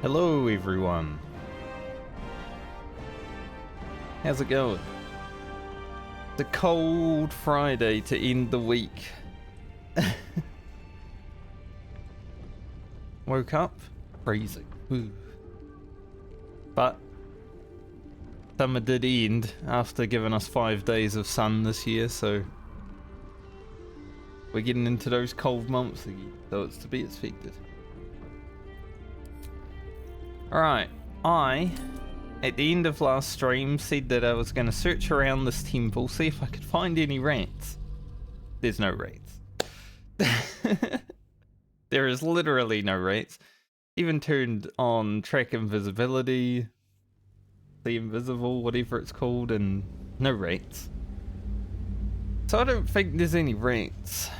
Hello everyone. How's it going? It's a cold Friday to end the week. Woke up, freezing. Ooh. But summer did end after giving us 5 days of sun this year, so we're getting into those cold months again, so it's to be expected. Alright, at the end of last stream, said that I was going to search around this temple, see if I could find any rats. There's no rats. There is literally no rats. Even turned on track invisibility, the invisible, whatever it's called, and no rats. So I don't think there's any rats.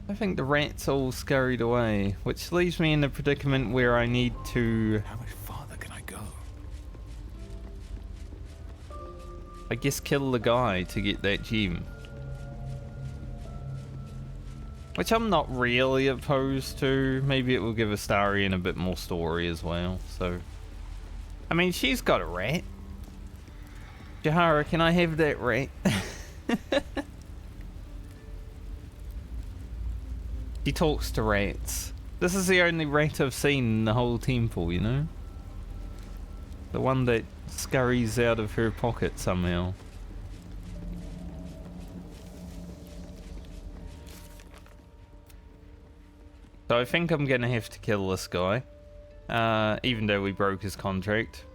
I think the rats all scurried away, which leaves me in a predicament where I need to... How much farther can I go? I guess kill the guy to get that gem. Which I'm not really opposed to. Maybe it will give Astarion a bit more story as well, so... I mean, she's got a rat. Jahara, can I have that rat? She talks to rats. This is the only rat I've seen in the whole temple, you know? The one that scurries out of her pocket somehow. So I think I'm gonna have to kill this guy. Even though we broke his contract.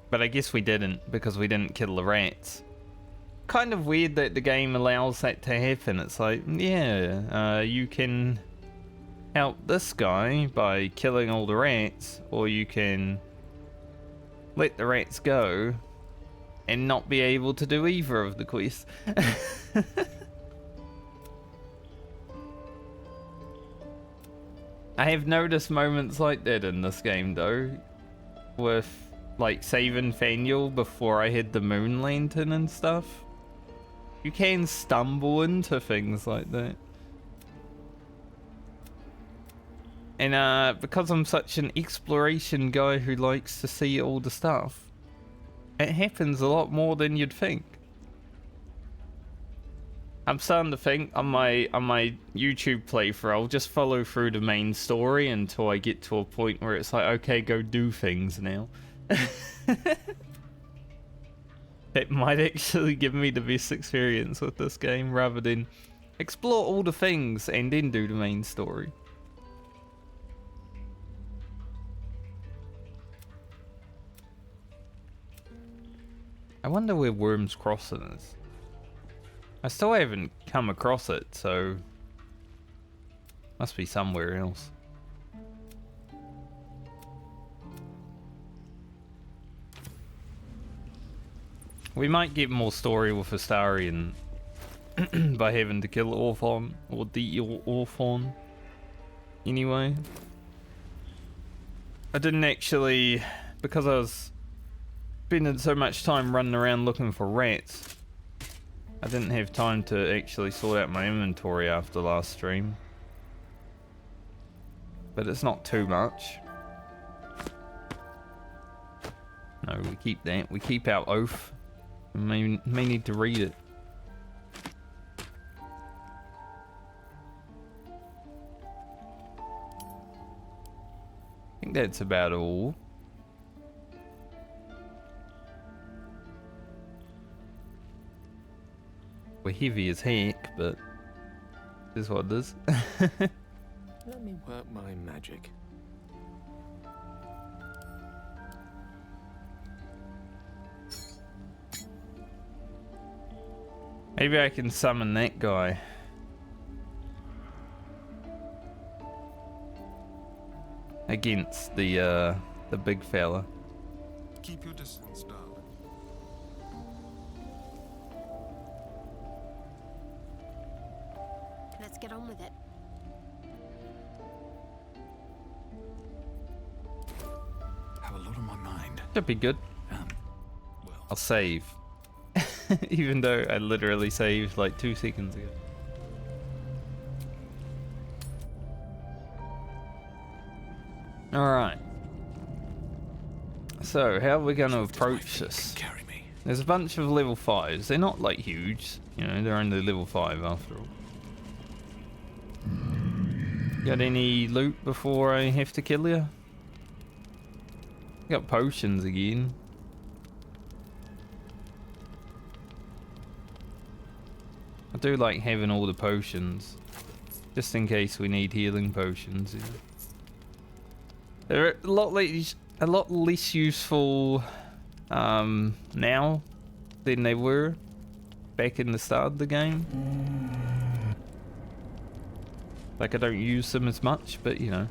But I guess we didn't, because we didn't kill the rats. Kind of weird that the game allows that to happen. It's like, yeah, you can help this guy by killing all the rats, or you can let the rats go and not be able to do either of the quests. I have noticed moments like that in this game though, with like saving Faniel before I had the moon lantern and stuff. You can stumble into things like that. And because I'm such an exploration guy who likes to see all the stuff, it happens a lot more than you'd think. I'm starting to think on my YouTube playthrough, I'll just follow through the main story until I get to a point where it's like, okay, go do things now. It might actually give me the best experience with this game, rather than explore all the things and then do the main story. I wonder where Worm's Crossing is. I still haven't come across it, so must be somewhere else. We might get more story with Astarion by having to kill Orphon, or the Orphon. Anyway, I didn't actually, because I was spending so much time running around looking for rats, I didn't have time to actually sort out my inventory after last stream. But it's not too much. No, we keep that. We keep our oath. We may need to read it. I think that's about all. We're heavy as heck, but this is what it is. Let me work my magic. Maybe I can summon that guy. Against the big fella. Keep your distance, darling. Let's get on with it. Have a lot on my mind. Should be good. Well, I'll save. Even though I literally saved like 2 seconds ago. Alright. So, how are we going to approach this? Carry me. There's a bunch of level 5s. They're not like huge. You know, they're only level 5 after all. Got any loot before I have to kill you? Got potions again. I do like having all the potions. Just in case we need healing potions. You know. They're a lot less useful now than they were back in the start of the game. Like, I don't use them as much, but you know.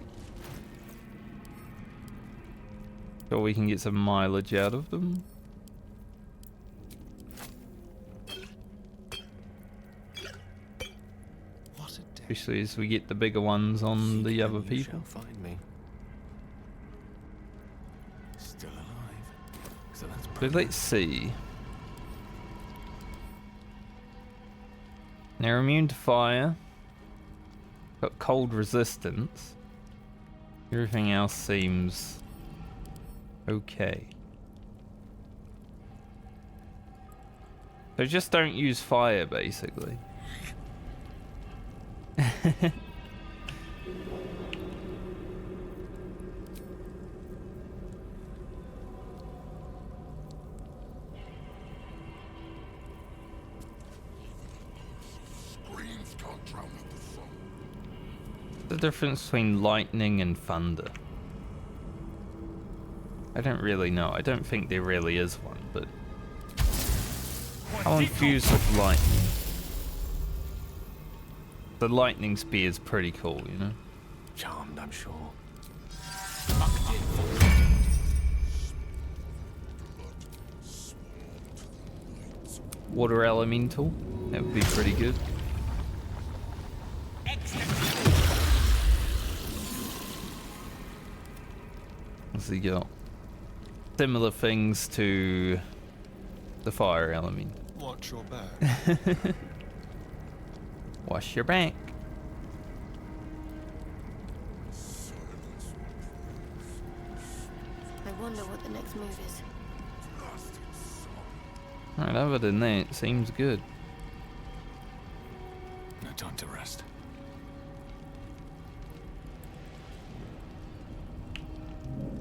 Sure we can get some mileage out of them. Especially as we get the bigger ones on the other people. Find me. Still alive. So that's But let's see. They're immune to fire. Got cold resistance. Everything else seems okay. So just don't use fire, basically. The difference between lightning and thunder? I don't really know. I don't think there really is one, but I'll infuse with lightning. The lightning spear is pretty cool, you know? Charmed, I'm sure. Water elemental. That would be pretty good. What's he got? Similar things to the fire element. Watch your back. Wash your back. I wonder what the next move is. Alright, other than that, seems good. No time to rest.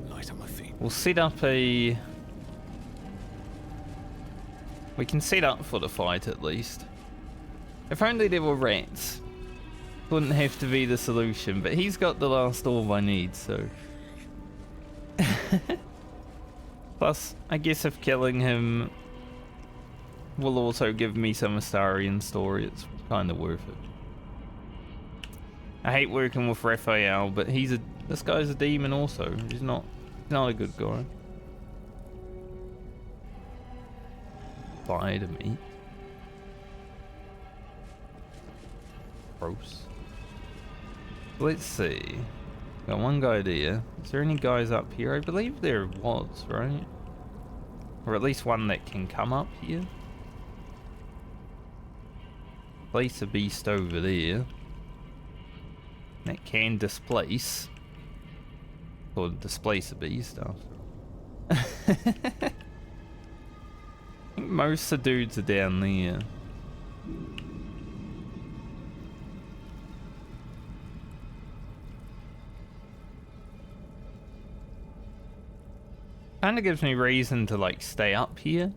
Light on my feet. We'll set up a... We can set up for the fight at least. If only there were rats. Wouldn't have to be the solution, but he's got the last orb I need, so... Plus, I guess if killing him will also give me some Astarian story, it's kind of worth it. I hate working with Raphael, but this guy's a demon also. He's not a good guy. Fire to me. Gross. Let's see. Got one guy there. Is there any guys up here? I believe there was, right? Or at least one that can come up here. Place a beast over there. That can displace. Or displace a beast after. I think most of the dudes are down there. Kinda gives me reason to like stay up here.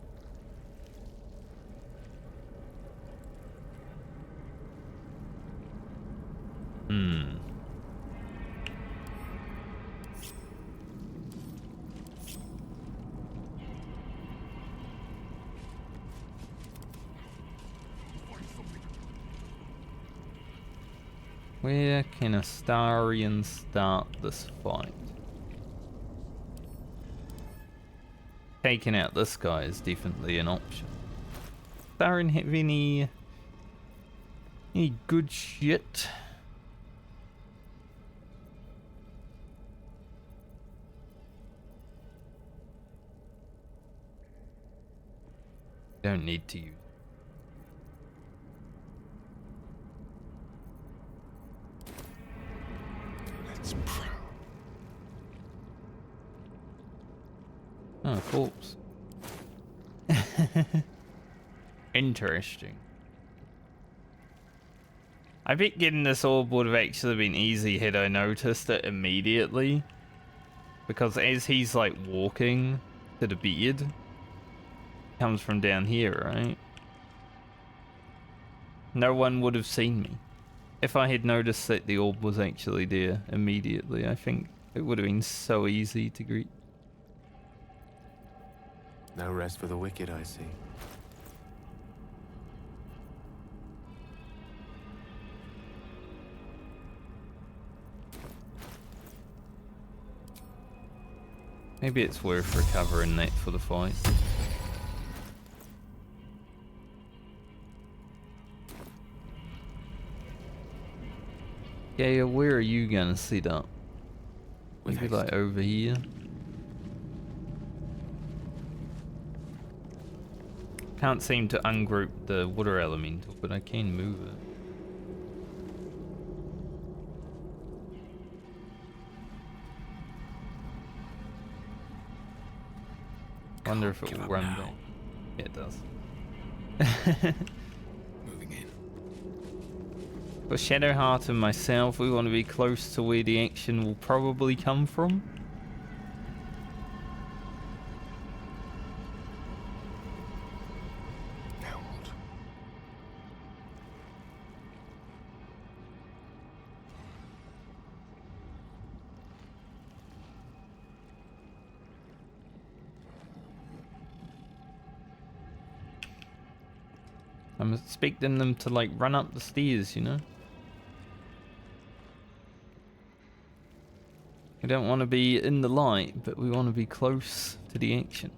Where can Astarian start this fight? Taking out this guy is definitely an option. Astarian have any good shit? Don't need to use. Let's pray. Oh, corpse. Interesting. I bet getting this orb would have actually been easy had I noticed it immediately. Because as he's like walking to the beard, comes from down here, right? No one would have seen me. If I had noticed that the orb was actually there immediately, I think it would have been so easy to greet. No rest for the wicked, I see. Maybe it's worth recovering that for the fight. Yeah, where are you gonna sit up? Maybe like over here. Can't seem to ungroup the water elemental, but I can move it. Wonder if it will run back. Yeah, it does. Moving in. For Shadowheart and myself, we want to be close to where the action will probably come from. Now what? I'm expecting them to like run up the stairs, you know? We don't want to be in the light, but we want to be close to the action.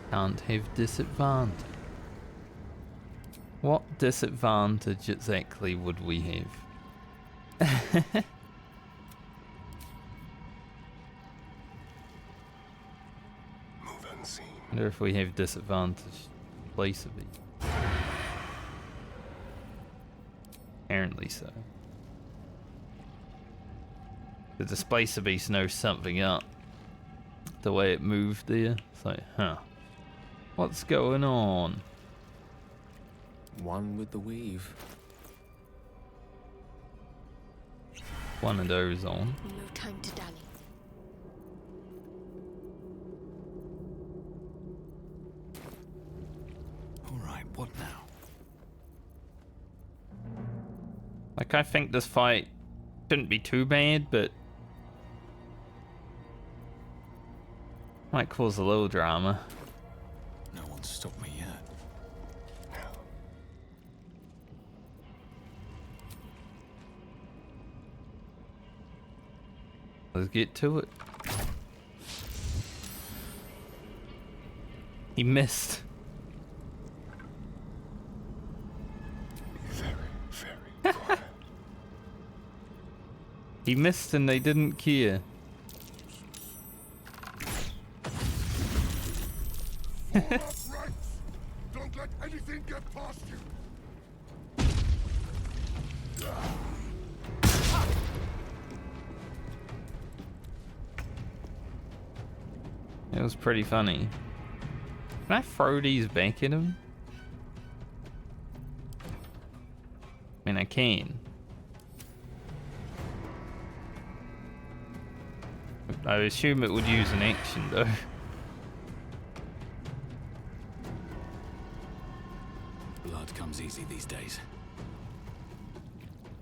Can't have disadvantage. What disadvantage exactly would we have? Move unseen. Wonder if we have disadvantage. Place of it. Apparently so. The Displacer Beast knows something up. The way it moved there. It's like, huh. What's going on? One with the weave. One of those on. No time to dally. All right, what now? Like, I think this fight shouldn't be too bad, but might cause a little drama. No one's stopped me yet. Let's get to it. He missed. Very, very quiet. He missed and they didn't care. Don't let anything get past you. It was pretty funny. Can I throw these back at him? I mean, I can. I assume it would use an action though. Blood comes easy these days.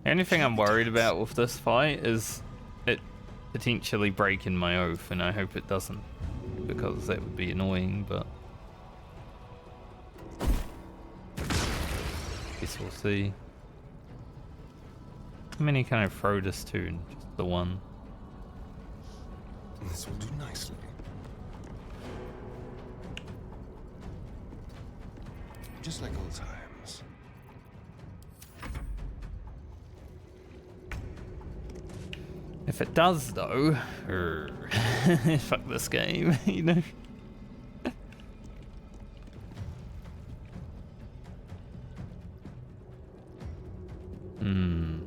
The only thing I'm worried about with this fight is it potentially breaking my oath, and I hope it doesn't, because that would be annoying, but guess we'll see. How many can I throw this to? Just the one. This will do nicely. Just like old times. If If it does, though, fuck this game, you know? Hmm.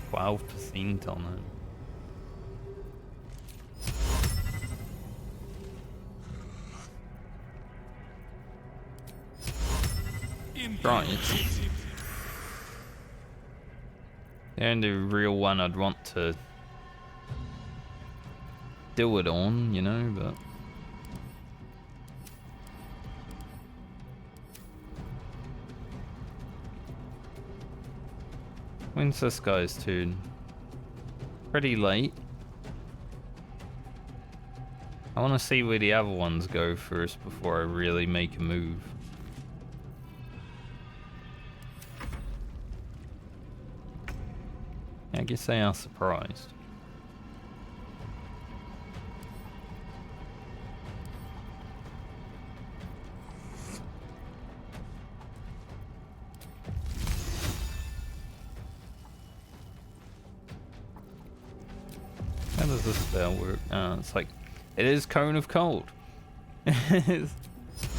12% on it. Right. The only real one I'd want to do it on, you know, but when's this guy's turn? Pretty late. I want to see where the other ones go first before I really make a move. I guess they are surprised. How does this spell work? It's like, it is Cone of Cold. It's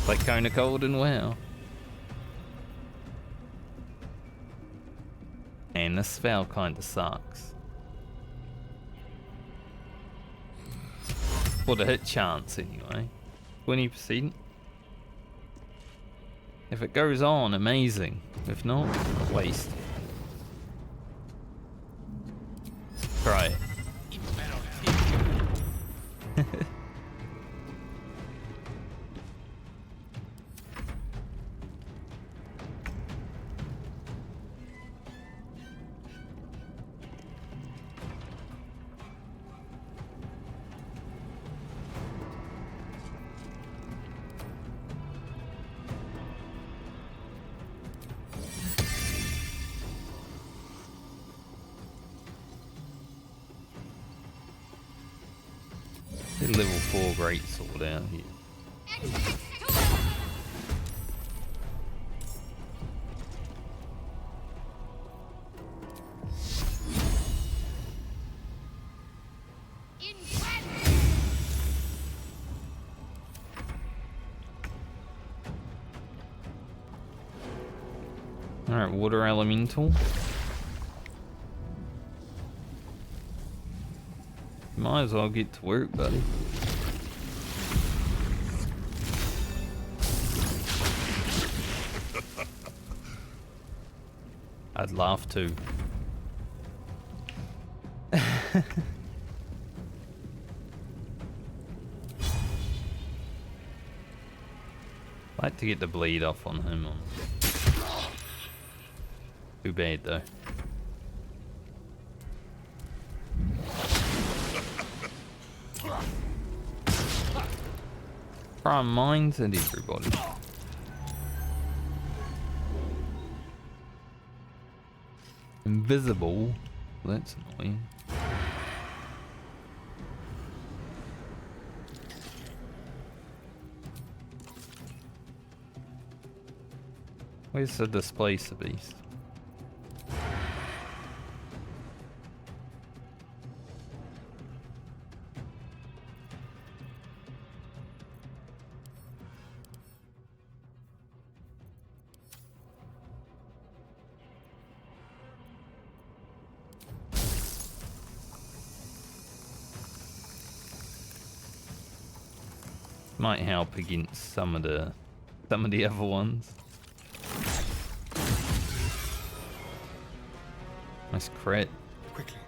like Cone of Cold and WoW. And this spell kinda sucks. For the hit chance anyway. 20%. If it goes on, amazing. If not, waste. Try it. Level 4 greatsword out here. Alright, water elemental. Might as well get to work, buddy. I'd love to. Like to get the bleed off on him. Too bad though. Prime minds and everybody. Invisible. That's annoying. Where's the displacer beast? Might help against some of the other ones. Nice crit. Quickly.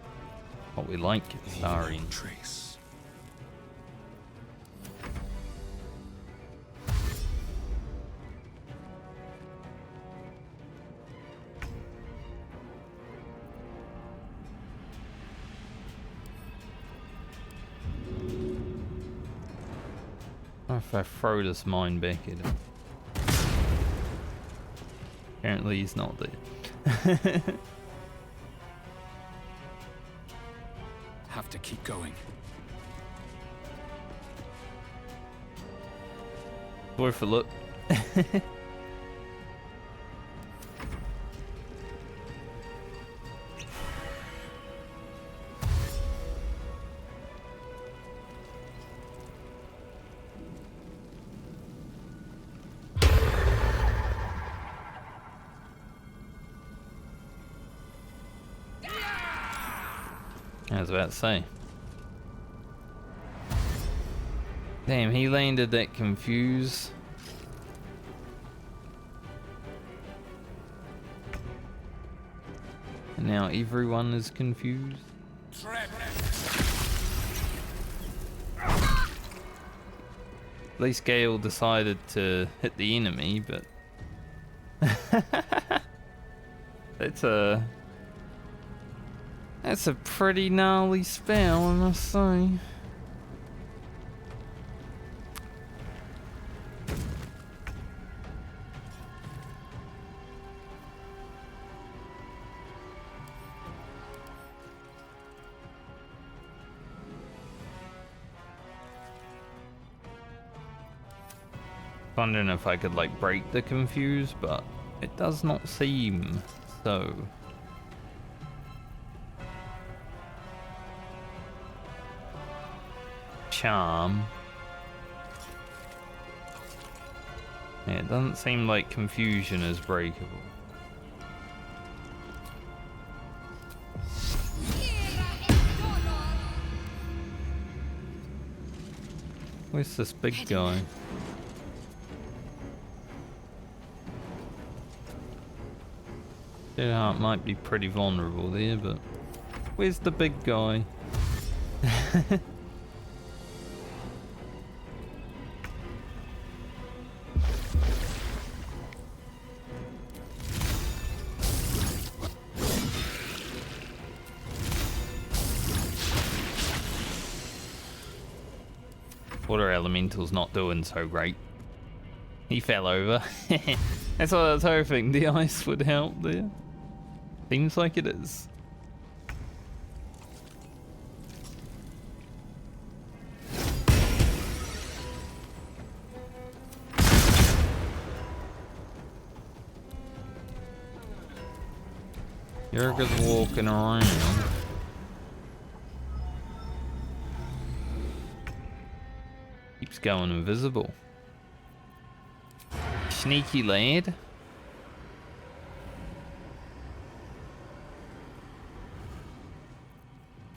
What we like, Starian. Trace. If I throw this mine back at him. Apparently he's not there. Have to keep going. Worth a look. I was about to say. Damn, he landed that confuse. And now everyone is confused. At least Gale decided to hit the enemy, but that's a pretty gnarly spell, I must say. Wondering if I could like break the confuse, but it does not seem so. Charm. Yeah, it doesn't seem like confusion is breakable. Where's this big guy? Yeah, it might be pretty vulnerable there, but where's the big guy? Water elemental's not doing so great. He fell over. That's what I was hoping. The ice would help there. Seems like it is. Yurgir's walking around. Keeps going invisible. Sneaky lad.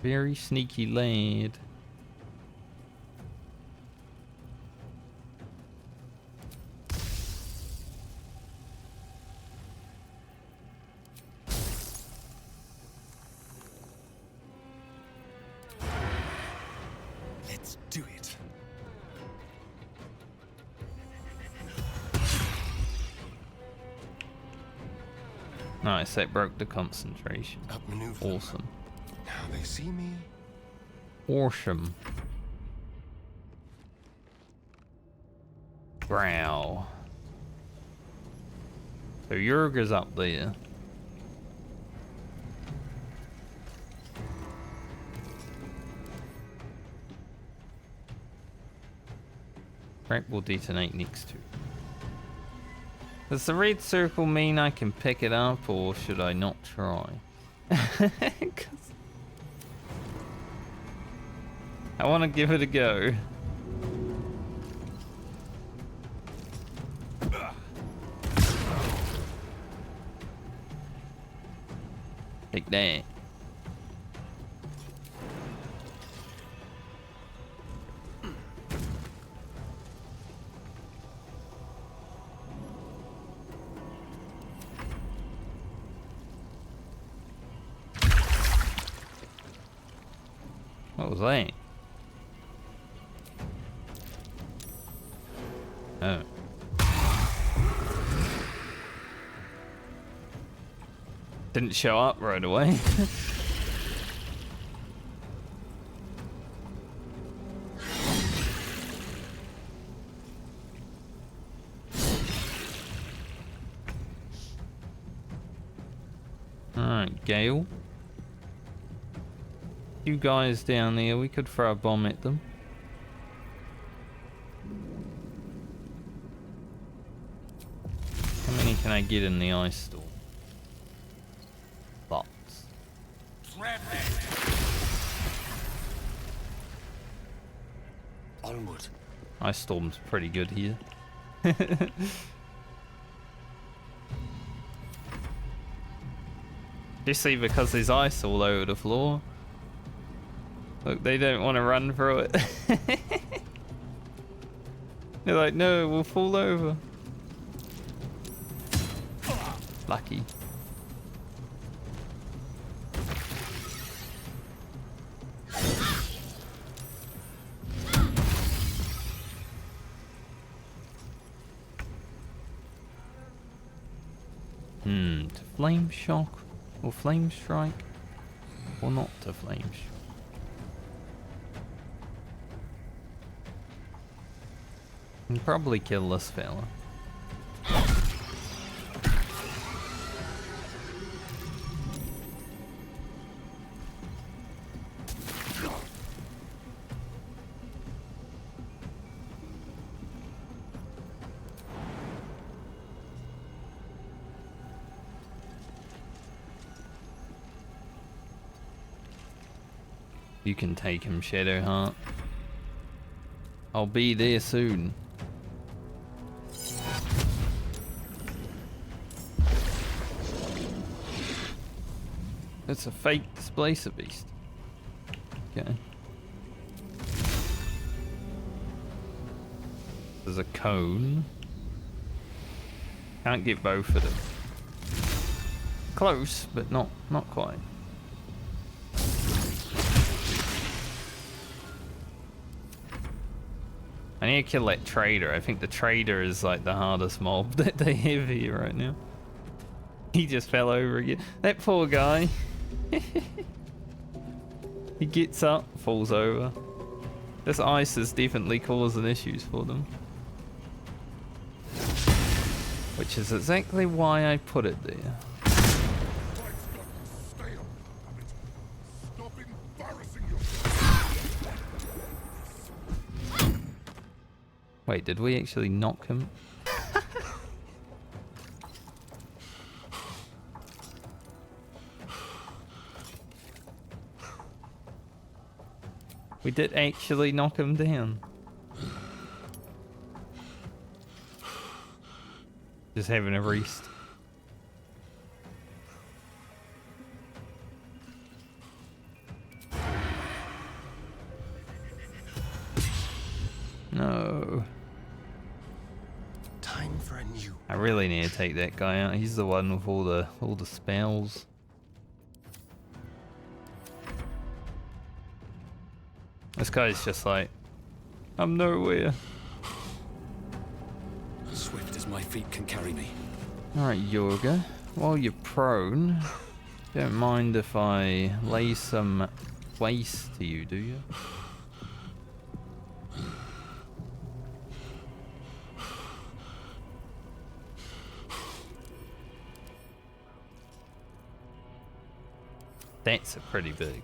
Very sneaky lad. Let's do it. Nice, that broke the concentration. Outmaneuver. Awesome. Now they see me. Awesome. Growl. So Yurgir's up there. Crack will detonate next to. Does the red circle mean I can pick it up, or should I not try? I want to give it a go. Take that. What was that? Oh. Didn't show up right away. Alright, Gale. You guys down there, we could throw a bomb at them. How many can I get in the ice storm? Lots. Onward. Ice storm's pretty good here. You see, because there's ice all over the floor. Look, they don't want to run through it. They're like, no, we'll fall over. Lucky. To flame shock or flame strike or not to flame strike. Can probably kill this fella. You can take him, Shadowheart. I'll be there soon. It's a fake displacer beast. Okay. There's a cone. Can't get both of them. Close, but not quite. I need to kill that trader. I think the trader is like the hardest mob that they have here right now. He just fell over again. That poor guy. He gets up, falls over. This ice is definitely causing issues for them. Which is exactly why I put it there. Wait, did we actually knock him? We did actually knock him down. Just having a rest. No. Time for a new. I really need to take that guy out. He's the one with all the spells. This guy's just like, I'm nowhere. Swift as my feet can carry me. Alright, Yurgir. While you're prone, don't mind if I lay some waste to you, do you? That's a pretty big.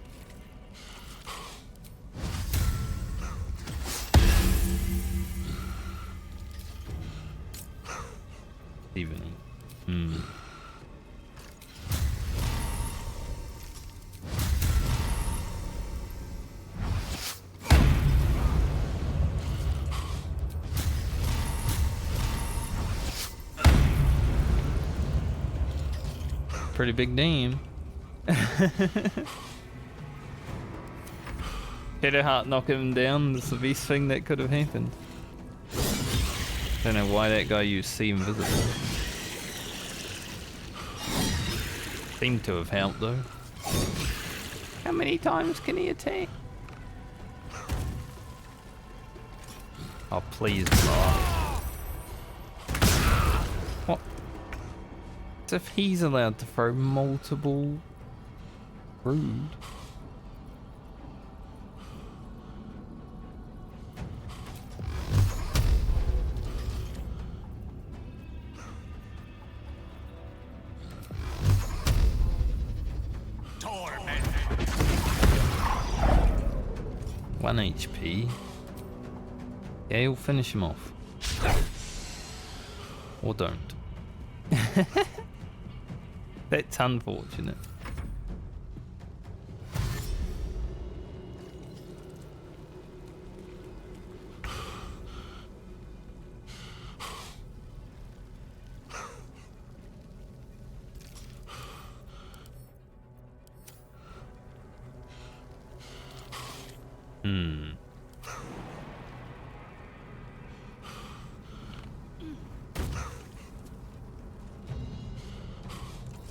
Evening. Pretty big name. Shadowheart knock him down. That's the best thing that could have happened. Don't know why that guy used See Invisible. Seemed to have helped though. How many times can he attack? Oh please, oh. What? As if he's allowed to throw multiple. Rude. One HP. Yeah, he'll finish him off. Or don't. That's unfortunate. Hmm.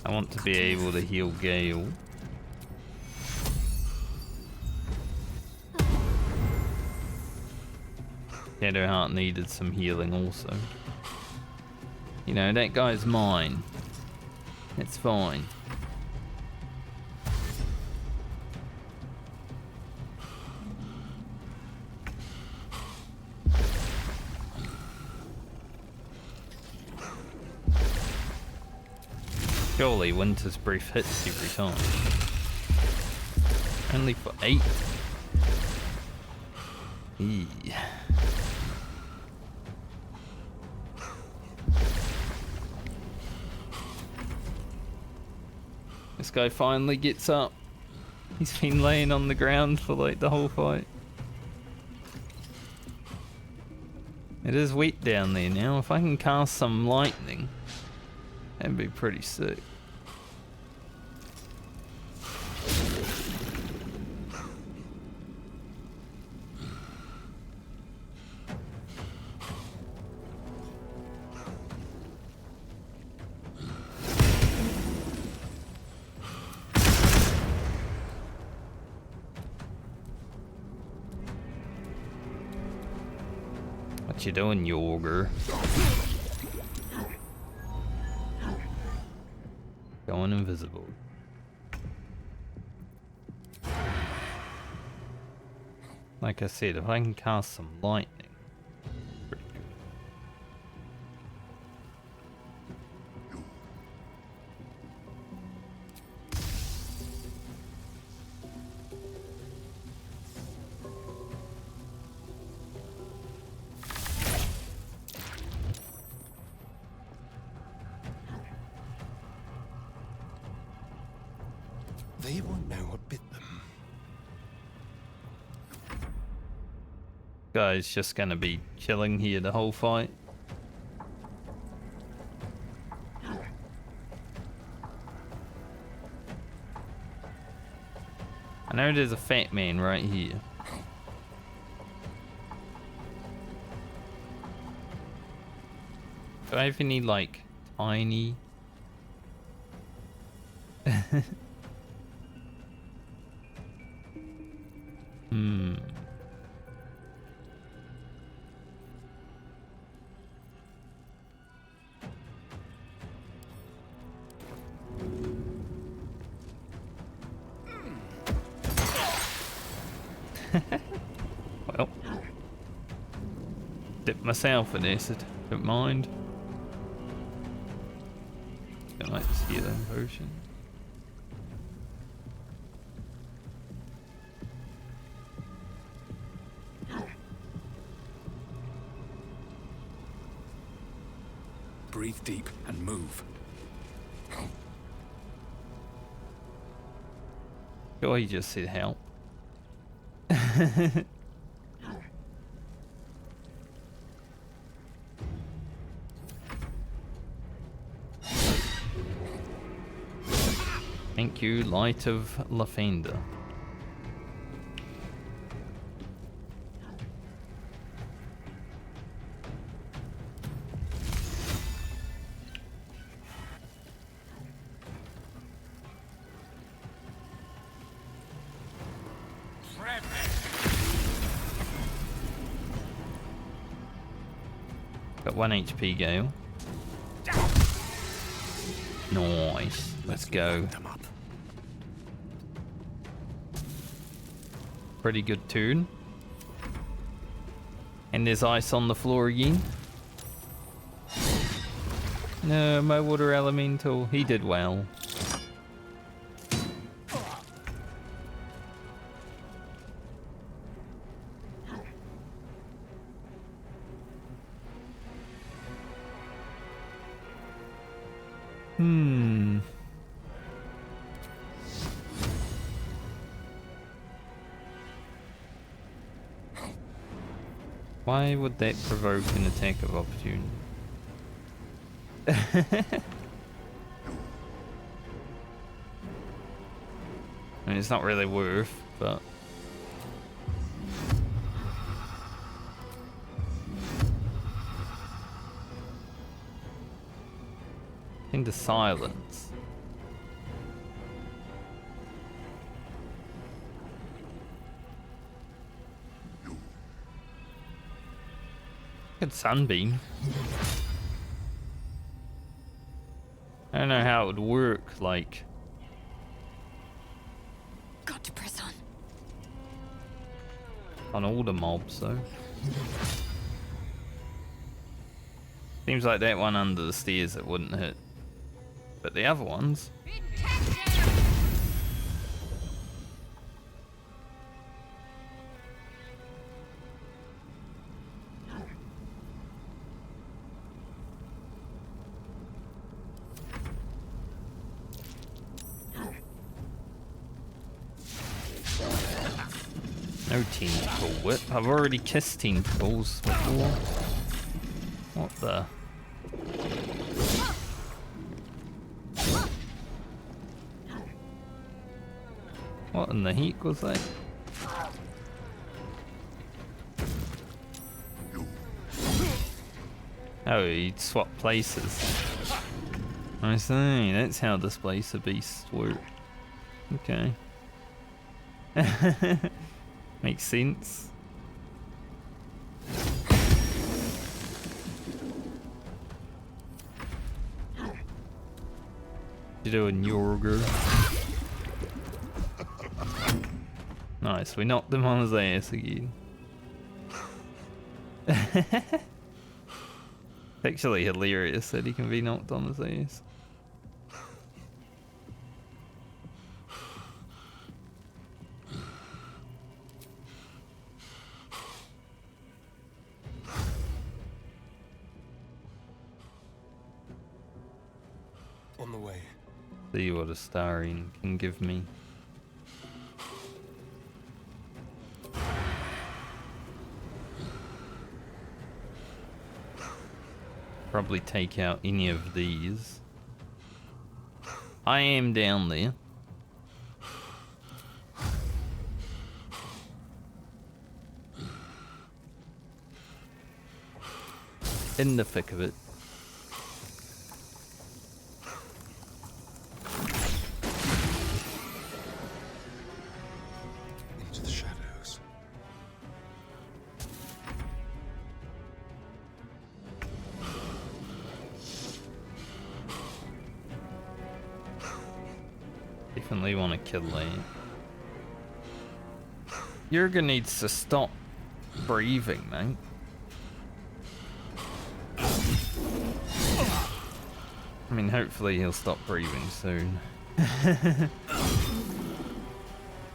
I want to be able to heal Gale. Shadowheart needed some healing also. You know, that guy's mine. It's fine. Surely Winter's Brief hits every time. Only for 8. Eee. This guy finally gets up. He's been laying on the ground for like the whole fight. It is wet down there now. If I can cast some lightning, that'd be pretty sick. What you doing, Yurgir? Going invisible. Like I said, if I can cast some lightning. Pretty good. They won't know what bit them. Guy's just gonna be chilling here the whole fight. I know there's a fat man right here. Do I have any like tiny? Hmm. Well, dip myself in acid. Don't mind. I like this healing potion. Breathe deep and move. Oh, he just said help. Thank you, Light of Lavender. Got 1 HP, Gale. Nice. Let's go. Them up. Pretty good turn. And there's ice on the floor again. No, my water elemental. He did well. Why would that provoke an attack of opportunity? I mean, it's not really worth, but... Into silence. Good sunbeam. I don't know how it would work, like... Got to press on. on all the mobs, though. Seems like that one under the stairs it wouldn't hit. But the other ones... No tentacle whip. I've already kissed tentacles before. What the? What in the heck was that? Oh, he'd swap places. I see, that's how Displacer Beasts work. Okay. Makes sense. You do a Yurgir. Nice, we knocked him on his ass again. It's actually hilarious that he can be knocked on his ass. On the way. See what a starring can give me. Probably take out any of these. I am down there. In the thick of it. Into the shadows. Definitely want to kill that. Yurgir needs to stop breathing, mate. I mean, hopefully he'll stop breathing soon.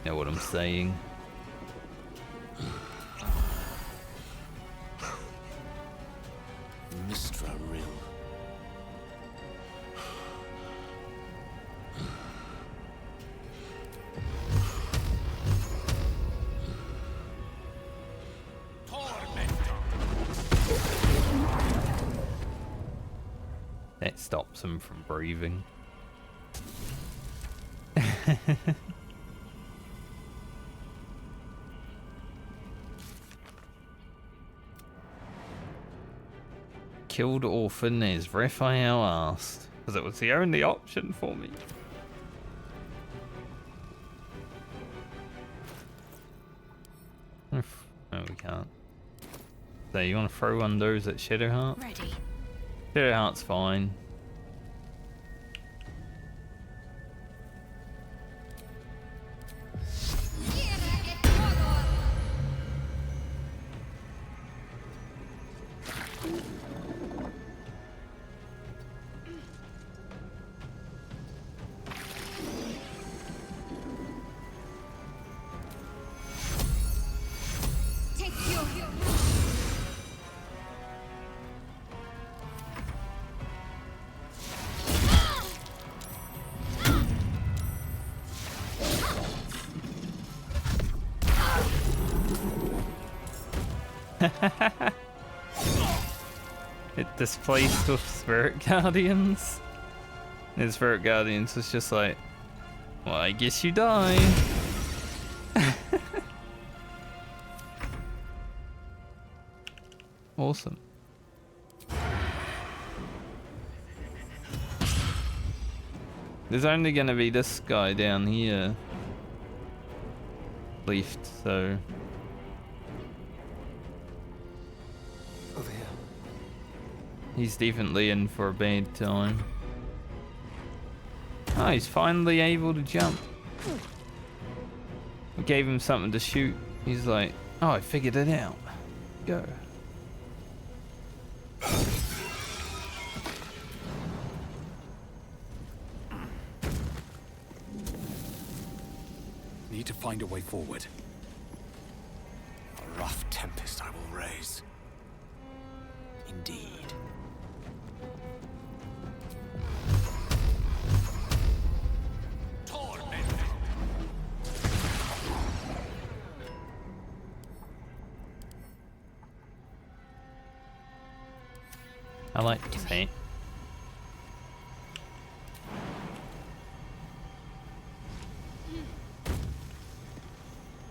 Know what I'm saying? Mistra Rill. That stops him from breathing. Killed orphan as Raphael asked, because it was the only option for me. No, we can't. So you want to throw one of those at Shadowheart? Ready. Shadowheart's fine. It displaced with Spirit Guardians. And Spirit Guardians was just like, well, I guess you die. Awesome. There's only gonna be this guy down here left, so Over here. he's definitely in for a bad time. Oh, he's finally able to jump. We gave him something to shoot. He's like, oh, I figured it out. Go. Need to find a way forward. A rough tempest I will raise. Indeed. I like to say.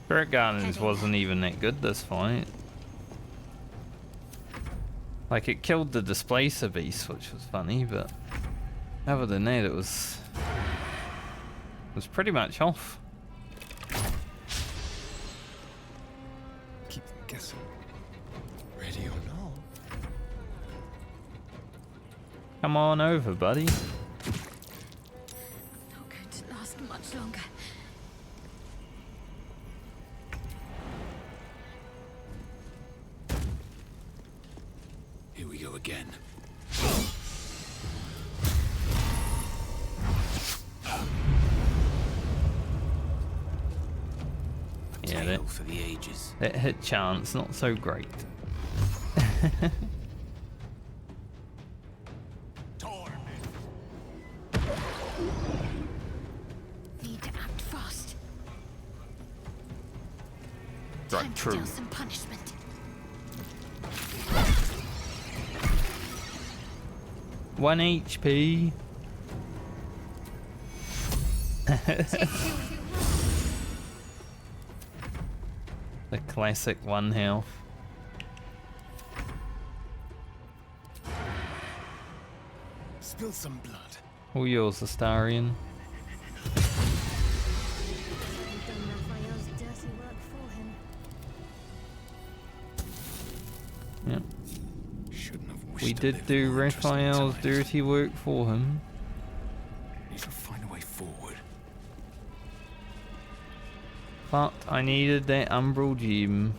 Spirit Gardens wasn't even that good this fight. Like, it killed the Displacer Beast, which was funny, but other than that, it was pretty much off. Keep them guessing. Ready or not? Come on over, buddy. Not going to last much longer. Here we go again. A Yeah, tale for the ages. that hit chance, not so great. Need to act fast. Right, Time to true. deal some punishment. One HP. The classic one health. Spill some blood. All yours, Astarion. You've done Raphael's dirty work for him. Yep. Shouldn't have wished We to did live do more interesting Raphael's times. dirty work for him. Need to find a way forward. But I needed that Umbral Gem.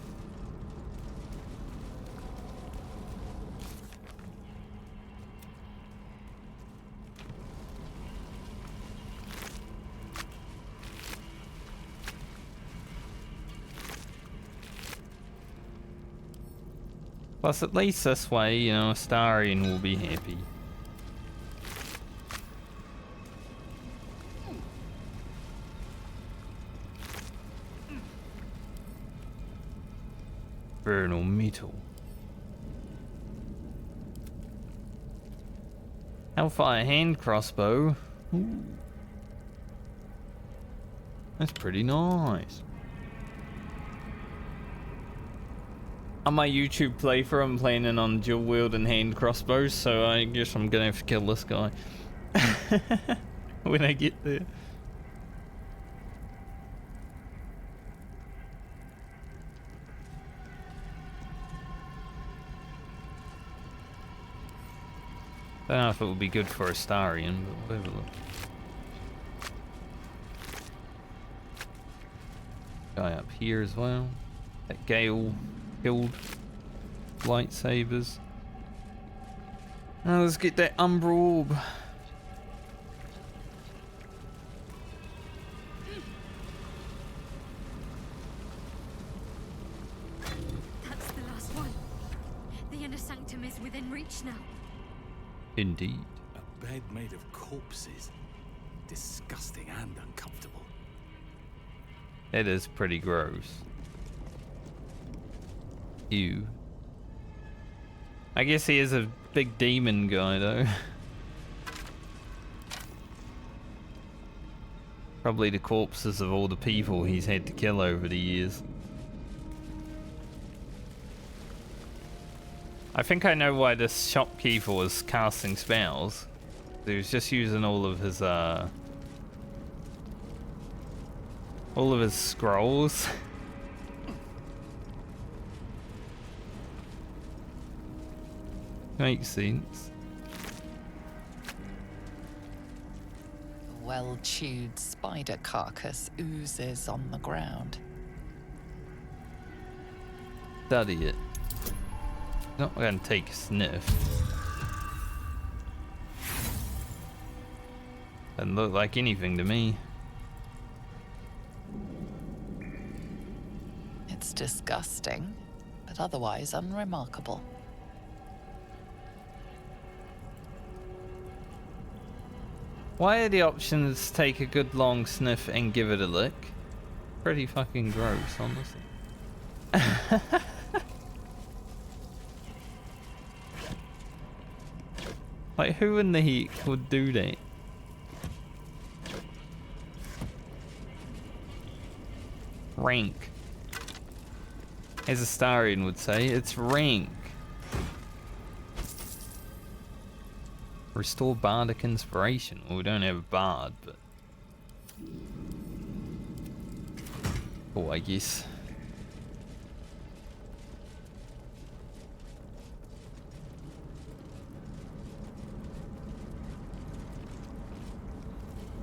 Plus, at least this way, you know, Astarion will be happy. Vernal Metal. Hellfire hand crossbow. Ooh. That's pretty nice. On my YouTube playthrough, I'm planning on dual wielding hand crossbows, so I guess I'm gonna have to kill this guy when I get there. Don't know if it would be good for Astarion, but we'll have a look. Guy up here as well. That Gale killed lightsabers. Now let's get that Umbra Orb. That's the last one. The inner sanctum is within reach now. Indeed. A bed made of corpses. Disgusting and uncomfortable. It is pretty gross. Ew. I guess he is a big demon guy though. Probably the corpses of all the people he's had to kill over the years. I think I know why this shopkeeper was casting spells. He was just using all of his All of his scrolls. Makes sense. A well-chewed spider carcass oozes on the ground. Study it. Not gonna take a sniff. Doesn't look like anything to me. It's disgusting, but otherwise unremarkable. Why are the options take a good long sniff and give it a lick? Pretty fucking gross, honestly. Like, who in the heck would do that? Rank. As Astarion would say, it's rank. Restore bardic inspiration. Well, we don't have a bard, but... oh, I guess.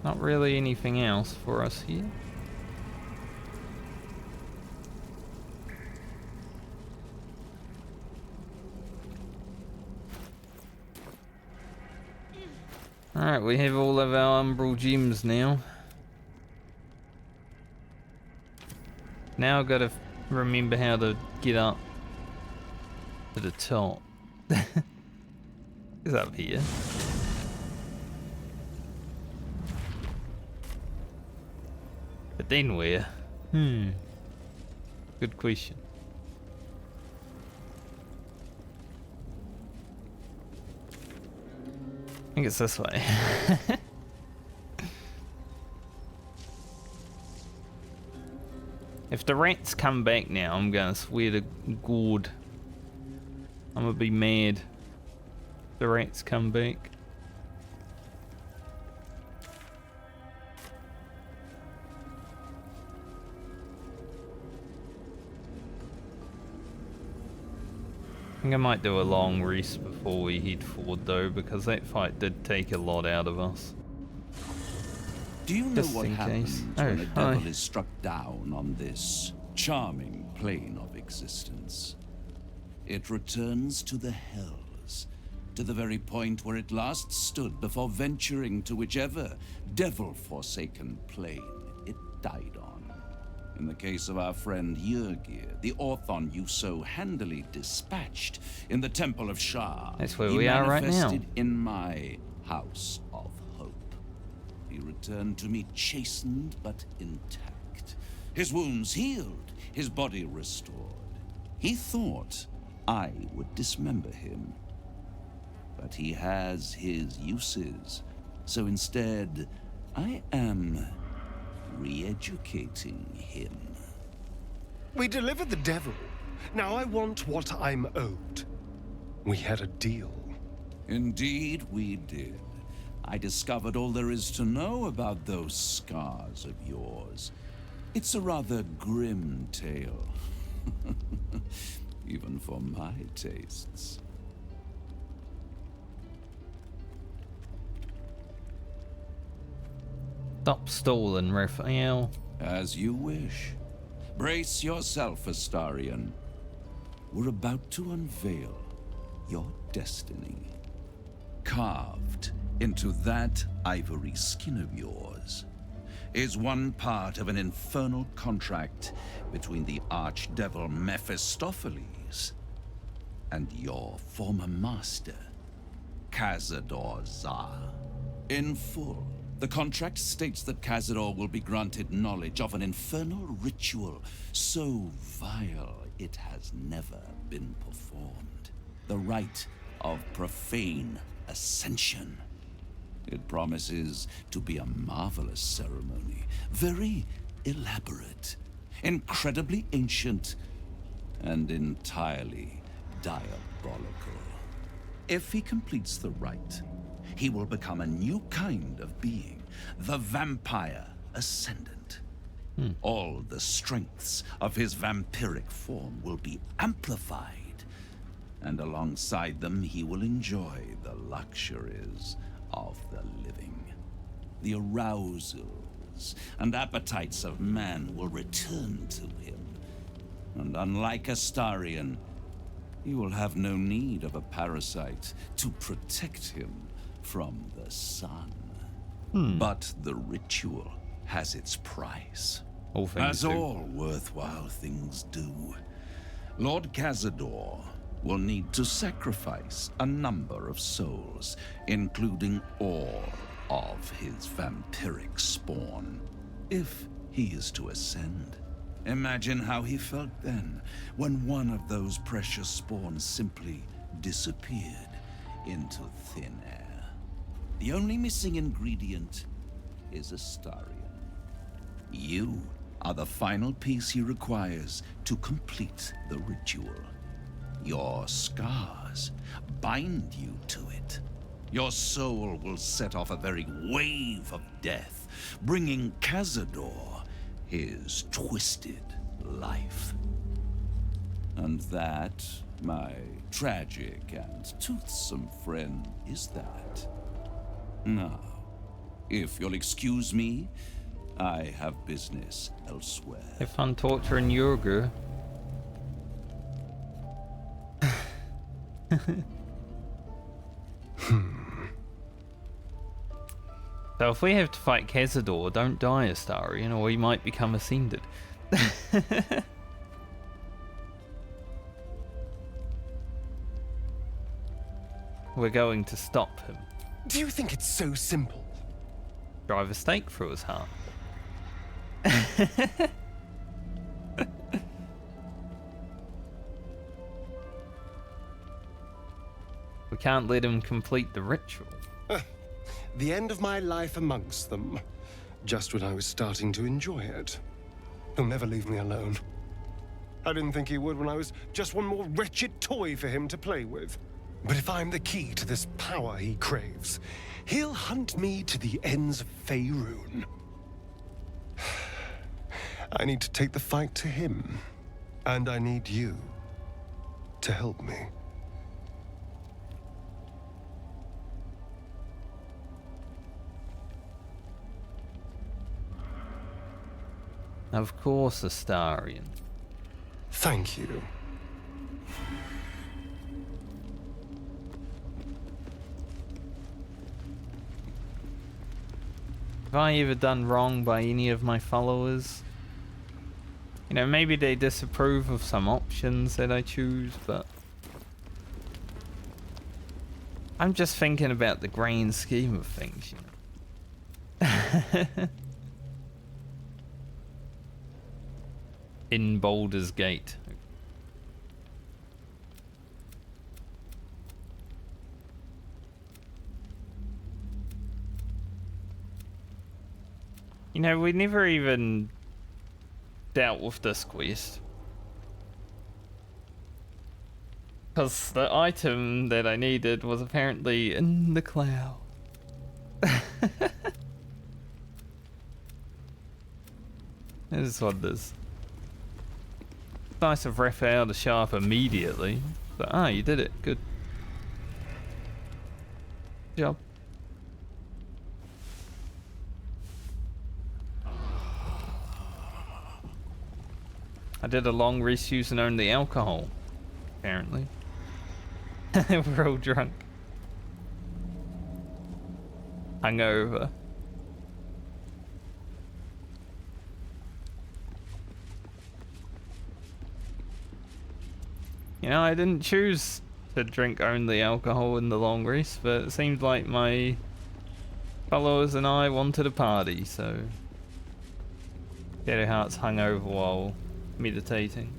Not really anything else for us here. Alright, we have all of our umbral gems now. Now I've got to remember how to get up to the top. It's up here. But then where? Good question. I think it's this way. If the rats come back now, I'm gonna swear to God. I'm gonna be mad. If the rats come back. I think I might do a long rest before we head forward though, because that fight did take a lot out of us. Do you know Just what in happens case. when Oh, a devil hi. is struck down on this charming plane of existence? It returns to the hells, to the very point where it last stood before venturing to whichever devil-forsaken plane it died on. In the case of our friend Yurgir, the Orthon you so handily dispatched in the Temple of Shah, That's where he we are right now. manifested in my House of Hope. He returned to me chastened but intact, his wounds healed, his body restored. He thought I would dismember him, but he has his uses, so instead I am re-educating him. We delivered the devil. Now I want what I'm owed. We had a deal. Indeed we did. I discovered all there is to know about those scars of yours. It's a rather grim tale. Even for my tastes. Stop stalling, Raphael. As you wish. Brace yourself, Astarion. We're about to unveil your destiny. Carved into that ivory skin of yours is one part of an infernal contract between the archdevil Mephistopheles and your former master, Cazador Zar. In full, the contract states that Cazador will be granted knowledge of an infernal ritual so vile it has never been performed. The rite of profane ascension. It promises to be a marvelous ceremony, very elaborate, incredibly ancient, and entirely diabolical. If he completes the rite, he will become a new kind of being, the Vampire Ascendant. All the strengths of his vampiric form will be amplified, and alongside them he will enjoy the luxuries of the living. The arousals and appetites of man will return to him, and unlike Astarion, he will have no need of a parasite to protect him from the sun. But the ritual has its price. All things As do. all worthwhile things do. Lord Cazador will need to sacrifice a number of souls, including all of his vampiric spawn, if he is to ascend. Imagine how he felt then, when one of those precious spawns simply disappeared into thin air. The only missing ingredient is Astarion. You are the final piece he requires to complete the ritual. Your scars bind you to it. Your soul will set off a very wave of death, bringing Cazador his twisted life. And that, my tragic and toothsome friend, is that. Now, if you'll excuse me, I have business elsewhere. Have fun torturing Yurgir. So if we have to fight Cazador, don't die, Astarion, or he might become ascended. We're going to stop him. Do you think it's so simple? Drive a stake through his heart. We can't let him complete the ritual. The end of my life amongst them, just when I was starting to enjoy it. He'll never leave me alone. I didn't think he would when I was just one more wretched toy for him to play with. But if I'm the key to this power he craves, he'll hunt me to the ends of Faerun. I need to take the fight to him, and I need you to help me. Of course, Astarion. Thank you. Have I ever done wrong by any of my followers? You know, maybe they disapprove of some options that I choose, but I'm just thinking about the grand scheme of things, you know. In Baldur's Gate. You know, we never even dealt with this quest. Because the item that I needed was apparently in the cloud. It is what it is. Nice of Raphael to show up immediately. But, you did it. Good. Good job. I did a long rest using only alcohol, apparently. We're all drunk. Hungover. You know, I didn't choose to drink only alcohol in the long rest, but it seemed like my followers and I wanted a party, so Shadowheart's hungover while meditating.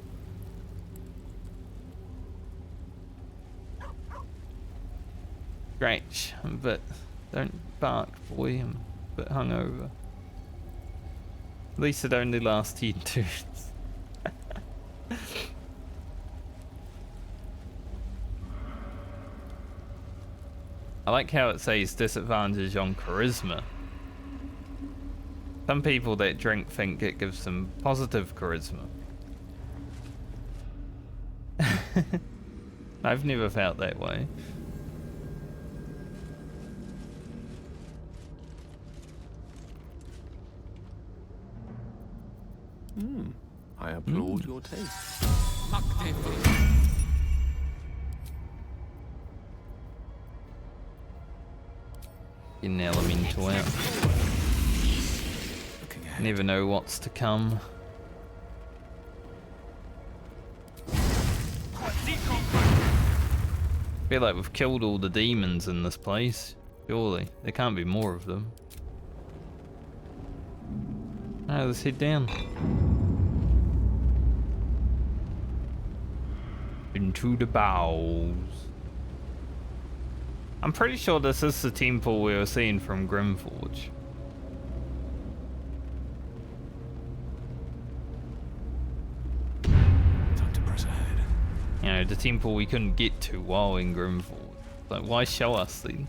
Scratch, but don't bark, boy. I'm a bit hungover. At least it only lasts 10 turns. I like how it says disadvantage on charisma. Some people that drink think it gives them positive charisma. I've never felt that way. I applaud your taste. An elemental out. Looking ahead. Never know what's to come. Feel like we've killed all the demons in this place. Surely. There can't be more of them. Alright, let's head down. Into the bowels. I'm pretty sure this is the temple we were seeing from Grimforge. Time to press ahead. You know, the temple we couldn't get to while in Grimforge. Like, why show us then?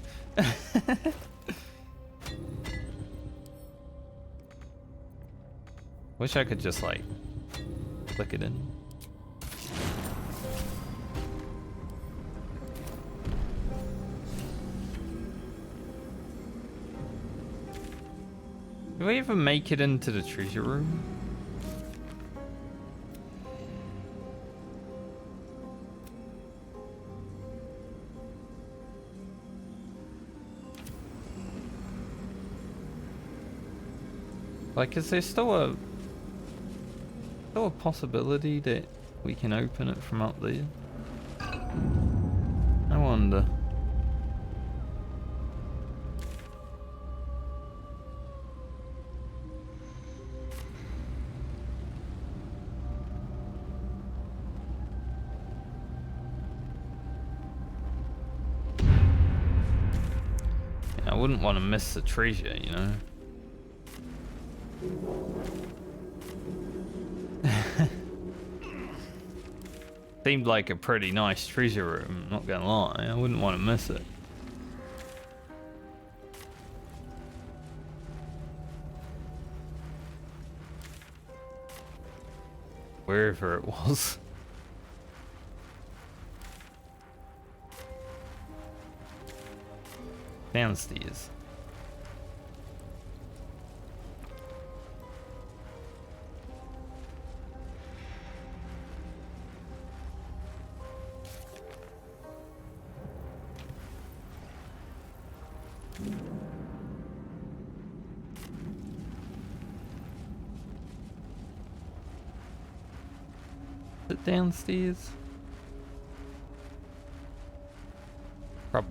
Wish I could just, like, click it in. Do we ever make it into the treasure room? Like, is there still a possibility that we can open it from up there? I wonder. I wouldn't want to miss the treasure, you know. Seemed like a pretty nice treasure room, not gonna lie. I wouldn't want to miss it. Wherever it was. Downstairs. Is it downstairs? Probably.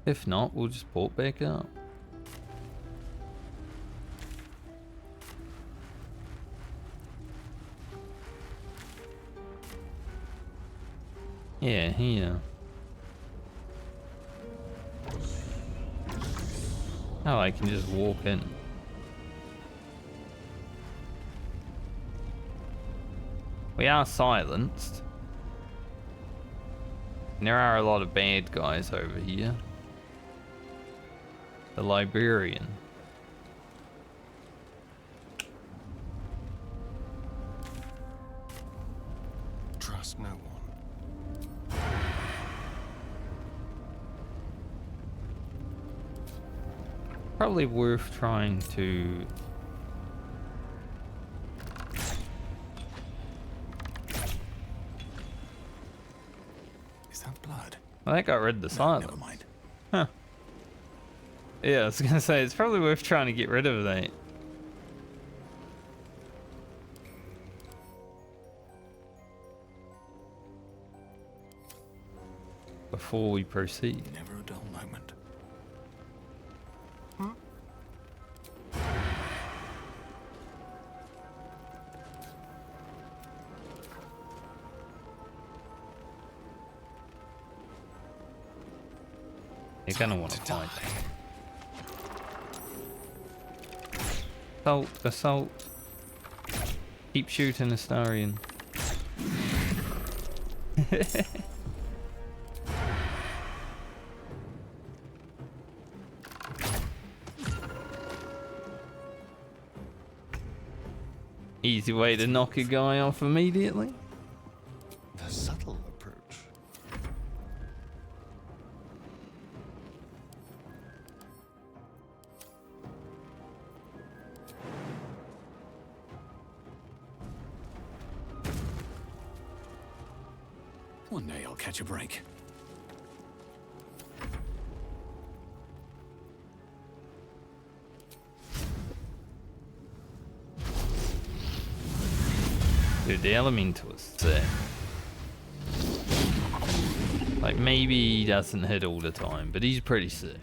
If not, we'll just port back up. Yeah, here. Oh, I can just walk in. We are silenced. And there are a lot of bad guys over here. The librarian. Trust no one. Probably worth trying to... Is that blood? I think I read the silence. Never mind. Huh. Yeah, I was gonna say, it's probably worth trying to get rid of that. Before we proceed. Never a dull moment. You're gonna want to fight. Assault, assault. Keep shooting, Astarion. Easy way to knock a guy off immediately. The subtle approach. One day I'll catch a break. Dude, the Elemental is sick. Like, maybe he doesn't hit all the time, but he's pretty sick.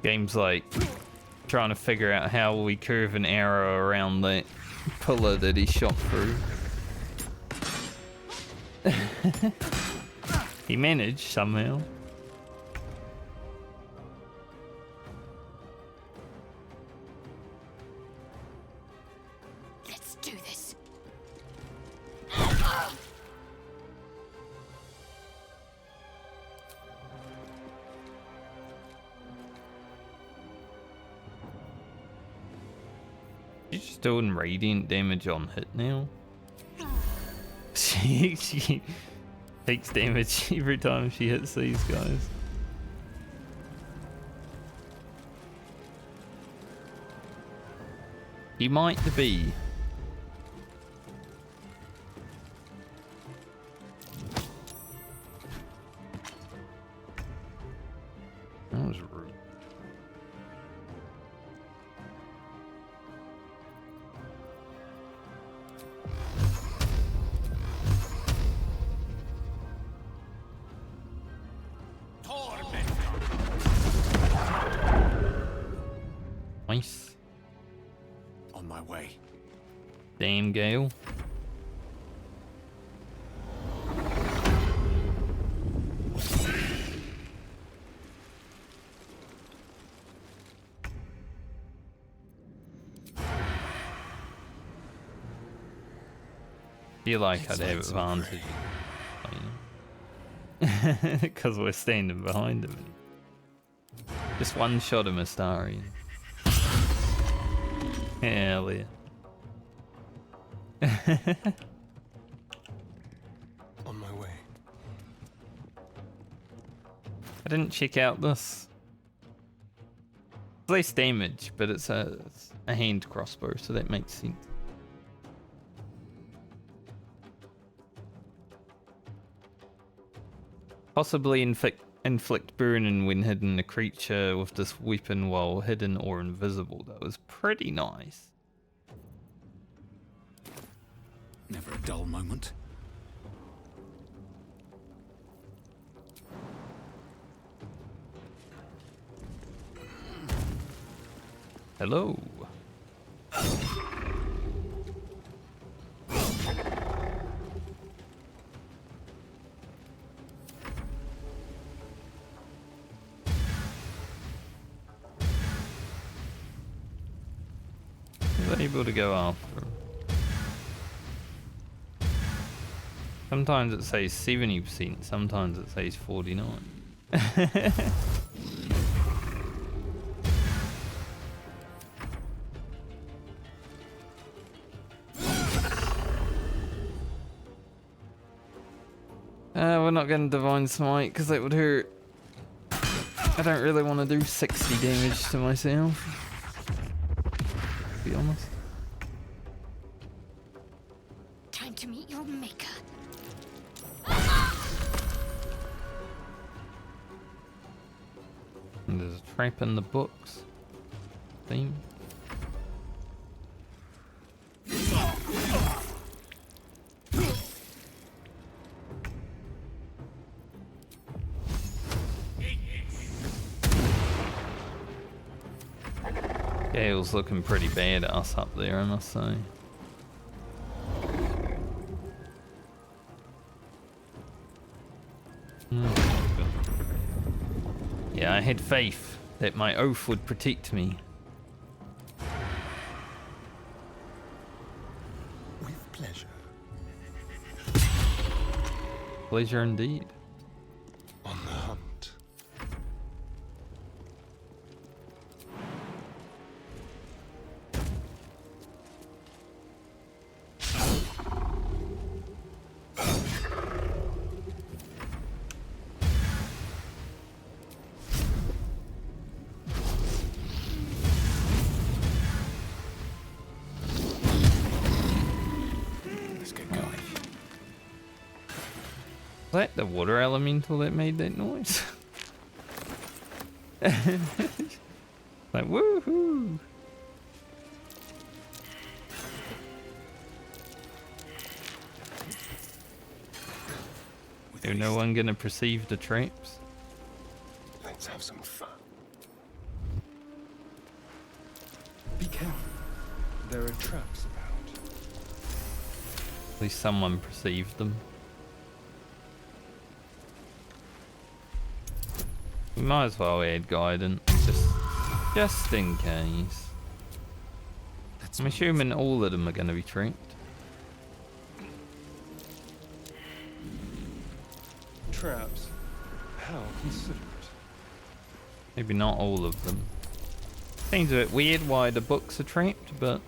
Game's like trying to figure out how we curve an arrow around that pillar that he shot through. He managed somehow. Let's do this. She's just doing radiant damage on hit now. She takes damage every time she hits these guys. He might be. That was rude. Nice. On my way. Damn, Gale. Feel like I'd have advantage. Because we're standing behind him. Just one shot of Mystarian. Hell yeah. On my way. I didn't check out this. It's less damage, but it's a hand crossbow, so that makes sense. Possibly inflict burning when hitting a creature with this weapon while hidden or invisible. That was pretty nice. Never a dull moment. Hello. Able to go after. Sometimes it says 70%, sometimes it says 49. We're not going to Divine Smite because that would hurt. I don't really want to do 60 damage to myself, to be honest. Time to meet your maker. And there's a trap in the books. Theme. Gale's looking pretty bad at us up there, I must say. Yeah, I had faith that my oath would protect me. With pleasure. Pleasure indeed. On the hunt. Was that the water elemental that made that noise? Like, woohoo! Is no one gonna perceive the traps? Let's have some fun. Be careful. There are traps about. At least someone perceived them. We might as well add guidance, just in case. I'm assuming all of them are going to be trapped. Traps? How considerate. Maybe not all of them. Seems a bit weird why the books are trapped, but...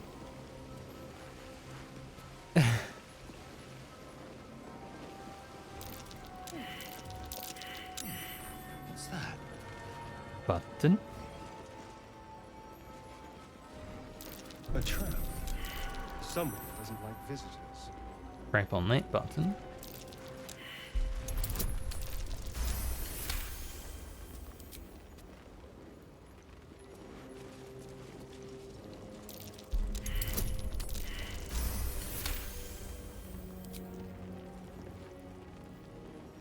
What's that? Button? A trap. Someone doesn't like visitors. Trap on that button.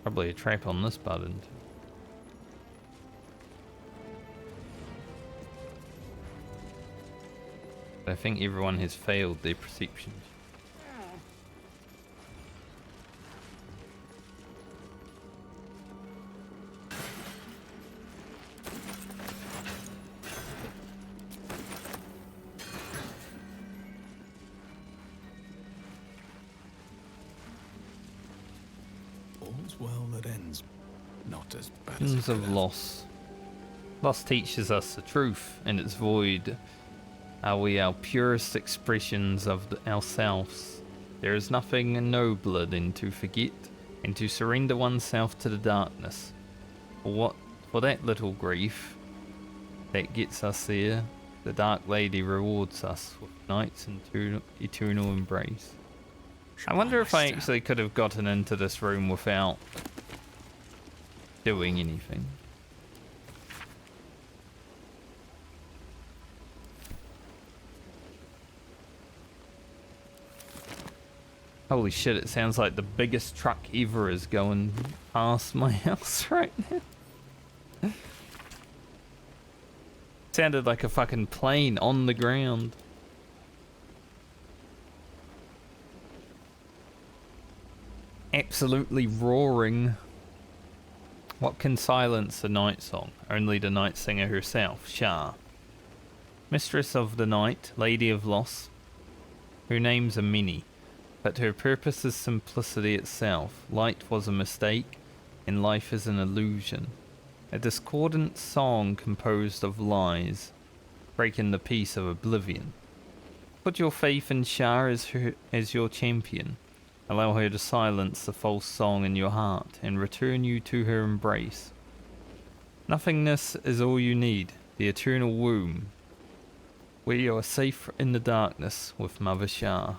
Probably a trap on this button. I think everyone has failed their perceptions. All's well that ends. Not as bad as Visions it of could have. loss. Loss teaches us the truth, and its void are we our purest expressions of ourselves. There is nothing nobler than to forget and to surrender oneself to the darkness. For that little grief that gets us there, the Dark Lady rewards us with night's eternal embrace. I wonder if I actually could have gotten into this room without doing anything. Holy shit, it sounds like the biggest truck ever is going past my house right now. Sounded like a fucking plane on the ground. Absolutely roaring. What can silence the Nightsong? Only the night singer herself, Shah. Mistress of the night, Lady of Loss. Her names are many, but her purpose is simplicity itself. Light was a mistake, and life is an illusion. A discordant song composed of lies, breaking the peace of oblivion. Put your faith in Shah as your champion. Allow her to silence the false song in your heart and return you to her embrace. Nothingness is all you need, the eternal womb, where you are safe in the darkness with Mother Shah.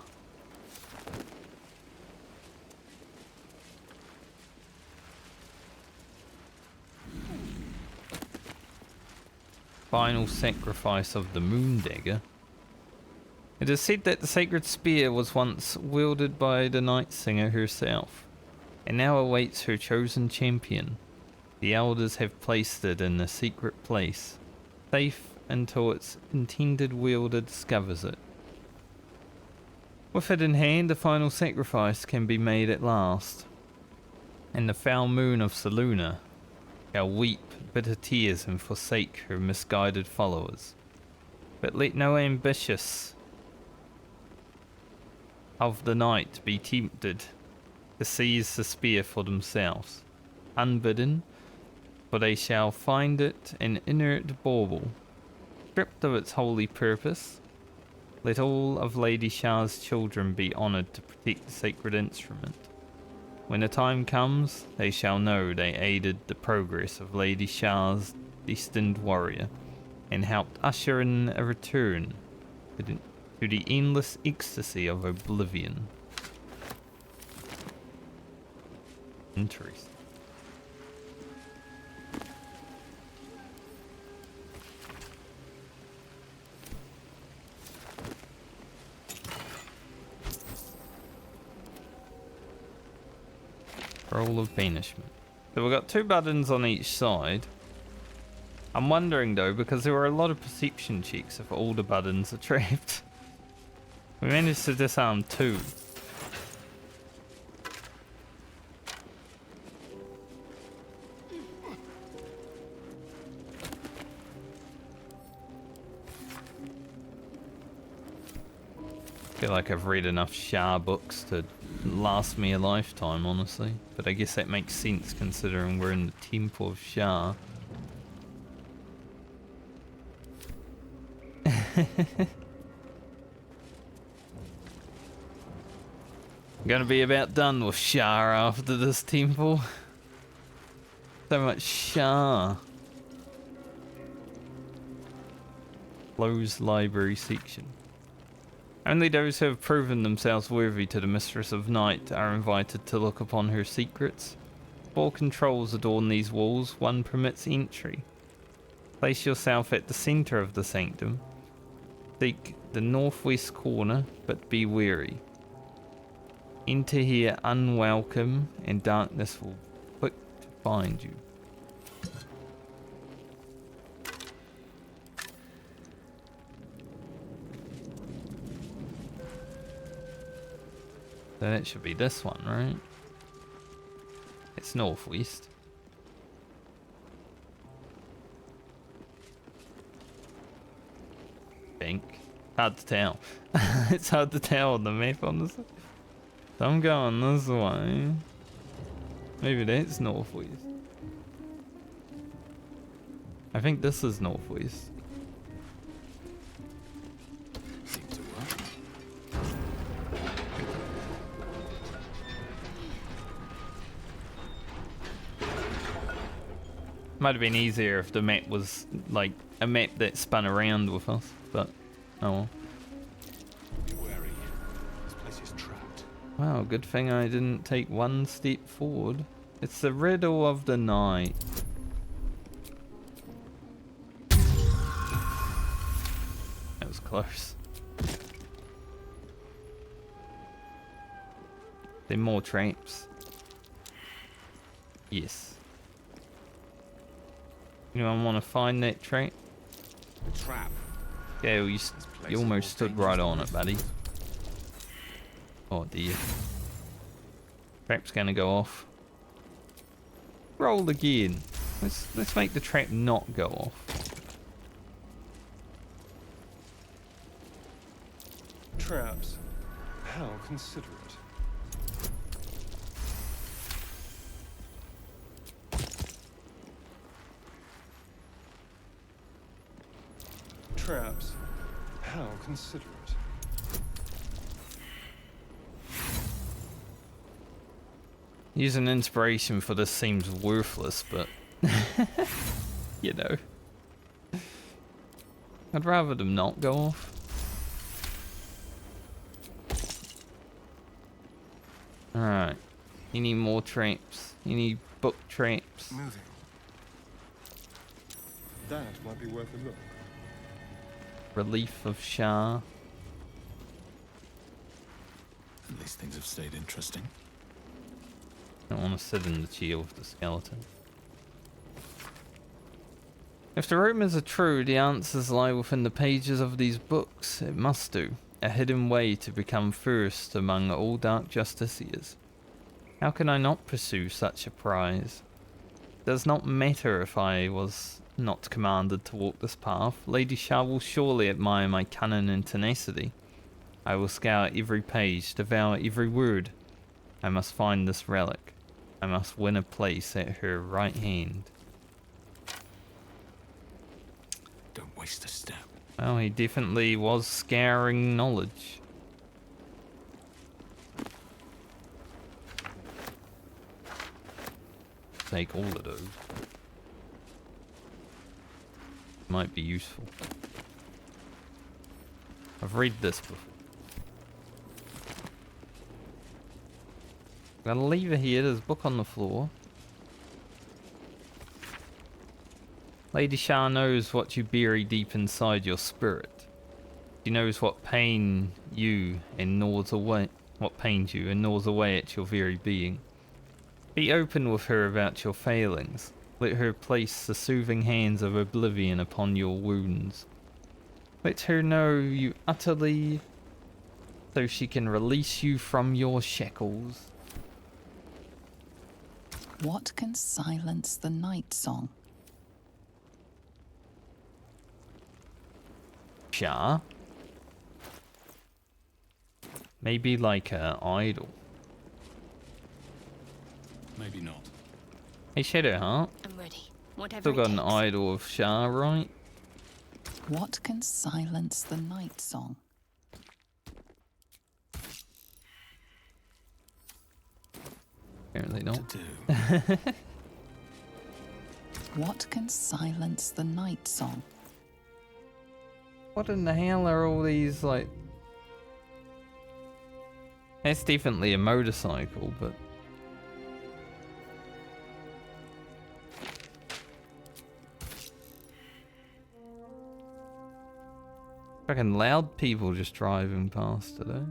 Final sacrifice of the Moondagger. It is said that the sacred spear was once wielded by the Night Singer herself, and now awaits her chosen champion. The elders have placed it in a secret place, safe until its intended wielder discovers it. With it in hand, the final sacrifice can be made at last, and the foul moon of Selûne shall weep bitter tears and forsake her misguided followers. But let no ambitious of the night be tempted to seize the spear for themselves, unbidden, for they shall find it an inert bauble, stripped of its holy purpose. Let all of Lady Shah's children be honoured to protect the sacred instrument. When the time comes, they shall know they aided the progress of Lady Shah's destined warrior, and helped usher in a return to the endless ecstasy of oblivion. Interesting. Roll of banishment. So we've got 2 buttons on each side. I'm wondering though, because there were a lot of perception checks if all the buttons are trapped. We managed to disarm 2. I feel like I've read enough Shah books to last me a lifetime, honestly. But I guess that makes sense considering we're in the Temple of Shah. Gonna be about done with Shah after this temple. So much Shah. Closed library section. Only those who have proven themselves worthy to the Mistress of Night are invited to look upon her secrets. 4 controls adorn these walls, 1 permits entry. Place yourself at the centre of the sanctum. Seek the northwest corner, but be wary. Enter here unwelcome, and darkness will be quick to find you. Then it should be this one, right? It's northwest. Think. Hard to tell. It's hard to tell on the map, honestly. So I'm going this way. Maybe that's northwest. I think this is northwest. Seems to work. Might have been easier if the map was like a map that spun around with us, but oh well. Be wary. This place is trapped. Wow, good thing I didn't take 1 step forward. It's the riddle of the night. That was close. There more traps. Yes. Anyone want to find that trap? Trap. Yeah, well, you almost stood right on it, buddy. Oh dear. Trap's gonna go off. Roll again. Let's make the trap not go off. Traps. How considerate. Traps. How considerate. Using inspiration for this seems worthless, but you know. I'd rather them not go off. Alright. Any more traps? Any book traps? Moving. That might be worth a look. Relief of Shah. At least things have stayed interesting. Don't want to sit in the chair with the skeleton. If the rumors are true, the answers lie within the pages of these books. It must do. A hidden way to become first among all dark justiciars. How can I not pursue such a prize? does not matter if I was not commanded to walk this path. Lady Shah will surely admire my cunning and tenacity. I will scour every page, devour every word. I must find this relic. I must win a place at her right hand. Don't waste a step. Well, he definitely was scouring knowledge. Take all of those. Might be useful. I've read this before. Got a lever here, there's a book on the floor. Lady Shah knows what you bury deep inside your spirit. She knows what pain you and gnaws away, what pains you and gnaws away at your very being. Be open with her about your failings. Let her place the soothing hands of oblivion upon your wounds. Let her know you utterly, so she can release you from your shackles. What can silence the Nightsong? Shah? Maybe like an idol. Maybe not. Hey Shadowheart, I'm ready. Whatever still got it an takes. idol of Shah, right? What can silence the Nightsong? Apparently not. To do. What can silence the Nightsong? What in the hell are all these, like... That's definitely a motorcycle, but... Fucking loud people just driving past today.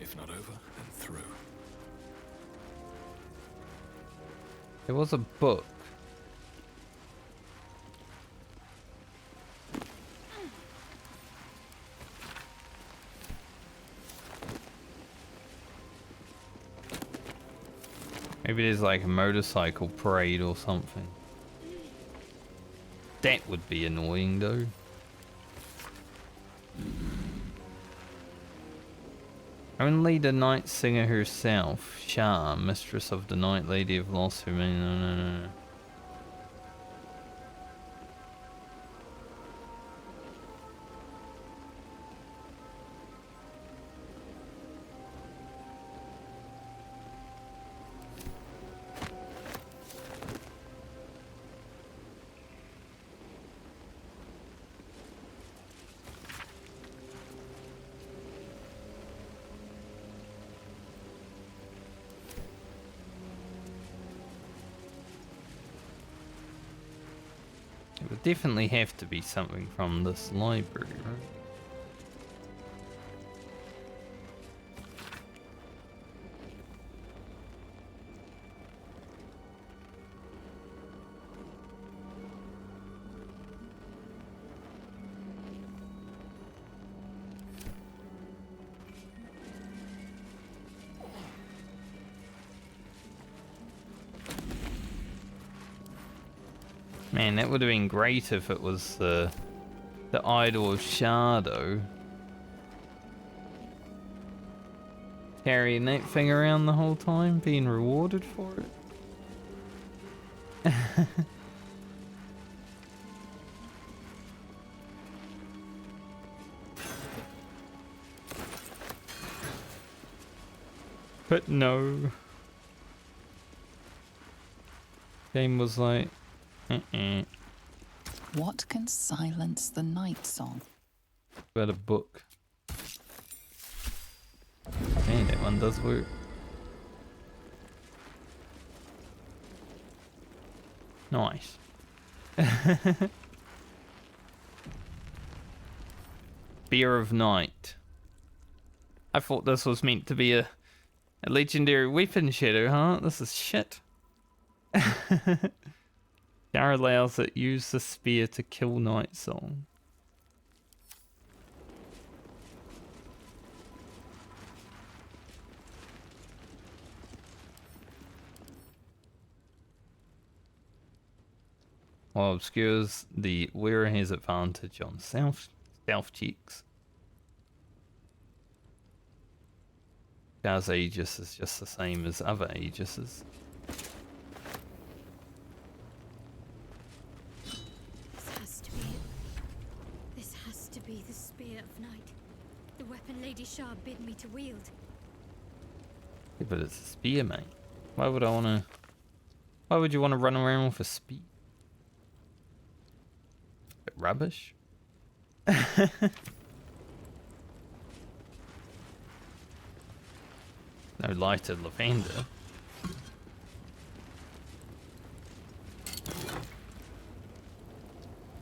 If not over, then through. There was a book. Maybe there's like a motorcycle parade or something. That would be annoying though. Only the night singer herself, Shah, mistress of the night, lady of loss, who may... No. It would definitely have to be something from this library, right? Man, that would have been great if it was the idol of Shadow. Carrying that thing around the whole time, being rewarded for it. But no. Game was like, What can silence the Nightsong? got a book. Hey, that one does work. Nice. Beer of Night. I thought this was meant to be a legendary weapon, Shadowheart. This is shit. Shah allows it use the spear to kill Nightsong. While obscures, the wearer has advantage on stealth checks. Gar's Aegis is just the same as other Aegises. This has to be the Spear of Night. The weapon Lady Shah bid me to wield. Yeah, but it's a spear, mate. Why would you want to run around with a spear? Bit rubbish. No lighted lavender.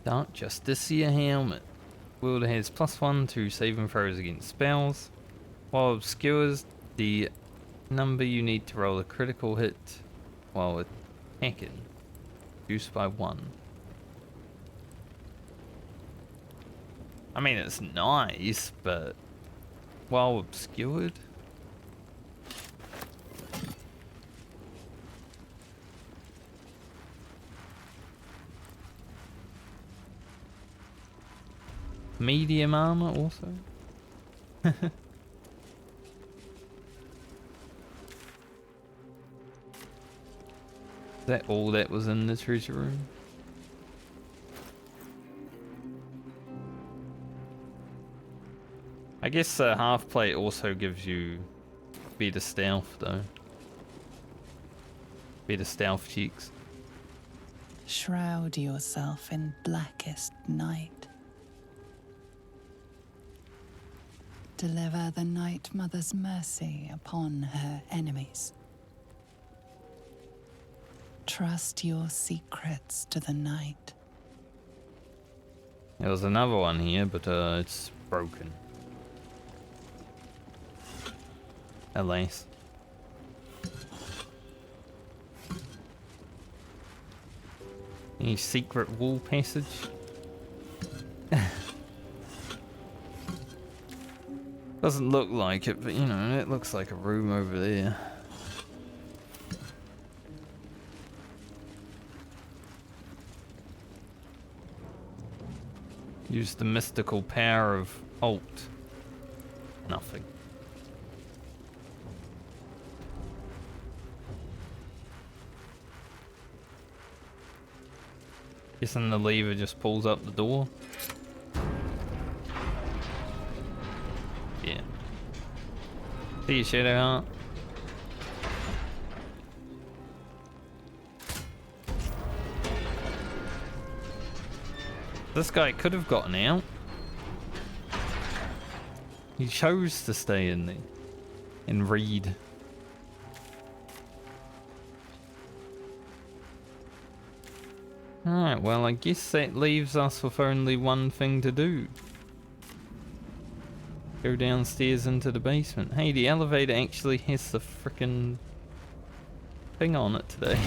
Dark Justicia helmet. Wielder has +1 to saving throws against spells. While obscures, the number you need to roll a critical hit while attacking, reduced by 1. I mean, it's nice, but while obscured. Medium armor also. Is that all that was in the treasure room? I guess half plate also gives you better stealth though. Better stealth cheeks. Shroud yourself in blackest night. Deliver the Night Mother's mercy upon her enemies. Trust your secrets to the night. There was another one here, but it's broken. Alas. Any secret wall passage? Doesn't look like it, but you know, it looks like a room over there. Use the mystical power of Alt. Nothing. Guessing the lever just pulls up the door. Yeah. See you, Shadowheart. This guy could have gotten out. He chose to stay in there and read. Alright, well, I guess that leaves us with only one thing to do. Go downstairs into the basement. Hey, the elevator actually has the frickin' thing on it today.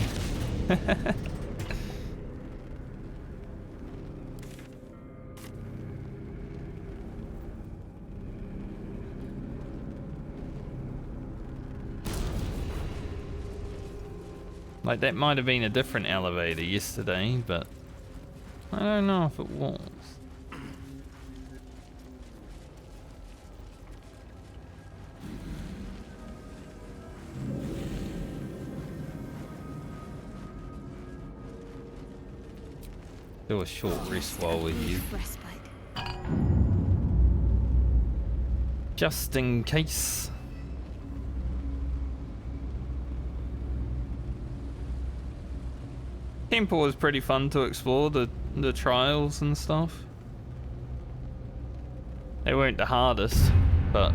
Like, that might have been a different elevator yesterday, but I don't know if it was. Do a short rest while we're here. Just in case. Temple was pretty fun to explore, the trials and stuff. They weren't the hardest, but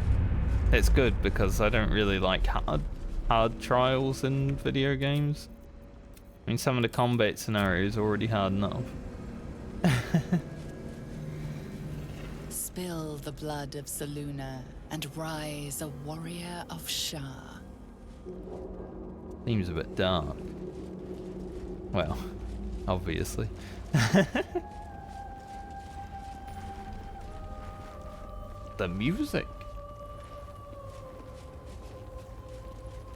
it's good because I don't really like hard trials in video games. I mean, some of the combat scenarios are already hard enough. Spill the blood of Selûne and rise a warrior of Shah. Seems a bit dark. Well, obviously. The music.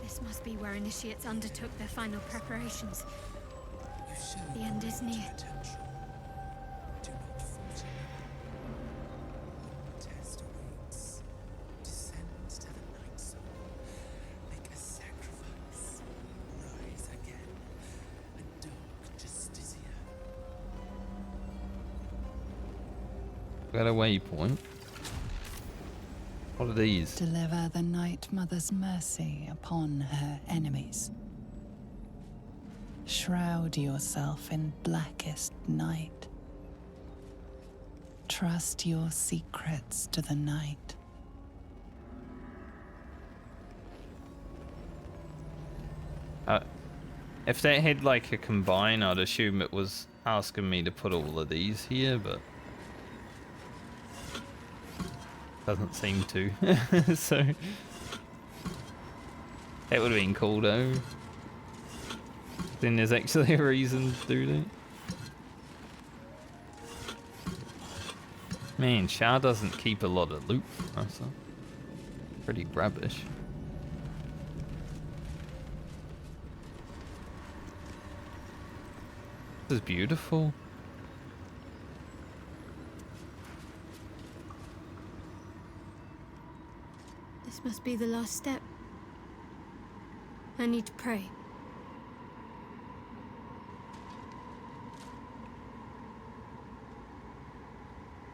This must be where initiates undertook their final preparations. You The end is near. Do not falter. Your test awaits. Descend to the Nightsong. Make a sacrifice. Rise again. A dark Justicia. Got a waypoint. What are these? Deliver the Night Mother's mercy upon her enemies. Shroud yourself in blackest night. Trust your secrets to the night. If they had like a combine, I'd assume it was asking me to put all of these here, but doesn't seem to. So that would have been cool though. Then there's actually a reason to do that. Man, Shah doesn't keep a lot of loot for us. So pretty rubbish. This is beautiful. This must be the last step. I need to pray.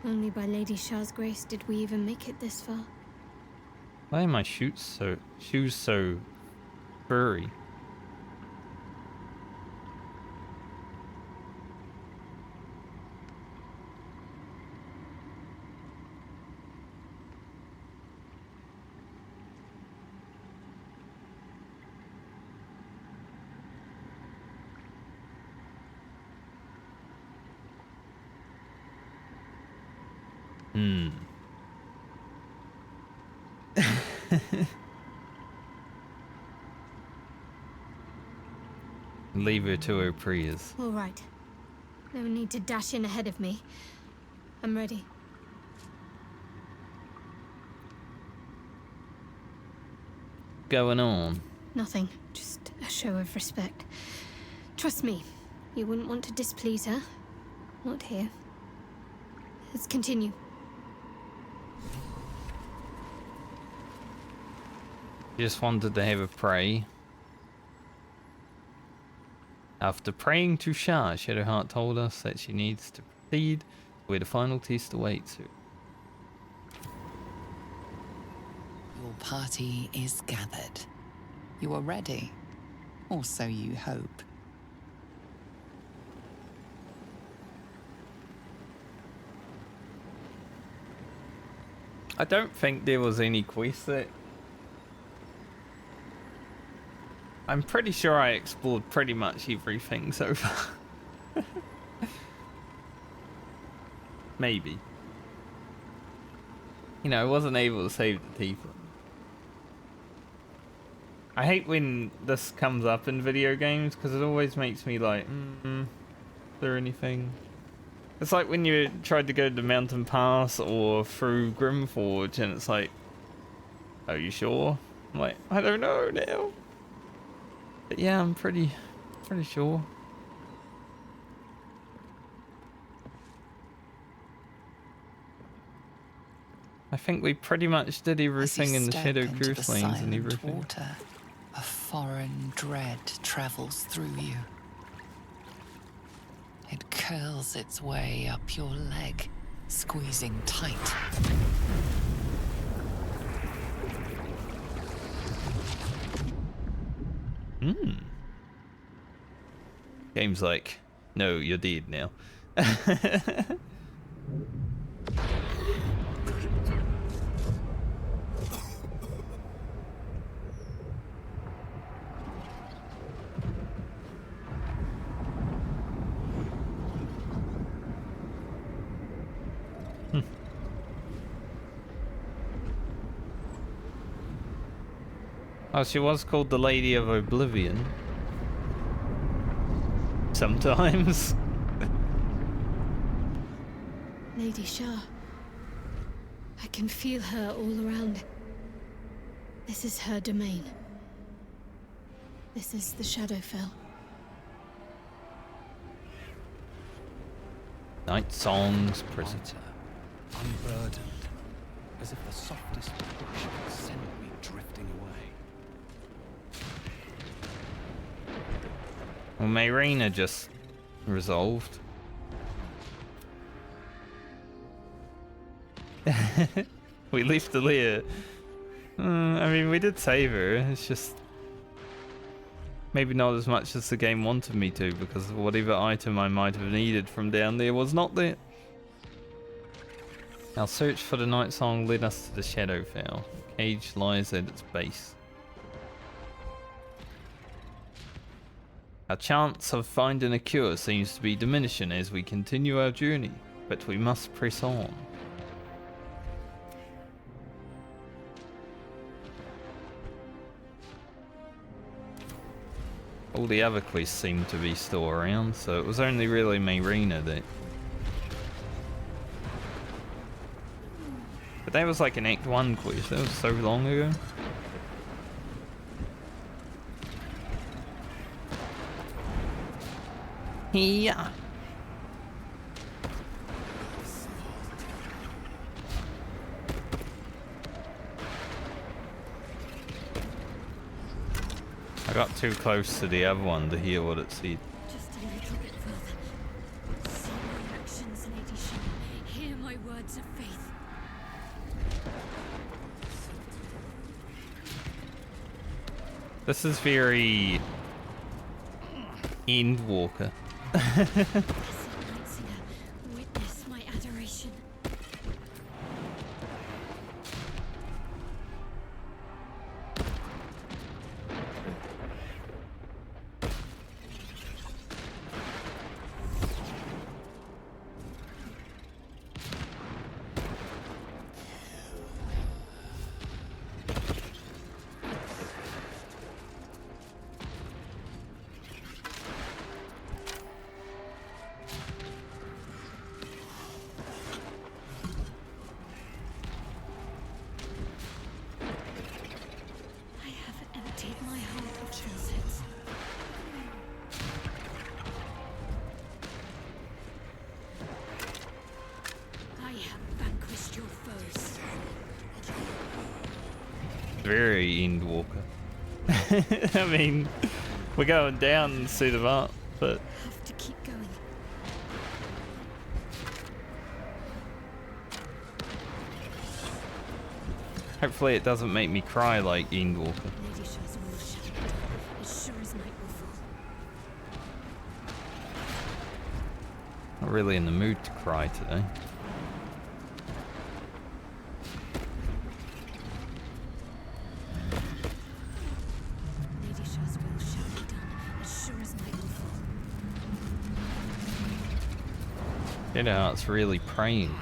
Only by Lady Shah's grace did we even make it this far. Why are my shoes so furry? Leave her to her prayers. All right. No need to dash in ahead of me. I'm ready. Going on? Nothing. Just a show of respect. Trust me, you wouldn't want to displease her. Not here. Let's continue. Just wanted to have a pray. After praying to Shah, Shadowheart told us that she needs to proceed where the final test awaits her. Your party is gathered. You are ready, or so you hope. I don't think there was any quest that... I'm pretty sure I explored pretty much everything so far. Maybe. You know, I wasn't able to save the Tiefling. I hate when this comes up in video games because it always makes me like, is there anything? It's like when you tried to go to Mountain Pass or through Grimforge and it's like, are you sure? I'm like, I don't know now. But yeah, I'm pretty sure. I think we pretty much did everything in the Shadow Curse lanes and everything. Water, a foreign dread travels through you. It curls its way up your leg, squeezing tight. Game's like, no, you're dead now. Oh, she was called the Lady of Oblivion. Sometimes. Lady Shah. I can feel her all around. This is her domain. This is the Shadowfell. Nightsong's prison. Lighter, unburdened, as if the softest push could send me drifting away. Well, Myrkul just resolved. We left Aaliyah. I mean, we did save her. It's just maybe not as much as the game wanted me to, because whatever item I might have needed from down there was not there. Our search for the Nightsong led us to the Shadowfell. The cage lies at its base. Our chance of finding a cure seems to be diminishing as we continue our journey, but we must press on. All the other quests seem to be still around, so it was only really Myrkul that... But that was like an Act 1 quest, that was so long ago. Yeah. I got too close to the other one to hear what it said. Just a little bit further. See my actions, Lady Shaw. Hear my words of faith. This is very Endwalker. Witness my adoration. Very Endwalker. I mean, we're going down instead of up, but Have to keep going. hopefully it doesn't make me cry like Endwalker. Lady Shaw's will shall be done, as sure as night will fall. Not really in the mood to cry today. Lady Shaw's will shall be done, as sure as night will fall. You know, it's really praying.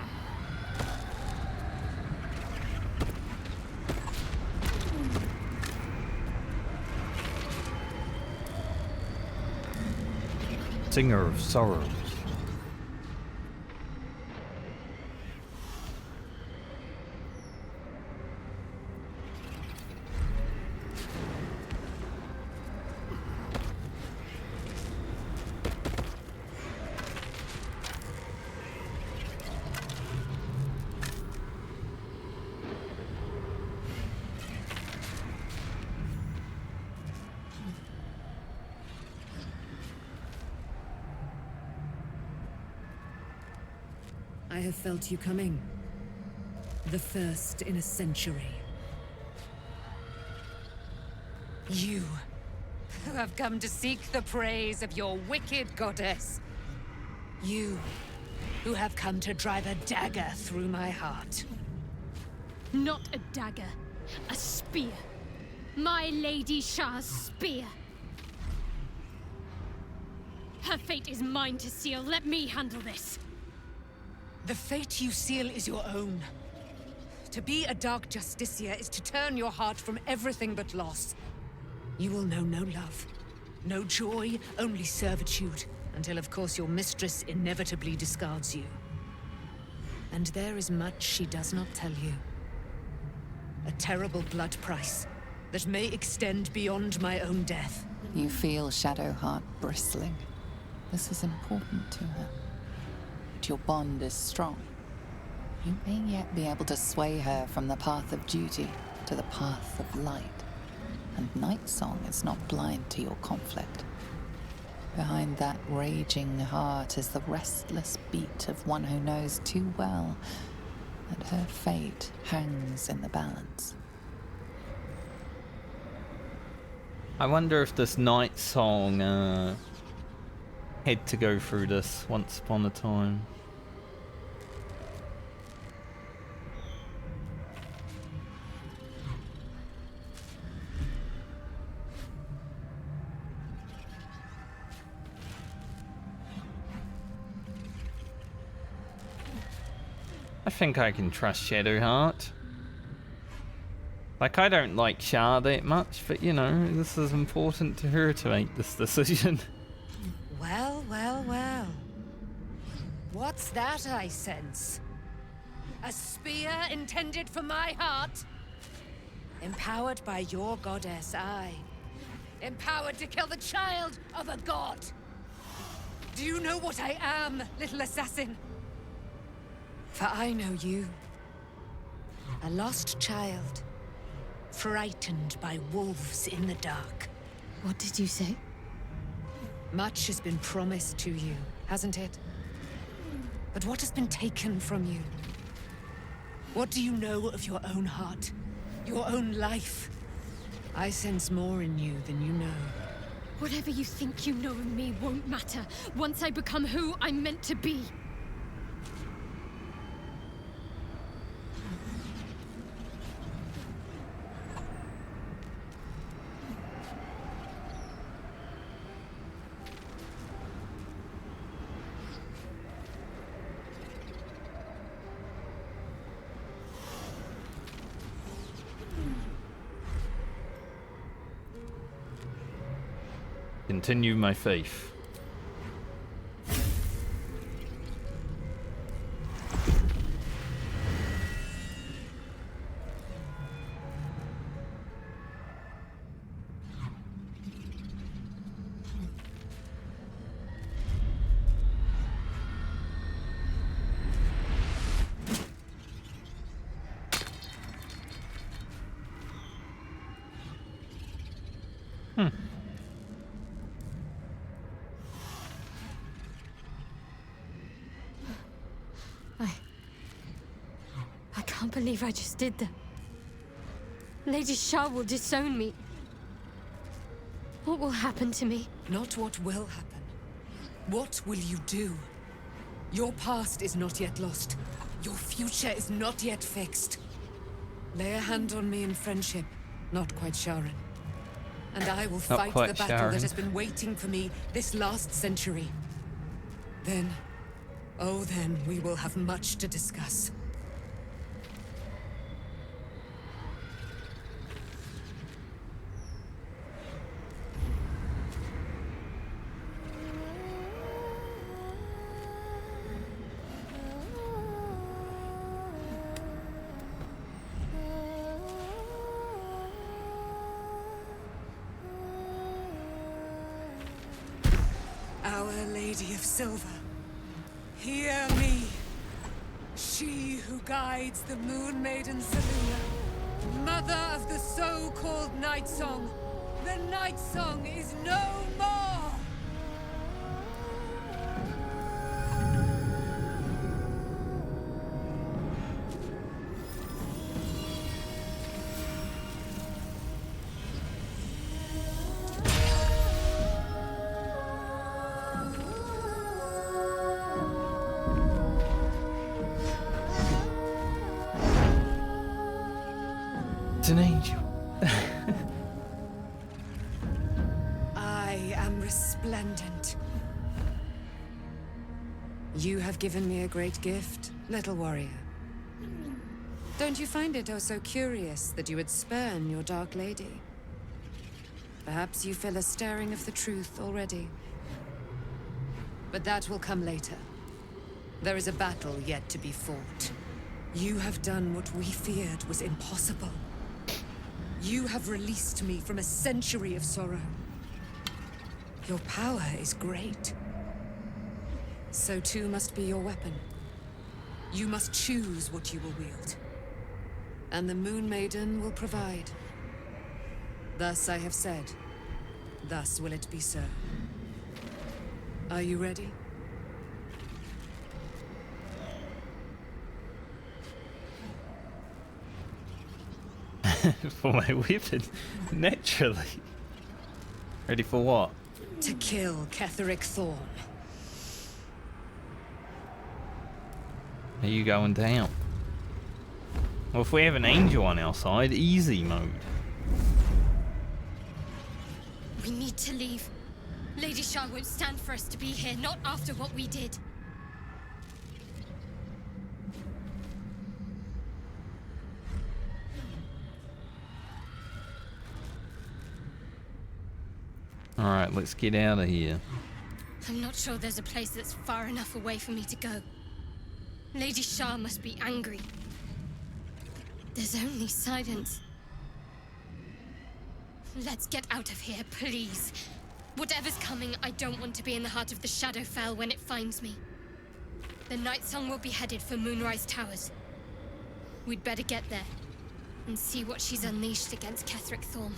Singer of sorrows. I have felt you coming. The first in a century. You, who have come to seek the praise of your wicked goddess. You, who have come to drive a dagger through my heart. Not a dagger, a spear. My Lady Shah's spear. Her fate is mine to seal. Let me handle this. The fate you seal is your own. To be a Dark Justiciar is to turn your heart from everything but loss. You will know no love, no joy, only servitude, until of course your mistress inevitably discards you. And there is much she does not tell you. A terrible blood price that may extend beyond my own death. You feel Shadowheart bristling. This is important to her. but your bond is strong. You may yet be able to sway her from the path of duty to the path of light. And Nightsong is not blind to your conflict. Behind that raging heart is the restless beat of one who knows too well that her fate hangs in the balance. I wonder if this Nightsong had to go through this once upon a time. I think I can trust Shadowheart. Like, I don't like Shah that much, but you know, this is important to her to make this decision. Well, well, well. What's that I sense? A spear intended for my heart? Empowered by your goddess, I. Empowered to kill the child of a god. Do you know what I am, little assassin? For I know you. A lost child. Frightened by wolves in the dark. What did you say? Much has been promised to you, hasn't it? But what has been taken from you? What do you know of your own heart? Your own life? I sense more in you than you know. Whatever you think you know of me won't matter once I become who I'm meant to be. Continue my faith. I can't believe I just did that. Lady Shah will disown me. What will happen to me? Not what will happen. What will you do? Your past is not yet lost. Your future is not yet fixed. Lay a hand on me in friendship, not quite Sharon. And I will fight the battle that has been waiting for me this last century. Then, oh then, we will have much to discuss. Our Lady of Silver, hear me. She who guides the Moon Maiden Seluna, mother of the so-called Nightsong. The Nightsong is no more! An angel. I am resplendent. You have given me a great gift, little warrior. Don't you find it oh so curious that you would spurn your Dark Lady? Perhaps you feel a stirring of the truth already. But that will come later. There is a battle yet to be fought. You have done what we feared was impossible. You have released me from a century of sorrow. Your power is great. So too must be your weapon. You must choose what you will wield. And the Moon Maiden will provide. Thus I have said. Thus will it be so. Are you ready? For my weapon, naturally. Ready for what? To kill Ketheric Thorn. Are you going down? Well, if we have an angel on our side, easy mode. We need to leave. Lady Shah won't stand for us to be here, not after what we did. Alright, let's get out of here. I'm not sure there's a place that's far enough away for me to go. Lady Shah must be angry. There's only silence. Let's get out of here, please. Whatever's coming, I don't want to be in the heart of the Shadowfell when it finds me. The Nightsong will be headed for Moonrise Towers. We'd better get there and see what she's unleashed against Ketheric Thorn.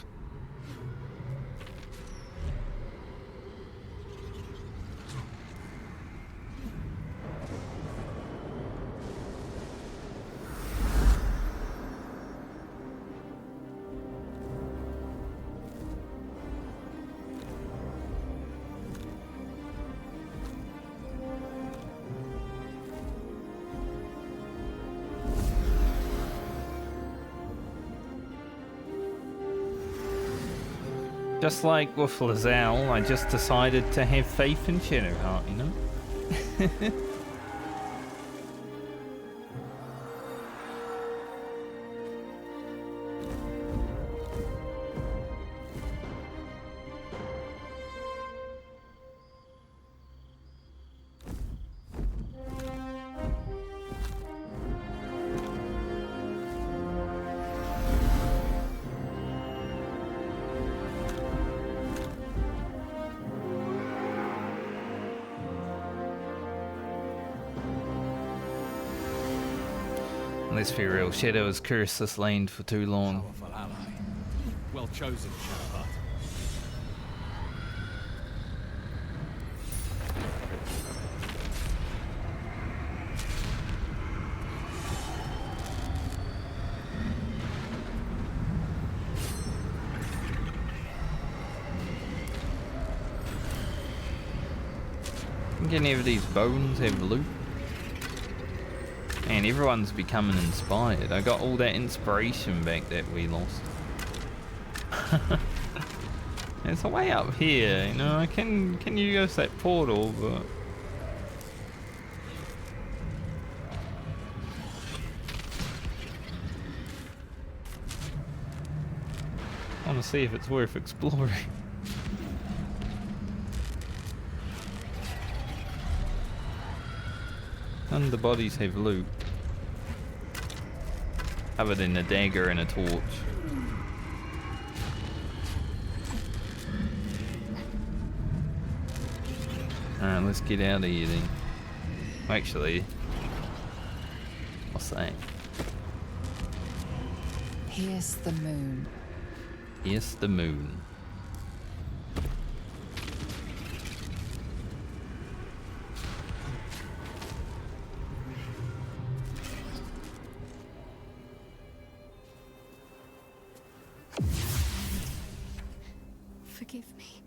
Just like with Lazelle, I just decided to have faith in Shadowheart, you know? Let's be real, Shadow has cursed this land for too long. Powerful ally. Well chosen, Shadowheart. Think any of these bones have loot? Man, everyone's becoming inspired. I got all that inspiration back that we lost. It's a way up here, you know. I can use that portal, but I want to see if it's worth exploring. None of the bodies have loot. Other than a dagger and a torch. Alright, let's get out of here then. Actually, what's that? Here's the moon. Yes, the moon. Forgive me.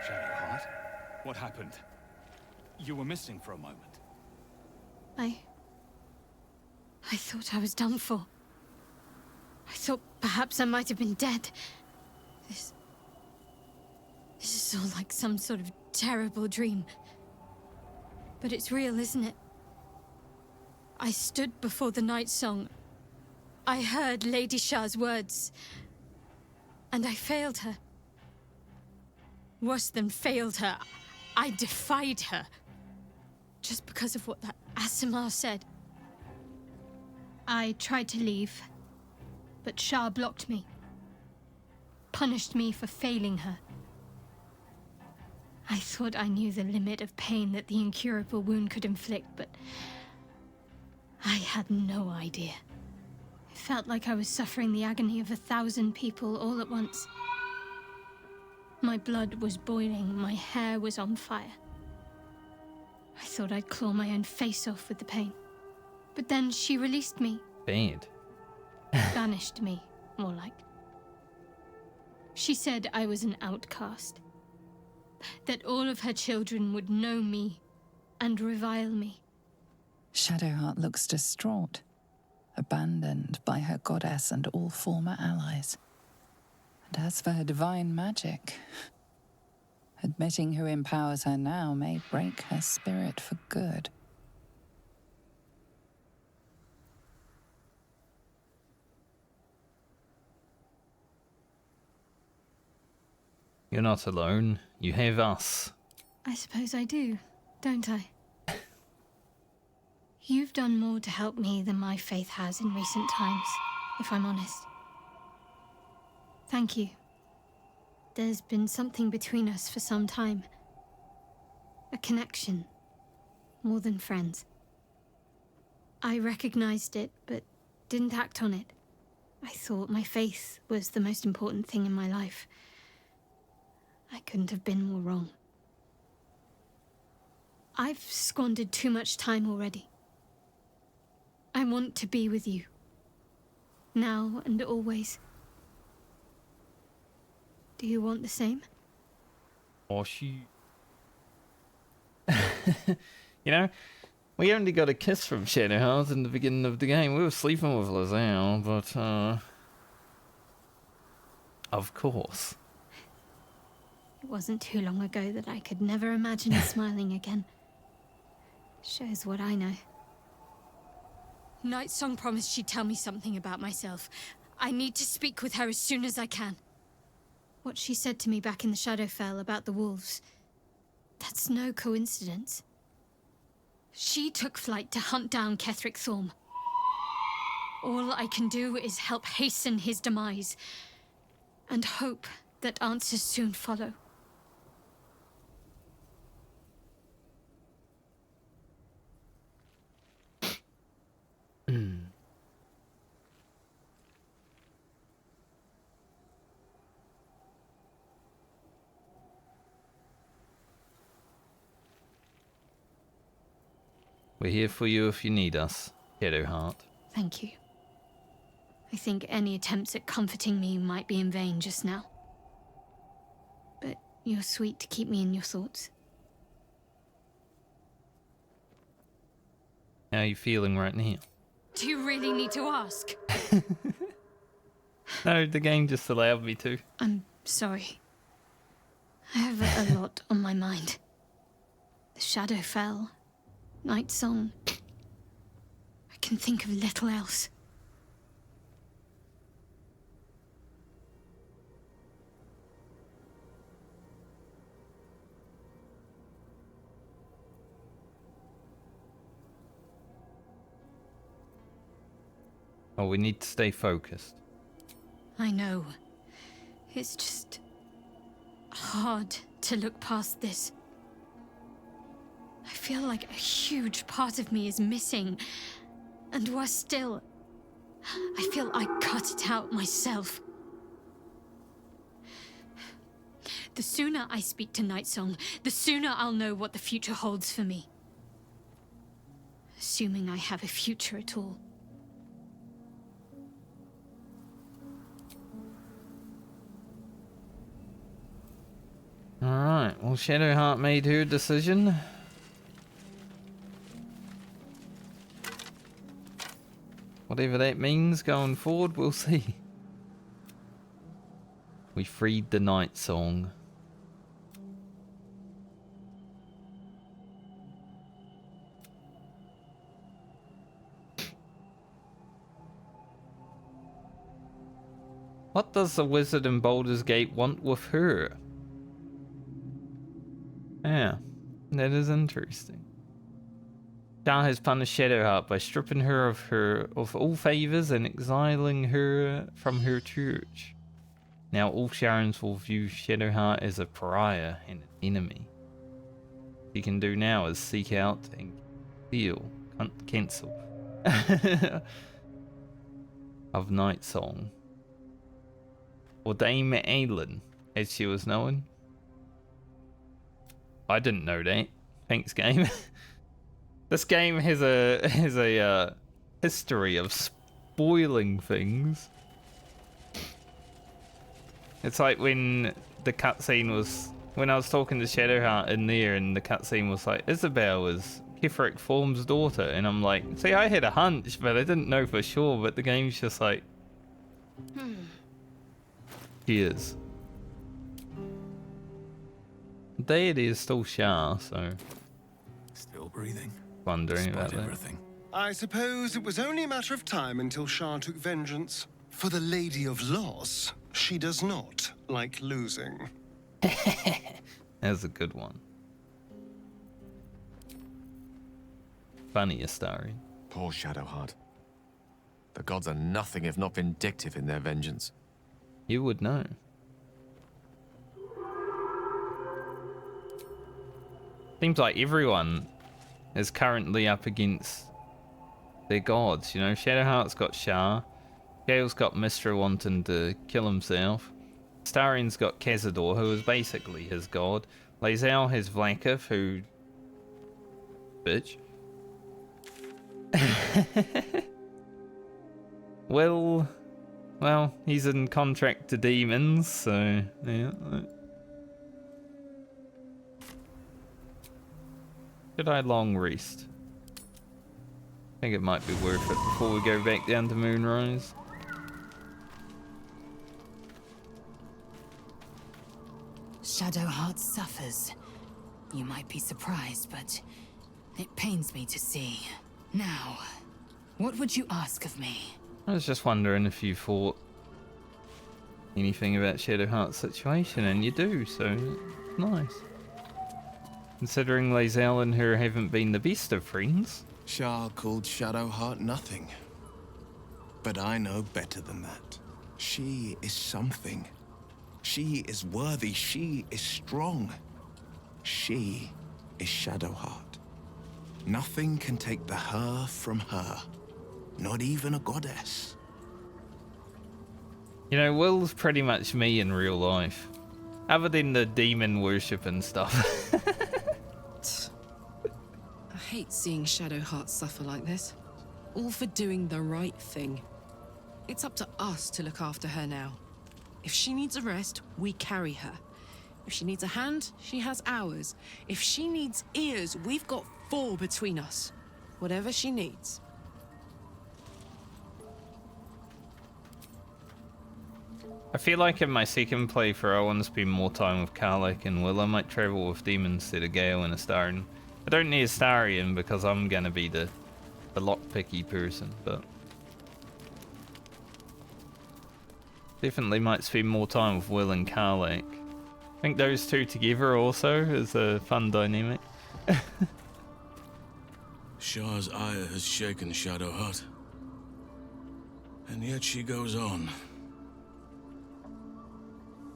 Shadowheart, what happened? You were missing for a moment. I thought I was done for. I thought perhaps I might have been dead. This is all like some sort of terrible dream. But it's real, isn't it? I stood before the Nightsong. I heard Lady Shah's words. And I failed her. Worse than failed her, I defied her. Just because of what that Aasimar said. I tried to leave, but Shah blocked me. Punished me for failing her. I thought I knew the limit of pain that the incurable wound could inflict, but I had no idea. It felt like I was suffering the agony of 1,000 people all at once. My blood was boiling, my hair was on fire. I thought I'd claw my own face off with the pain. But then she released me. Bad. Banished me, more like. She said I was an outcast. That all of her children would know me and revile me. Shadowheart looks distraught, abandoned by her goddess and all former allies. And as for her divine magic, admitting who empowers her now may break her spirit for good. You're not alone. You have us. I suppose I do, don't I? You've done more to help me than my faith has in recent times, if I'm honest. Thank you. There's been something between us for some time. A connection. More than friends. I recognized it, but didn't act on it. I thought my faith was the most important thing in my life. I couldn't have been more wrong. I've squandered too much time already. I want to be with you. Now and always. Do you want the same? Or she... You know, we only got a kiss from Shadowheart in the beginning of the game. We were sleeping with Lae'zel, but, of course. It wasn't too long ago that I could never imagine her smiling again. Shows what I know. Nightsong promised she'd tell me something about myself. I need to speak with her as soon as I can. What she said to me back in the Shadowfell about the wolves, that's no coincidence. She took flight to hunt down Ketheric Phase. All I can do is help hasten his demise, and hope that answers soon follow. We're here for you if you need us, Shadowheart. Thank you. I think any attempts at comforting me might be in vain just now. But you're sweet to keep me in your thoughts. How are you feeling right now? Do you really need to ask? No, the game just allowed me to. I'm sorry. I have a lot on my mind. The Shadowfell, Nightsong. I can think of little else. Oh, we need to stay focused. I know. It's just hard to look past this. I feel like a huge part of me is missing. And worse still, I feel I cut it out myself. The sooner I speak to Nightsong, the sooner I'll know what the future holds for me. Assuming I have a future at all. Alright, well, Shadowheart made her decision. Whatever that means going forward, we'll see. We freed the Nightsong. What does the wizard in Baldur's Gate want with her? Yeah, that is interesting. Shah has punished Shadowheart by stripping her of all favors and exiling her from her church. Now all Sharons will view Shadowheart as a pariah and an enemy. you can do now is seek out and cancel of Nightsong, or Dame Aelin, as she was known. I didn't know that. Thanks, game. This game has a history of spoiling things. It's like when the cutscene was, when I was talking to Shadowheart in there, and the cutscene was like, Isabel is Ketheric Phase daughter, and I'm like, see, I had a hunch, but I didn't know for sure. But the game's just like, she is. Deity is still Shah, so Still breathing. wondering Despite about that. everything. I suppose it was only a matter of time until Shah took vengeance. For the Lady of Loss, she does not like losing. That's a good one. Funny Astari. Poor Shadowheart. The gods are nothing if not vindictive in their vengeance. You would know. Seems like everyone is currently up against their gods, you know. Shadowheart's got Shah. Gale's got Mystra wanting to kill himself. Starian's got Cazador, who is basically his god. Lae'zel has Vlaakith, who... bitch. Well, he's in contract to demons, so yeah. Should I long rest? I think it might be worth it before we go back down to Moonrise. Shadowheart suffers. You might be surprised, but it pains me to see. Now, what would you ask of me? I was just wondering if you thought anything about Shadowheart's situation, and you do, so nice. Considering Lae'zel and her haven't been the best of friends. Shah called Shadowheart nothing. But I know better than that. She is something. She is worthy. She is strong. She is Shadowheart. Nothing can take the her from her. Not even a goddess. You know, Will's pretty much me in real life. Other than the demon worship and stuff. I hate seeing Shadowheart suffer like this. All for doing the right thing. It's up to us to look after her now. If she needs a rest, we carry her. If she needs a hand, she has ours. If she needs ears, we've got 4 between us. Whatever she needs. I feel like in my second playthrough I want to spend more time with Karlach and Will. I might travel with Demon instead of Gale and Astarion. I don't need Astarion because I'm gonna be the lockpicky person, but definitely might spend more time with Will and Karlach. I think those two together also is a fun dynamic. Shah's ire has shaken Shadowheart. And yet she goes on.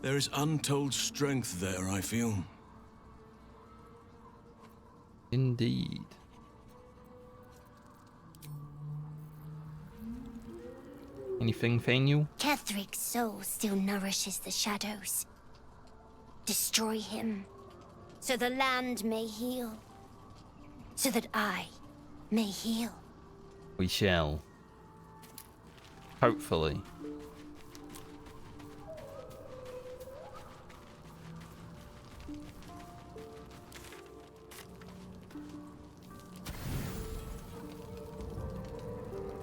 There is untold strength there, I feel. Indeed. Anything, Faniel? Ketheric's soul still nourishes the shadows. Destroy him, so the land may heal. So that I may heal. We shall. Hopefully.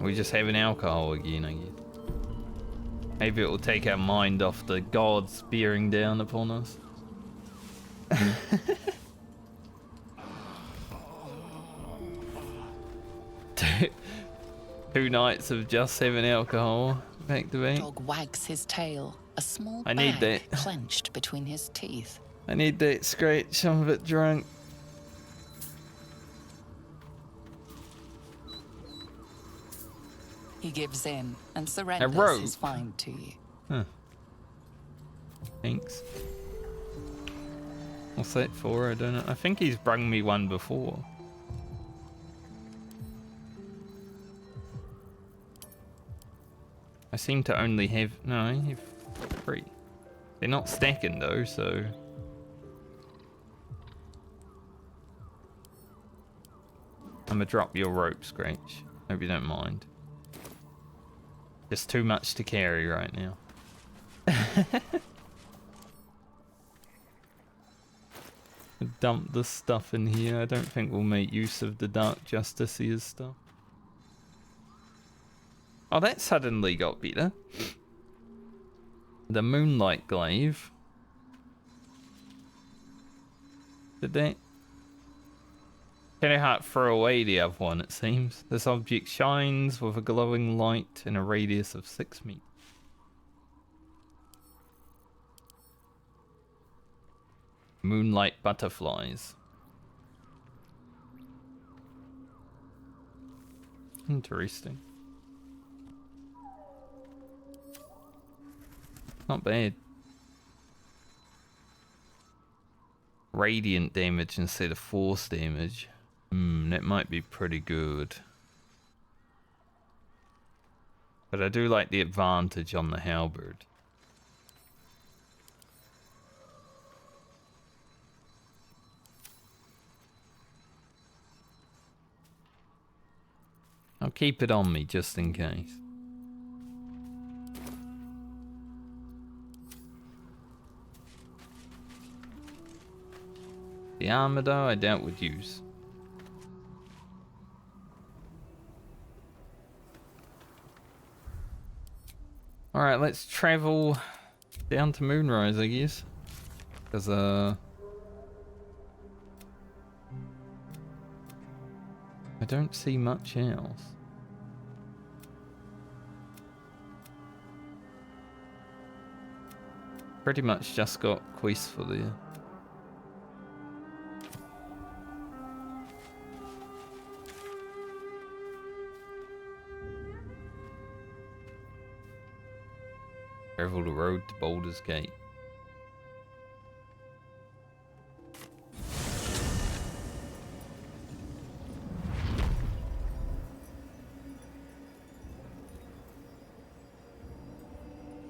We just having alcohol again, I guess. Maybe it will take our mind off the gods bearing down upon us. 2 nights of just having alcohol back to back. Dog wags his tail, a small I need bag that. clenched between his teeth. I need that scratch. I'm a bit drunk. He gives in and surrenders rope. his find to you. Huh. Thanks. What's that for? I don't know. I think he's brung me one before. I seem to only have... No, I have 3. They're not stacking though, so... I'm gonna drop your rope, Scratch. Hope you don't mind. Just too much to carry right now. Dump the stuff in here. I don't think we'll make use of the Dark Justiciar's stuff. Oh, that suddenly got better. The Moonlight Glaive. Did that? Ketheric throw away the other one, it seems. This object shines with a glowing light in a radius of 6 meters. Moonlight butterflies. Interesting. Not bad. Radiant damage instead of force damage. That might be pretty good. But I do like the advantage on the halberd. I'll keep it on me just in case. The armor though, I doubt would use. Alright, let's travel down to Moonrise, I guess. Because, I don't see much else. Pretty much just got quests for there. Travel the road to Baldur's Gate.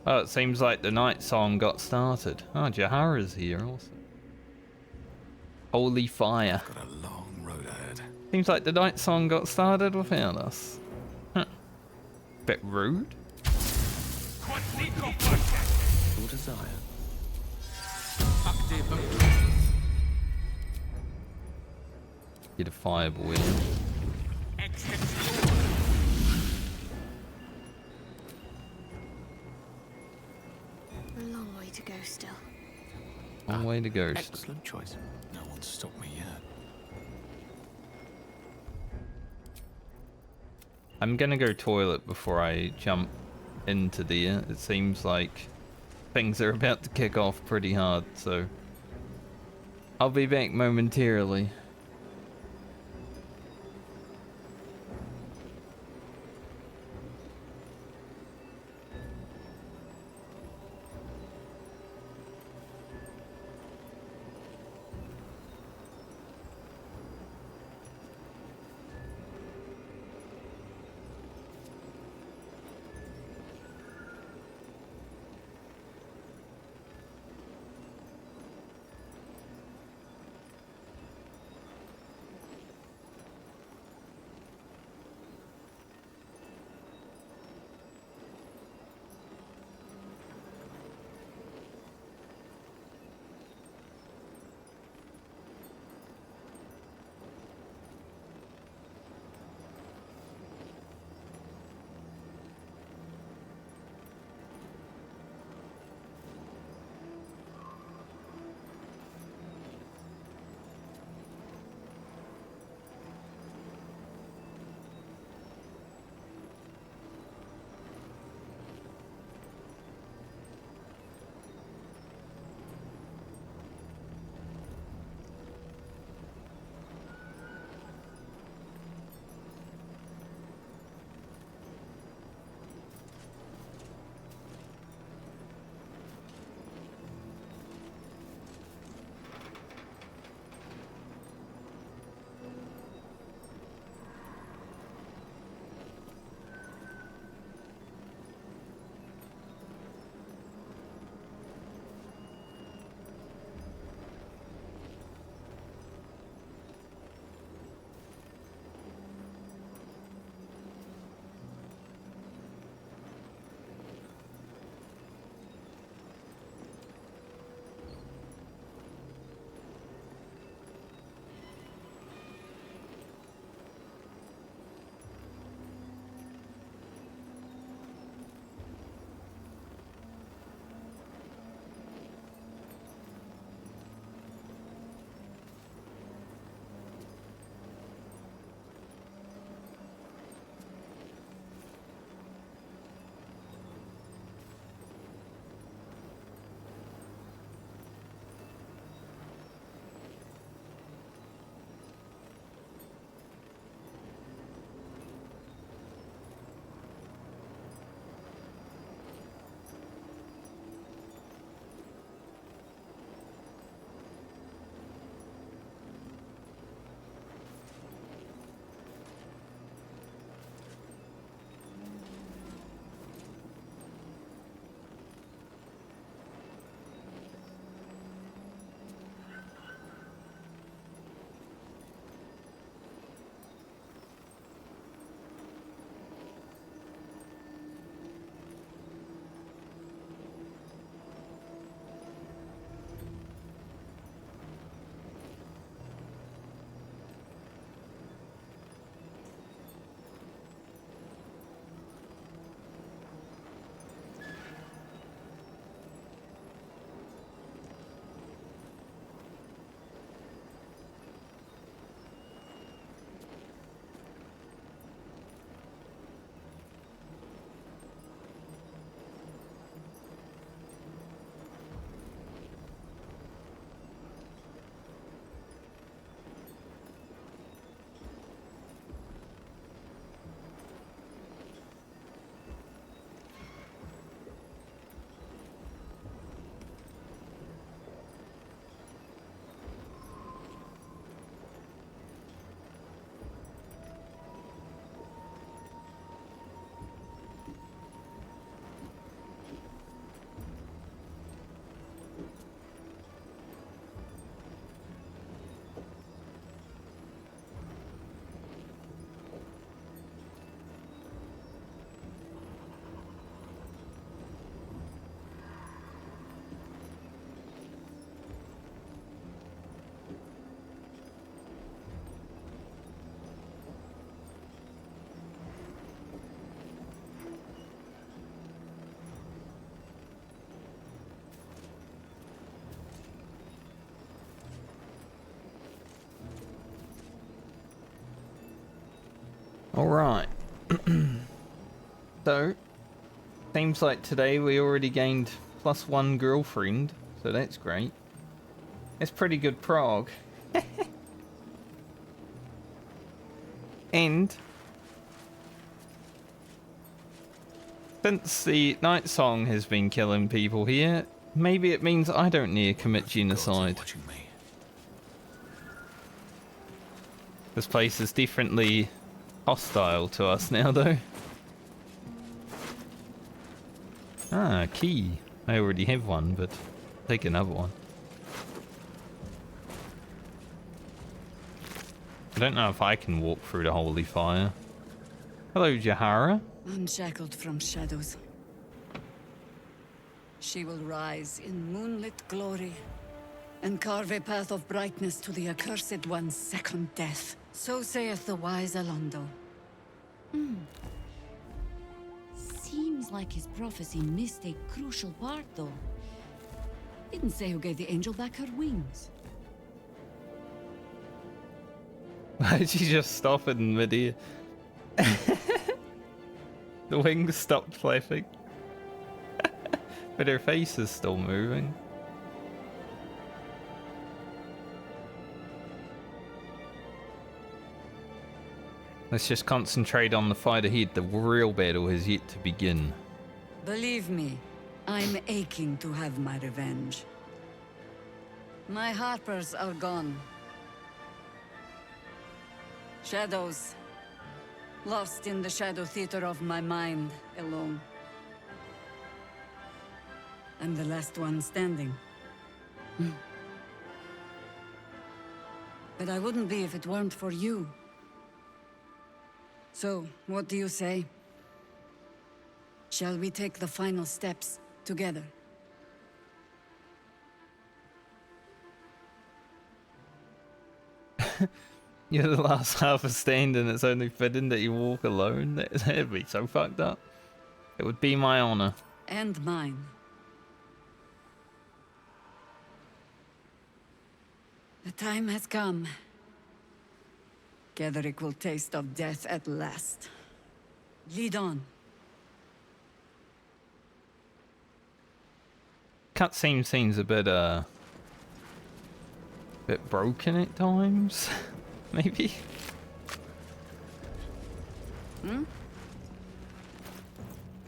Oh, it seems like the Nightsong got started. Oh, Jahara's here also. Holy fire. Got a long road ahead. Seems like the Nightsong got started without us. Huh. Bit rude. Your desire. Get a fireball in. A long way to go still. Long way to go. Excellent choice. No one's stopped me yet. I'm gonna go toilet before I jump into there. It seems like things are about to kick off pretty hard, so I'll be back momentarily. Alright. So, seems like today we already gained +1 girlfriend, so that's great. It's pretty good prog. And since the Nightsong has been killing people here, maybe it means I don't need to commit genocide. This place is differently hostile to us now, though. Ah, key. I already have one, but take another one. I don't know if I can walk through the holy fire. Hello, Jahara. Unshackled from shadows, she will rise in moonlit glory and carve a path of brightness to the accursed one's second death. So saith the wise Alondo. Seems like his prophecy missed a crucial part, though. Didn't say who gave the angel back her wings. Why did she just stop in mid-air? The wings stopped flapping. But her face is still moving. Let's just concentrate on the fight ahead. The real battle has yet to begin. Believe me, I'm aching to have my revenge. My harpers are gone. Shadows. Lost in the shadow theater of my mind, alone. I'm the last one standing. But I wouldn't be if it weren't for you. So, what do you say? Shall we take the final steps together? You're the last half a stand and it's only fitting that you walk alone? That'd be so fucked up. It would be my honor. And mine. The time has come. Ketheric will taste of death at last. Lead on. Cutscene seems a bit broken at times. Maybe.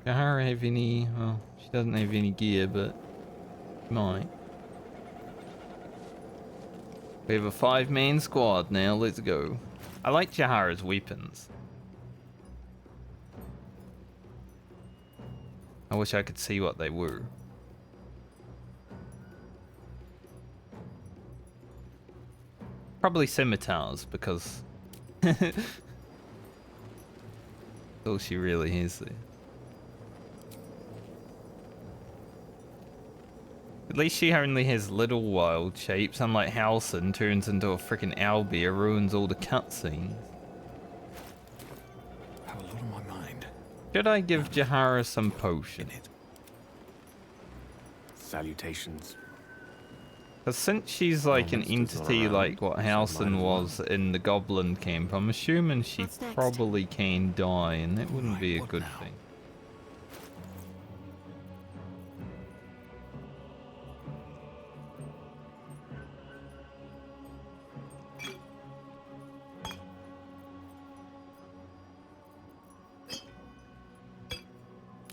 Jahara have any? Well, she doesn't have any gear, but she might. We have a 5-man squad now. Let's go. I like Jahara's weapons. I wish I could see what they were. Probably scimitars, because all she really has there. At least she only has little wild shapes, unlike Halson turns into a freaking owlbear, ruins all the cutscenes. Have a lot on my mind. Should I give Jahara some potion? Salutations. Because since she's like an entity like what Halson was in the Goblin camp, I'm assuming she probably can die, and that wouldn't be a good thing.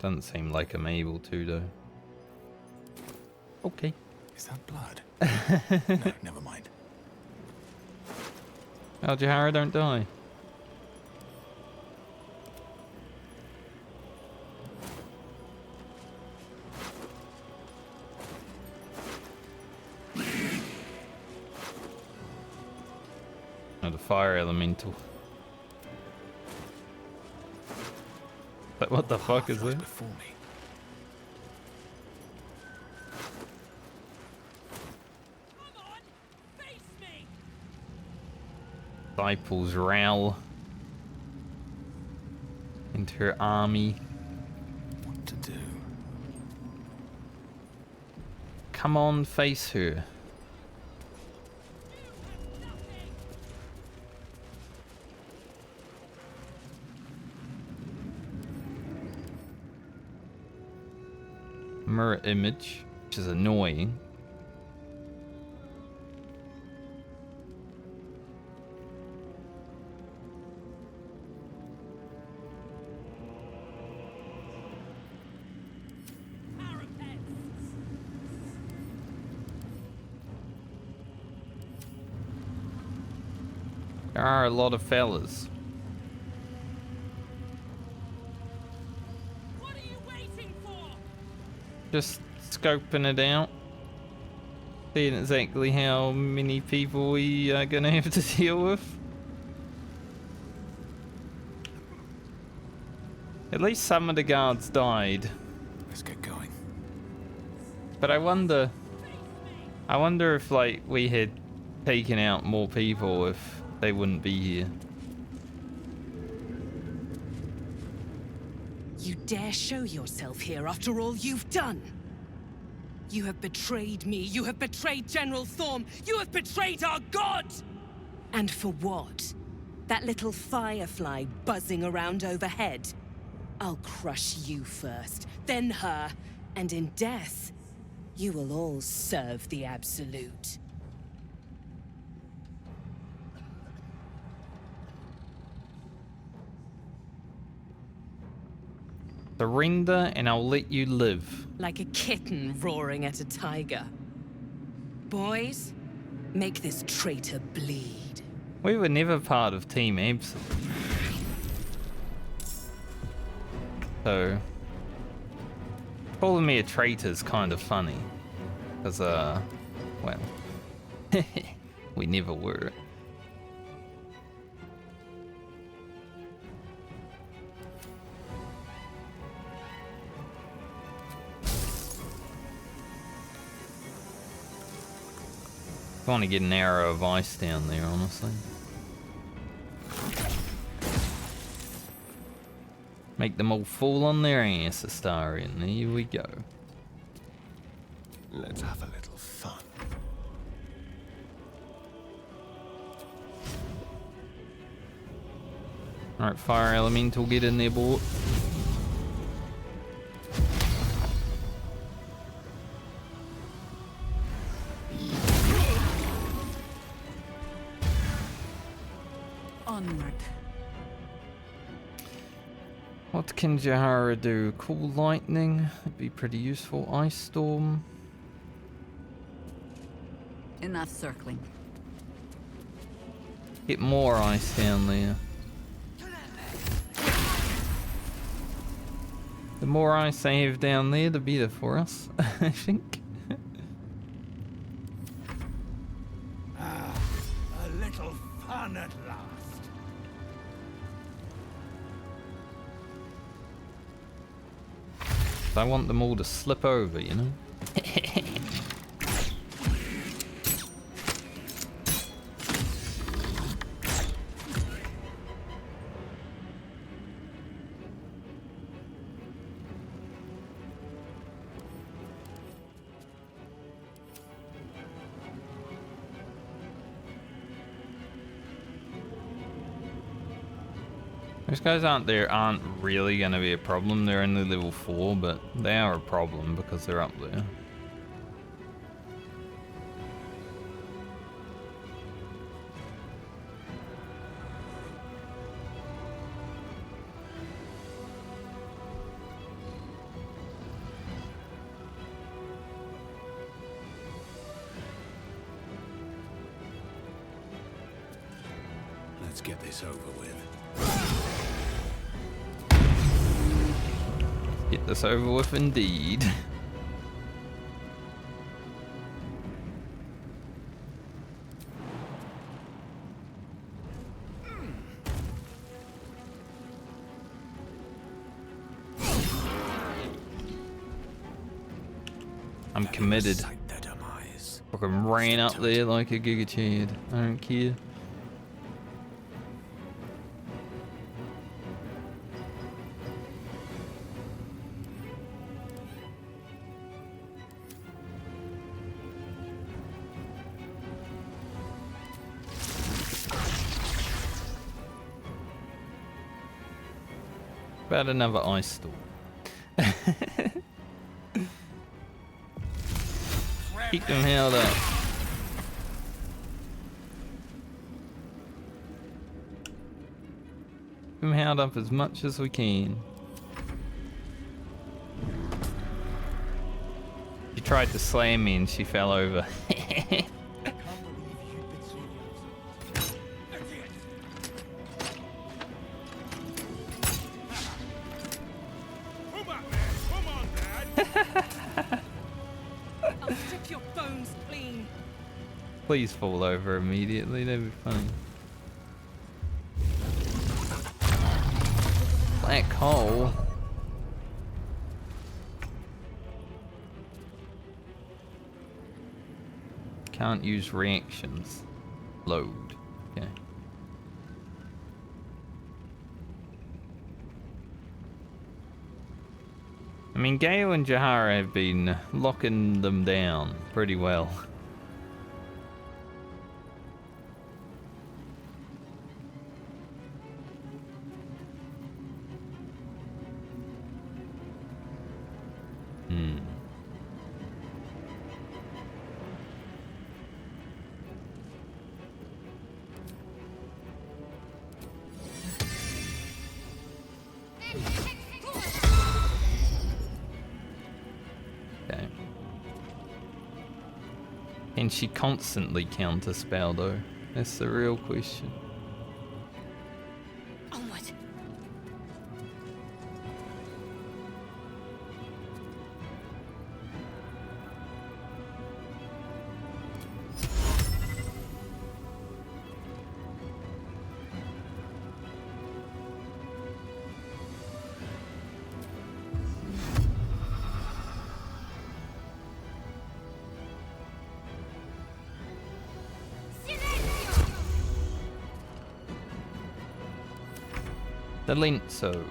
Doesn't seem like I'm able to, though. Okay. Is that blood? No, never mind. Oh, Jahara, don't die. Oh, the fire elemental. But what the fuck is that? Before me. Disciples rowl into her army. What to do? Come on, face her. mirror image, which is annoying. There are a lot of fellas. What are you waiting for? Just scoping it out. Seeing exactly how many people we are gonna have to deal with. At least some of the guards died. Let's get going. But I wonder if like we had taken out more people, if they wouldn't be here. You dare show yourself here after all you've done? You have betrayed me. You have betrayed General Thorm. You have betrayed our god! And for what? That little firefly buzzing around overhead? I'll crush you first, then her, and in death, you will all serve the Absolute. Surrender and I'll let you live. Like a kitten roaring at a tiger. Boys, make this traitor bleed. We were never part of Team Absolute. So, calling me a traitor is kind of funny. Because, well, we never were. I want to get an arrow of ice down there, honestly. Make them all fall on their ass, Astarion. Here we go. Let's have a little fun. Alright, Fire Elemental, get in there, boy. Onward. What can Jahara do? Cool Lightning would be pretty useful. Ice Storm. Enough circling. Get more ice down there. The more ice they have down there, the better for us, I think. A little fun at last. I want them all to slip over, you know? Those guys aren't really going to be a problem. They're only level 4, but they are a problem because they're up there. Let's get this over with. Get this over with indeed. I'm committed. Fucking ran up there like a Giga Chad. I don't care. About another ice storm. Keep them held up. Keep them held up as much as we can. She tried to slam me and she fell over. I'll strip your bones clean. Please fall over immediately, that'd be funny. Black hole. Can't use reactions. Load. Okay. I mean, Gale and Jahara have been locking them down pretty well. Can she constantly counterspell though? That's the real question. Onward. The Linso.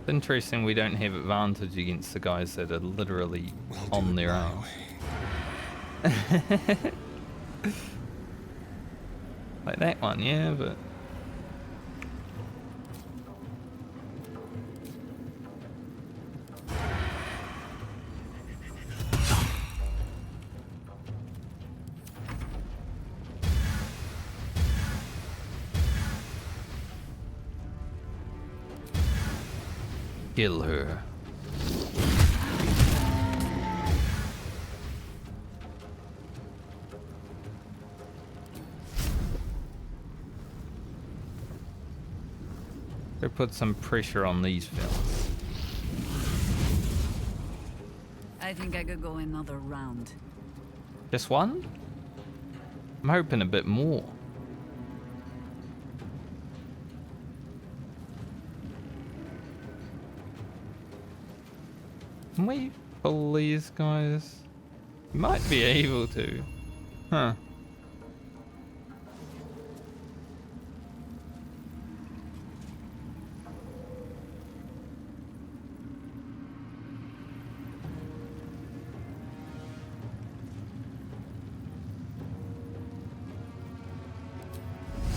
It's interesting we don't have advantage against the guys that are literally on their own. Like that one, yeah, but... Kill her. Or put some pressure on these fellas. I think I could go another round. Just one? I'm hoping a bit more. Can we pull these guys? Might be able to. Huh.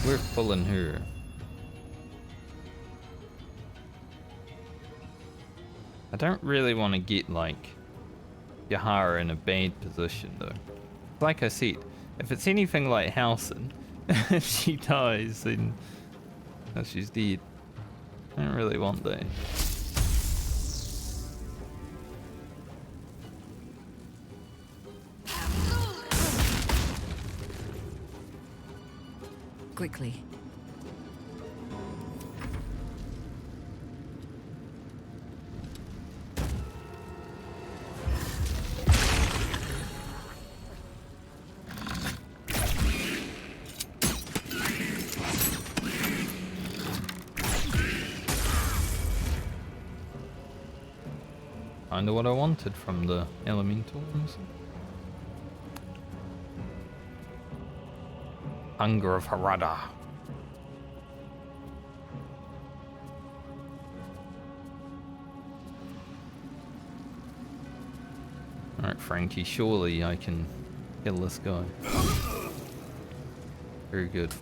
We're pulling her. I don't really want to get like Yahara in a bad position though. Like I said, if it's anything like Halson, if she dies then she's dead. I don't really want that. Quickly. Kinda what I wanted from the elementals. Hunger of Harada. Alright, Frankie, surely I can kill this guy. Very good.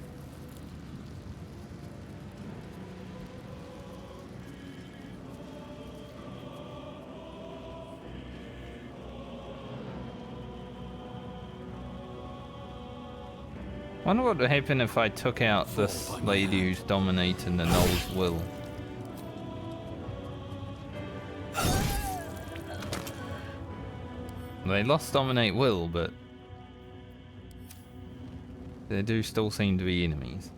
Wonder what would happen if I took out this lady who's dominating the Null's will. They lost dominate will, but they do still seem to be enemies.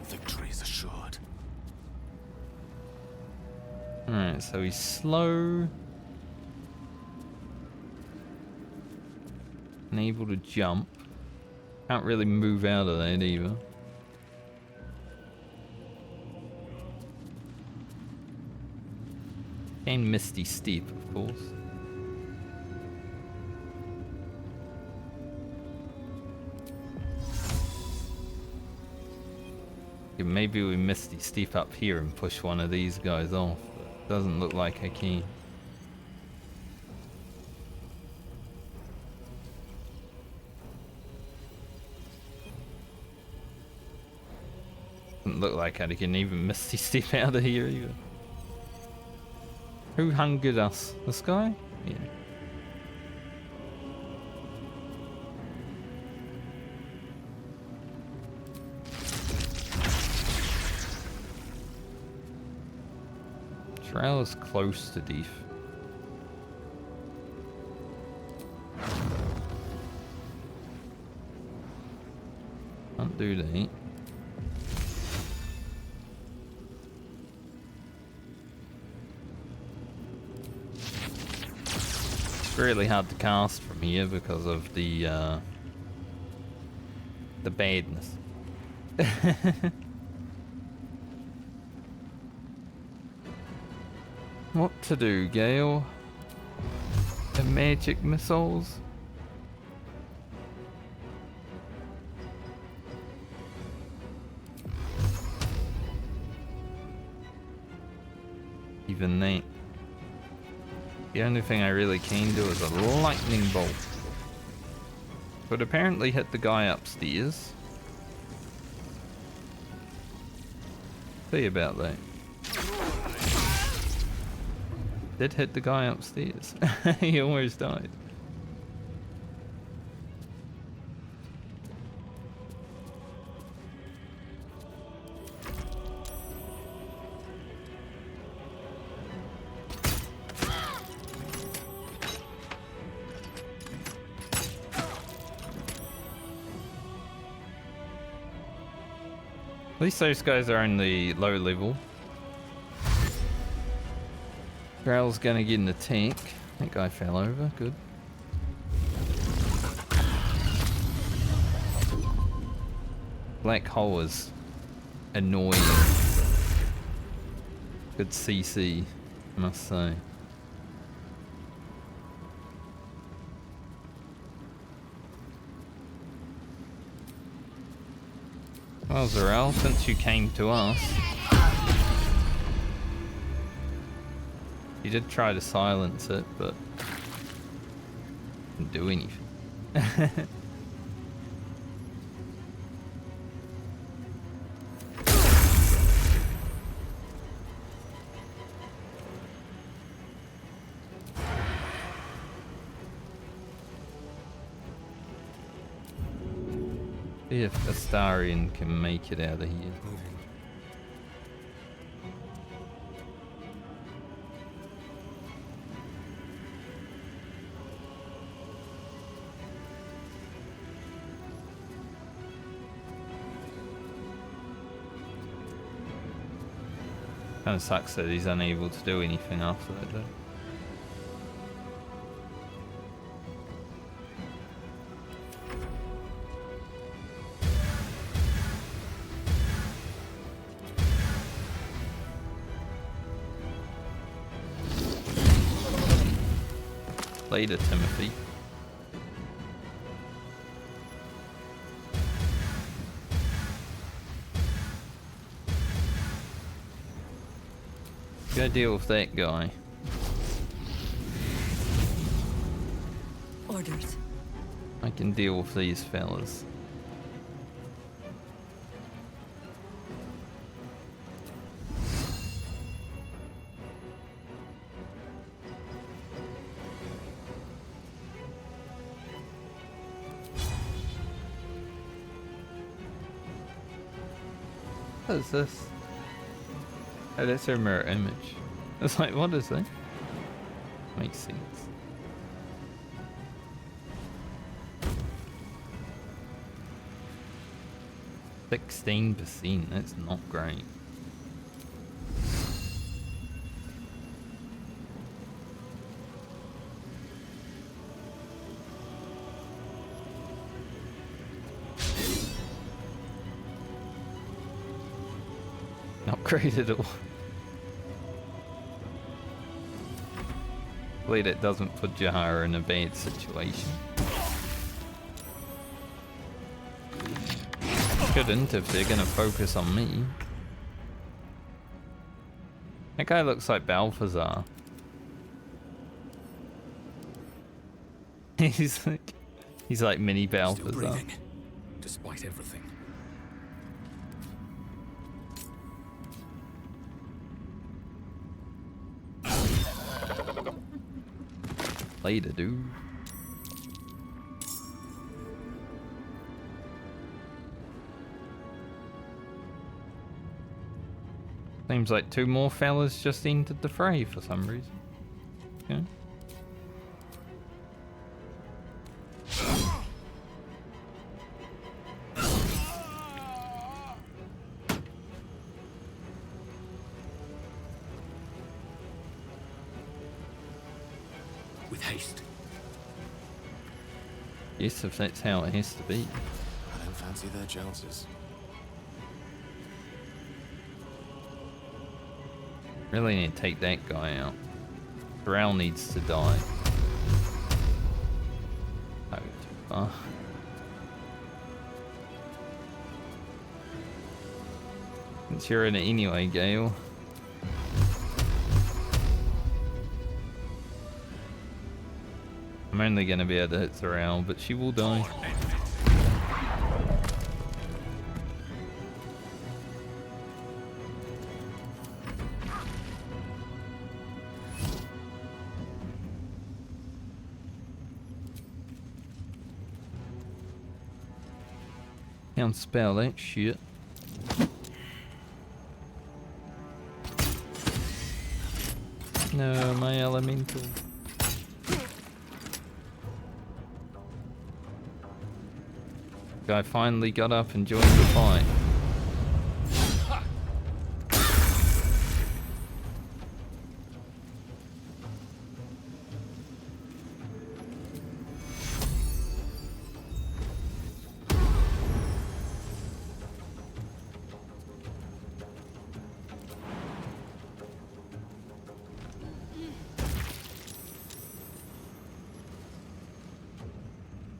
Victory is assured. Alright, so he's slow. Unable to jump. Can't really move out of that either. And Misty Step, of course. Yeah, maybe we Misty Step up here and push one of these guys off, but doesn't look like I can. Doesn't look like I can even Misty Step out of here either. Who hungered us? This guy? Yeah. Trail is close to death. Can't do that. It's really hard to cast from here because of the badness. What to do, Gale? The magic missiles? Even that. The only thing I really can do is a lightning bolt. But apparently hit the guy upstairs. See about that. Did hit the guy upstairs. He almost died. At least those guys are only low level. Growl's gonna get in the tank. That guy fell over, good. Black hole is annoying. Good CC, I must say. Well, Zarel, since you came to us, you did try to silence it, but didn't do anything. See if Astarion can make it out of here. Kind of sucks that he's unable to do anything after that though. Later, Timothy. Go deal with that guy. Orders. I can deal with these fellas. is this? Oh, that's her mirror image. It's like, what is that? Makes sense. %, that's not great. Not great at all. Hopefully that doesn't put Jahara in a bad situation. Couldn't if they're gonna focus on me. That guy looks like Balthazar. He's like mini Balthazar. Still breathing, despite everything. Later, dude. Seems like 2 more fellas just entered the fray for some reason. Okay. With haste. Yes, if that's how it has to be. I don't fancy their chances. Really need to take that guy out. Corral needs to die. Oh, too far. Since you're in it anyway, Gale. I'm only gonna be able to hit Sorrel, but she will die. Can't spell that shit. No, my elemental. Guy finally got up and joined the fight.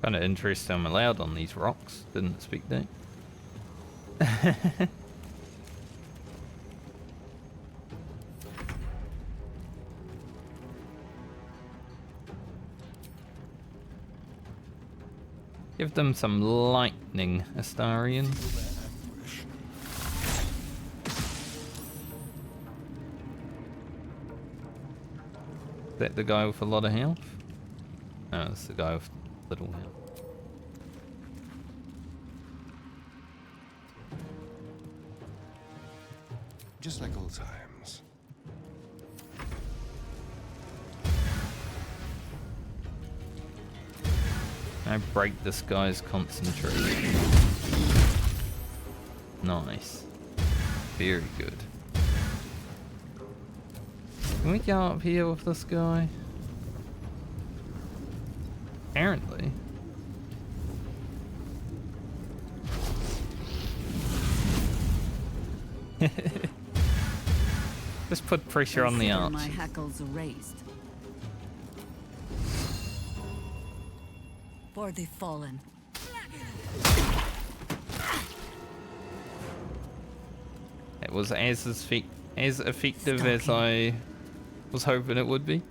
Kind of interesting I'm allowed on these rocks. Didn't expect that. Give them some lightning, Astarian. Is that the guy with a lot of health? No, it's the guy with little health. Just like old times. I break this guy's concentration. Nice. Very good. Can we get up here with this guy? Apparently. Just put pressure on the arch. My hackles raised. For the fallen. It was as effective as I was hoping it would be.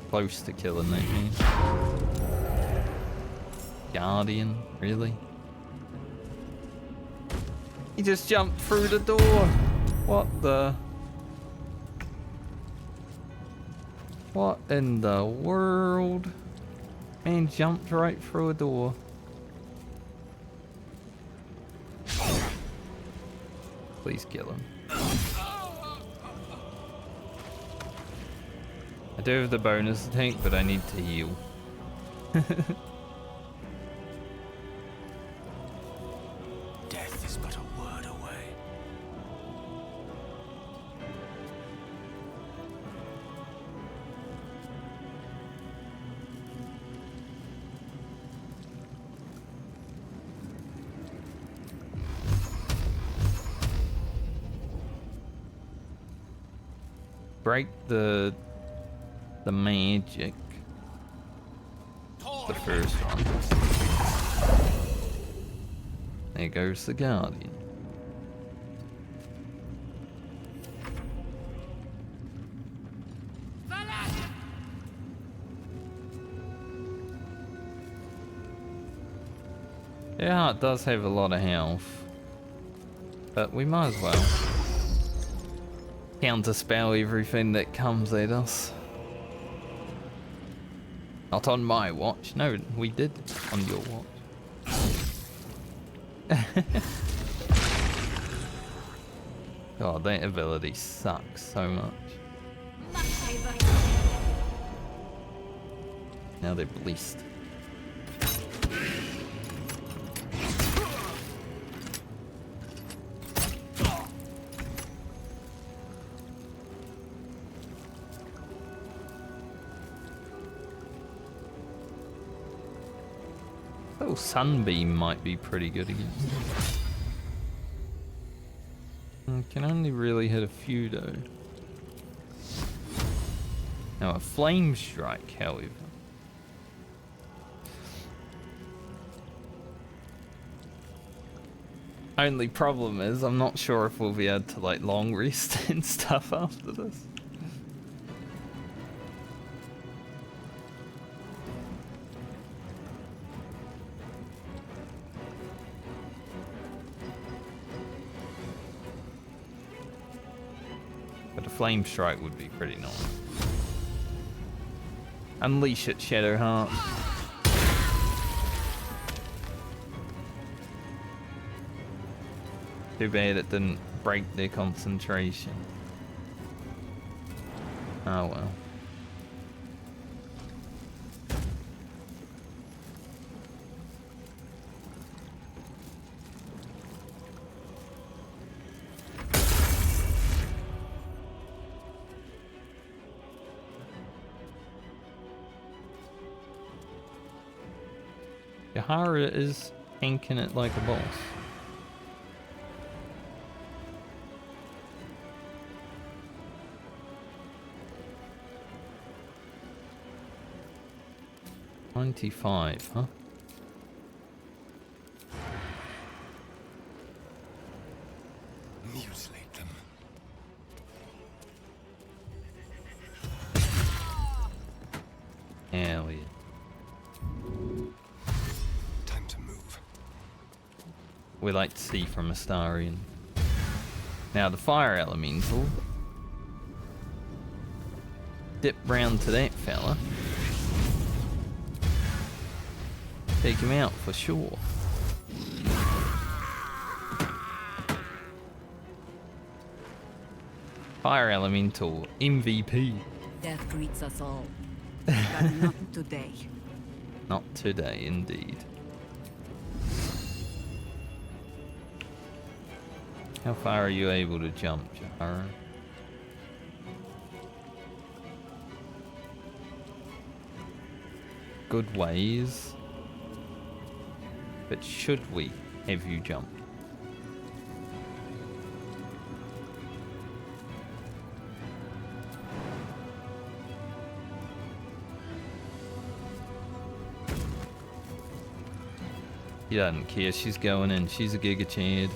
Close to killing that man. Guardian, really? He just jumped through the door. What the? What in the world? Man jumped right through a door. Please kill him. I do have the bonus tank, but I need to heal. Death is but a word away. Break the magic. The first one. There goes the Guardian. Yeah, it does have a lot of health. But we might as well counterspell everything that comes at us. Not on my watch. No, we did on your watch. God, that ability sucks so much. Now they're blessed. Oh, Sunbeam might be pretty good against it. Can only really hit a few though. Now a Flame Strike, however. Only problem is I'm not sure if we'll be able to like long rest and stuff after this. Flame Strike would be pretty nice. Unleash it, Shadowheart. Too bad it didn't break their concentration. Oh well. Yahara is tanking it like a boss. $95, huh? Mutilate them. Hell yeah. We like to see from Astarion. Now the Fire Elemental. Dip round to that fella. Take him out for sure. Fire Elemental MVP. Death greets us all. But not today. Not today, indeed. How far are you able to jump, Jahara? Good ways. But should we have you jump? She doesn't care, she's going in, she's a Giga Chad.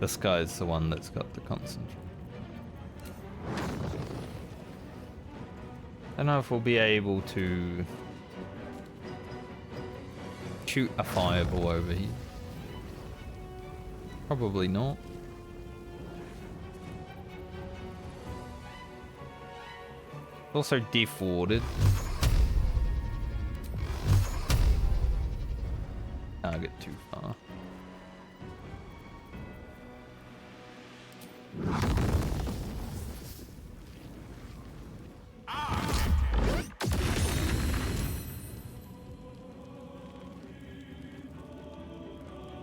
This guy's the one that's got the concentrate. I don't know if we'll be able to shoot a fireball over here. Probably not. Also defaulted. Target too far.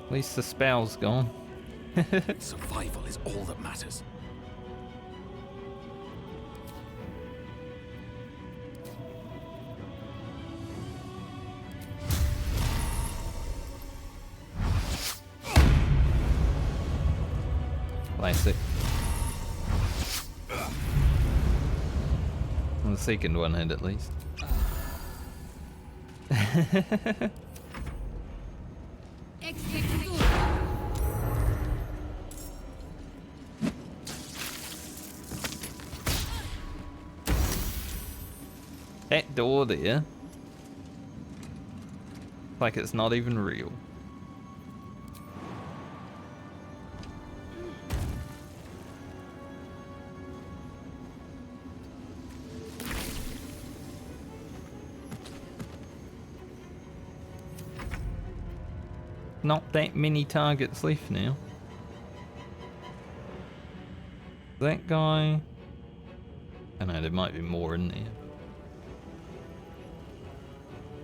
At least the spell's gone. Survival is all that matters. Classic. Well, the second one hit at least. That door there, like it's not even real. Not that many targets left now. That guy, I know there might be more in there.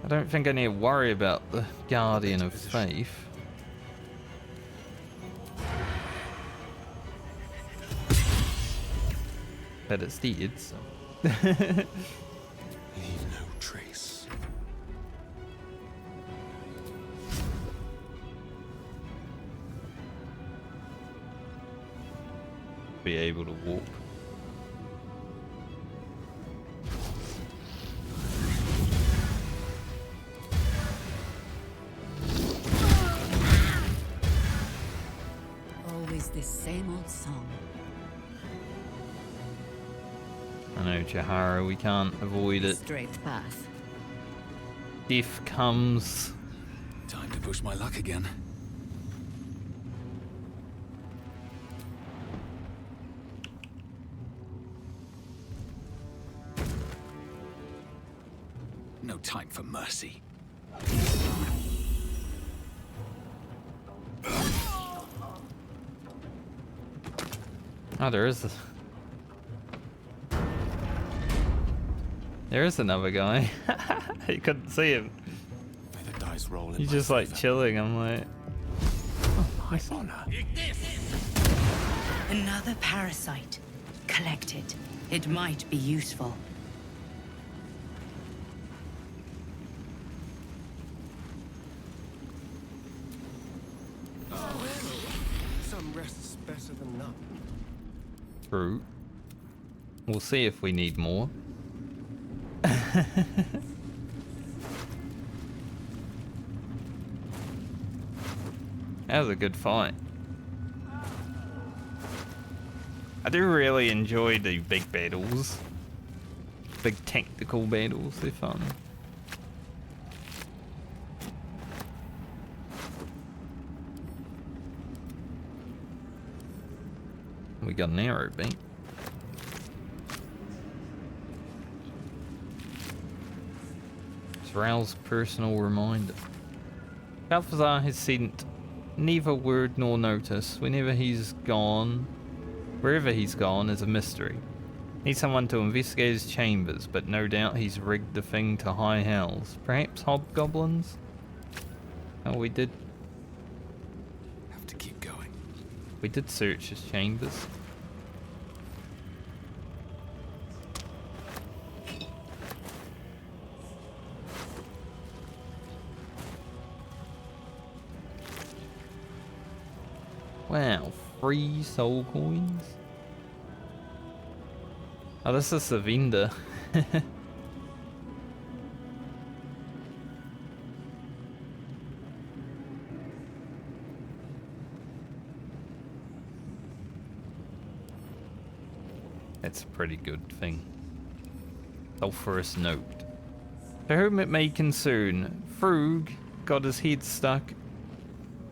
I don't think I need to worry about the Guardian of Faith. But it's dead, so. Leave no trace. Be able to walk. This same old song. I know, Chihara, we can't avoid it. Straight path. Death comes. Time to push my luck again. No time for mercy. Oh, there is another guy. You couldn't see him. May the dice roll in He's my just like favor. chilling. I'm like, My honor. Another parasite. Collect it. It might be useful. Some rest's better than none. true. We'll see if we need more. That was a good fight. I do really enjoy the big battles. Big tactical battles, they're fun. We got an arrow beat. Zral's personal reminder. Balthazar has sent neither word nor notice. Wherever he's gone is a mystery. Need someone to investigate his chambers, but no doubt he's rigged the thing to high hells. Perhaps hobgoblins? Oh, we did. Have to keep going. We did search his chambers. Wow, 3 soul coins? Oh, this is the vendor. That's a pretty good thing. Sulphurous note. To whom it may concern, Frug got his head stuck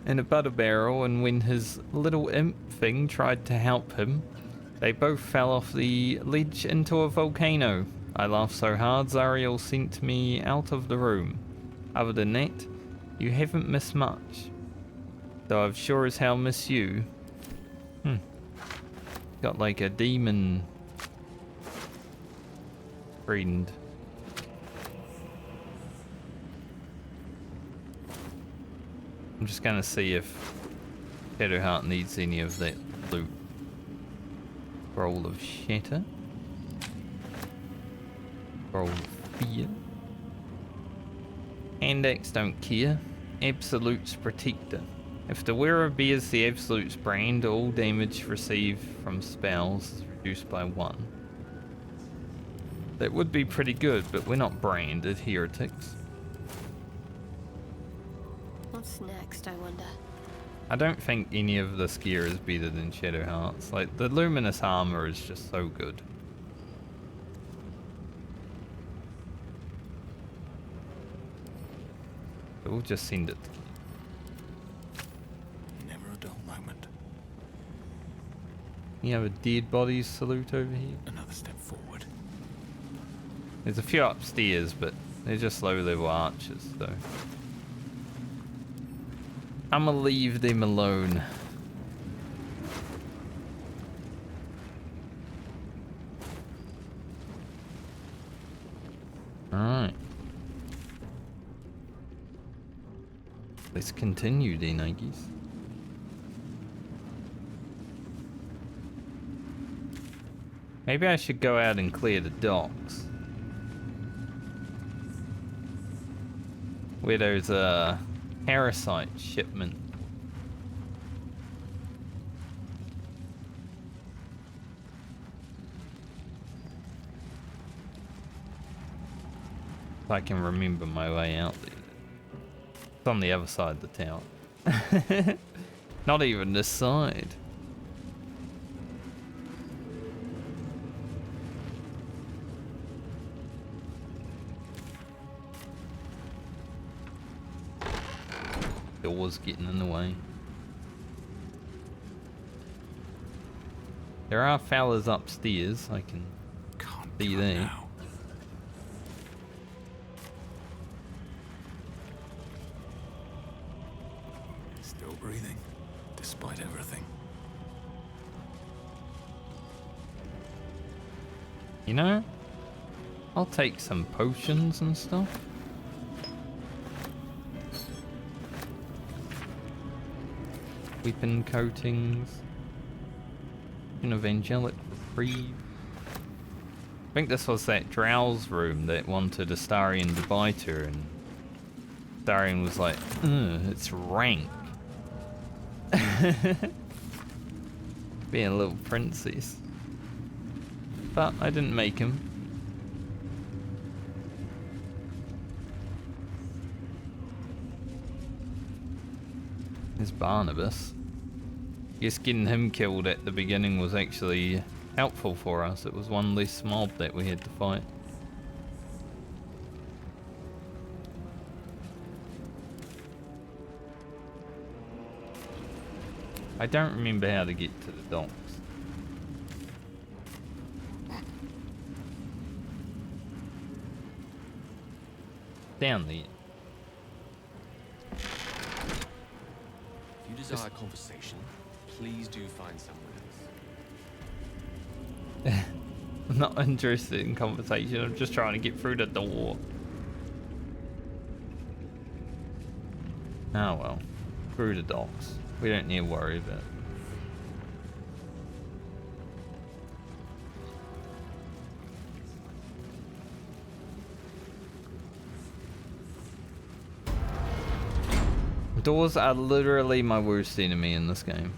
in a butter barrel, and when his little imp thing tried to help him, they both fell off the ledge into a volcano. I laughed so hard, Zariel sent me out of the room. Other than that, you haven't missed much. Though I've sure as hell missed you. Got like a demon friend. I'm just gonna see if Shadowheart needs any of that loot. Scroll of Shatter. Scroll of Fear. Hand axe don't care. Absolute's Protector. If the wearer bears the Absolute's brand, all damage received from spells is reduced by 1. That would be pretty good, but we're not branded heretics. What's next, I wonder? I don't think any of this gear is better than Shadowheart's. Like, the luminous armor is just so good. But we'll just send it. Never a dull moment. You have a dead bodies salute over here. Another step forward. There's a few upstairs, but they're just low level archers, so I'ma leave them alone. Alright. Let's continue then, I guess. Maybe I should go out and clear the docks. Where there's a parasite shipment. If I can remember my way out there. It's on the other side of the tower. Not even this side. Doors getting in the way. There are fellas upstairs. I can see there. Still breathing, despite everything. You know, I'll take some potions and stuff. Weapon coatings. Of angelic reprieve. I think this was that Drow's room that wanted Astarion to bite her, and Astarion was like, it's rank. Being a little princess. But I didn't make him. There's Barnabas. Guess getting him killed at the beginning was actually helpful for us. It was one less mob that we had to fight. I don't remember how to get to the docks. Down there. If you desire conversation, please do find someone else. I'm not interested in conversation. I'm just trying to get through the door. Oh well. Through the docks. We don't need to worry about it. Doors are literally my worst enemy in this game.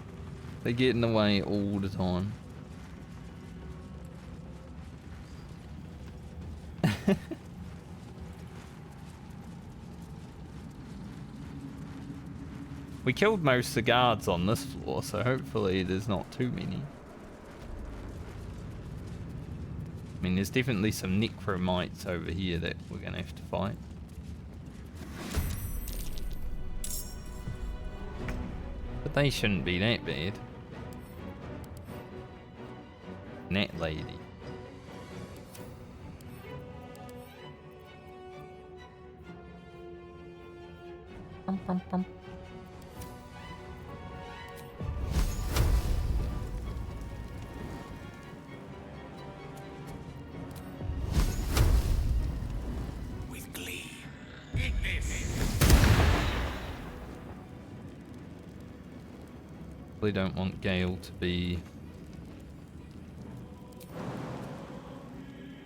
They get in the way all the time. We killed most of the guards on this floor, so hopefully there's not too many. I mean, there's definitely some necromites over here that we're gonna have to fight. But they shouldn't be that bad. Net lady. Bum, bum, bum. With glee. Eat this. We don't want Gale to be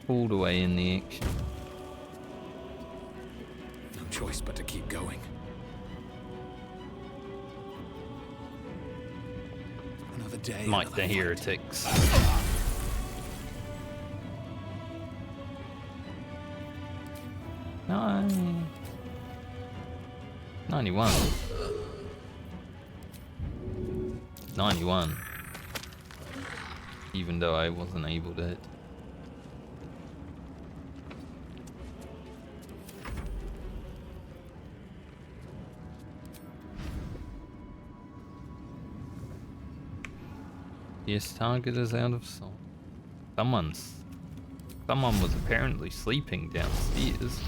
pulled away in the action. No choice but to keep going. Another day. Like another the fight. heretics. No. 91. 91. Even though I wasn't able to hit. Yes, target is out of sight. Someone was apparently sleeping downstairs.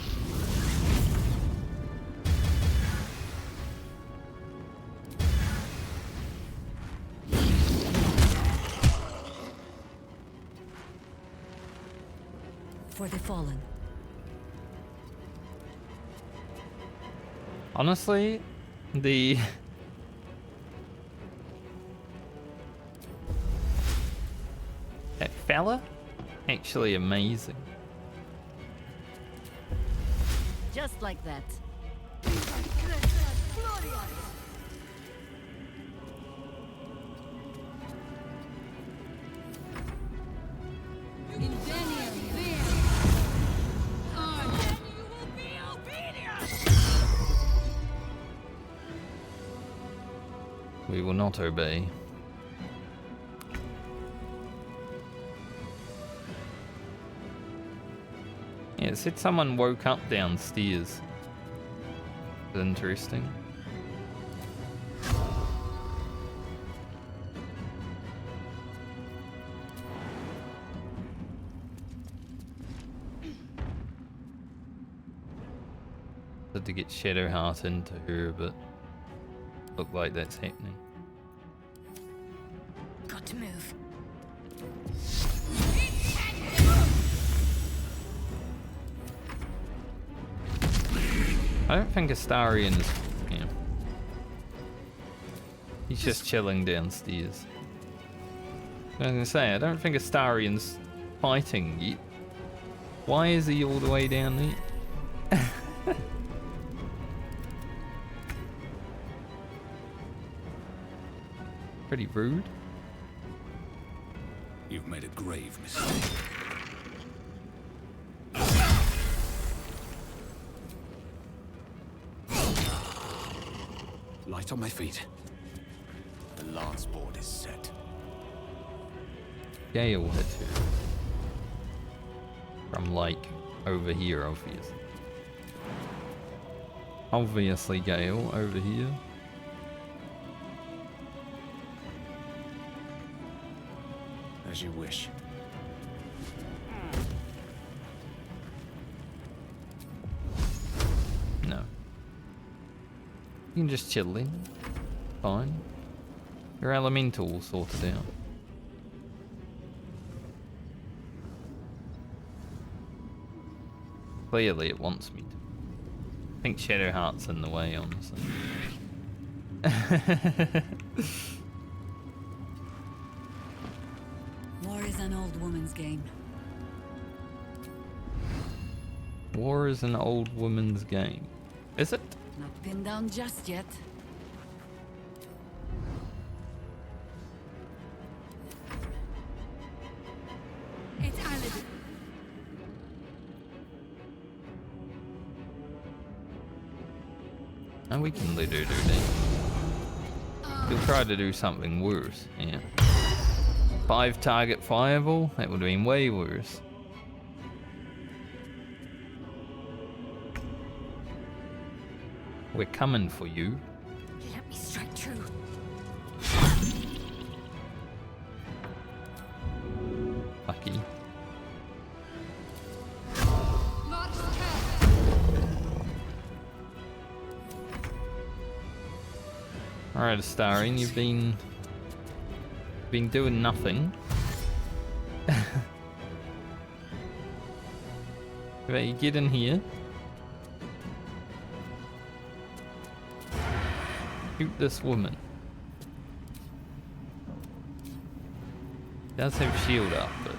For the fallen. Honestly, the that fella, actually amazing. Just like that. We will not obey. Yeah, it said someone woke up downstairs. Interesting. Had to get Shadowheart into her, but look like that's happening. Got to move. I don't think Astarion is, you know, he's just chilling downstairs. I was gonna say, I don't think Astarion's fighting yet. Why is he all the way down there? Pretty rude. You've made a grave mistake. Light on my feet. The lance board is set. Gale hit her. From like over here, obviously. Obviously Gale over here. As you wish. No. You can just chill in. Fine. Your elemental sorted out. Clearly it wants me to. I think Shadowheart's in the way, honestly. War is an old woman's game. War is an old woman's game. Is it? Not pinned down just yet. It's Aladdin. And we can let her do that. He'll try to do something worse, yeah. 5 target fireball? That would have been way worse. We're coming for you. Let me strike true. Lucky. Alright, Astarion, you've been doing nothing. But you get in here. Shoot this woman. Does have shield up, but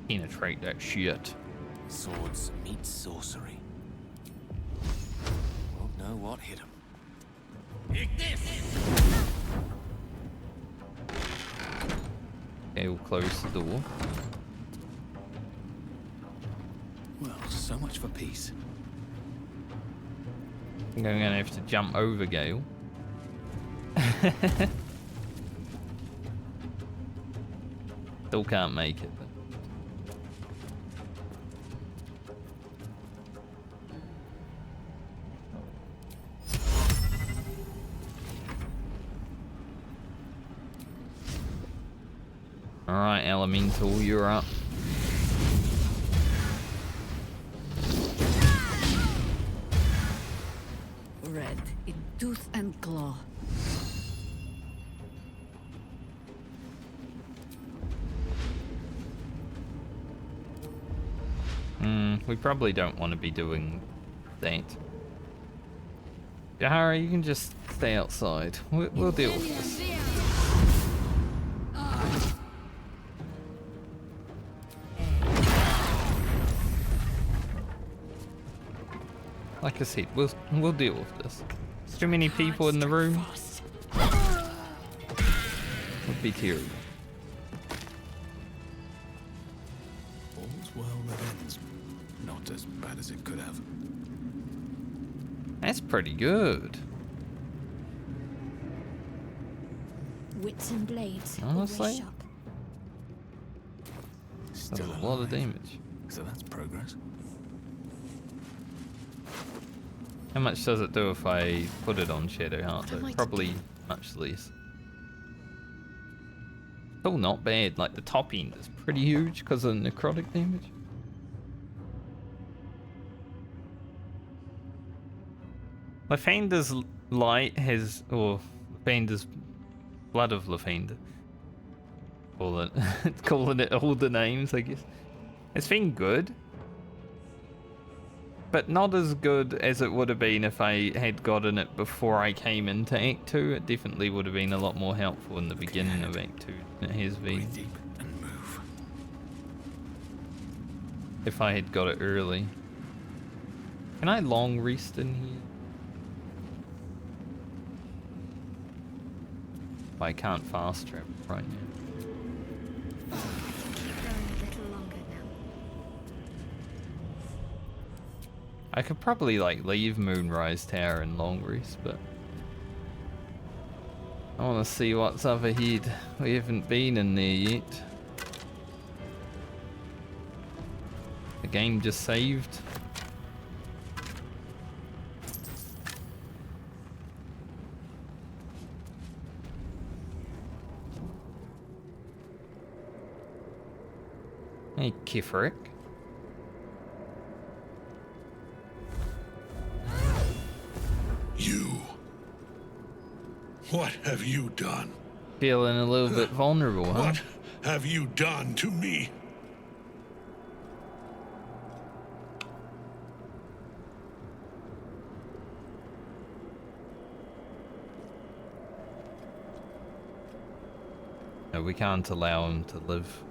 penetrate that shit. Swords meet sorcery. Won't know what hit him. Okay, we'll close the door. Well, so much for peace. I think I'm gonna have to jump over Gale. Still can't make it. But... Alright, Elemental, you're up. Red in tooth and claw. We probably don't want to be doing that. Jahara, you can just stay outside. We'll deal with this. Like I said, we'll deal with this. Too many people in the room would be terrible. All's well that ends. Not as bad as it could have. That's pretty good. Wits and blades. Honestly, always sharp. that's a lot of damage. So that's progress. How much does it do if I put it on Shadowheart though? What am I Probably much less. Still not bad, like the top end is pretty huge because of necrotic damage. Lathander's light has, or Lathander's blood of Lathander. Calling it all the names, I guess. It's been good. But not as good as it would have been if I had gotten it before I came into Act 2. It definitely would have been a lot more helpful in the beginning of Act 2 than it has been. Breathe deep and move. If I had got it early. Can I long rest in here? I can't fast travel right now. I could probably like leave Moonrise Tower and long rest, but I want to see what's up ahead. We haven't been in there yet. The game just saved. Hey, Ketheric. You. What have you done? Feeling a little bit vulnerable, huh? What have you done to me? No, we can't allow him to live.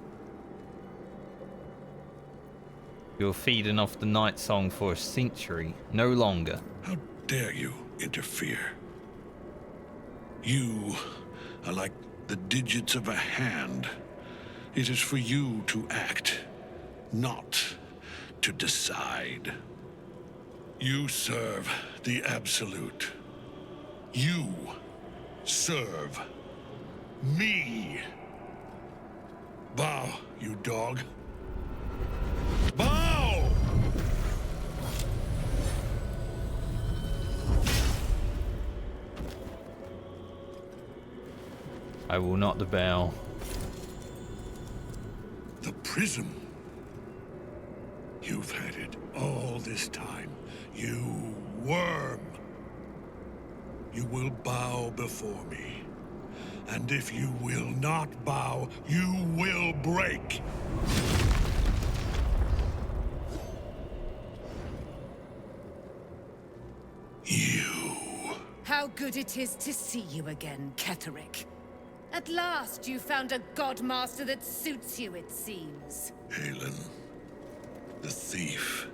You're feeding off the Nightsong for a century, no longer. How dare you interfere? You are like the digits of a hand. It is for you to act, not to decide. You serve the Absolute. You serve me. Bow, you dog. Bow! I will not bow. The prism. You've had it all this time. You worm. You will bow before me. And if you will not bow, you will break. How good it is to see you again, Ketheric. At last you found a godmaster that suits you, it seems. Halen, the thief.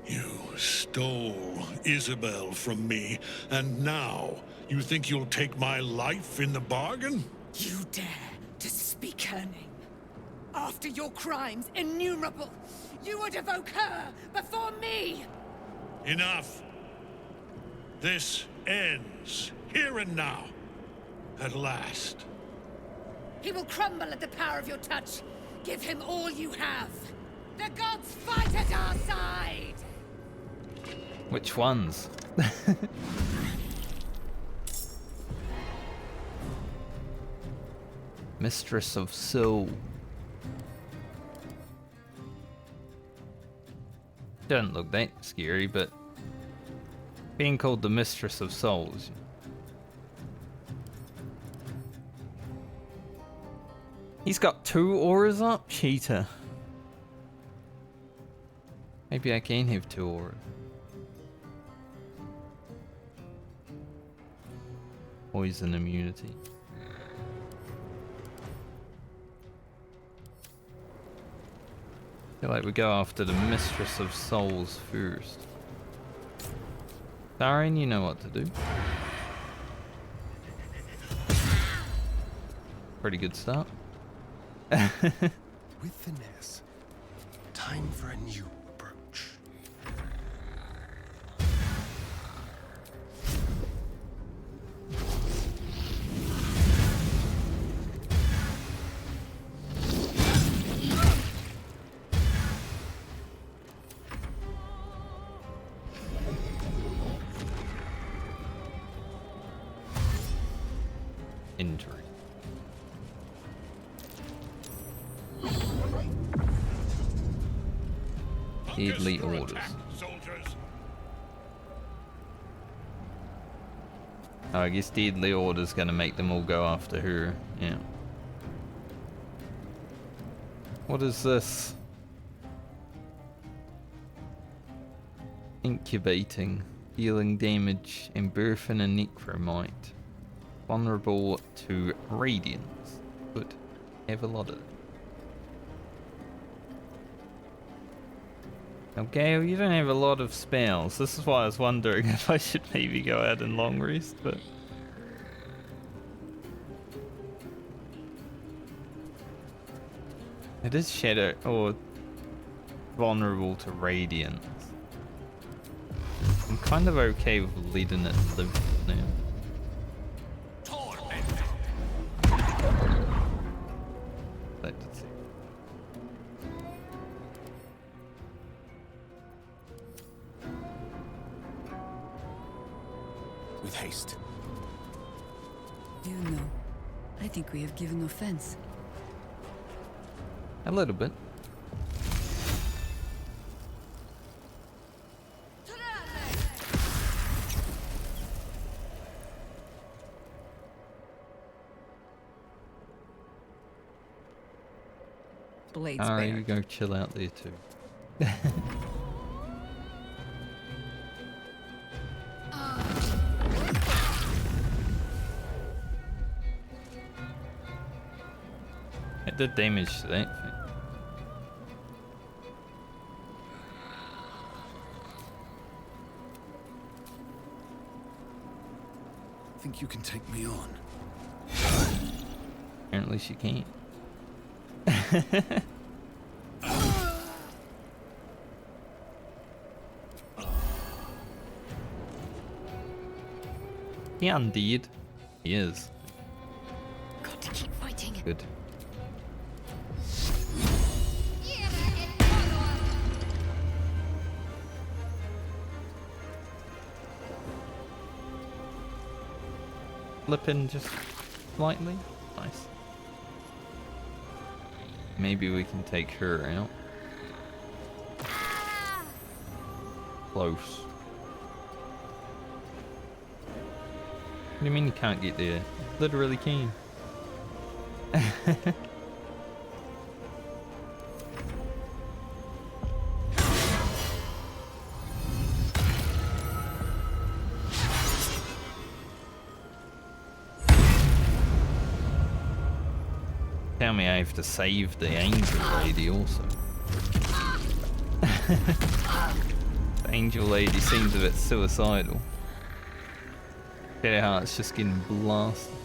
You stole Isabel from me, and now you think you'll take my life in the bargain? You dare to speak her name. After your crimes innumerable, you would evoke her before me! Enough! This ends, here and now. At last. He will crumble at the power of your touch. Give him all you have. The gods fight at our side! Which ones? Mistress of Soul. Doesn't look that scary, but being called the Mistress of Souls. He's got 2 auras up? Cheater. Maybe I can have 2 auras. Poison immunity. I feel like we go after the Mistress of Souls first. Darren, you know what to do. Pretty good start. With finesse. Time for a new approach. Injury. Deadly orders. Oh, I guess deadly orders gonna make them all go after her. Yeah. What is this? Incubating, dealing damage, and birthing a necromite. Vulnerable to radiance. Good. Have a lot of it. Now, Gale, you don't have a lot of spells. This is why I was wondering if I should maybe go out and long rest, but... It is shadow, or vulnerable to radiance. I'm kind of okay with letting it live now. Let's see. With haste. You know, I think we have given offense. A little bit. Blades Alright, bare. you go chill out there too. It did damage to that thing. Think you can take me on? Apparently she can't. He undead. He is. Got to keep fighting. Good. Flippin' just slightly. Nice. Maybe we can take her out. Close. What do you mean you can't get there? Literally can. Tell me I have to save the angel lady also. The angel lady seems a bit suicidal. Ketheric just getting blasted.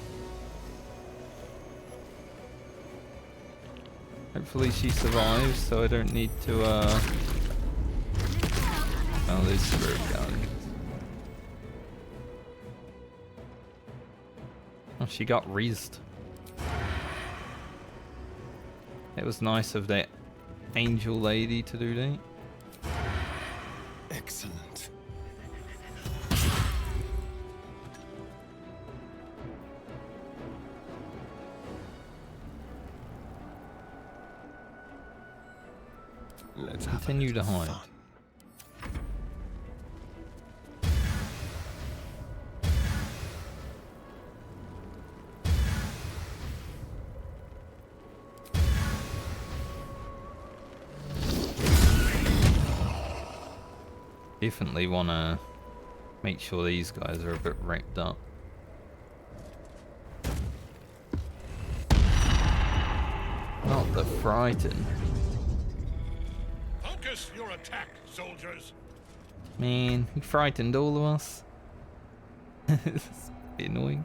Hopefully she survives, so I don't need to oh, there's spirit guardians. Oh, she got rezzed. It was nice of that angel lady to do that. Excellent. Let's continue to hide. Definitely want to make sure these guys are a bit wrapped up. Not the frightened. Focus your attack, soldiers. Man, he frightened all of us. It's a bit annoying.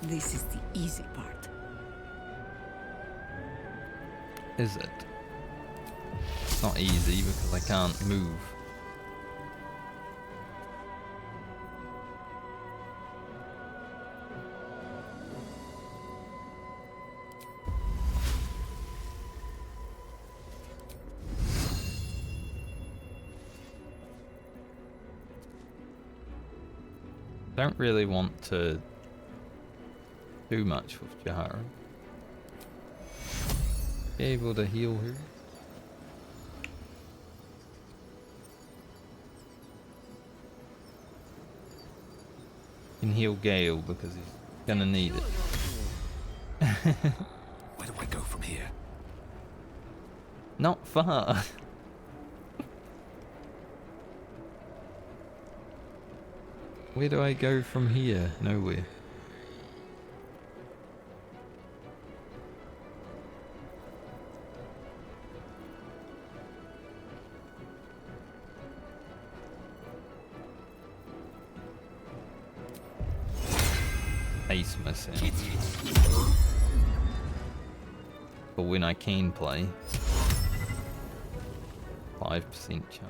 This is the easy part. Is it? It's not easy because I can't move. Don't really want to do much with Jahara. Be able to heal her. Can heal Gale because he's gonna need it. Where do I go from here? Not far. Where do I go from here? Nowhere. Ace missing. But when I can play, 5% chance.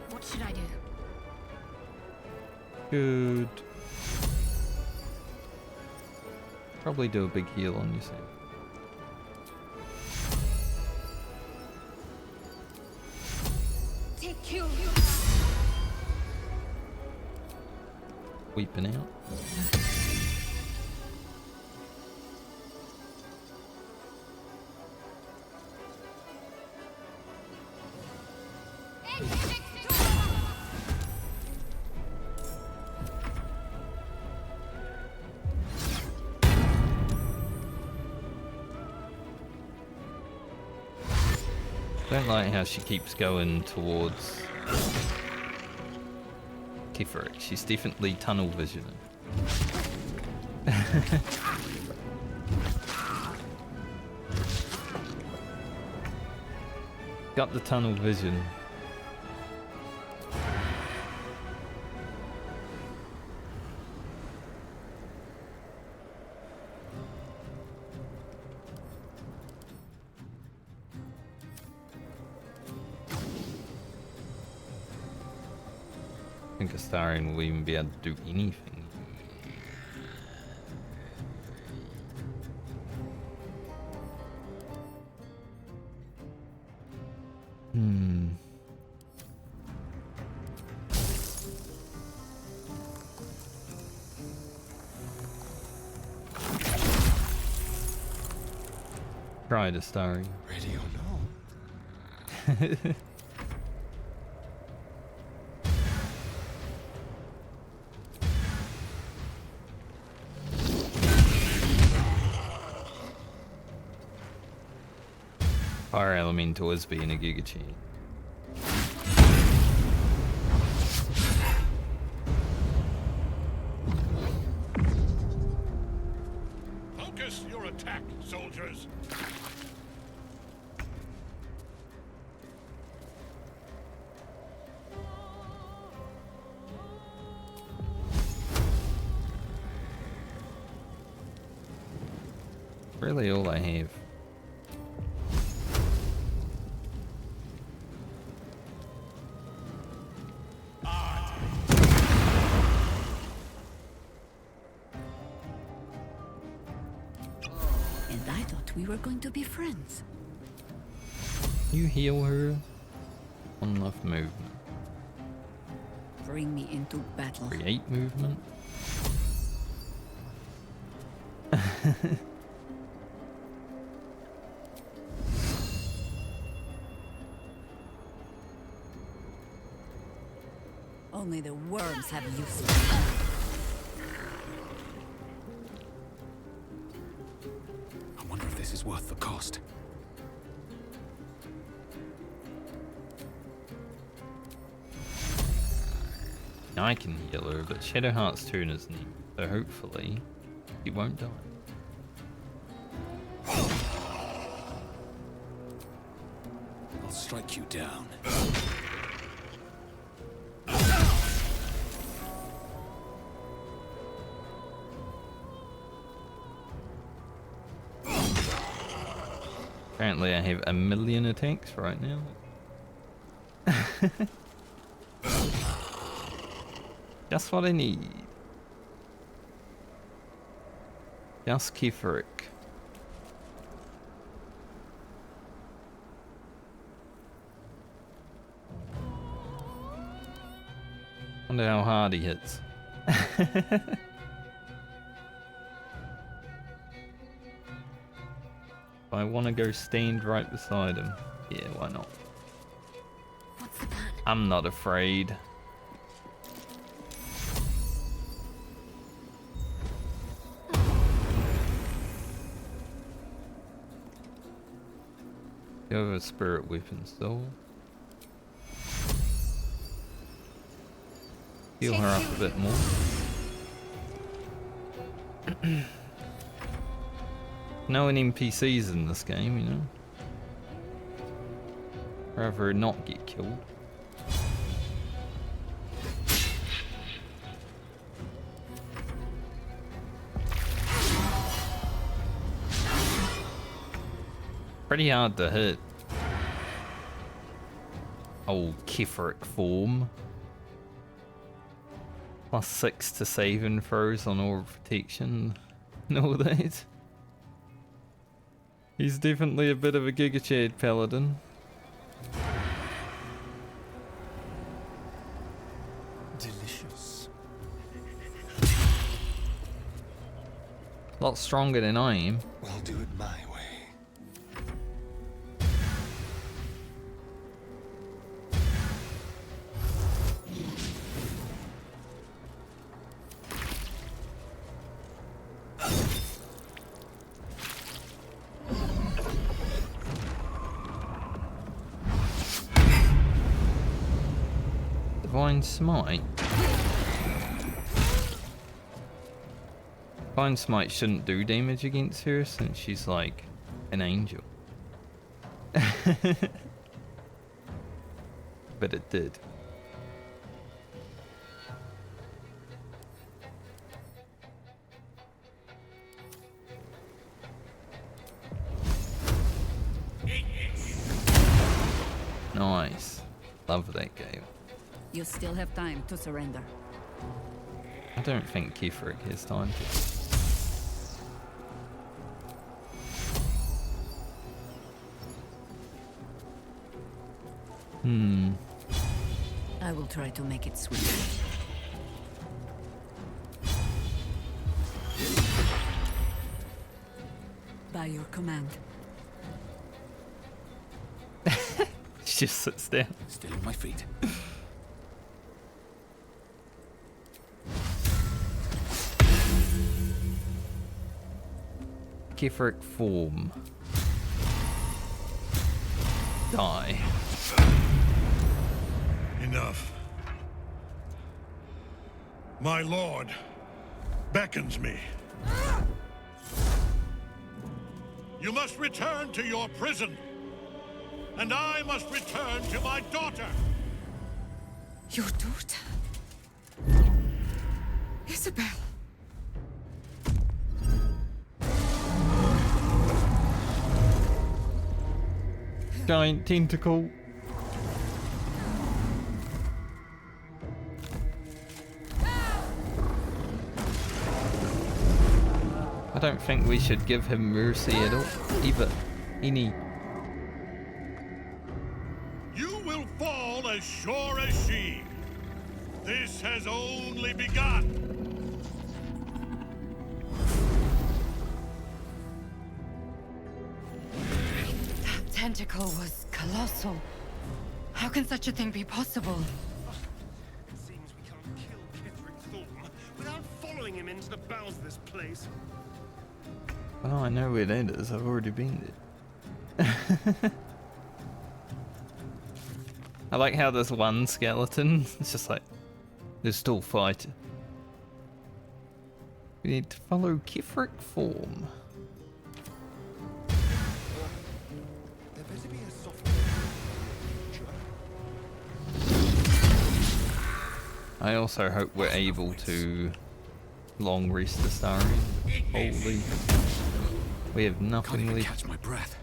What should I do? Good. Probably do a big heal on yourself. Take you. Weeping out. Don't like how she keeps going towards Ketheric. She's definitely tunnel vision. Got the tunnel vision. I think Astarion will even be able to do anything. Try to Astarion. Ready or not? Fire Elemental is being a Giga Chain. Focus your attack, soldiers. Really all I have. And I thought we were going to be friends. You heal her. Enough movement. Bring me into battle. Create movement. Only the worms have use. I wonder if this is worth the cost. Now I can heal her, but Shadowheart's turn is new, so hopefully he won't die. I'll strike you down. Apparently I have 1,000,000 attacks right now. Just what I need. Just Ketheric. Wonder how hard he hits. I want to go stand right beside him. Yeah, why not? What's the plan? I'm not afraid. You have a spirit weapon, so heal her up a bit more. No NPCs in this game, you know. Rather not get killed. Pretty hard to hit. Old Ketheric form. +6 to saving throws on all protection and all that. He's definitely a bit of a Giga Chad paladin. Delicious. A lot stronger than I am. We'll do it my way. Divine Smite. Divine Smite shouldn't do damage against her since she's like an angel. But it did. Nice. Love that game. You still have time to surrender. I don't think Ketheric has time to. I will try to make it sweet. By your command. She just sits down. Still on my feet. Ketheric form. Die. Enough. My lord beckons me. You must return to your prison, and I must return to my daughter. Your daughter? Isabel. Giant tentacle. I don't think we should give him mercy at all, either. Any. You will fall as sure as she. This has only begun. That tentacle was colossal. How can such a thing be possible? It seems we can't kill Ketheric Thorm without following him into the bowels of this place. Oh, I know where that is. I've already been there. I like how this one skeleton, it's just like, they're still fighting. We need to follow Ketheric form. There better be a soft. I also hope we're able to long rest the Starian. Holy. We have nothing left. Catch my breath.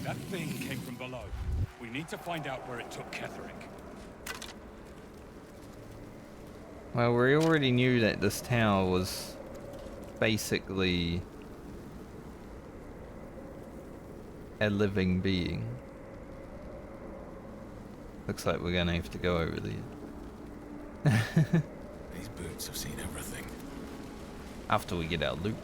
That thing came from below. We need to find out where it took Ketheric. Well, we already knew that this tower was basically a living being. Looks like we're gonna have to go over there. These boots have seen everything. After we get our loot.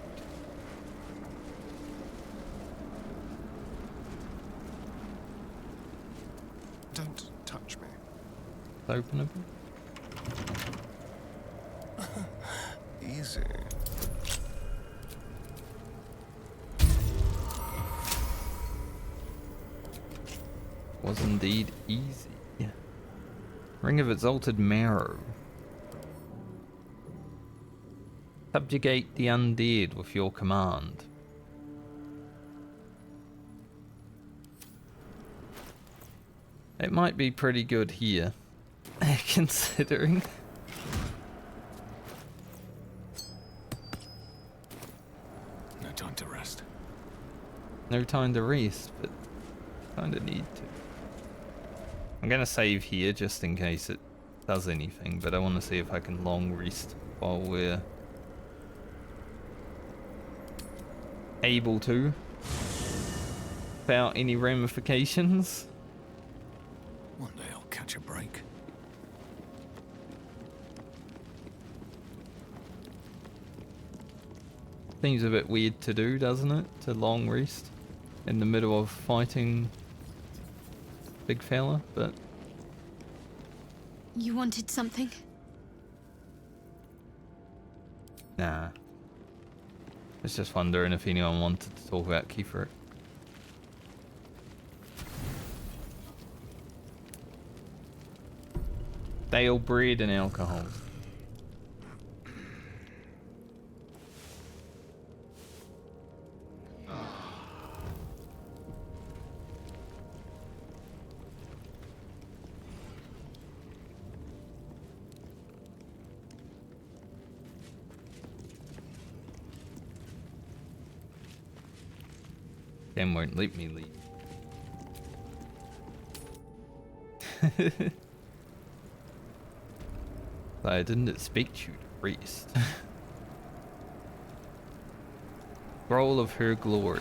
Don't touch me. Openable. Easy. Was indeed easy. Ring of Exalted Marrow. Subjugate the undead with your command. It might be pretty good here, considering. No time to rest. No time to rest, but kinda need to. I'm gonna save here just in case it does anything, but I want to see if I can long rest while we're able to, without any ramifications. One day I'll catch a break. Seems a bit weird to do, doesn't it? To long rest in the middle of fighting big fella, but... You wanted something? Nah. I was just wondering if anyone wanted to talk about Ketheric. Stale bread and alcohol. Game won't let me leave. I didn't expect you to rest. Scroll of her glory.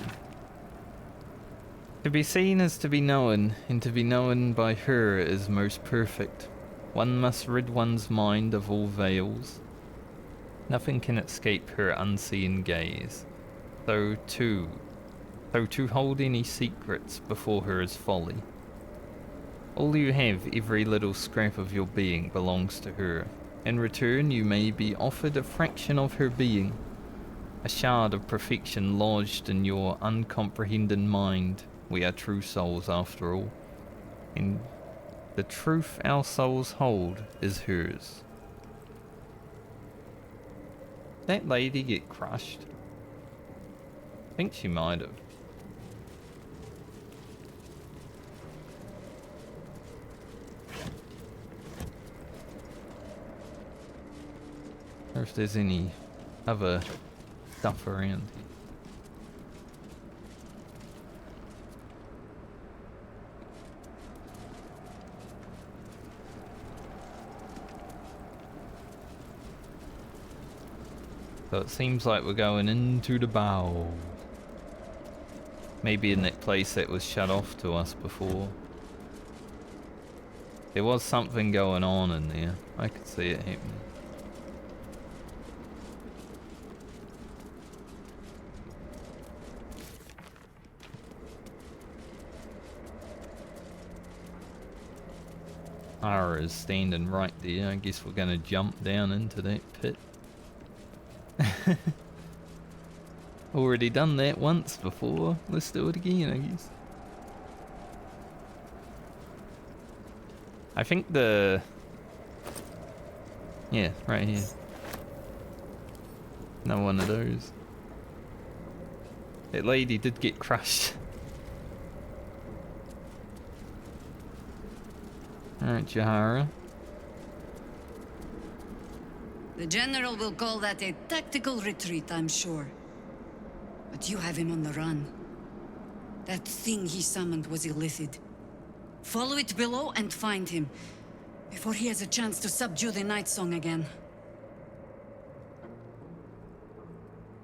To be seen is to be known, and to be known by her is most perfect. One must rid one's mind of all veils. Nothing can escape her unseen gaze. So to hold any secrets before her is folly. All you have, every little scrap of your being, belongs to her. In return, you may be offered a fraction of her being, a shard of perfection lodged in your uncomprehending mind. We are true souls after all, and the truth our souls hold is hers. Did that lady get crushed? I think she might have. Or if there's any other stuff around here. So it seems like we're going into the bow. Maybe in that place that was shut off to us before. There was something going on in there. I could see it happening. Ara is standing right there. I guess we're gonna jump down into that pit. Already done that once before. Let's do it again, I guess. I think the... Yeah, right here. Another one of those. That lady did get crushed. Alright, Jahara. The General will call that a tactical retreat, I'm sure. But you have him on the run. That thing he summoned was illicit. Follow it below and find him, before he has a chance to subdue the Nightsong again.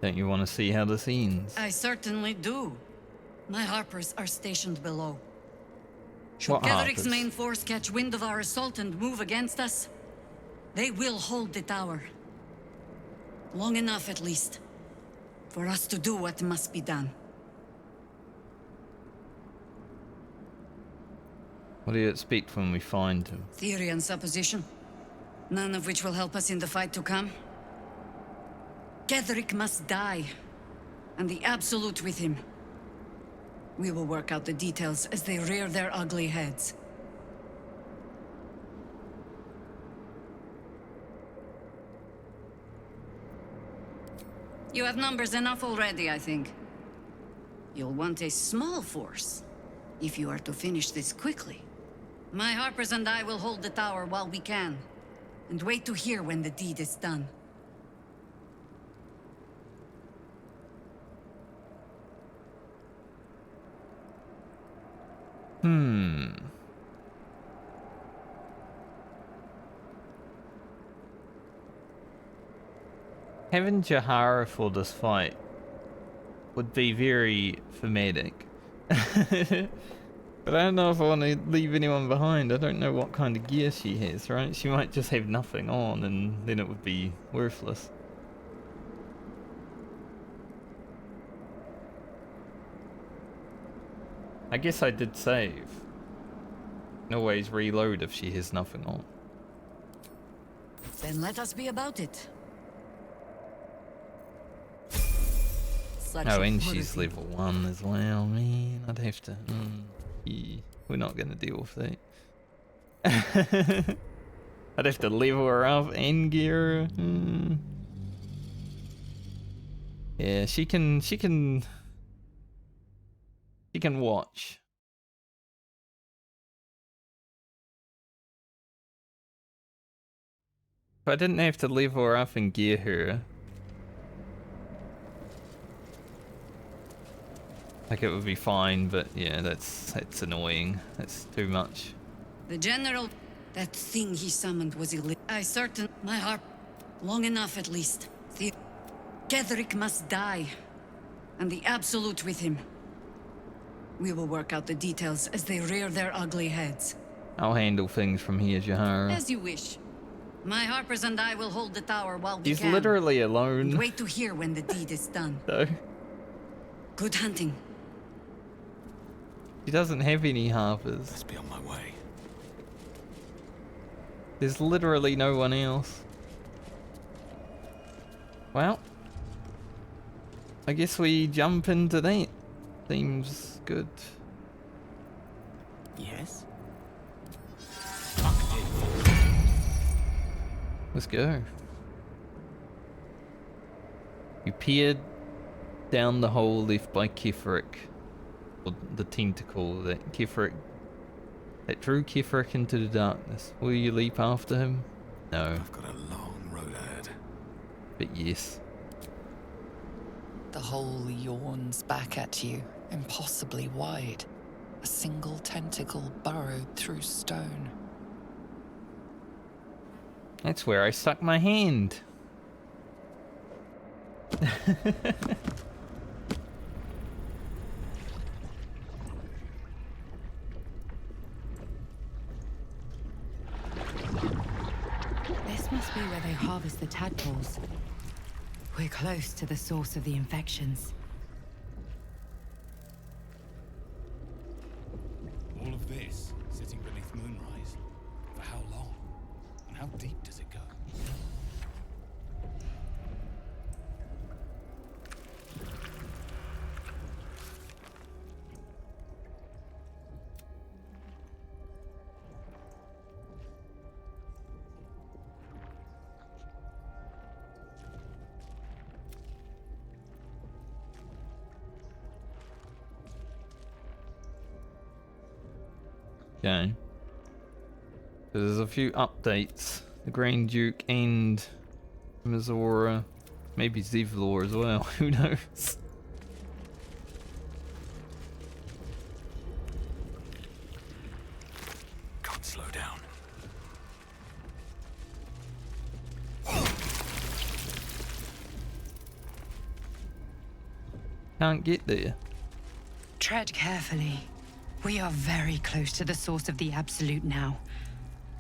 Don't you want to see how this ends? I certainly do. My Harpers are stationed below. Should What Ketheric's Harpers? main force catch wind of our assault and move against us, they will hold the tower. Long enough, at least, for us to do what must be done. What do you expect when we find him? Theory and supposition, none of which will help us in the fight to come. Ketheric must die, and the Absolute with him. We will work out the details as they rear their ugly heads. You have numbers enough already, I think. You'll want a small force, if you are to finish this quickly. My Harpers and I will hold the tower while we can, and wait to hear when the deed is done. Having Jahara for this fight would be very thematic. But I don't know if I want to leave anyone behind. I don't know what kind of gear she has, right? She might just have nothing on and then it would be worthless. I guess I did save. Can always reload if she has nothing on. Then let us be about it. Oh, and she's level 1 as well, man. I'd have to... yeah, we're not going to deal with that. I'd have to level her up and gear her. Yeah, she can watch. If I didn't have to level her up and gear her, Like it would be fine, but yeah, that's annoying. That's too much. The general, that thing he summoned was illegal. I certain my harp, long enough at least. The Ketheric must die, and the Absolute with him. We will work out the details as they rear their ugly heads. I'll handle things from here, Jahara. As you wish. My harpers and I will hold the tower while we He's can. literally alone. And wait to hear when the deed is done. No. Good hunting. He doesn't have any harpers. Let's be on my way. There's literally no one else. Well, I guess we jump into that. Seems good. Yes? Let's go. You peered down the hole left by Ketheric, or the tentacle that drew Ketheric into the darkness. Will you leap after him? No. I've got a long road ahead. But yes. The hole yawns back at you, impossibly wide. A single tentacle burrowed through stone. That's where I stuck my hand. This must be where they harvest the tadpoles. We're close to the source of the infections. All of this sitting beneath Moonrise. For how long? And how deep does it go? Okay. So there's a few updates. The Grand Duke and Mizora. Maybe Zevlor as well. Who knows? Can't slow down. Can't get there. Tread carefully. We are very close to the source of the Absolute now.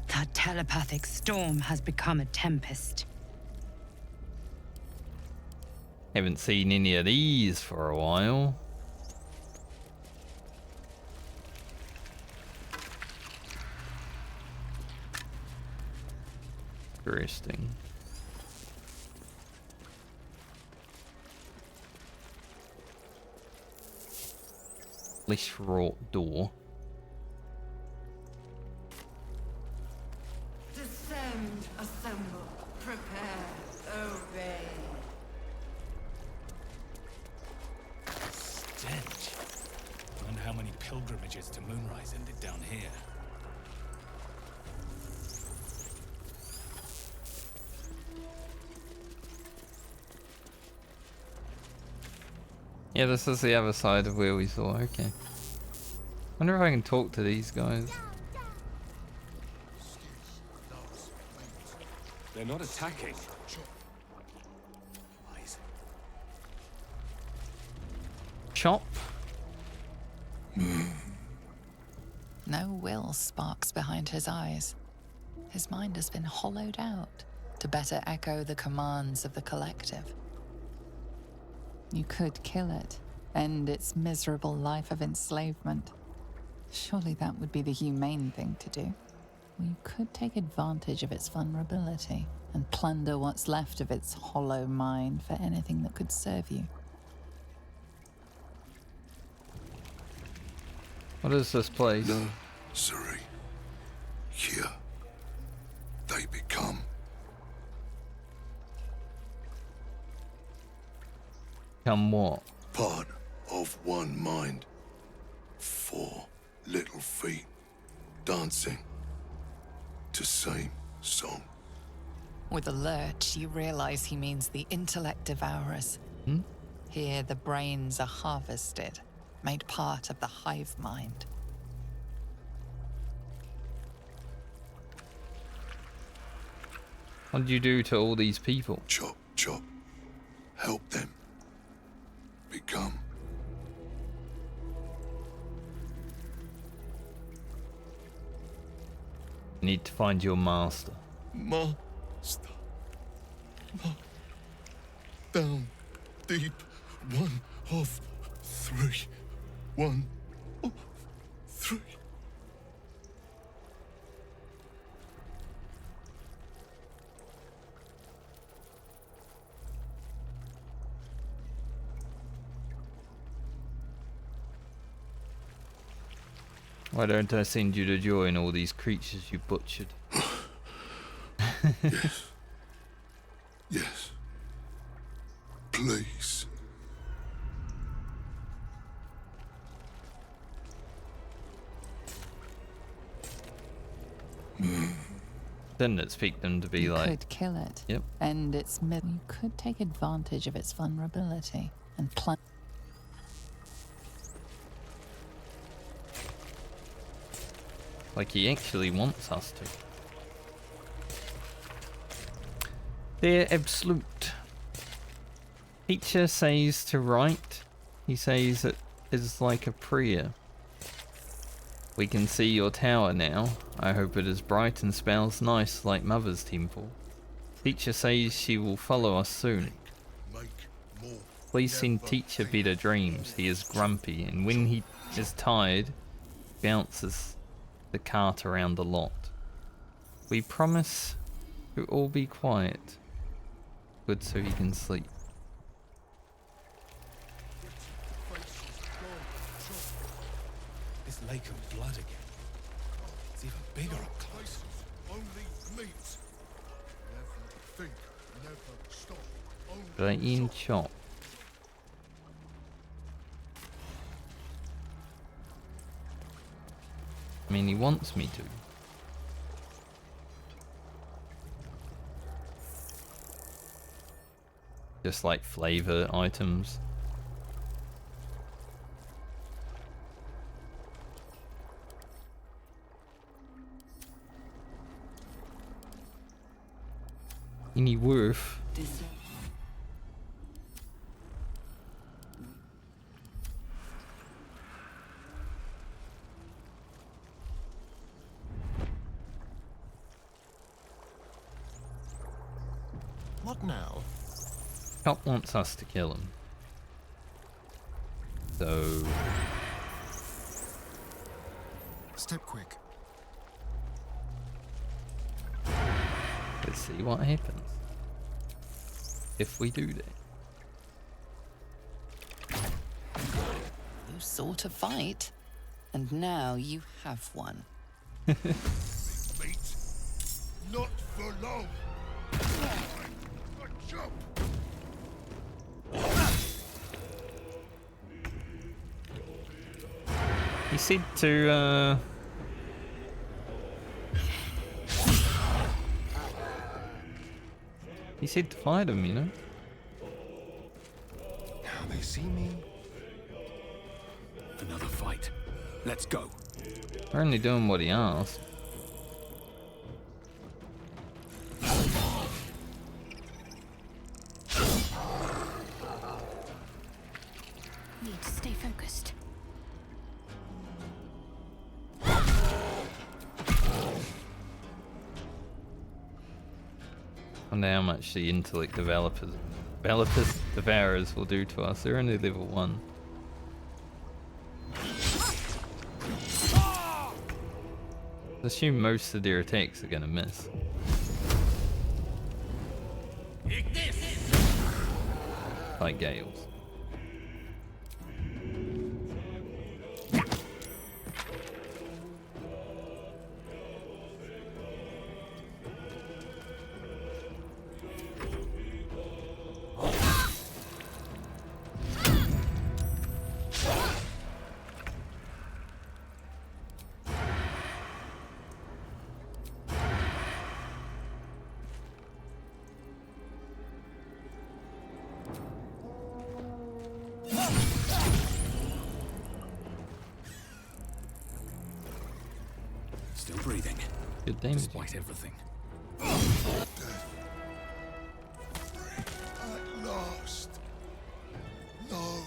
That telepathic storm has become a tempest. Haven't seen any of these for a while. Interesting. Flesh wrought door. Descend, assemble, prepare, obey. Stench. Wonder how many pilgrimages to Moonrise ended down here. Yeah, this is the other side of where we saw. Okay. Wonder if I can talk to these guys. They're not attacking. Chop. No will sparks behind his eyes. His mind has been hollowed out to better echo the commands of the collective. You could kill it, end its miserable life of enslavement. Surely that would be the humane thing to do. Or you could take advantage of its vulnerability and plunder what's left of its hollow mind for anything that could serve you. What is this place? No, Suri. Here, they become. Come what? Part of one mind. 4 little feet dancing to same song. With a lurch, you realize he means the intellect devourers. Hmm? Here, the brains are harvested, made part of the hive mind. What did you do to all these people? Chop, chop. Help them. Become. You need to find your master. Master. Down. Deep. 1 of 3. 1 of 3. Why don't I send you to join all these creatures you butchered? Yes. Yes. Please. Didn't expect them to be You like... could kill it. Yep. And its mid. You could take advantage of its vulnerability and plunge. Like he actually wants us to. Dear Absolute. Teacher says to write. He says it is like a prayer. We can see your tower now. I hope it is bright and smells nice like Mother's temple. Teacher says she will follow us soon. Please send Teacher better dreams. He is grumpy, and when he is tired, bounces the cart around the lot. We promise to all be quiet. Good, so he can sleep. This lake of blood again. It's even bigger up close. Only meat. Never think, never stop. Right in chop. I mean, he wants me to. Just like flavor items. Any worth? What now? Cop wants us to kill him. So... Step quick. Let's see what happens. If we do that. You sought a fight, and now you have one. Meat. Not for long. Jump. He said to, he said to fight him, you know? Now they see me. Another fight. Let's go. We're only doing what he asked. Need to stay focused. I wonder how much the intellect developers devourers will do to us. They're only level 1. I assume most of their attacks are gonna miss. Like Gale's. Still breathing. Good damage. Despite everything. At last. No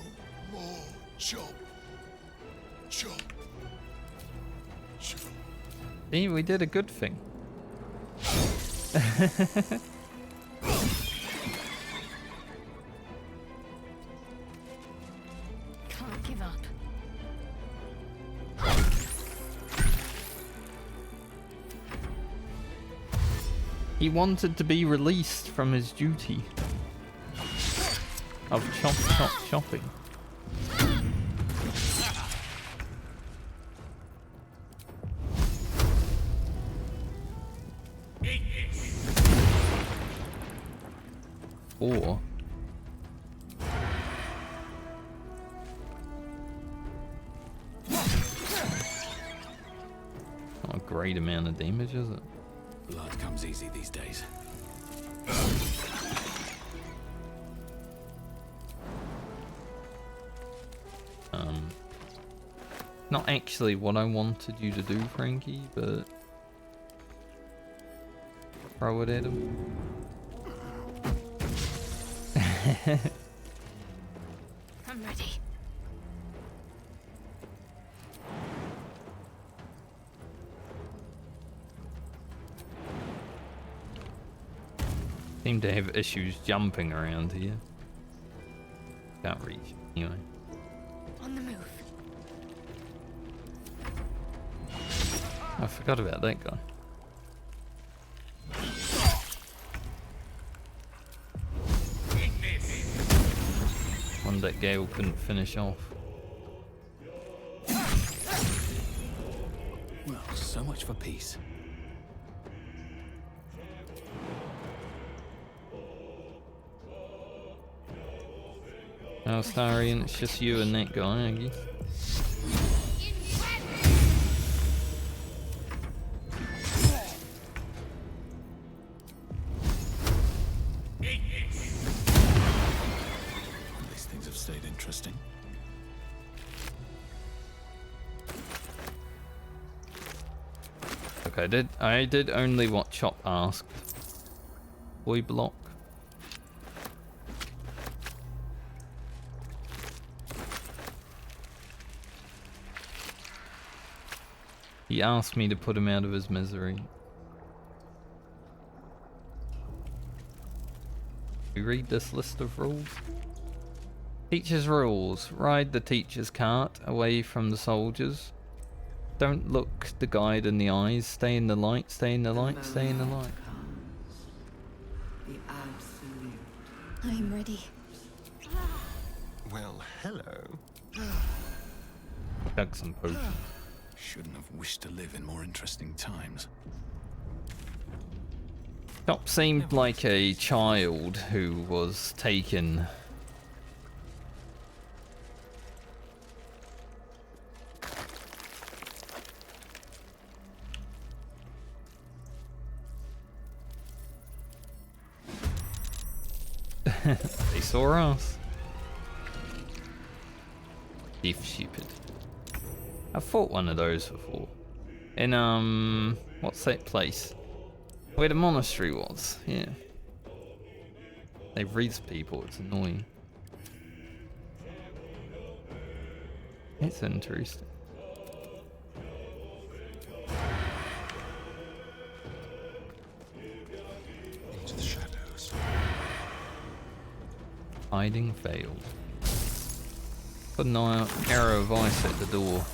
more chop. Chop. Chop. See, we did a good thing. Can't give up. He wanted to be released from his duty of chopping. Or not a great amount of damage, is it? Blood comes easy these days. Not actually what I wanted you to do, Frankie, but throw it at him. I'm ready. Seem to have issues jumping around here. Can't reach. Anyway. On the move. I forgot about that guy. One that Gale couldn't finish off. Well, so much for peace. Oh, Starian, it's just you and that guy, I guess. These things have stayed interesting. Okay, I did only what Chop asked. Boy block. He asked me to put him out of his misery. We read this list of rules. Teacher's rules. Ride the teacher's cart away from the soldiers. Don't look the guide in the eyes. Stay in the light, stay in the light, stay in the light. The absolute. I'm ready. Well, hello. Chug some potions. Shouldn't have wished to live in more interesting times. Chop seemed like a child who was taken. They saw us. If stupid. I've fought one of those before. In what's that place? Where the monastery was, yeah. They reads people, it's annoying. It's interesting. Into the shadows. Hiding failed. Put an arrow of ice at the door.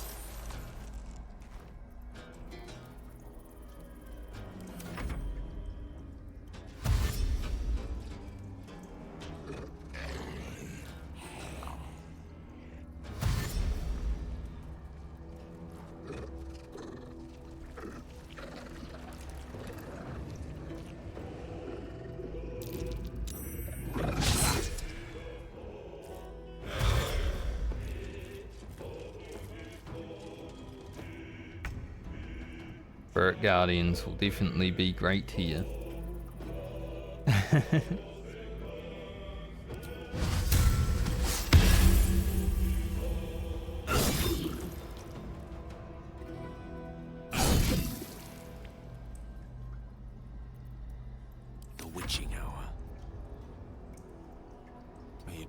Spirit Guardians will definitely be great here.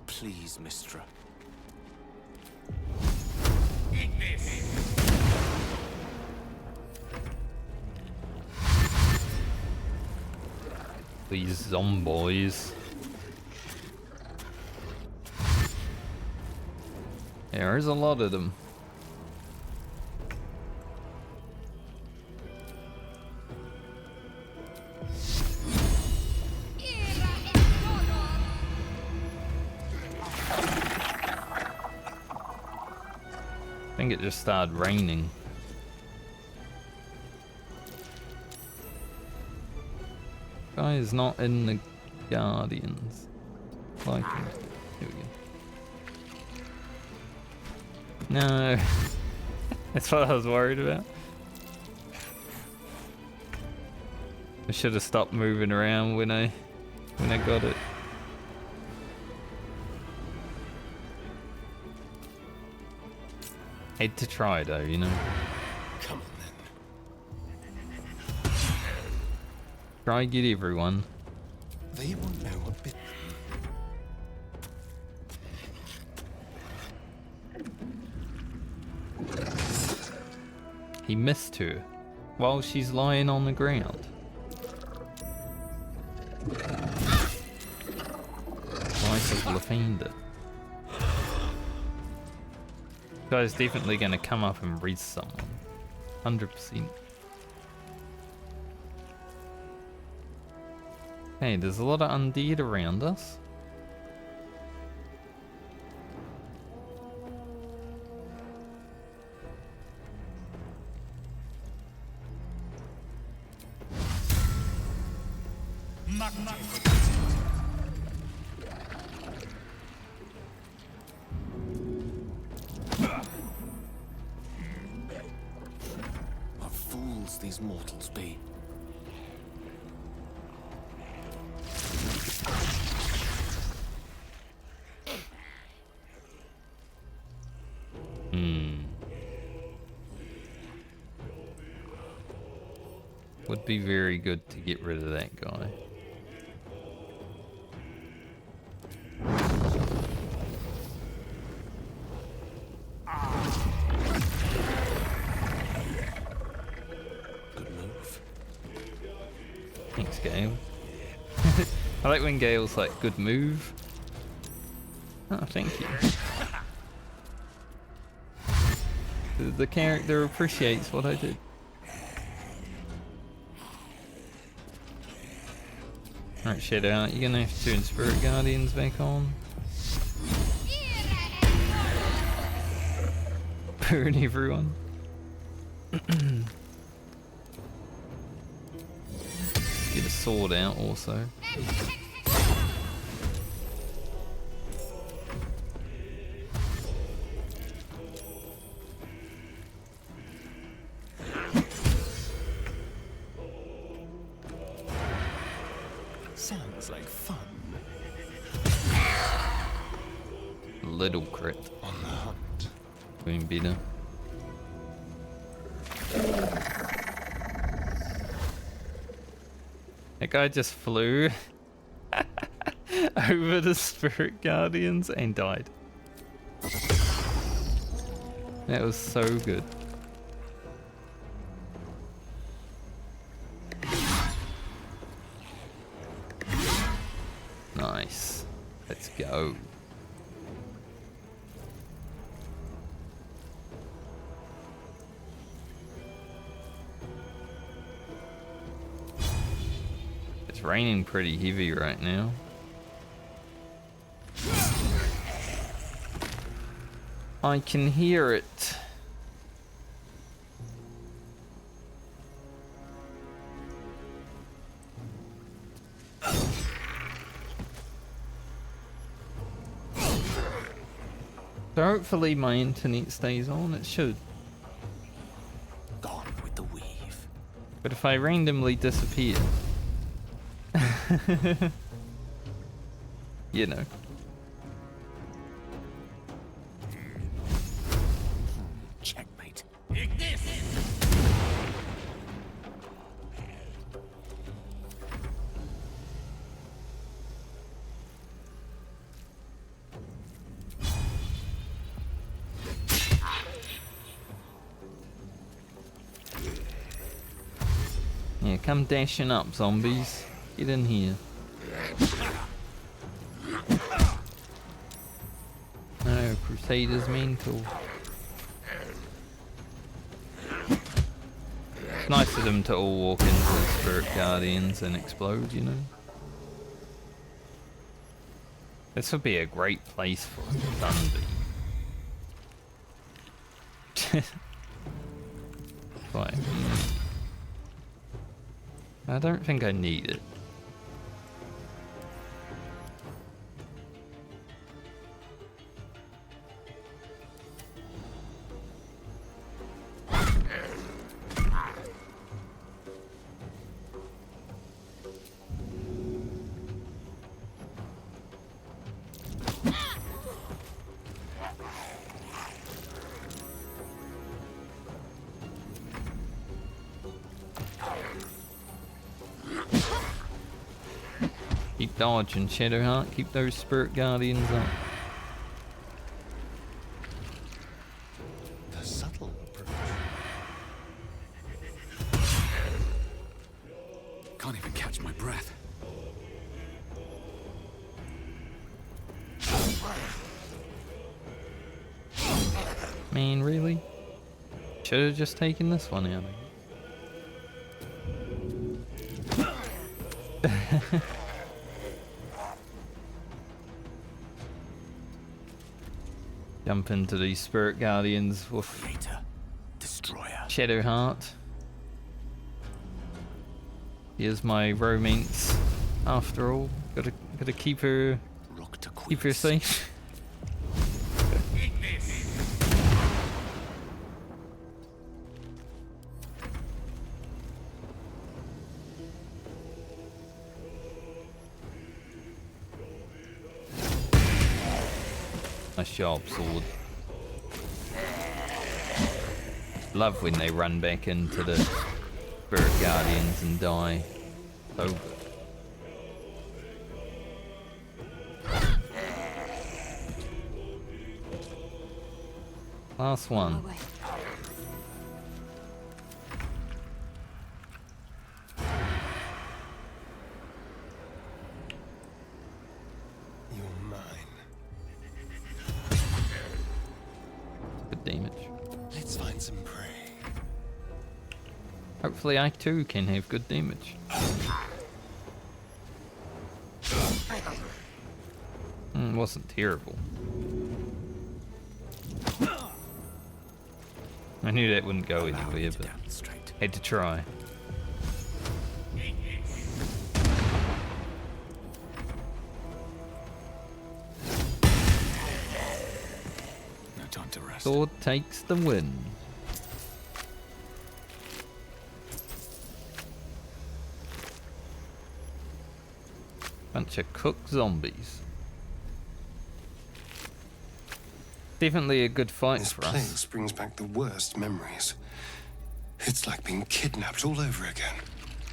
Please, Mistra. These zomboys. There's a lot of them. I think it just started raining. Guy is not in the Guardians. Like him. Here we go. No. That's what I was worried about. I should have stopped moving around when I got it. Hate to try though, you know. Come on then. Try get everyone. They won't know a bit. He missed her while she's lying on the ground. Nice of Lavender. Guy's definitely gonna come up and reach someone. 100%. Hey, there's a lot of undead around us. What fools these mortals be. Would be very good to get rid of that guy. Good move. Thanks, Gale. I like when Gale's like, good move. Oh, thank you. The character appreciates what I did. Alright, Shadow, you're gonna have to turn Spirit Guardians back on. Burn everyone. Get a sword out also. Sounds like fun. Little crit. On the hunt. Doing better. That guy just flew over the Spirit Guardians and died. That was so good. Nice. Let's go. It's raining pretty heavy right now. I can hear it. So hopefully my internet stays on, it should. Gone with the weave. But if I randomly disappear... you know. Checkmate. Yeah, come dashing up, zombies. Get in here. No, Crusader's mental. It's nice of them to all walk into the Spirit Guardians and explode, you know? This would be a great place for a thunder. Right. I don't think I need it. Keep dodging, Shadowheart. Keep those Spirit Guardians up. The subtle approach. Can't even catch my breath. Man, really? Should have just taken this one out. Jump into these Spirit Guardians with Destroyer. Shadowheart. Here's my romance. After all, gotta keep her safe. A sharp sword. Love when they run back into the Spirit Guardians and die. So good. Last one. Hopefully I too can have good damage. Wasn't terrible. I knew that wouldn't go anywhere, but had to try. No time to rest. Sword takes the win. Bunch of cooked zombies. Definitely a good fight This for us. place brings back the worst memories. It's like being kidnapped all over again.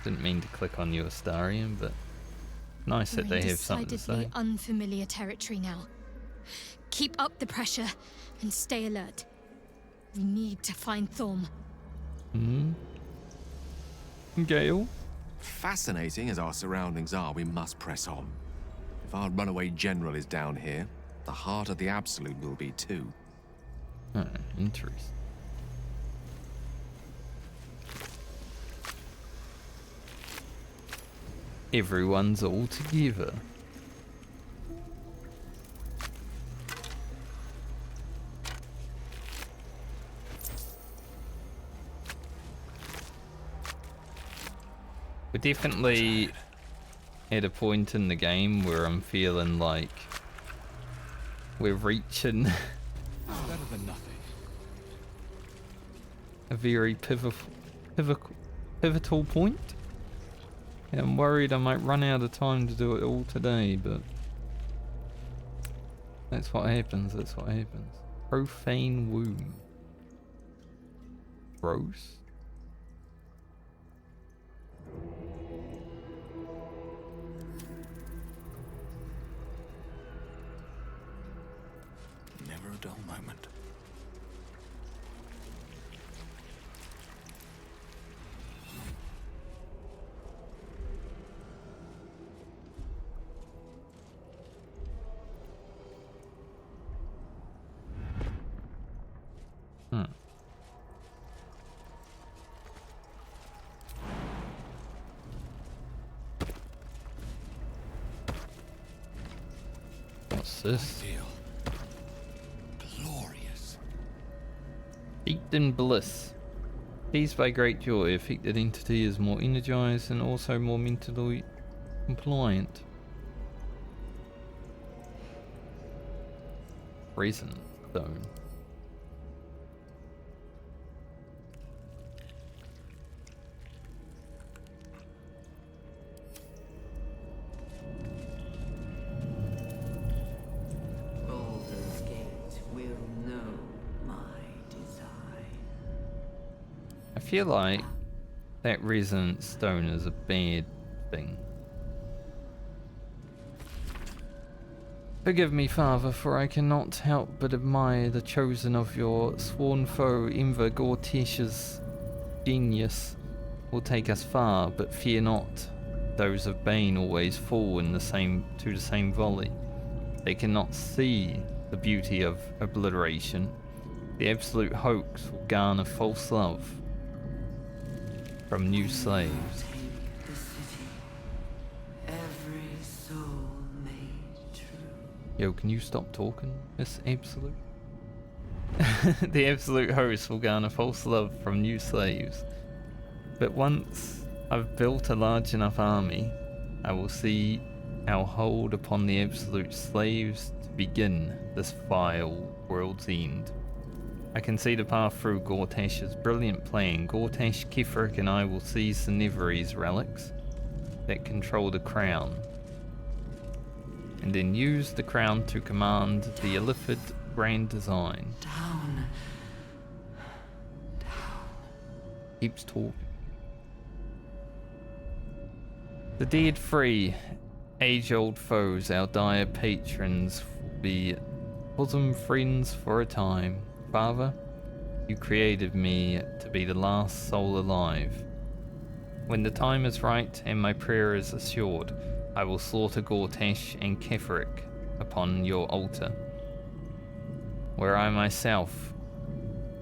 Didn't mean to click on you, Astarian, but nice that they have something to say. Decidedly unfamiliar territory now. Keep up the pressure and stay alert. We need to find Thorm. Gale? Fascinating as our surroundings are, we must press on. If our runaway general is down here, the heart of the Absolute will be too. Interesting. Everyone's all together. We're definitely at a point in the game where I'm feeling like we're reaching Better than nothing. a very pivotal point. And I'm worried I might run out of time to do it all today, but that's what happens, that's what happens. Profane Womb. Gross. Never a dull moment. this? Glorious. Steeped in bliss. Seized by great joy, affected entity is more energized and also more mentally compliant. Resonant stone. Baldur's Gate will know my design. I feel like that resonant stone is a bad thing. Forgive me, Father, for I cannot help but admire the chosen of your sworn foe, Enver Gortish's genius will take us far, but fear not. Those of Bane always fall in the same volley. They cannot see the beauty of obliteration. The absolute hoax will garner false love from new slaves. Yo, can you stop talking, Miss Absolute? The absolute host will garner false love from new slaves. But once I've built a large enough army, I will see our hold upon the absolute slaves to begin this vile world's end. I can see the path through Gortash's brilliant plan. Gortash, Ketheric and I will seize the Neveries relics that control the crown, and then use the crown to command the Illithid grand design. Down. Keeps talking. The dead free, age-old foes, our dire patrons, will be bosom friends for a time. Father, you created me to be the last soul alive. When the time is right and my prayer is assured, I will slaughter Gortash and Ketheric upon your altar, where I myself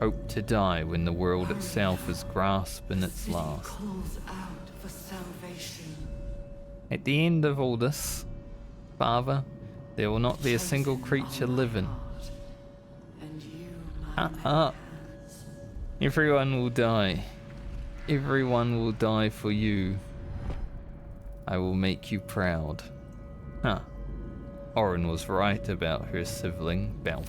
hope to die when the world itself is grasped in its last. Calls out for salvation. At the end of all this, Father, there will not be a single creature living. Everyone will die. Everyone will die for you. I will make you proud. Orin was right about her sibling, Balf.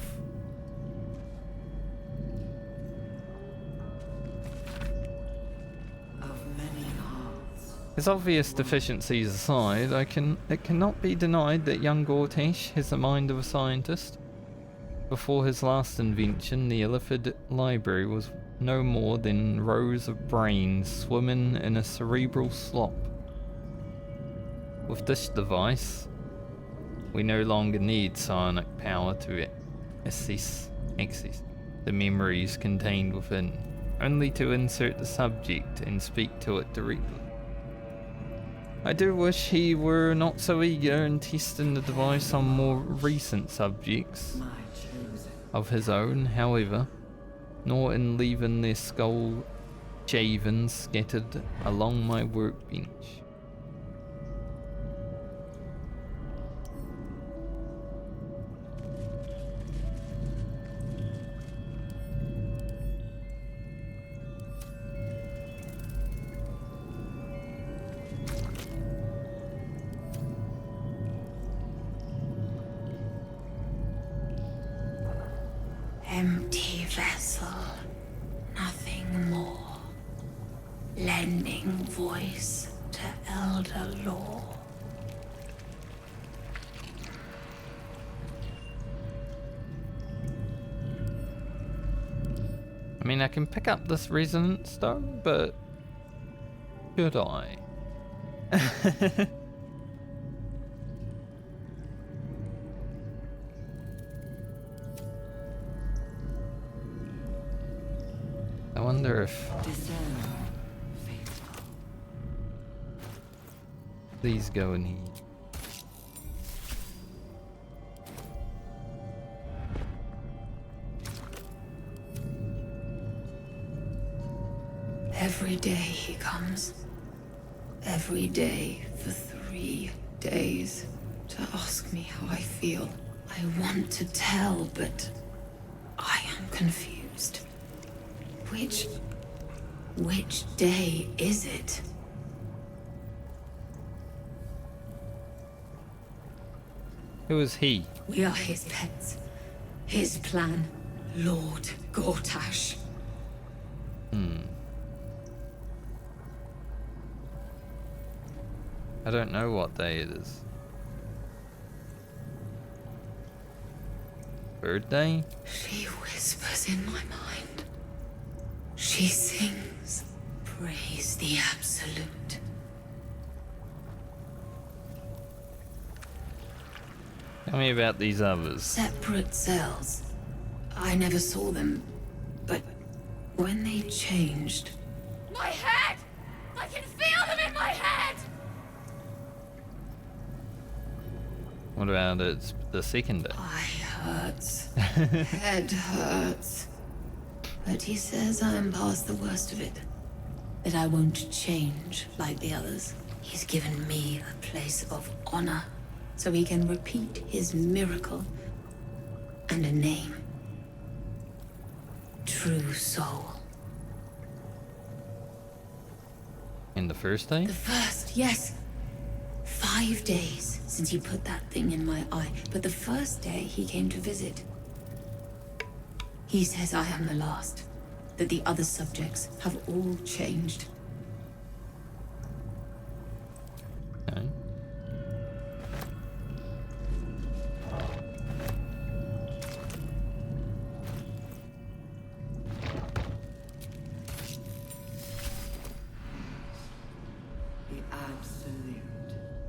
His obvious deficiencies aside, it cannot be denied that young Gortash has the mind of a scientist. Before his last invention, the Illithid library was no more than rows of brains swimming in a cerebral slop. With this device, we no longer need psionic power to access the memories contained within, only to insert the subject and speak to it directly. I do wish he were not so eager in testing the device on more recent subjects of his own, however, nor in leaving their skull shavings scattered along my workbench. Empty vessel, nothing more. Lending voice to elder law. I mean, I can pick up this resonant stone, but should I? I wonder if these go in here. Every day he comes. Every day for 3 days to ask me how I feel. I want to tell, but I am confused. Which day is it? Who is he? We are his pets. His plan. Lord Gortash. I don't know what day it is. Birthday? She whispers in my mind. She sings. Praise the Absolute. Tell me about these others. Separate cells. I never saw them, but when they changed... My head! I can feel them in my head! What about the second day? Eye hurts. Head hurts. But he says I am past the worst of it. That I won't change like the others. He's given me a place of honor, so he can repeat his miracle. And a name. True Soul. In the first day? The first, yes. 5 days since he put that thing in my eye, but the first day he came to visit. He says I am the last, that the other subjects have all changed. Okay. The absolute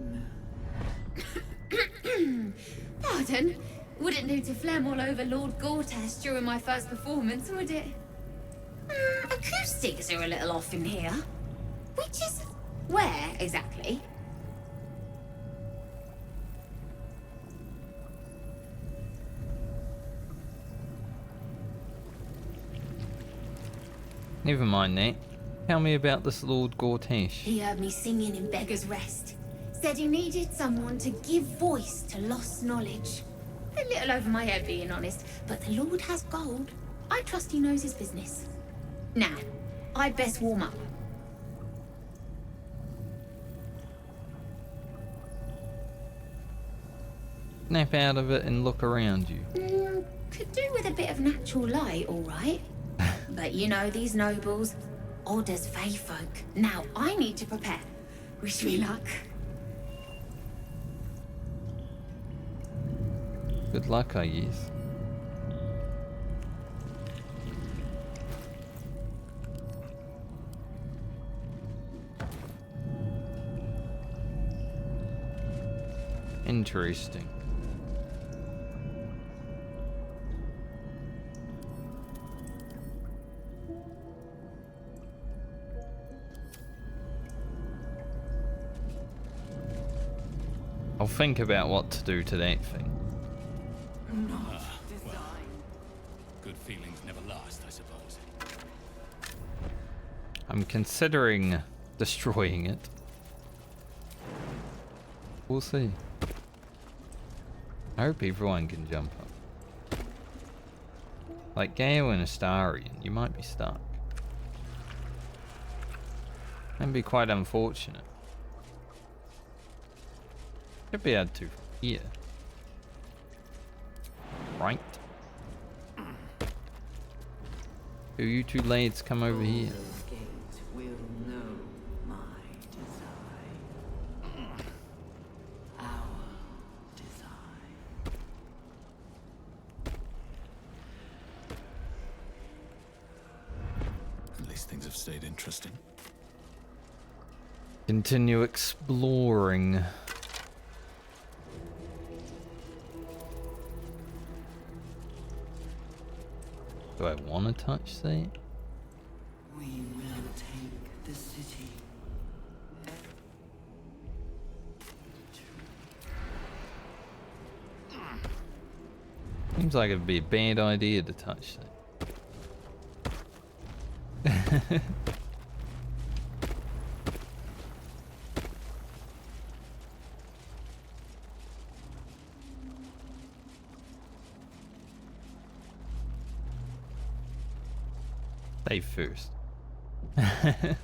no. Pardon? Wouldn't do to phlegm all over Lord Gortash during my first performance, would it? Acoustics are a little off in here. Which is... where, exactly? Never mind that. Tell me about this Lord Gortash. He heard me singing in Beggar's Rest. Said he needed someone to give voice to lost knowledge. A little over my head, being honest, but the Lord has gold. I trust he knows his business. Now, I'd best warm up. Snap out of it and look around you. Could do with a bit of natural light, all right. But you know these nobles, odd as fey folk. Now I need to prepare. Wish me luck. Good luck, I guess. Interesting. I'll think about what to do to that thing. Well, good feelings never last, I suppose. I'm considering destroying it. We'll see. I hope everyone can jump up. Like Gale and Astarion, you might be stuck. That'd be quite unfortunate. Should be able to from here. Right. Do you two lads come over here? Will know my design. Our design. At least things have stayed interesting. Continue exploring. Do I want to touch that? We will take the city. Seems like it'd be a bad idea to touch that. Save first. As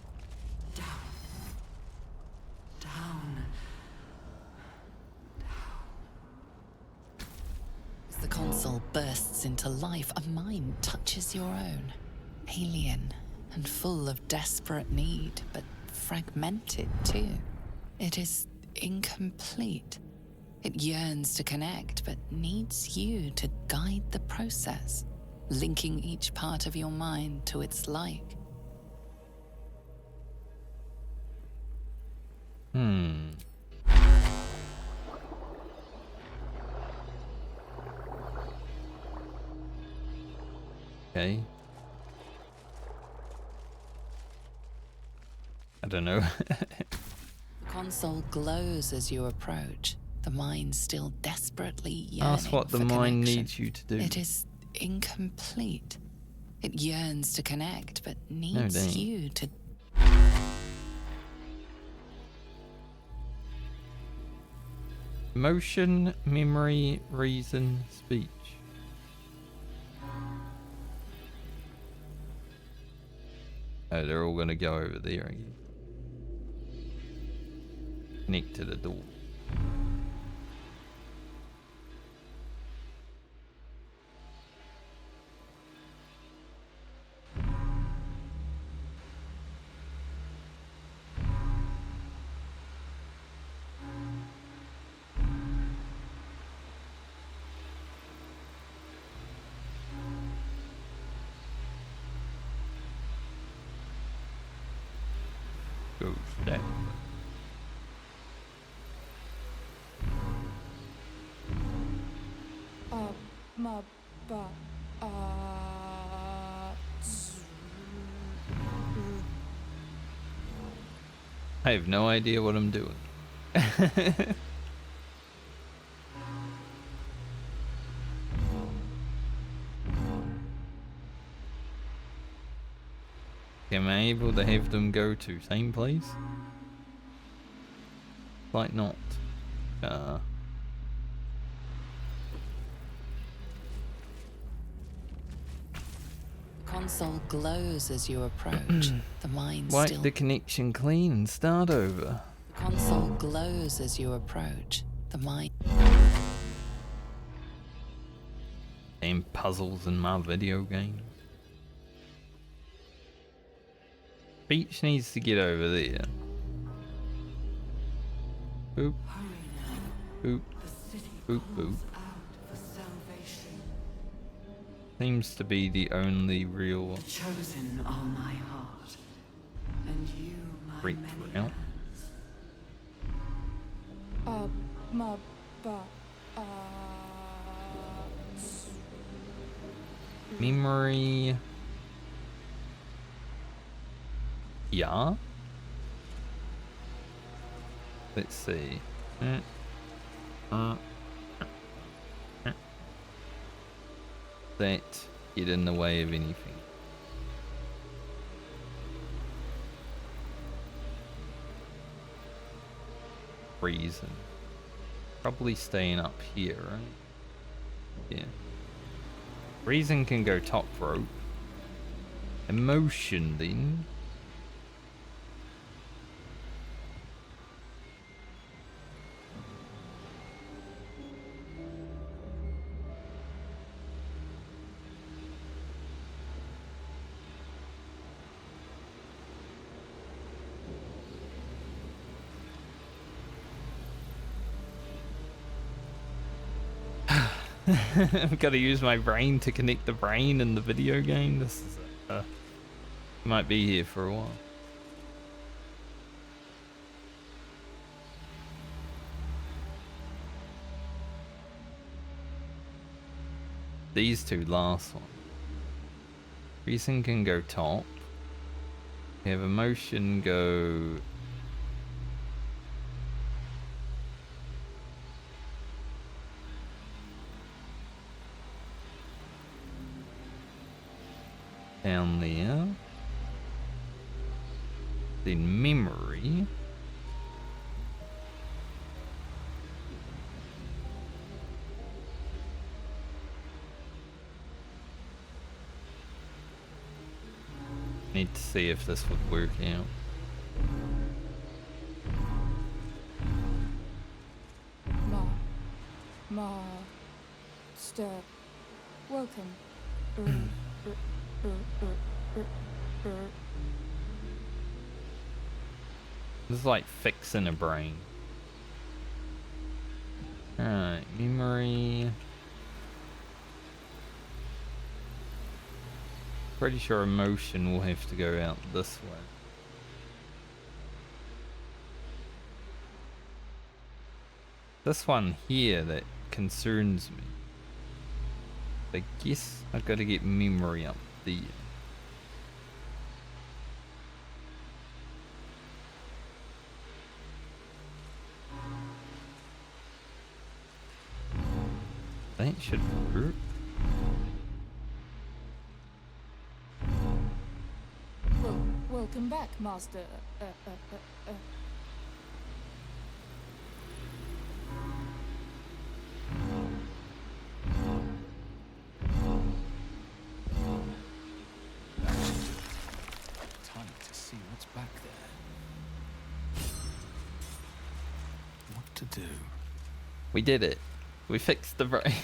the console bursts into life, a mind touches your own. Alien and full of desperate need, but fragmented too. It is incomplete. It yearns to connect, but needs you to guide the process, linking each part of your mind to its like. Okay. I don't know. The console glows as you approach, the mind still desperately yearning. Ask what the for mind connection. needs you to do. It is incomplete. It yearns to connect, but needs dang. you to... Emotion, memory, reason, speech. Oh, they're all gonna go over there again. Connect to the door. Goes down. I have no idea what I'm doing. Am I able to have them go to same place? Like not. Console glows as you approach, the mind Wipe still... the connection clean and start over. Console glows as you approach, the mind... Same puzzles in my video games. Beach needs to get over there. Boop. Boop. Boop boop. Seems to be the only real Chosen are my heart, and you my great many route. Memory. Yeah. Let's see. That get in the way of anything. Reason. Probably staying up here, right? Yeah. Reason can go top rope. Emotion then. I've got to use my brain to connect the brain in the video game. This is might be here for a while. These two last one. Reason can go top. We have emotion go down there. Then memory. Need to see if this would work out. Master, welcome. This is like fixing a brain. Alright, memory. Pretty sure emotion will have to go out this way. This one here that concerns me. I guess I've got to get memory up there. That should work. Well, welcome back, Master. Time to see what's back there. What to do? We did it. We fixed the brain.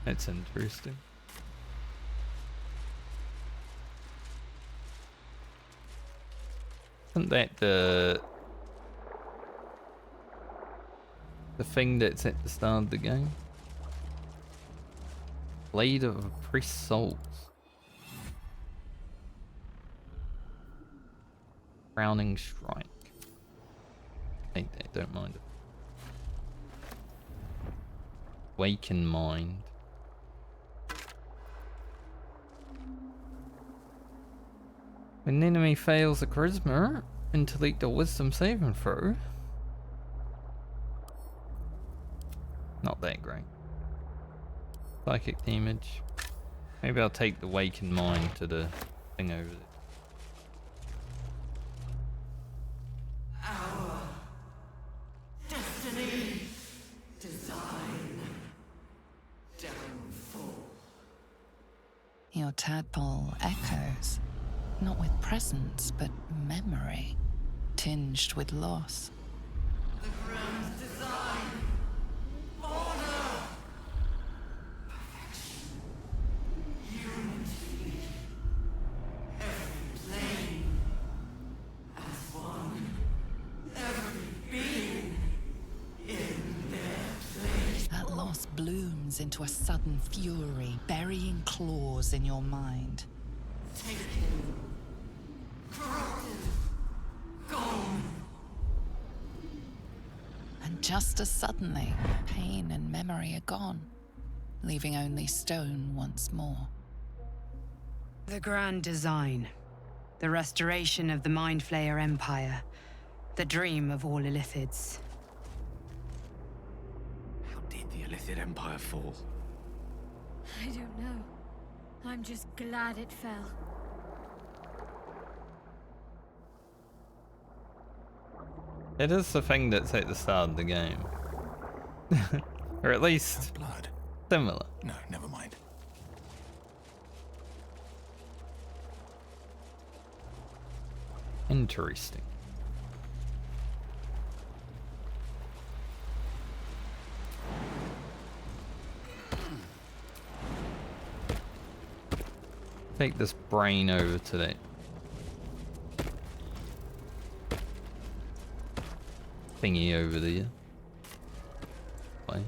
That's interesting. Isn't that the thing that's at the start of the game? Blade of Oppressed Souls. Crowning Strike. Take that, don't mind it. Waken Mind. When an enemy fails a charisma, intellect, or wisdom saving throw. Not that great. Psychic damage. Maybe I'll take the Waken Mind to the thing over there. Destiny, design, downfall. Your tadpole echoes, not with presence, but memory, tinged with loss. The grand design, order, perfection, unity, every plane as one, every being in their place. That loss blooms into a sudden fury, burying claws in your mind. Taken, corrupted, gone. And just as suddenly, pain and memory are gone, leaving only stone once more. The grand design. The restoration of the Mind Flayer Empire. The dream of all Illithids. How did the Illithid Empire fall? I don't know. I'm just glad it fell. It is the thing that's at the start of the game. Or at least blood. Similar. No, never mind. Interesting. Take this brain over to that thingy over there. Play.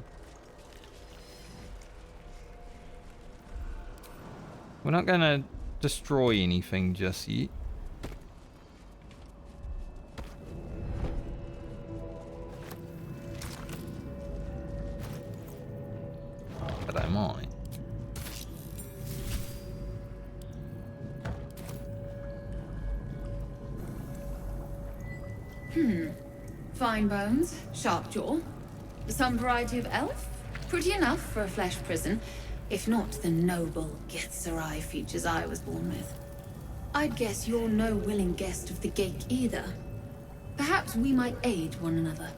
We're not gonna destroy anything just yet. But I might. Fine bones, sharp jaw. Some variety of elf? Pretty enough for a flesh prison, if not the noble Gethzerai features I was born with. I'd guess you're no willing guest of the Gate either. Perhaps we might aid one another.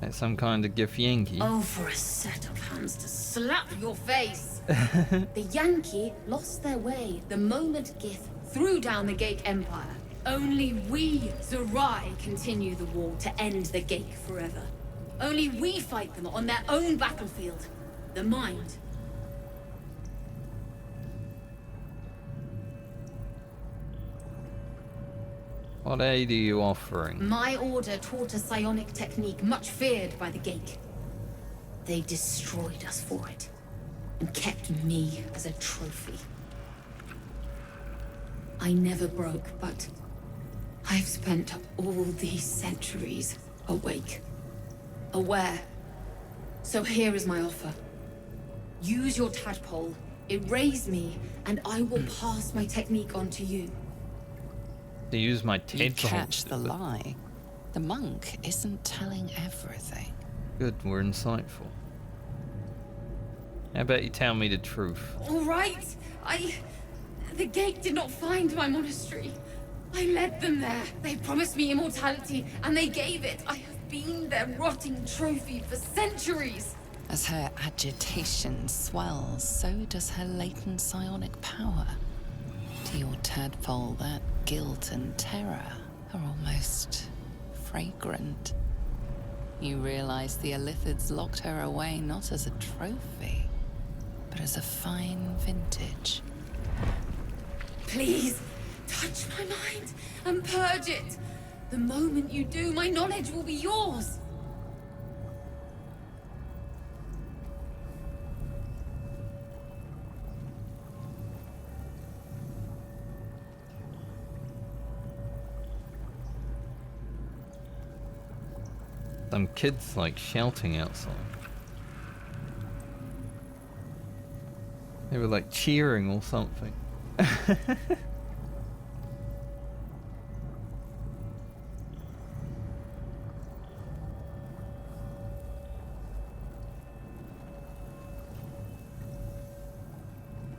Like some kind of gift Yankee. Oh, for a set of hands to slap your face! The Yankee lost their way the moment Gith threw down the Gake Empire. Only we, Zerai, continue the war to end the Gake forever. Only we fight them on their own battlefield, the Mind. What aid are you offering? My order taught a psionic technique much feared by the Gake. They destroyed us for it, and kept me as a trophy. I never broke, but I've spent all these centuries awake, aware. So here is my offer. Use your tadpole, erase me, and I will pass my technique on to you. To use my You tadpole. catch the lie. The monk isn't telling everything. Good, we're insightful. How about you tell me the truth? All right, the Gate did not find my monastery. I led them there. They promised me immortality, and they gave it. I have been their rotting trophy for centuries. As her agitation swells, so does her latent psionic power. To your tadpole, that guilt and terror are almost fragrant. You realize the Illithids locked her away not as a trophy, but as a fine vintage. Please, touch my mind and purge it. The moment you do, my knowledge will be yours. Some kids like shouting outside. They were like cheering or something.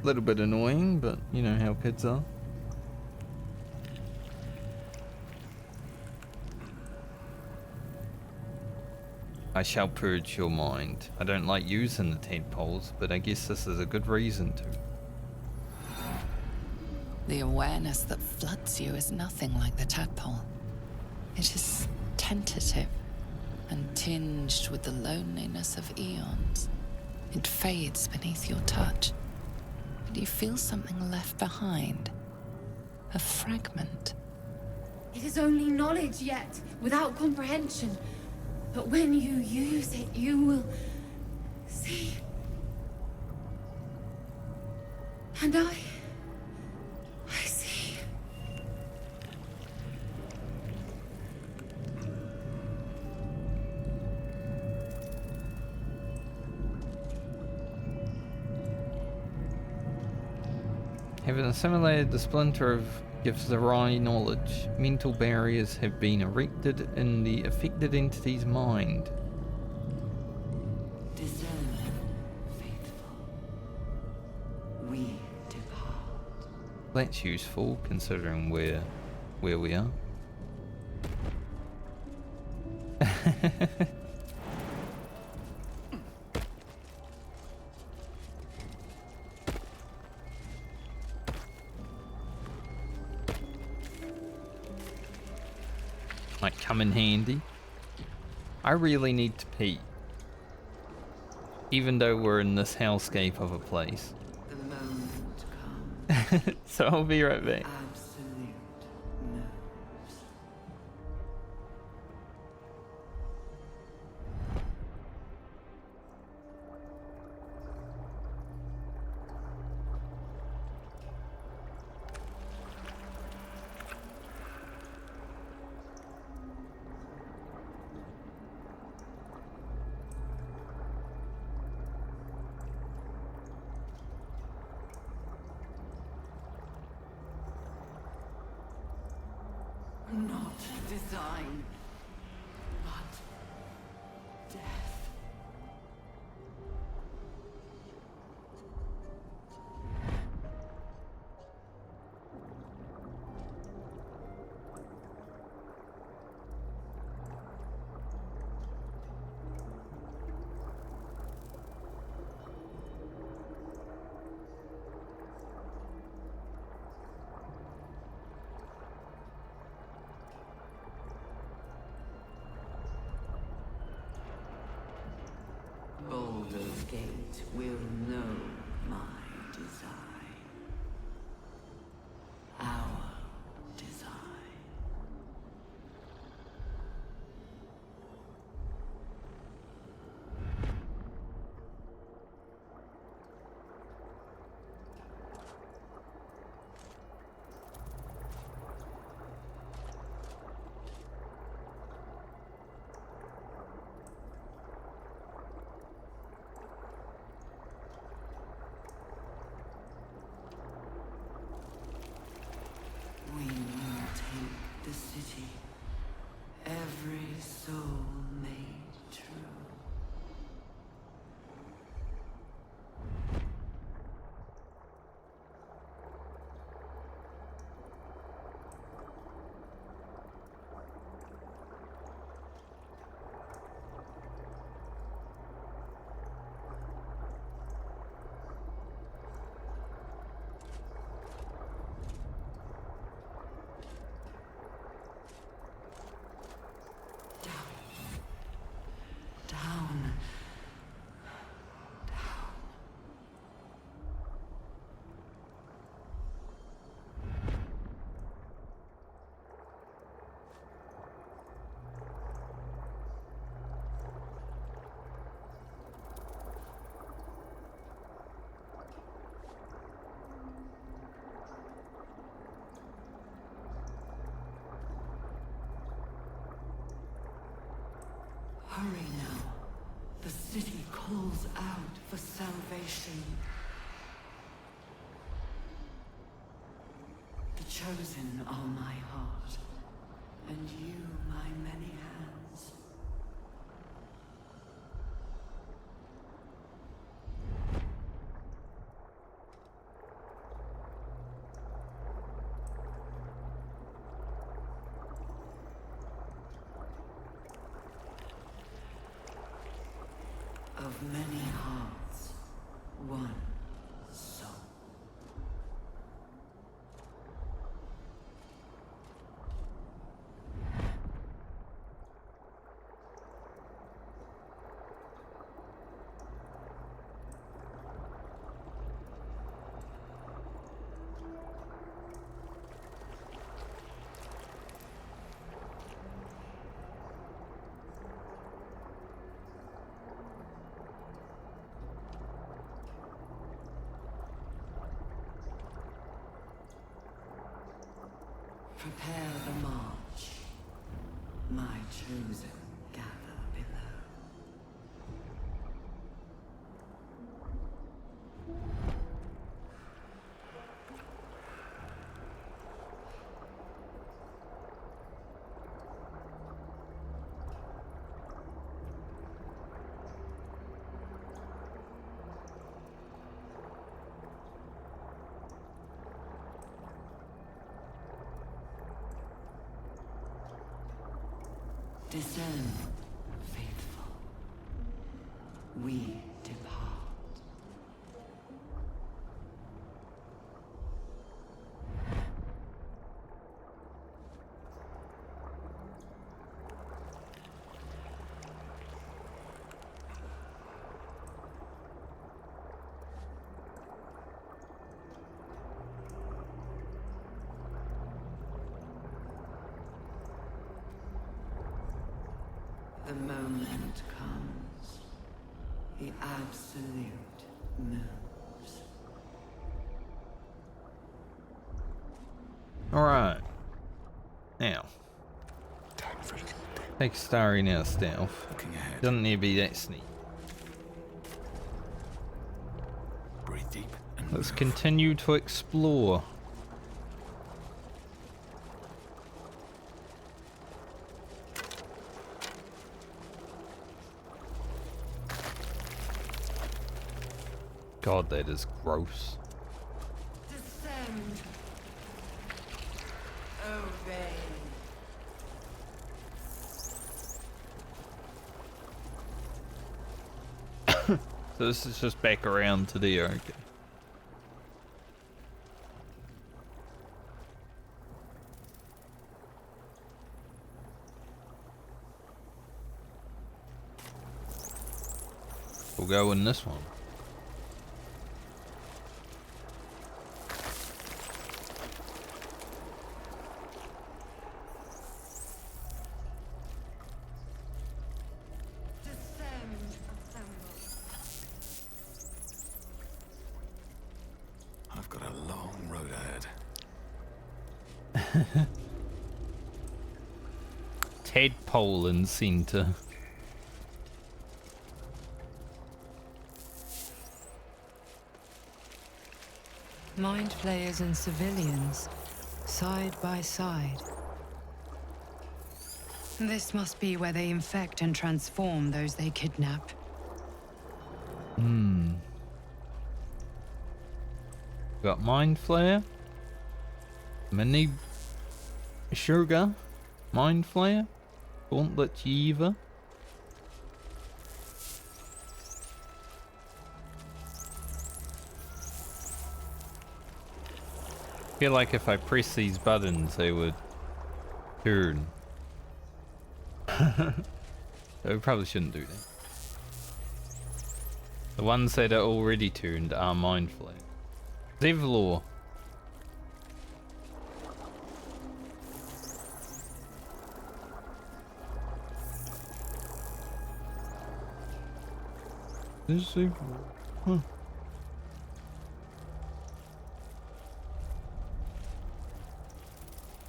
Little bit annoying, but you know how kids are. I shall purge your mind. I don't like using the tadpoles, but I guess this is a good reason to. The awareness that floods you is nothing like the tadpole. It is tentative and tinged with the loneliness of eons. It fades beneath your touch. But you feel something left behind. A fragment. It is only knowledge yet, without comprehension. But when you use it, you will see. And I see. Having assimilated the splinter of gives the Zerai knowledge, mental barriers have been erected in the affected entity's mind. Discern, faithful. We depart. That's useful considering where we are. Might come in handy. I really need to pee. Even though we're in this hellscape of a place. The moment comes. So I'll be right back. Absolute nerves. Not design, but death. fate will know my design. Our design. We will take the city, every soul made true. Down. Hurry now. The city calls out for salvation. The chosen are my heart, and you my many hands. Of many hearts, one soul. Prepare the march. My chosen gather below. Descend, faithful. We depart. The moment comes. The absolute moves. Alright. Now. Take Starry now stealth. Doesn't need to be that sneaky. Breathe deep. Let's continue to explore. God, that is gross. Descend. Obey. So this is just back around to there, okay. We'll go in this one. I've got a long road ahead. Tadpole in center. Mind flayers and civilians, side by side. This must be where they infect and transform those they kidnap. Got Mind Flayer. Mini Sugar. Mind Flayer. Gauntlet Yeaver. I feel like if I press these buttons they would turn. So we probably shouldn't do that. The ones that are already turned are Mind Flayer. Zevlor. This Zevlor. Huh.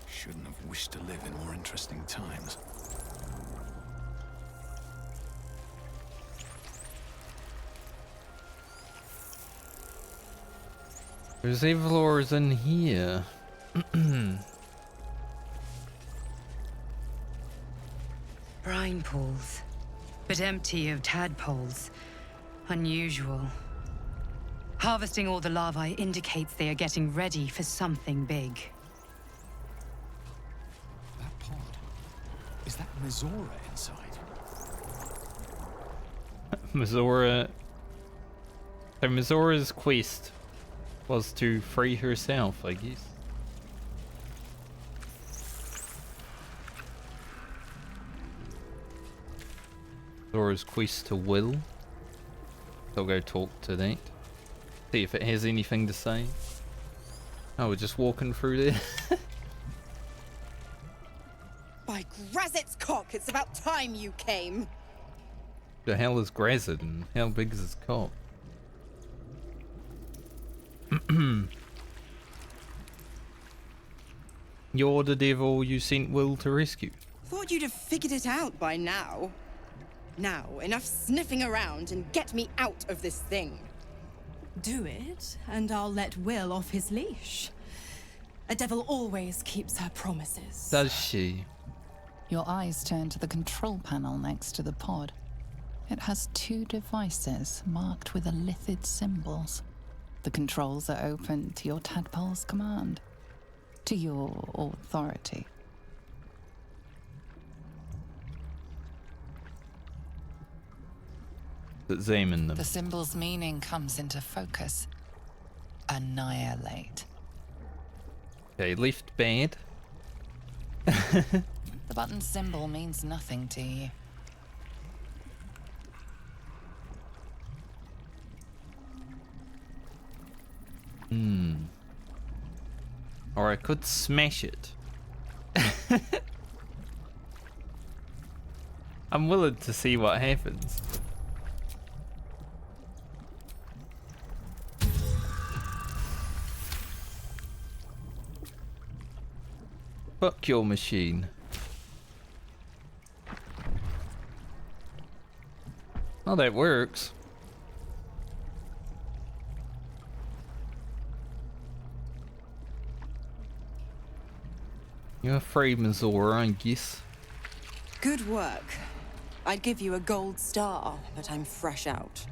Shouldn't have wished to live in more interesting times. There's Zevlor in here. Brine pools, but empty of tadpoles. Unusual. Harvesting all the larvae indicates they are getting ready for something big. That pod. Is that Mizora inside? Mizora. So Mizora's quest was to free herself, I guess. Mizora's quest to will. I'll go talk to that. See if it has anything to say. Oh, we're just walking through there. By Grazit's cock, it's about time you came. The hell is Grazit and how big is his cock? You're the devil you sent Will to rescue. Thought you'd have figured it out by now. Now, enough sniffing around and get me out of this thing. Do it, and I'll let Will off his leash. A devil always keeps her promises. Does she? Your eyes turn to the control panel next to the pod. It has two devices marked with elithid symbols. The controls are open to your tadpole's command, to your authority. That's aiming them. The symbol's meaning comes into focus. Annihilate. Okay, left bad. The button symbol means nothing to you. Or I could smash it. I'm willing to see what happens. Fuck your machine. Oh, that works. You're afraid, Mizora, I guess. Good work. I'd give you a gold star, but I'm fresh out.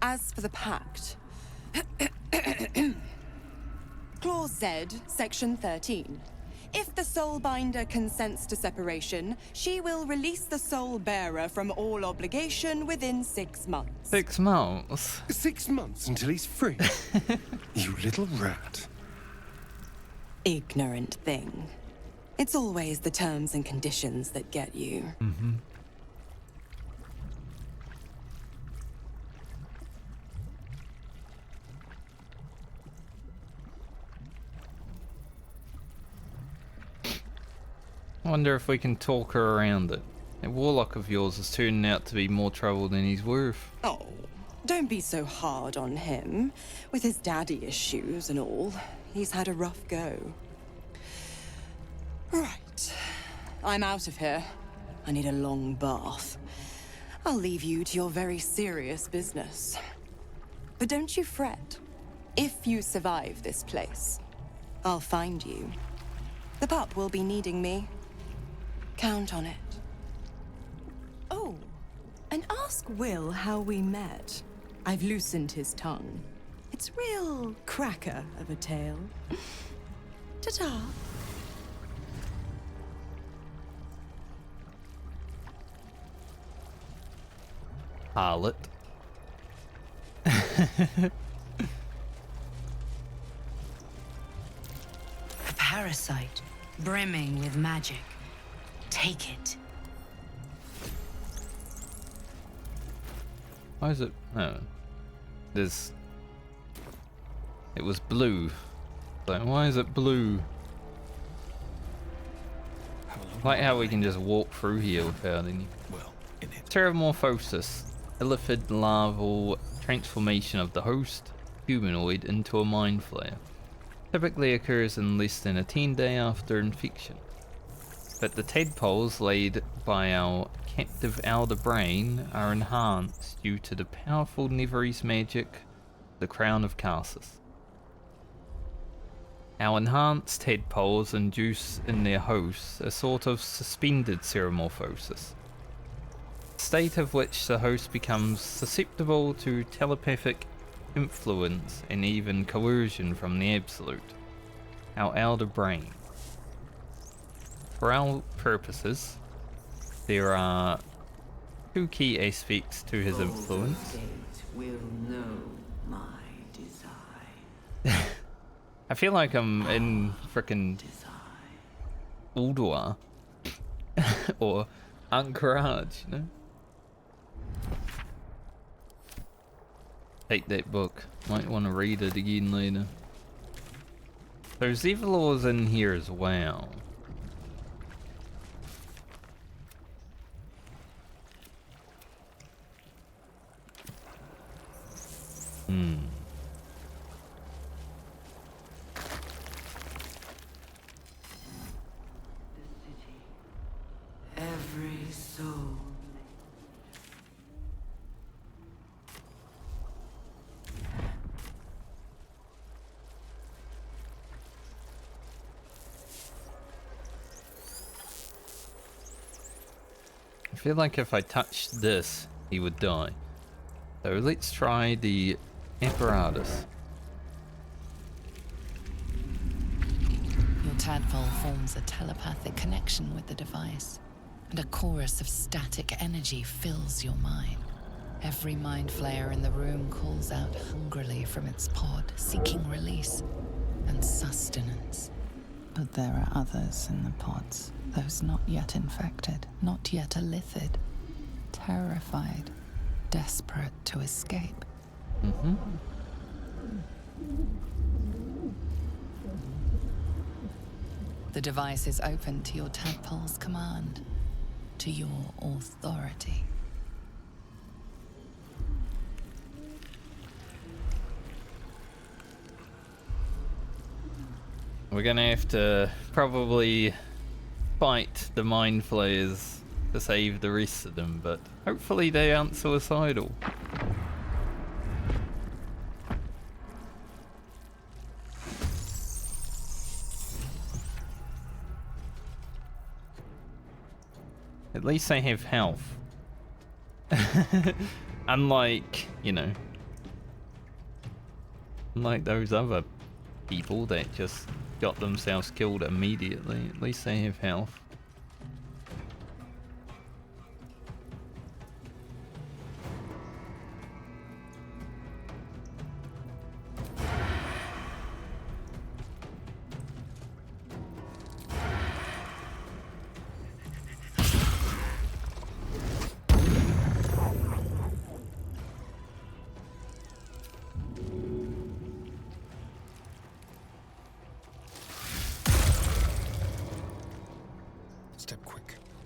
As for the pact... Clause Z, Section 13. If the Soulbinder consents to separation, she will release the Soul Bearer from all obligation within 6 months. 6 months? 6 months until he's free? You little rat. Ignorant thing. It's always the terms and conditions that get you. I wonder if we can talk her around it. That warlock of yours is turning out to be more trouble than he's worth. Oh, don't be so hard on him. With his daddy issues and all, he's had a rough go. Right. I'm out of here. I need a long bath. I'll leave you to your very serious business. But don't you fret. If you survive this place, I'll find you. The pup will be needing me. Count on it. Oh, and ask Will how we met. I've loosened his tongue. It's real cracker of a tale. Ta-ta. Harlot. A parasite, brimming with magic. Take it. Why is it? Oh. There's... It was blue. So why is it blue? Like how we can just walk through here without any... Well, in it. Terramorphosis. Illithid larval transformation of the host humanoid into a mind flayer. Typically occurs in less than a 10-day after infection. But the tadpoles laid by our captive elder brain are enhanced due to the powerful Neveries magic, the Crown of Karsus. Our enhanced tadpoles induce in their hosts a sort of suspended ceremorphosis, state of which the host becomes susceptible to telepathic influence and even coercion from the Absolute, our elder brain. For our purposes, there are two key aspects to his influence. Will know my desire. I feel like I'm in frickin' Ulduar or Anchorage, you know? Take that book. Might want to read it again later. There's evil laws in here as well. Every soul. I feel like if I touched this, he would die. So let's try the apparatus. Your tadpole forms a telepathic connection with the device, and a chorus of static energy fills your mind. Every mind flayer in the room calls out hungrily from its pod, seeking release and sustenance. But there are others in the pods, those not yet infected, not yet illithid, terrified, desperate to escape. The device is open to your tadpole's command, to your authority. We're gonna have to probably fight the mind flayers to save the rest of them, but hopefully they aren't suicidal. At least they have health. Unlike, you know, unlike those other people that just got themselves killed immediately. At least they have health.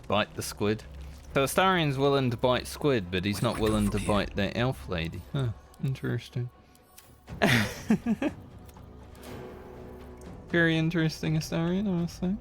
bite the squid. So Astarian's willing to bite squid, but he's not willing to bite that elf lady. Huh, interesting. Very interesting, Astarian, I must say.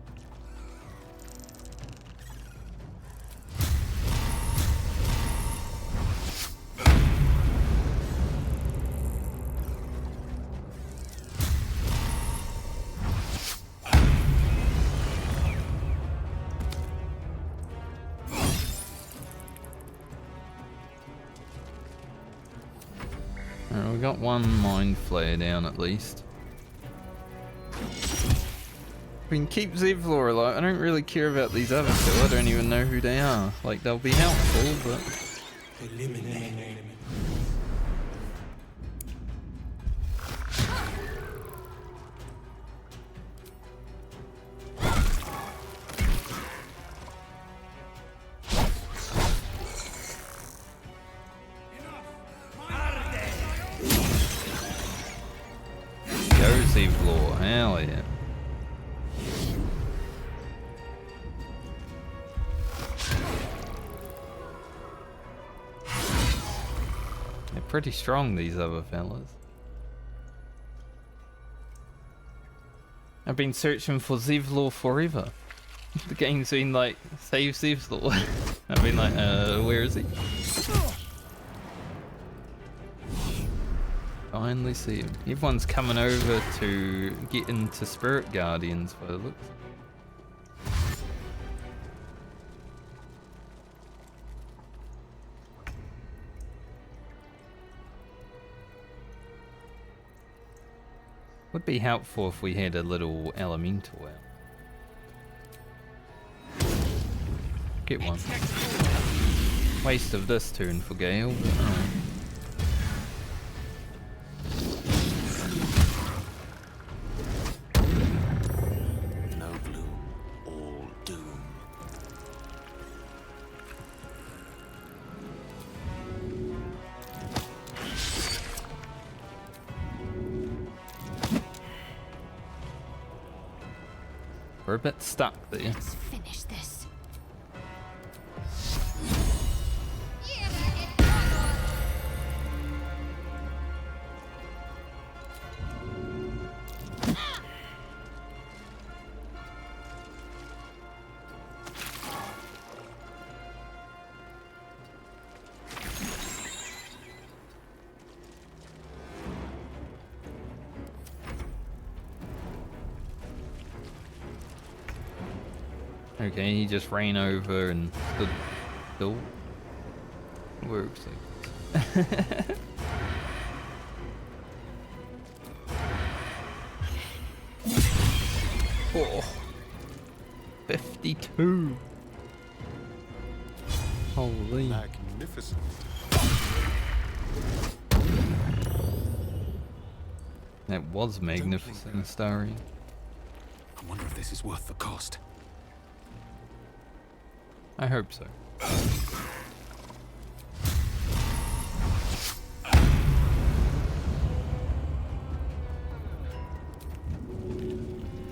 Alright, we got one mind flayer down at least. We can keep Zevlor alive. I don't really care about these other two. I don't even know who they are. Like, they'll be helpful, but... Go Zevlor, hell yeah. Pretty strong, these other fellas. I've been searching for Zevlor forever. The game's been like, save Zevlor. I've been like, where is he? Finally see him. Everyone's coming over to get into Spirit Guardians by the looks. Would be helpful if we had a little elemental out. Get one. Waste of this turn for Gale, but No gloom, all doom. we're a bit stuck there. Let's finish this. Okay, he just ran over and stood still. Works like oh, 52. Holy. Magnificent. That was magnificent, Astarian. I wonder if this is worth the cost. I hope so.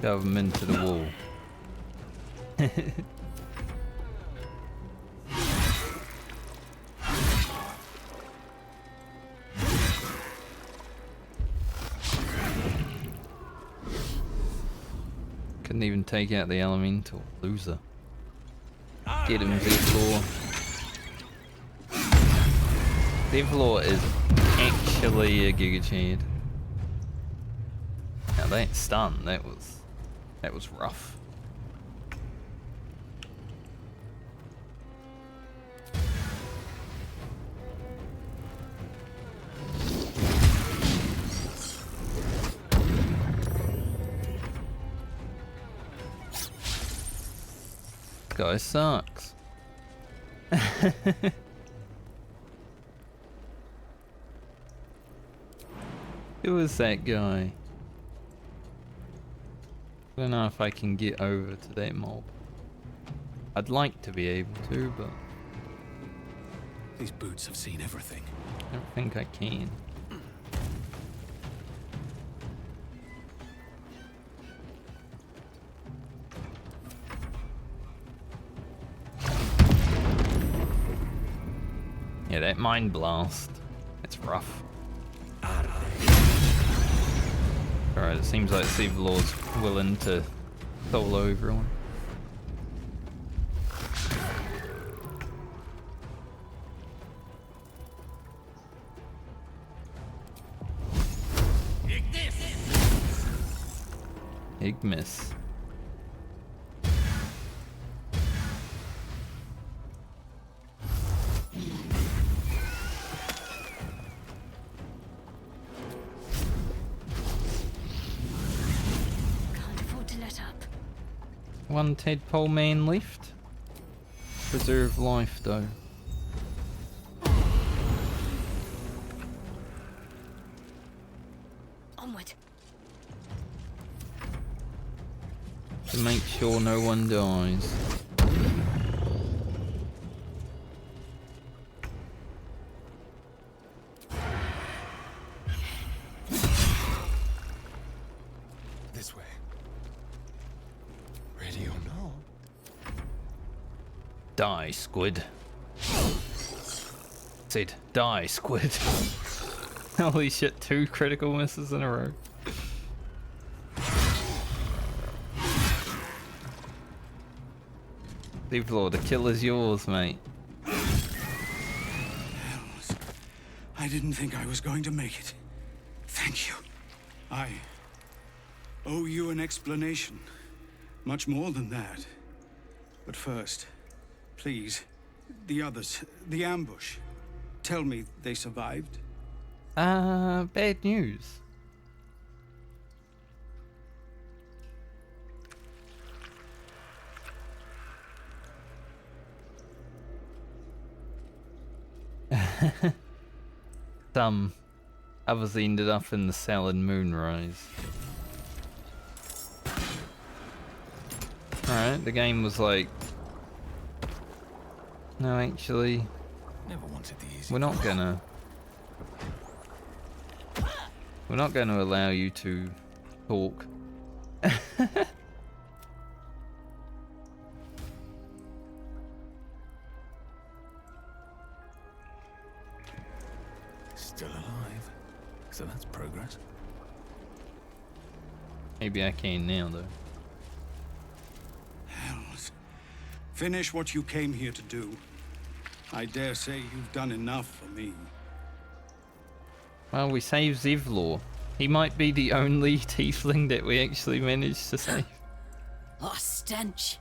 Shove him into the wall. Couldn't even take out the elemental. Loser. Get him, Zevlor. Zevlor is actually a Giga Chad. Now that stun, that was rough. This guy sucks. Who is that guy? I don't know if I can get over to that mob. I'd like to be able to, but These boots have seen everything. I don't think I can. that mind blast. It's rough. Alright, it seems like Sevalor's willing to solo everyone. Ignis. One tadpole man left. Preserve life though. Onward. To make sure no one dies. This way. Ready or not? Die, squid. Said, die, squid. Holy shit, 2 critical misses in a row. Sevalor, the kill is yours, mate. Hells. I didn't think I was going to make it. Thank you. I owe you an explanation. Much more than that. But first, please, the others, the ambush. Tell me they survived? Bad news. Some others ended up in the cell in Moonrise. Alright, the game was like, no, actually, Never wanted the easy we're not gonna allow you to talk. Still alive. So that's progress. Maybe I can now though. Hells. Finish what you came here to do. I dare say you've done enough for me. Well, we saved Sevalor. He might be the only tiefling that we actually managed to save. Oh, stench.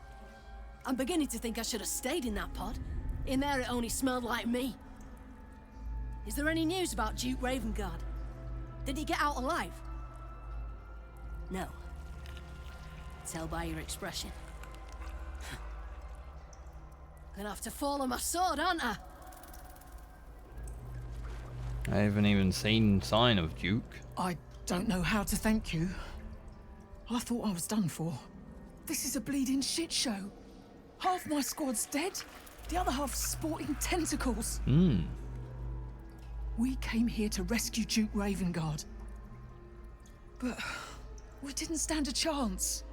I'm beginning to think I should have stayed in that pod. In there it only smelled like me. Is there any news about Duke Ravengard? Did he get out alive? No. Tell by your expression. Gonna have to fall on my sword, aren't I? I haven't even seen sign of Duke. I don't know how to thank you. I thought I was done for. This is a bleeding shit show. Half my squad's dead, the other half sporting tentacles. We came here to rescue Duke Ravengard. But we didn't stand a chance.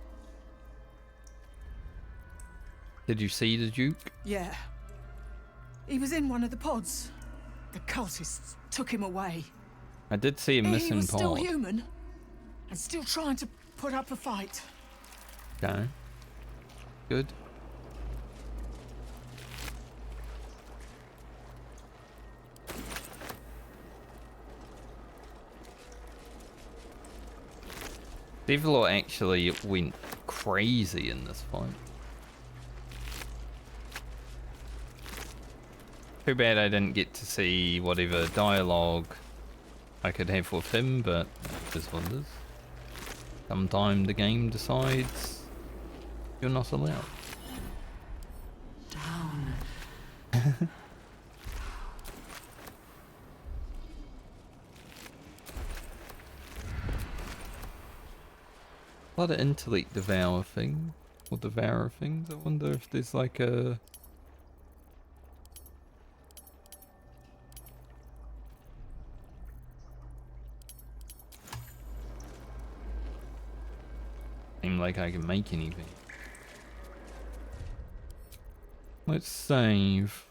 Did you see the Duke? Yeah. He was in one of the pods. The cultists took him away. I did see a He missing was still pod. human and still trying to put up a fight. Okay. Good. Sevalor actually went crazy in this fight. Too bad I didn't get to see whatever dialogue I could have with him, but this one is. Sometime the game decides you're not allowed. Down. A lot of intellect devour thing, or devourer things. I wonder if there's like a... Seem like I can make anything. Let's save.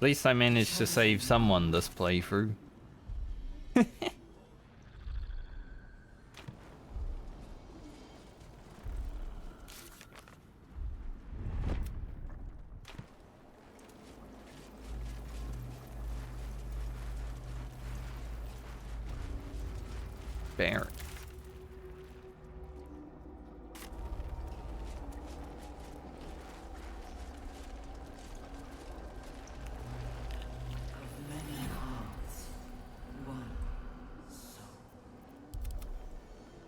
least I managed to save someone this playthrough. Barrett.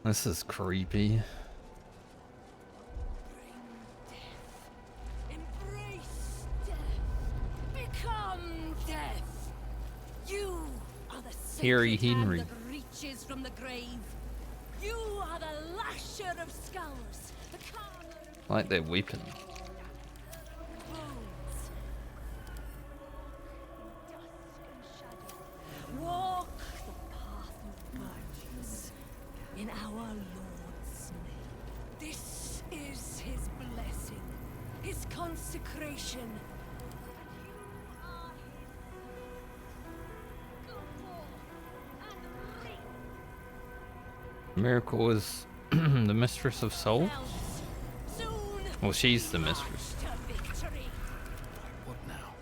This is creepy. Embrace death. Become death. You are the Harry sacred hand Henry. that reaches from the grave. You are the lasher of skulls. The calmer of I like their weapon. bones. Dusk and shadow. Walk the path of birches in our Lord's name. This is his blessing, his consecration. Myrkul is the mistress of soul? Well, she's the mistress. What now?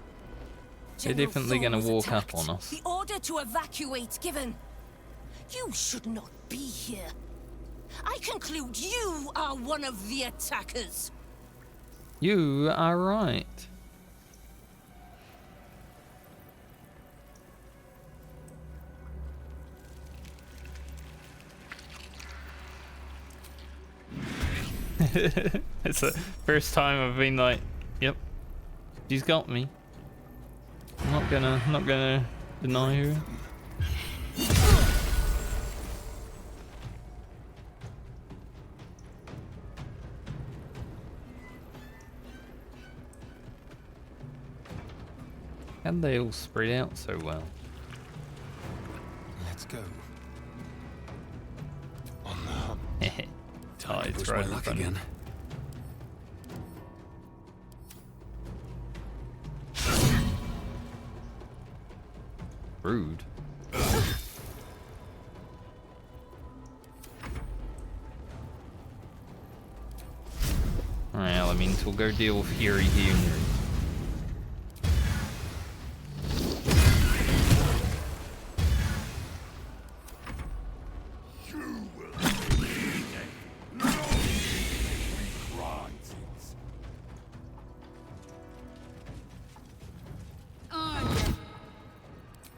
They're definitely gonna walk up on us. The order to evacuate given. You should not be here. I conclude you are one of the attackers. You are right. It's the first time I've been like, yep, she's got me. I'm not gonna deny her. And they all spread out so well. Let's go. On the hunt. Tides Push right my in luck front of again. me. Rude. Alright, Elemental, go deal with Fury here.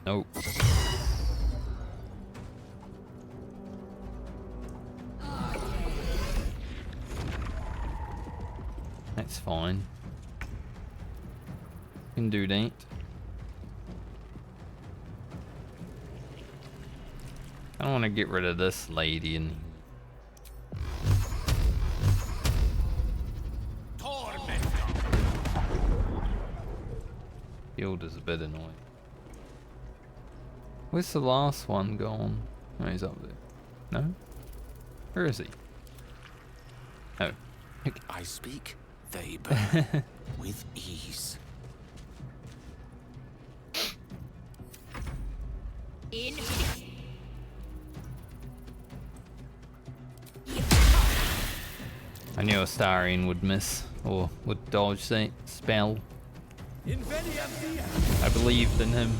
Nope. That's fine. Can do that. I don't want to get rid of this lady in here. Field is a bit annoying. Where's the last one gone? Oh, he's up there. No? Where is he? Oh. I speak, they burn with ease. In. I knew Astarion would miss, or would dodge that spell. I believed in him.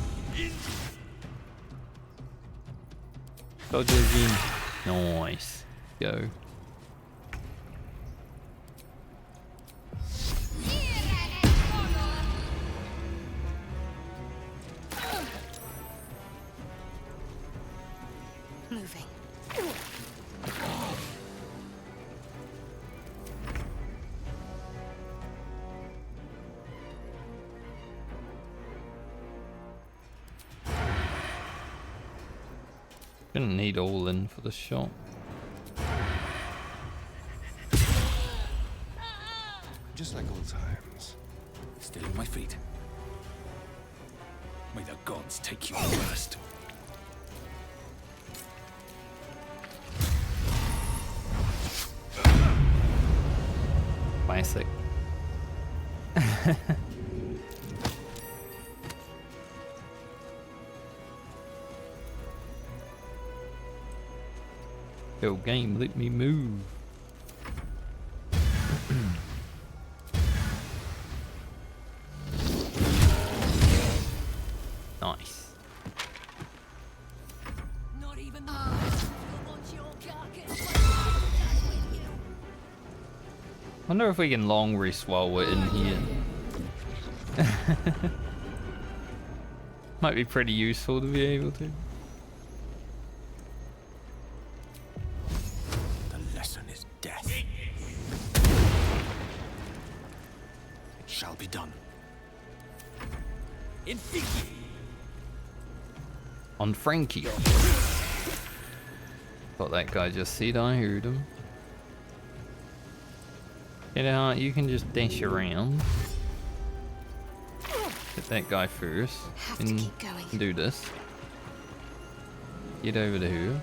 Dodge it again. Nice. Go. Moving. Didn't need all in for the shot. Just like old times. Still on my feet. May the gods take you first. Classic. Yo, game, let me move. Nice. Not even Wonder if we can long rest while we're in here. Might be pretty useful to be able to. The lesson is death. It shall be done. In On Frankie. Thought that guy just said I heard him. Get out, you can just dash around. Hit that guy first. And do this. Get over to here.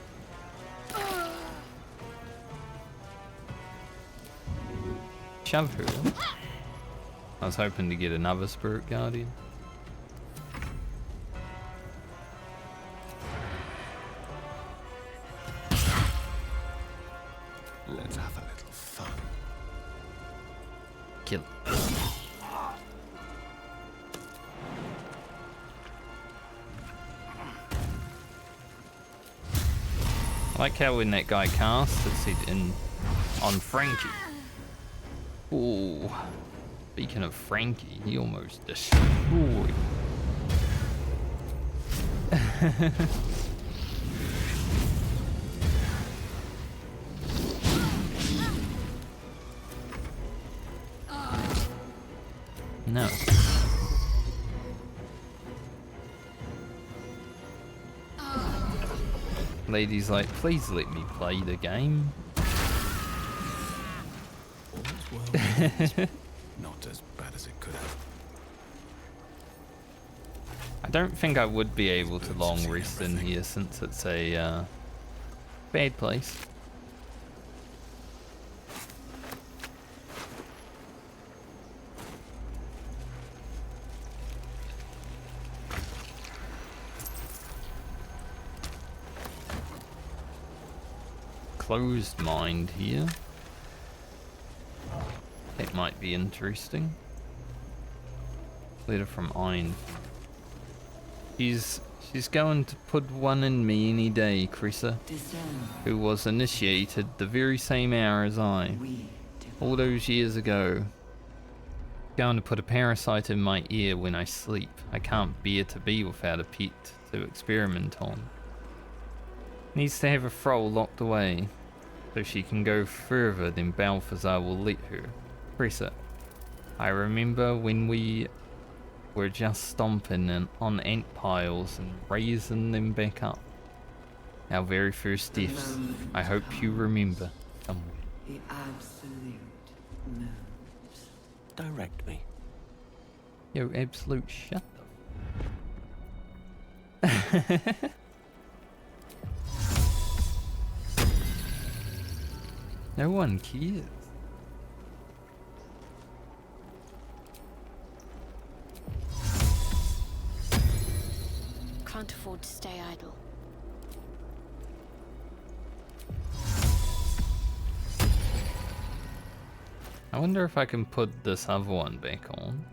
Shove her. I was hoping to get another Spirit Guardian. Let's have a little fun. Kill. I like how when that guy cast, it said in on Frankie. Ooh. Speaking of Frankie, he almost destroyed. No. Lady's like, please let me play the game. Not as bad as it could have. I don't think I would be able to long rest in here since it's a bad place. Closed mind here. That might be interesting. Letter from Ein. She's going to put one in me any day, Cressa, who was initiated the very same hour as I, all those years ago. Going to put a parasite in my ear when I sleep. I can't bear to be without a pet to experiment on. Needs to have a thrall locked away, so she can go further than Balthazar will let her. Cressa, I remember when we were just stomping on ant piles and raising them back up. Our very first deaths. I hope you remember somewhere. The absolute moves. Direct me. Yo, absolute shut the No one cares. Can't afford to stay idle. I wonder if I can put this other one back on.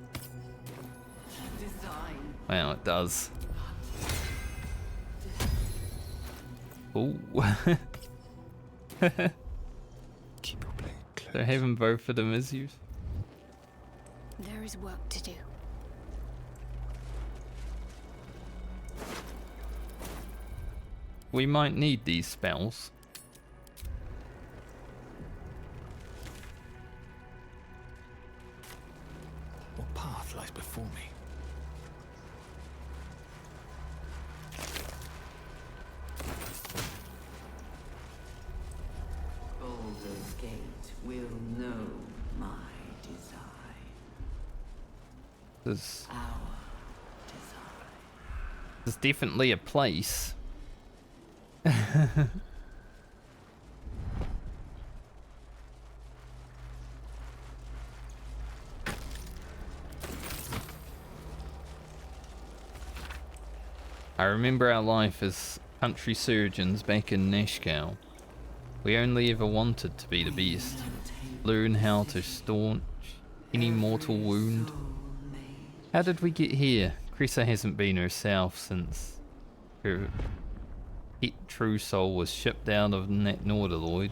Well, it does. Ooh. Keep your blade close. So having both of them is useful. There is work to do. We might need these spells. What path lies before me? Baldur's Gate will know my design. There's Our design. There's definitely a place. I remember our life as country surgeons back in Nashkel. We only ever wanted to be the best. Learn how to staunch any mortal wound. How did we get here? Cressa hasn't been herself since her pet true soul was shipped out of that Nordaloid.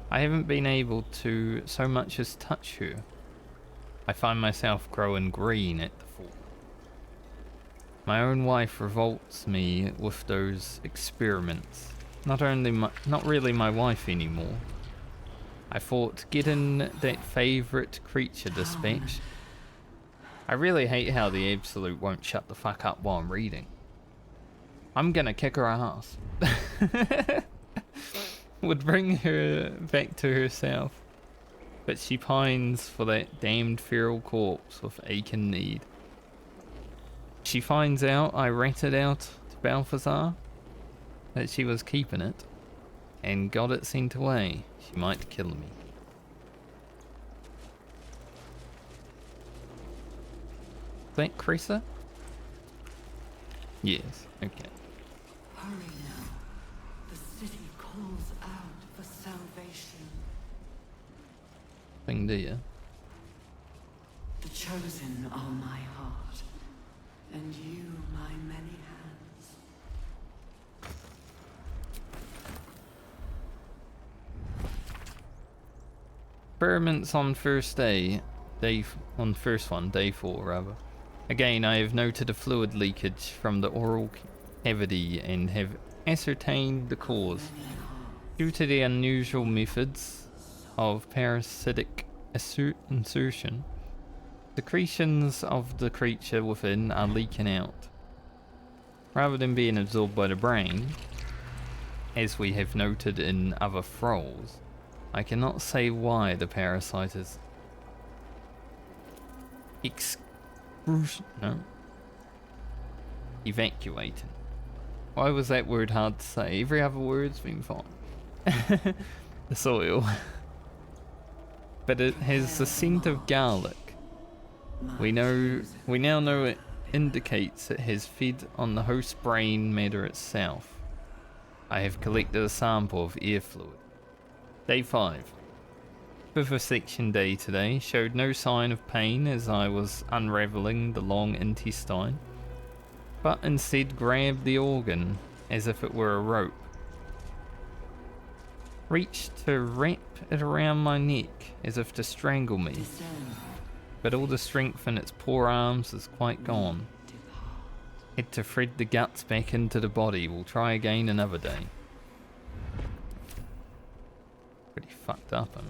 I haven't been able to so much as touch her. I find myself growing green at the thought. My own wife revolts me with those experiments. Not really my wife anymore. I thought getting that favourite creature dispatched. I really hate how the Absolute won't shut the fuck up while I'm reading. I'm gonna kick her ass. Would bring her back to herself. But she pines for that damned feral corpse with aching need. She finds out I ratted out to Balthazar that she was keeping it and got it sent away. She might kill me. Is that Cressa? Yes, okay. Hurry now. The city calls out for salvation. Thing dear. The chosen are my heart, and you my many hands. Experiments on first day, on first one, day 4 rather. Again, I have noted a fluid leakage from the oral cavity and have ascertained the cause. Due to the unusual methods of parasitic insertion, secretions of the creature within are leaking out. Rather than being absorbed by the brain, as we have noted in other thralls, I cannot say why the parasite is evacuating. Why was that word hard to say? Every other word's been fine. The soil. But it has the scent of garlic. We now know it indicates it has fed on the host brain matter itself. I have collected a sample of ear fluid. Day 5. Vivisection day today showed no sign of pain as I was unravelling the long intestine, but instead grabbed the organ as if it were a rope. Reached to wrap it around my neck as if to strangle me, but all the strength in its poor arms is quite gone. Had to thread the guts back into the body. We'll try again another day. Pretty fucked up, I know.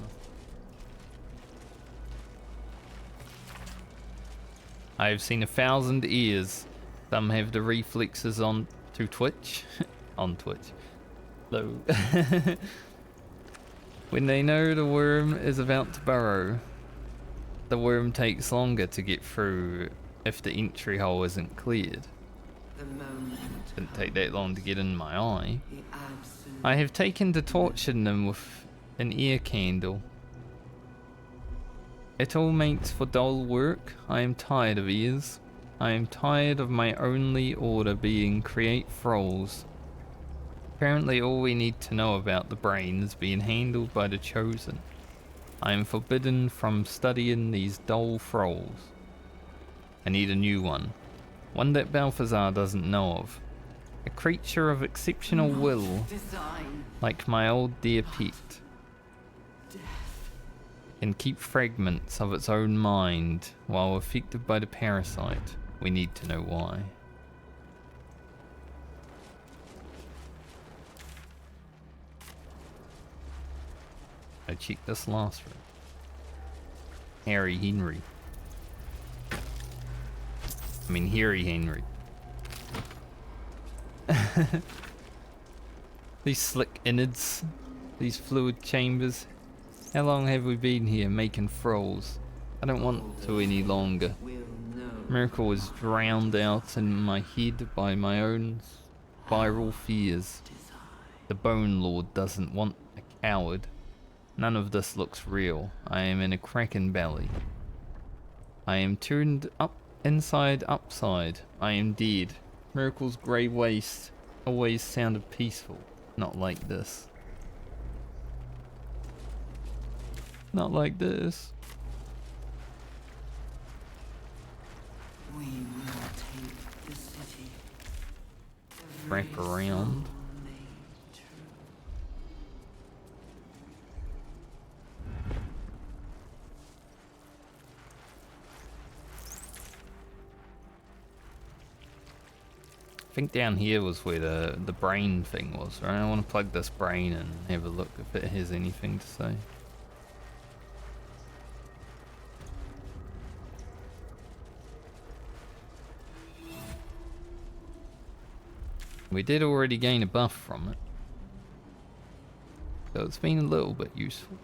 I have seen 1,000 ears. Some have the reflexes on to twitch. On Twitch. Though. When they know the worm is about to burrow, the worm takes longer to get through if the entry hole isn't cleared. Didn't take that long to get in my eye. I have taken to torching them with an ear candle. It all makes for dull work. I am tired of ears. I am tired of my only order being create thralls. Apparently all we need to know about the brain is being handled by the chosen. I am forbidden from studying these dull thralls. I need a new one. One that Balthazar doesn't know of. A creature of exceptional will, like my old dear pet. Can keep fragments of its own mind while affected by the parasite. We need to know why. I checked this last room. Harry Henry. I mean Harry Henry. These slick innards, these fluid chambers. How long have we been here making thralls? I don't want to any longer. Myrkul was drowned out in my head by my own spiral fears. The Bone Lord doesn't want a coward. None of this looks real. I am in a kraken belly. I am turned up inside upside. I am dead. Myrkul's grey waste always sounded peaceful. Not like this. Not like this. We will take the city. Wrap around. I think down here was where the brain thing was, right? I want to plug this brain and have a look if it has anything to say. We did already gain a buff from it, so it's been a little bit useful.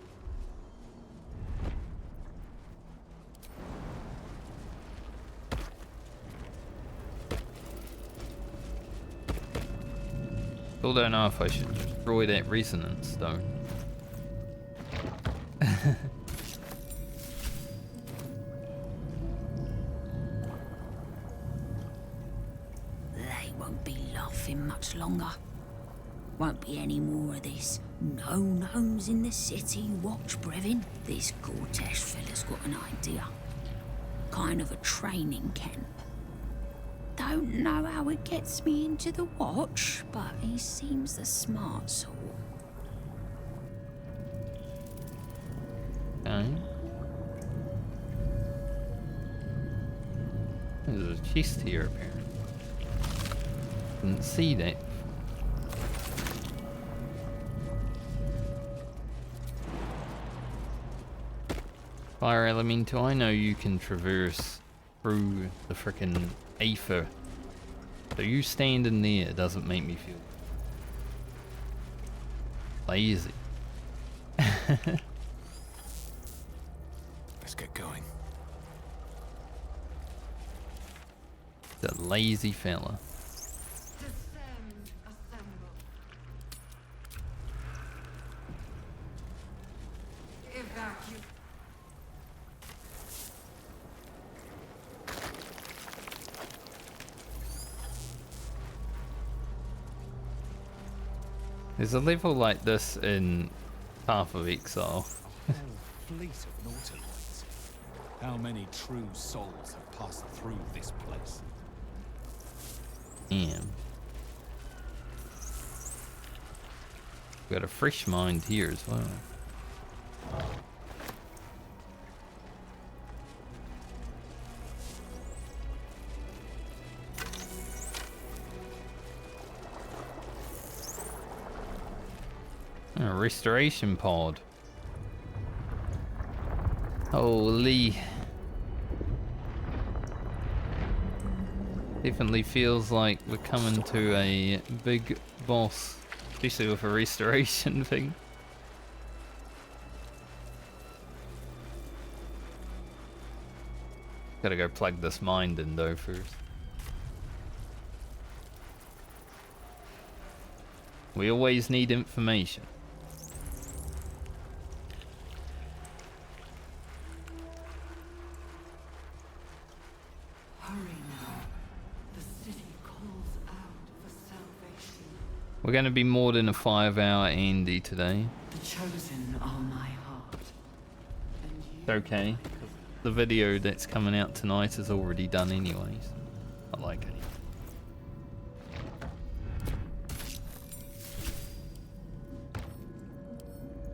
Still don't know if I should destroy that resonance stone. They won't be laughing much longer. Won't be any more of this. No gnomes in the city. Watch, Brevin. This Gortash fella's got an idea. Kind of a training camp. Don't know how it gets me into the watch, but he seems the smart sort. Okay. There's a chest here apparently. Didn't see that. Fire Elemental, I know you can traverse through the frickin' aether. So you standing there doesn't make me feel lazy. Let's get going. The lazy fella. There's a level like this in Path of Exile. Whole fleet of Nautiloids. How many true souls have passed through this place? Damn. Got a fresh mind here as well. A restoration pod. Holy. Definitely feels like we're coming to a big boss, especially with a restoration thing. Gotta go plug this mind in though first. We always need information. We're going to be more than a 5-hour Andy today. The chosen are my heart. It's okay. The video that's coming out tonight is already done anyways. I like it.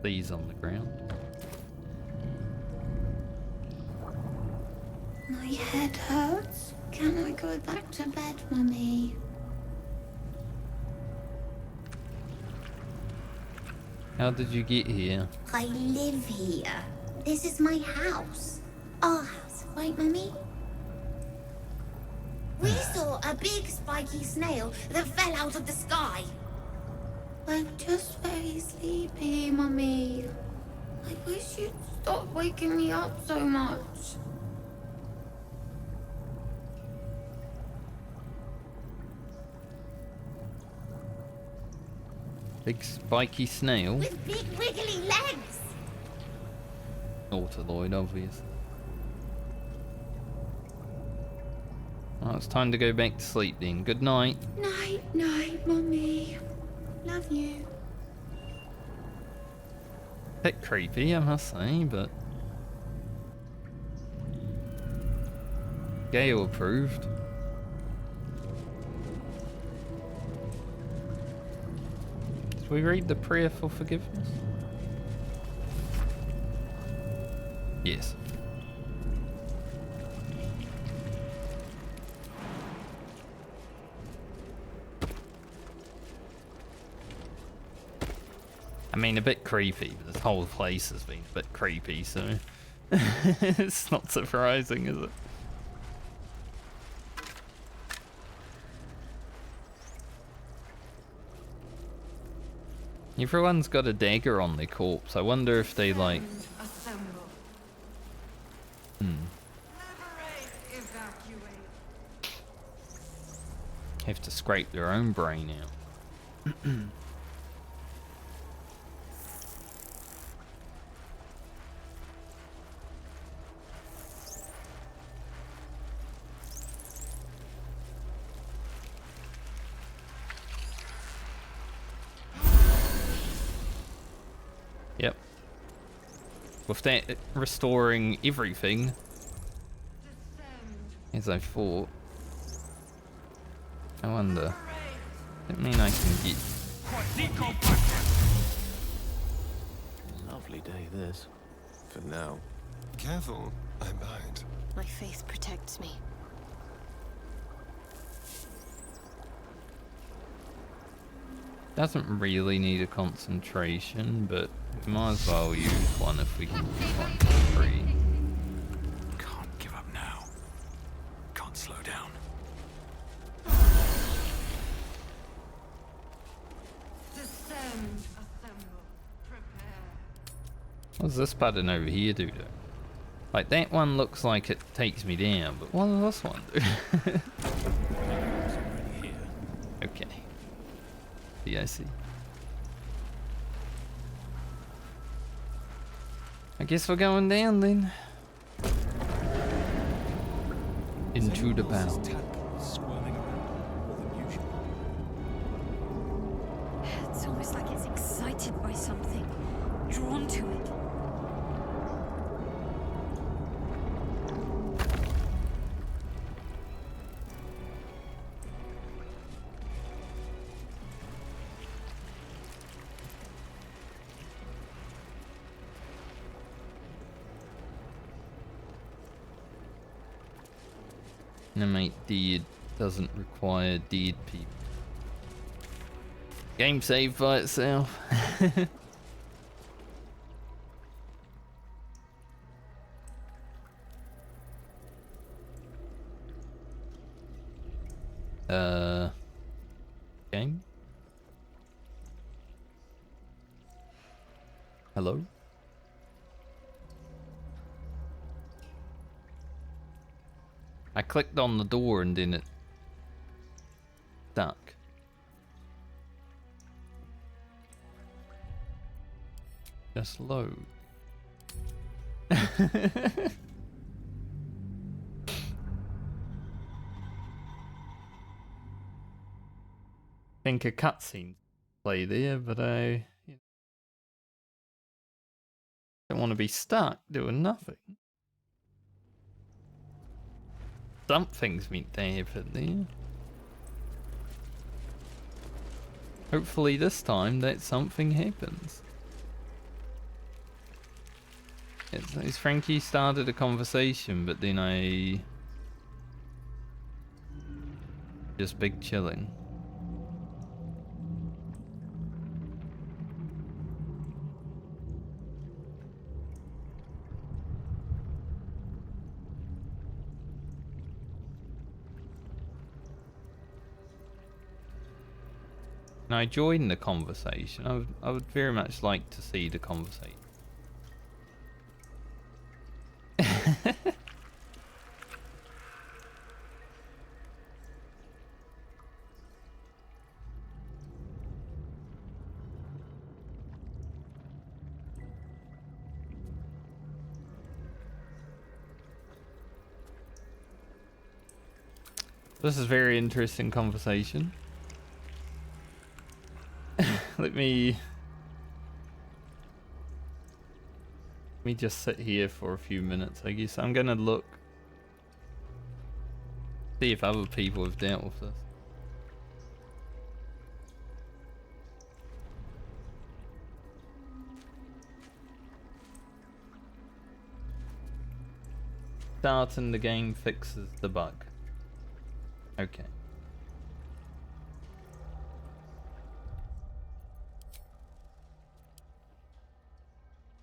These on the ground. My head hurts. Can I go back to bed, Mummy? How did you get here? I live here. This is my house. Our house, right, Mummy? We saw a big spiky snail that fell out of the sky. I'm just very sleepy, Mummy. I wish you'd stop waking me up so much. Big spiky snail? With big wiggly legs. Nautiloid, obvious. Well, it's time to go back to sleep then. Good night. Night, night, Mummy. Love you. Bit creepy, I must say, but Gale approved. Did we read the prayer for forgiveness? Yes. I mean, a bit creepy, but this whole place has been a bit creepy, so it's not surprising, is it? Everyone's got a dagger on their corpse. I wonder if they like... have to scrape their own brain out. Yep. With that restoring everything, as I thought. I wonder. That mean I can get... Lovely day, this. For now. Careful, I bite. My faith protects me. Doesn't really need a concentration, but we might as well use one if we can find it free. Can't give up now. Can't slow down. Descend, assemble, prepare. What's this button over here do though? Like that one looks like it takes me down, but what does this one do? Okay. Yeah, I see. I guess we're going down then. Into the battle. It's almost like it's excited by something, drawn to it. Animate dead doesn't require dead people. Game saved by itself. Game? Hello? I clicked on the door and then it stuck. Just load. Think a cutscene play there, but I don't want to be stuck doing nothing. Something's meant to happen there. Hopefully this time that something happens. It's Frankie started a conversation, but then I just big chilling. Can I join the conversation? I would very much like to see the conversation. This is a very interesting conversation. Let me Let me just sit here for a few minutes, I guess. I'm gonna look. See if other people have dealt with this. Starting the game fixes the bug. Okay.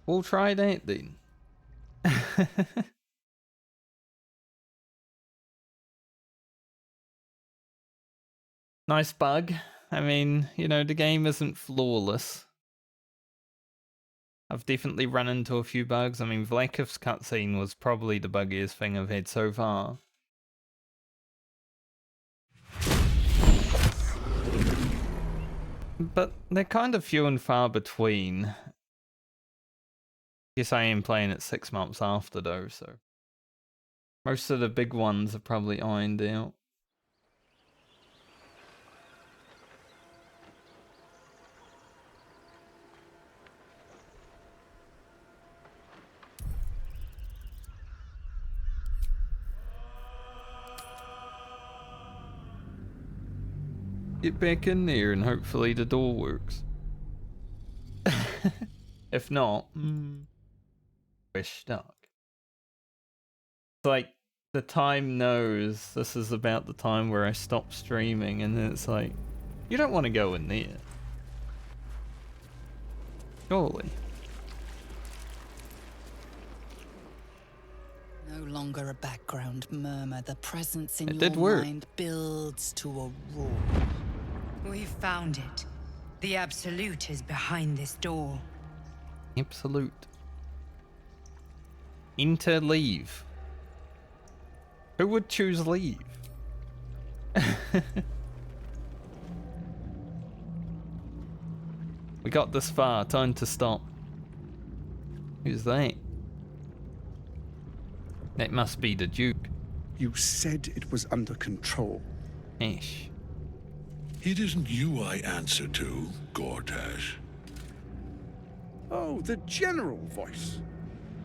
We'll try that then. Nice bug. I mean, you know, the game isn't flawless. I've definitely run into a few bugs. I mean, Vlakov's cutscene was probably the buggiest thing I've had so far. But they're kind of few and far between. Guess I am playing it 6 months after though, so most of the big ones are probably ironed out. Get back in there and hopefully the door works. If not, we're stuck. It's like the time knows this is about the time where I stop streaming, and then it's like, you don't want to go in there. Surely. No longer a background murmur. The presence in It your did work. mind builds to a roar. We found it. The Absolute is behind this door. Absolute. Enter leave. Who would choose leave? We got this far, time to stop. Who's that? That must be the Duke. You said it was under control. Ash. It isn't you I answer to, Gortash. Oh, the general voice.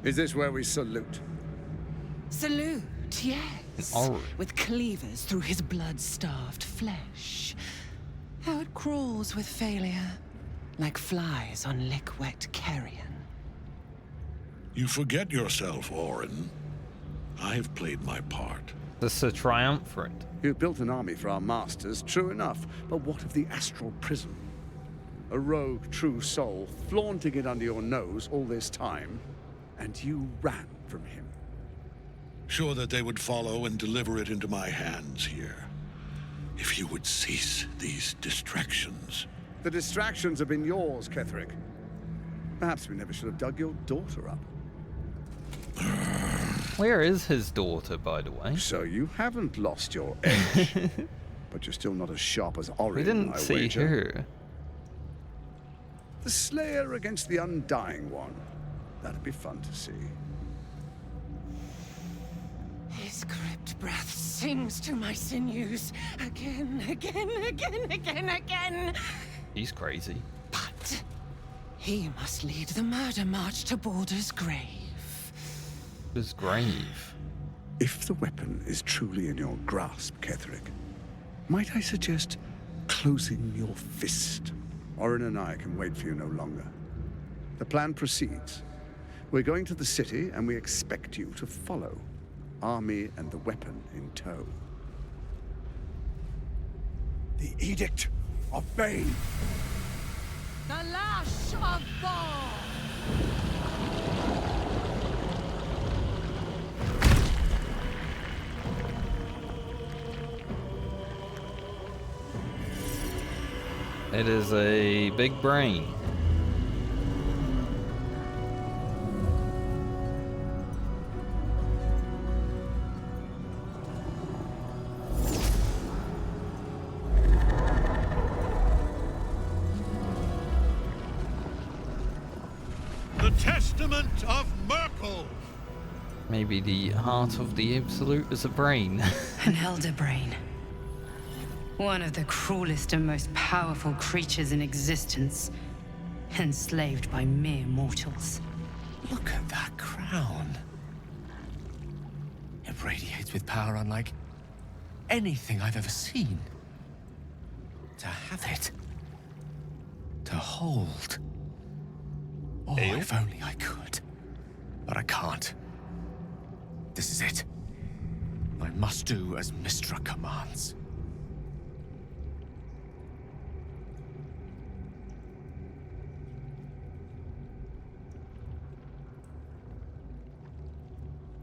Is this where we salute? Salute, yes. With cleavers through his blood-starved flesh. How it crawls with failure, like flies on lick-wet carrion. You forget yourself, Orin. I've played my part. This is a triumvirate. You built an army for our masters, true enough. But what of the astral prison? A rogue true soul flaunting it under your nose all this time, and you ran from him. Sure that they would follow and deliver it into my hands here. If you would cease these distractions. The distractions have been yours, Ketheric. Perhaps we never should have dug your daughter up. Where is his daughter, by the way? So you haven't lost your edge. But you're still not as sharp as Orin, We didn't see wager. her. The Slayer against the Undying One. That'd be fun to see. His crypt breath sings to my sinews. Again, again, again, again, again. He's crazy. But he must lead the murder march to Baldur's grave. His grave. If the weapon is truly in your grasp, Ketheric, might I suggest closing your fist? Orin and I can wait for you no longer. The plan proceeds. We're going to the city, and we expect you to follow. Army and the weapon in tow. The Edict of Bane. The Lash of Ball! It is a big brain. The Testament of Myrkul. Maybe the heart of the Absolute is a brain. An elder brain. One of the cruelest and most powerful creatures in existence, enslaved by mere mortals. Look at that crown. It radiates with power unlike anything I've ever seen. To have it. To hold. Oh, if only I could. But I can't. This is it. I must do as Mystra commands.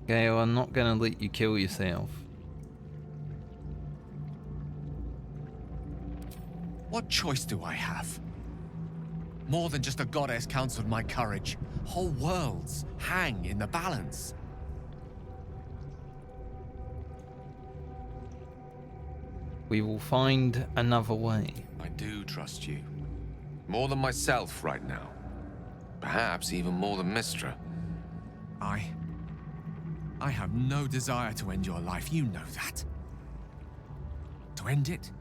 Okay, well, I'm not gonna let you kill yourself. What choice do I have? More than just a goddess counseled my courage. Whole worlds hang in the balance. We will find another way. I do trust you. More than myself right now. Perhaps even more than Mystra. I have no desire to end your life, you know that. To end it?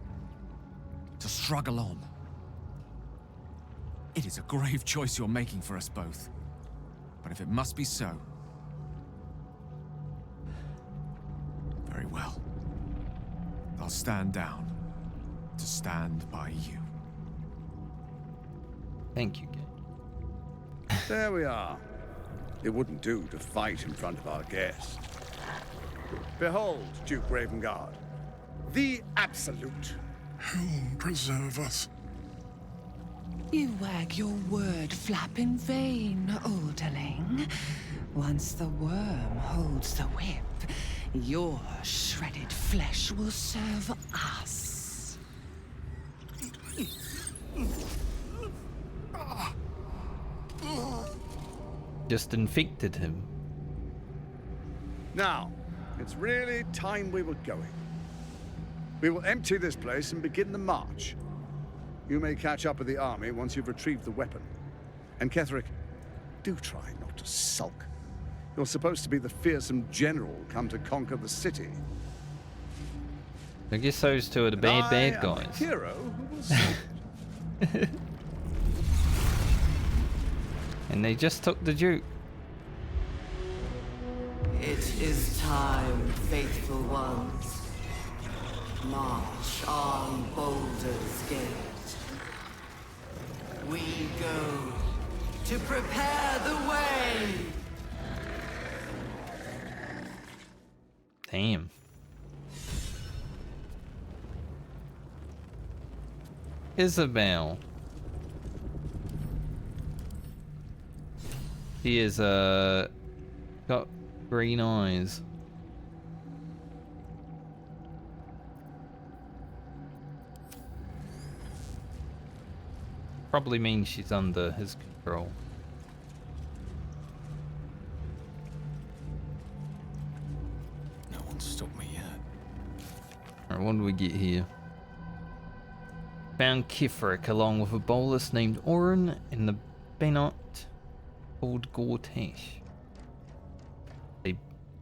To struggle on. It is a grave choice you're making for us both. But if it must be so... very well. I'll stand down to stand by you. Thank you, Gay. There we are. It wouldn't do to fight in front of our guest. Behold, Duke Ravengard, the Absolute. Who'll preserve us? You wag your word flap in vain, Alderling. Once the worm holds the whip, your shredded flesh will serve us. Just infected him. Now, it's really time we were going. We will empty this place and begin the march. You may catch up with the army once you've retrieved the weapon. And Ketheric, do try not to sulk. You're supposed to be the fearsome general come to conquer the city. I guess those two are the bad guys. A hero who will save. And they just took the Duke. It is time, faithful ones. March on Baldur's Gate. We go to prepare the way. Damn. Isabel. He is got green eyes. Probably means she's under his control. No one's stopped me yet. Alright, what do we get here? Found Ketheric along with a bolus named Orin in the Benot called Gortash. They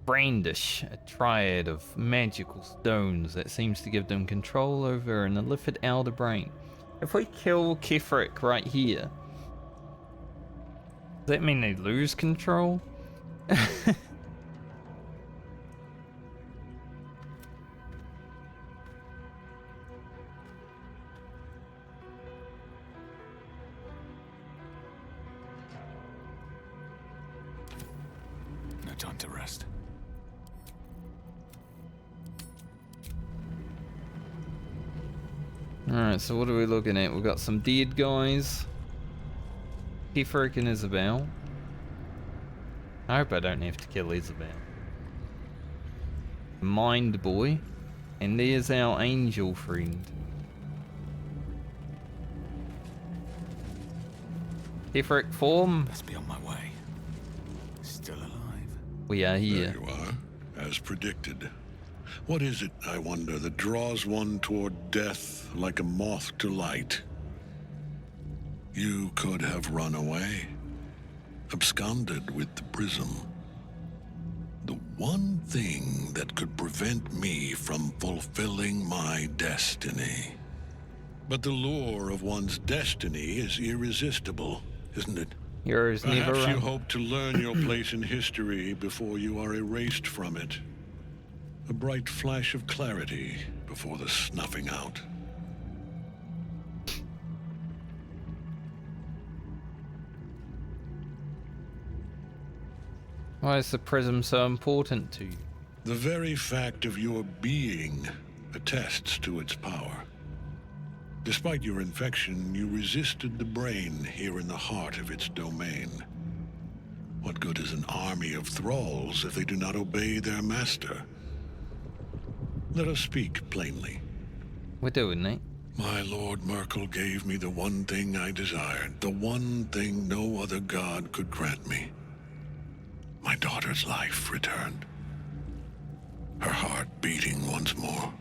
brandish a triad of magical stones that seems to give them control over an illithid elder brain. If we kill Ketheric right here, does that mean they lose control? No time to rest. Alright, so what are we looking at? We've got some dead guys. Ketheric and Isabel. I hope I don't have to kill Isabel. Mind Boy. And there's our angel friend. Ketheric form. Must be on my way. Still alive. We are here. There you are, as predicted. What is it, I wonder, that draws one toward death like a moth to light? You could have run away, absconded with the prism. The one thing that could prevent me from fulfilling my destiny. But the lure of one's destiny is irresistible, isn't it? Yours never Perhaps you run. hope to learn your place in history before you are erased from it. A bright flash of clarity before the snuffing out. Why is the prism so important to you? The very fact of your being attests to its power. Despite your infection, you resisted the brain here in the heart of its domain. What good is an army of thralls if they do not obey their master? Let us speak plainly. We're doing it. My Lord Myrkul gave me the one thing I desired, the one thing no other god could grant me. My daughter's life returned. Her heart beating once more.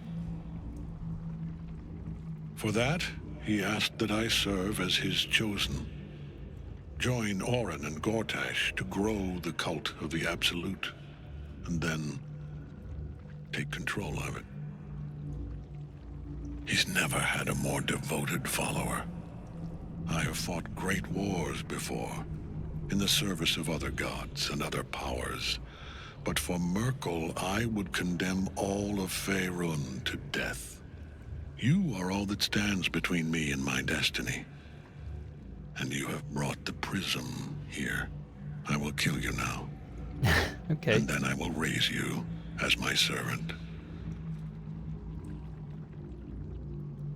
For that, he asked that I serve as his chosen. Join Orin and Gortash to grow the cult of the Absolute, and then take control of it. He's never had a more devoted follower. I have fought great wars before, in the service of other gods and other powers. But for Myrkul, I would condemn all of Faerun to death. You are all that stands between me and my destiny. And you have brought the prism here. I will kill you now. Okay. And then I will raise you as my servant.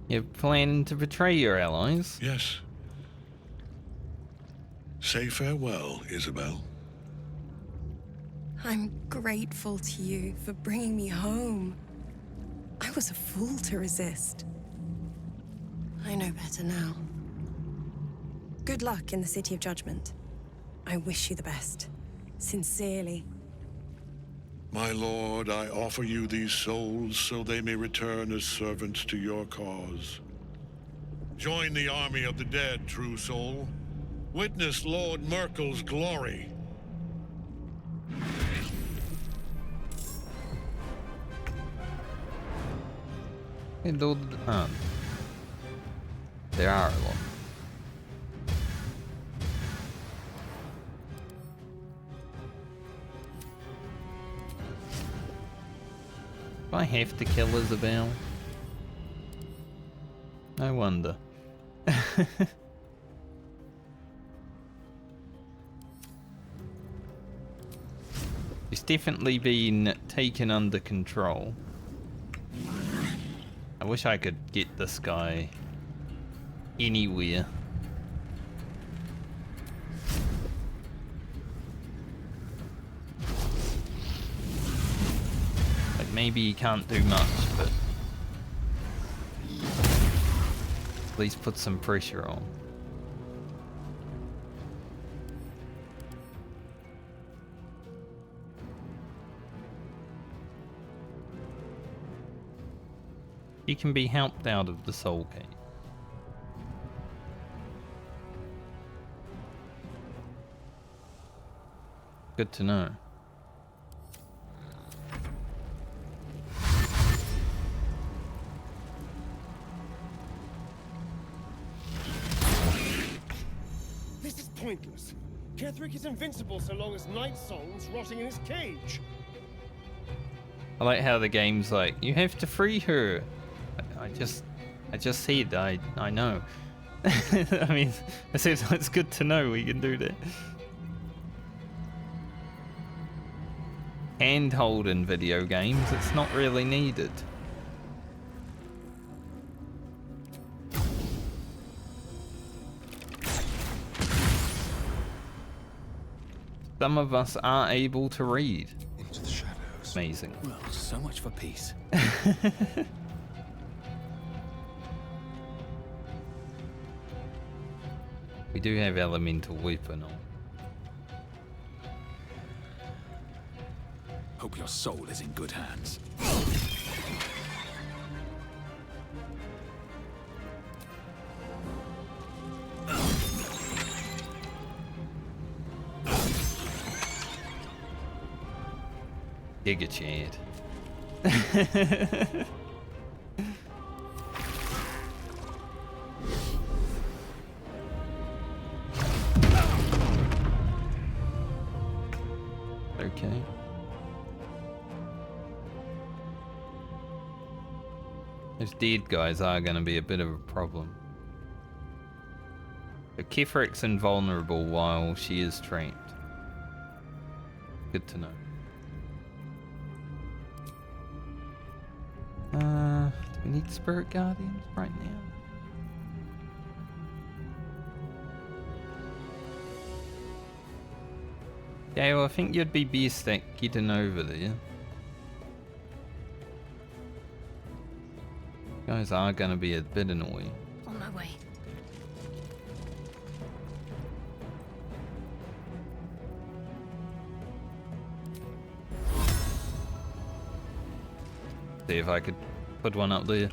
You're planning to betray your allies? Yes. Say farewell, Isabel. I'm grateful to you for bringing me home. I was a fool to resist. I know better now. Good luck in the City of Judgment. I wish you the best. Sincerely. My lord, I offer you these souls so they may return as servants to your cause. Join the army of the dead, true soul. Witness Lord Myrkul's glory. Hello, there are a lot. Do I have to kill Isabel? I wonder. It's definitely been taken under control. I wish I could get this guy anywhere. Like maybe he can't do much, but at least put some pressure on. He can be helped out of the soul cave. Good to know. This is pointless. Ketheric is invincible so long as Nightsong's rotting in his cage. I like how the game's like, you have to free her. I just said, I know. I mean, I said it's good to know we can do that. Handhold in video games, it's not really needed. Some of us are able to read. Into the shadows. Amazing. Well, so much for peace. We do have elemental weapon on. Hope your soul is in good hands. Giga Chad. Those dead guys are going to be a bit of a problem. But Ketheric's invulnerable while she is trapped. Good to know. Do we need Spirit Guardians right now? Yeah, well, I think you'd be best at getting over there. Guys are gonna be a bit annoying. On my way. See if I could put one up there.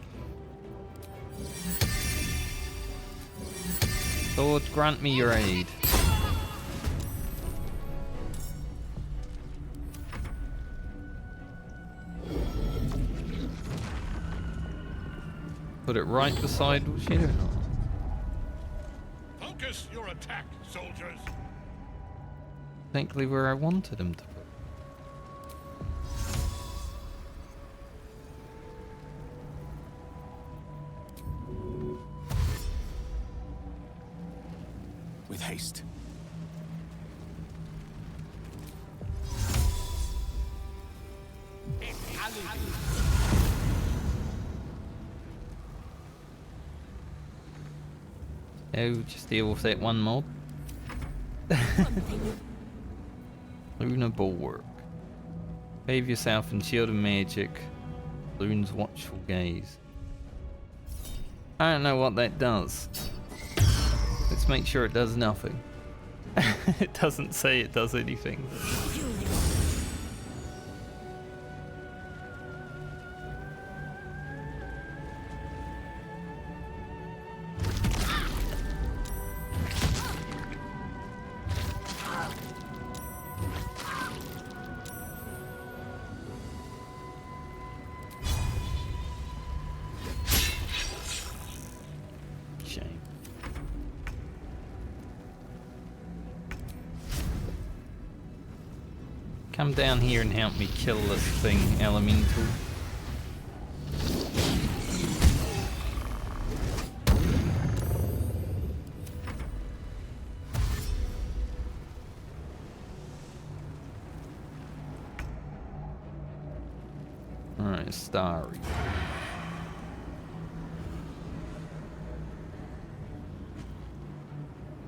Lord, grant me your aid. Put it right beside Shadow. Focus your attack, soldiers. Exactly where I wanted him to put. With haste. Oh, just deal with that one mob. Lunar Bulwark. Bathe yourself in shield of magic. Loon's watchful gaze. I don't know what that does. Let's make sure it does nothing. It doesn't say it does anything. Come down here and help me kill this thing, Elemental. Alright, Starry.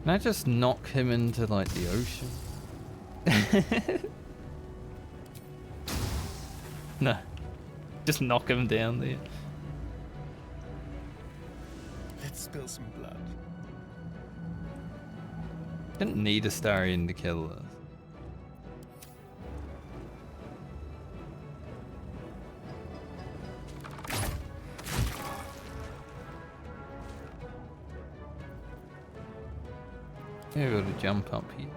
Can I just knock him into, like, the ocean? No. Just knock him down there. Let's spill some blood. Didn't need a Starian to kill this. Maybe to jump up here.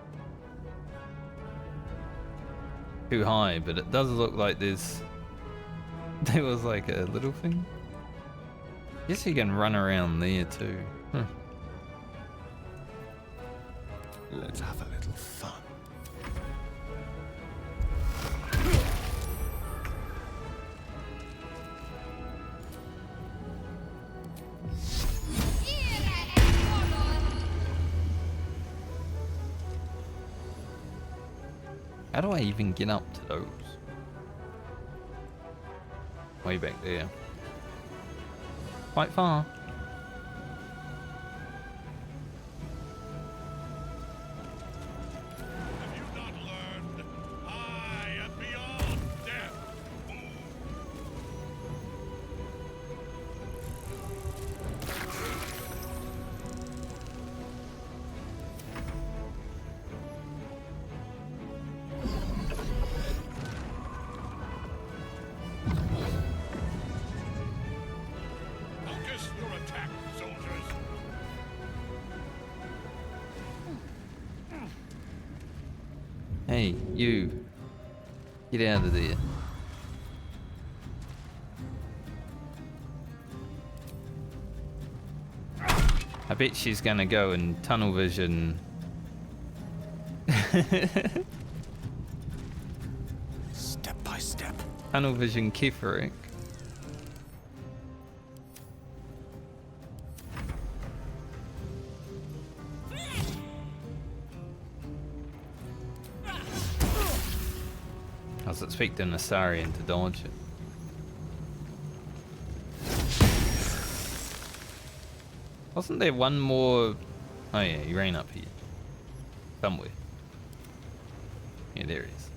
Too high, but it does look like there was like a little thing. Guess you can run around there too. Huh. Let's have a little fun. How do I even get up to those? Way back there. Quite far. Have you not learned? I am beyond death. Focus your attack, soldiers. Hey, you. Get out of there. I bet she's gonna go and tunnel vision. Step by step. Tunnel vision Ketheric. was expecting Astarion to dodge it. Wasn't there one more? Oh yeah, he ran up here. Somewhere. Yeah, there he is.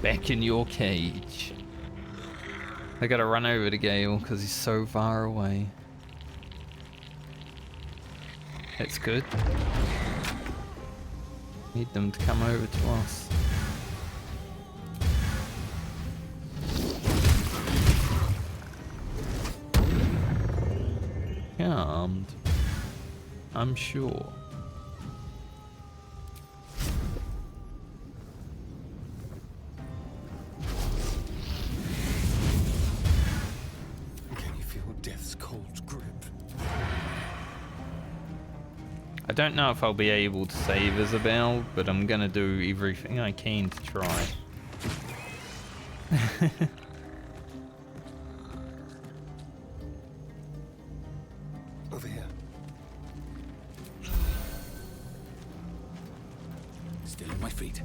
Back in your cage. I gotta run over to Gale because he's so far away. That's good. Need them to come over to us. Charmed. I'm sure. I don't know if I'll be able to save Isabel, but I'm gonna do everything I can to try. Over here. Still on my feet.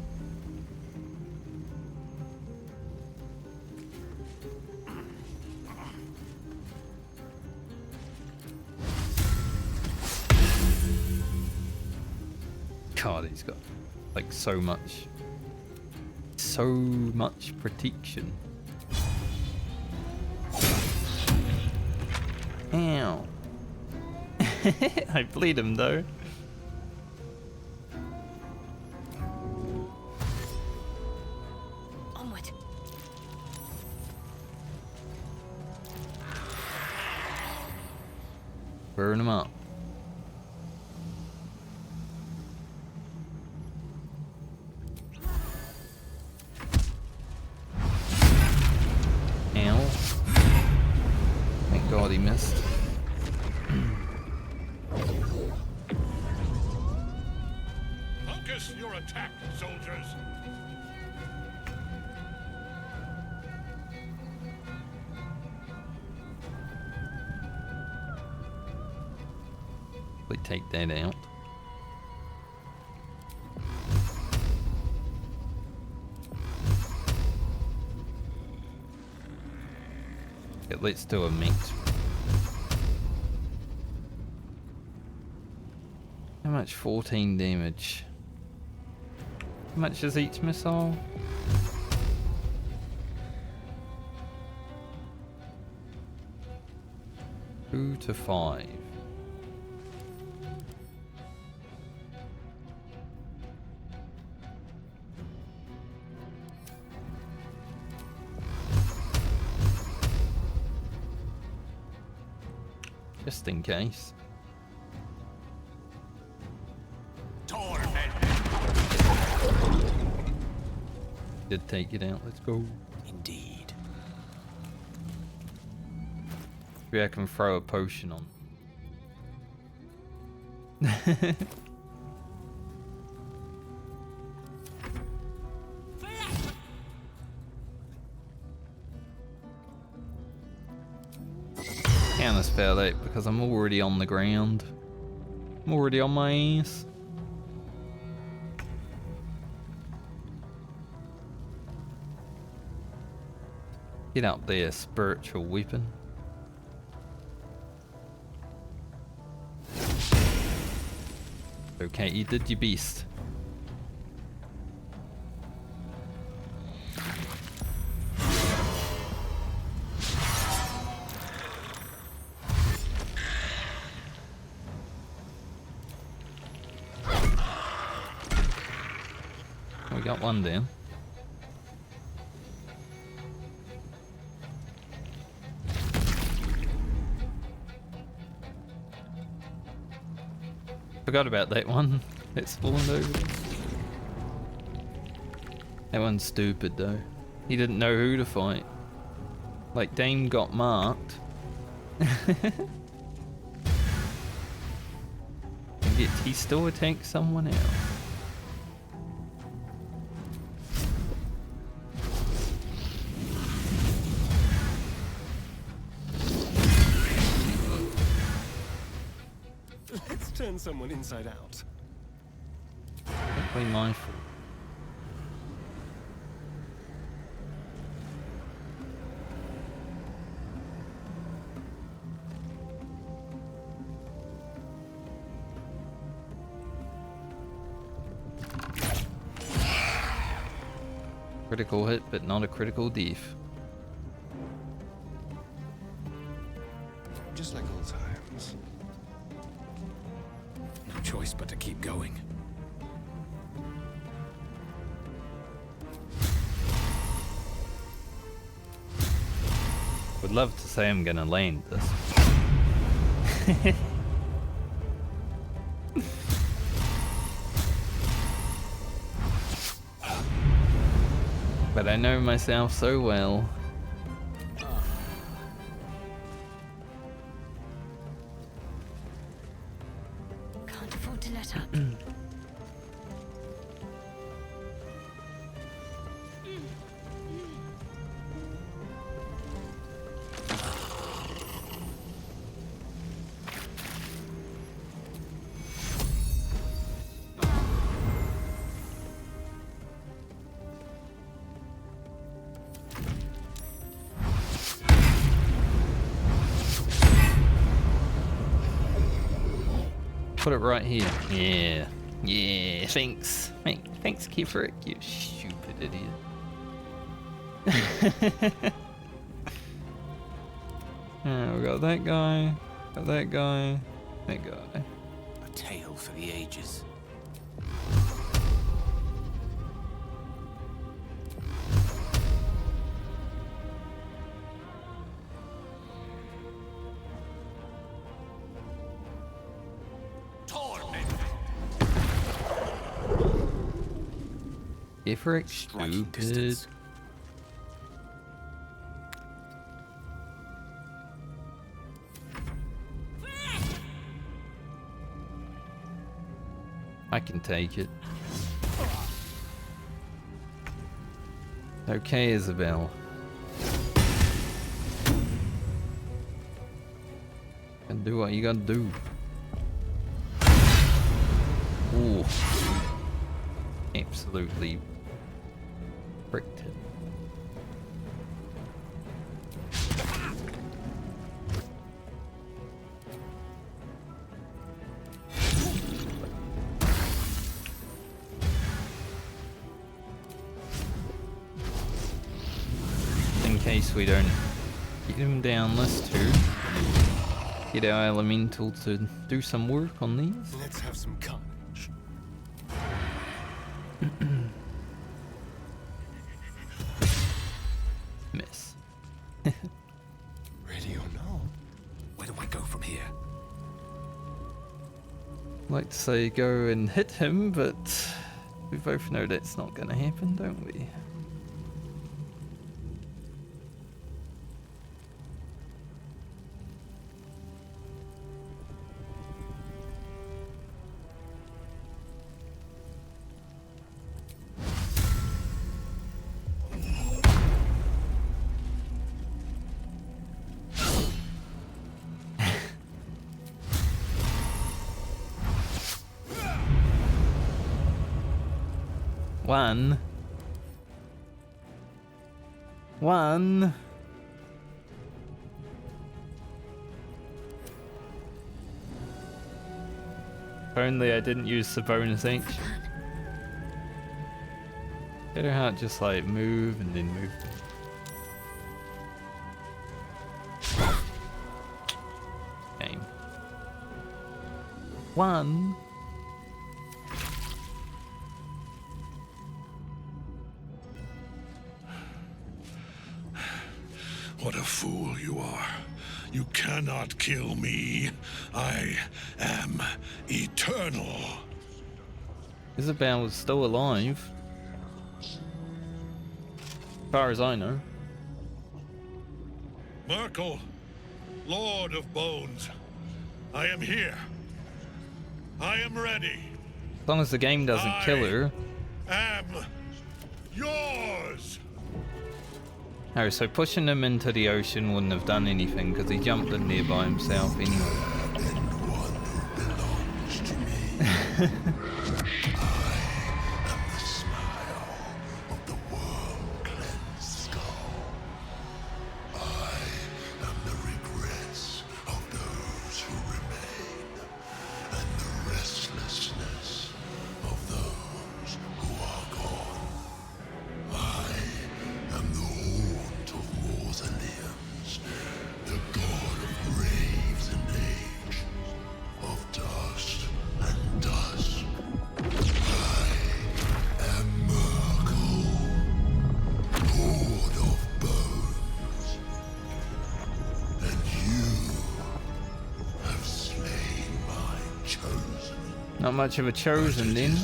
God, he's got like so much protection. Ow. I bleed him though. Onward. Burn him up. God, he missed. Focus your attack, soldiers. We take that out. Okay, let's do a mix. How much? 14 damage. How much is each missile? Two to 5. Just in case. Did take it out, let's go. Indeed. Maybe I can throw a potion on. Can't spell it because I'm already on the ground. I'm already on my ass. Get up there, spiritual weapon. Okay, you did your best. We got one down. Forgot about that one. It spawned over there. That one's stupid though. He didn't know who to fight. Like Dame got marked. And yet he still attacked someone else. inside out. Don't be my fault. Critical hit, but not a critical death. Just like old times. No choice but to keep going. Would love to say I'm gonna land this. But I know myself so well. Can't afford to let up. Put it right here. Yeah. Yeah, thanks. Thanks, Ketheric, you stupid idiot. We got that guy, that guy. A tale for the ages. Ketheric, stupid. I can take it. Okay, Isabel. And do what you gotta do. Ooh. Absolutely pricked him. In case we don't get him down, let's get our elemental to do some work on these. Let's have some carnage. Miss. Ready or not? Where do I go from here? Like to say go and hit him, but we both know that's not gonna happen, don't we? One. If only I didn't use the bonus action. Better how it just like move and then move. Game. One. What a fool you are. You cannot kill me. I am eternal. Isabel is still alive. As far as I know. Myrkul, Lord of Bones, I am here. I am ready. As long as the game doesn't kill her. Am yours. Oh, so pushing him into the ocean wouldn't have done anything because he jumped in there by himself anyway. And one who belongs to me. Not much of a chosen then.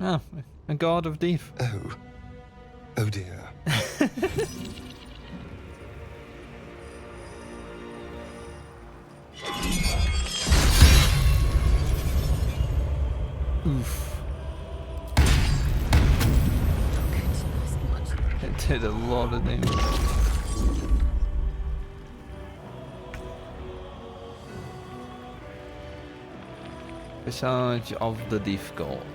Oh, a god of death. Oh. Oh dear. Oof. It did a lot of damage. Visage of the Death God.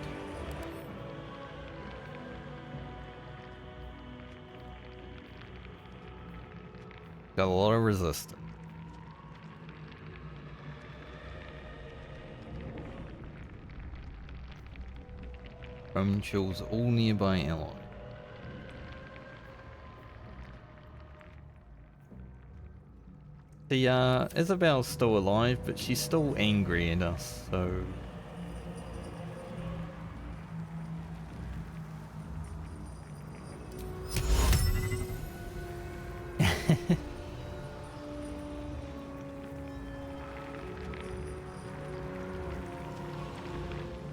Got a lot of resistance. Roman chills all nearby allies. The Isabel's still alive, but she's still angry at us, so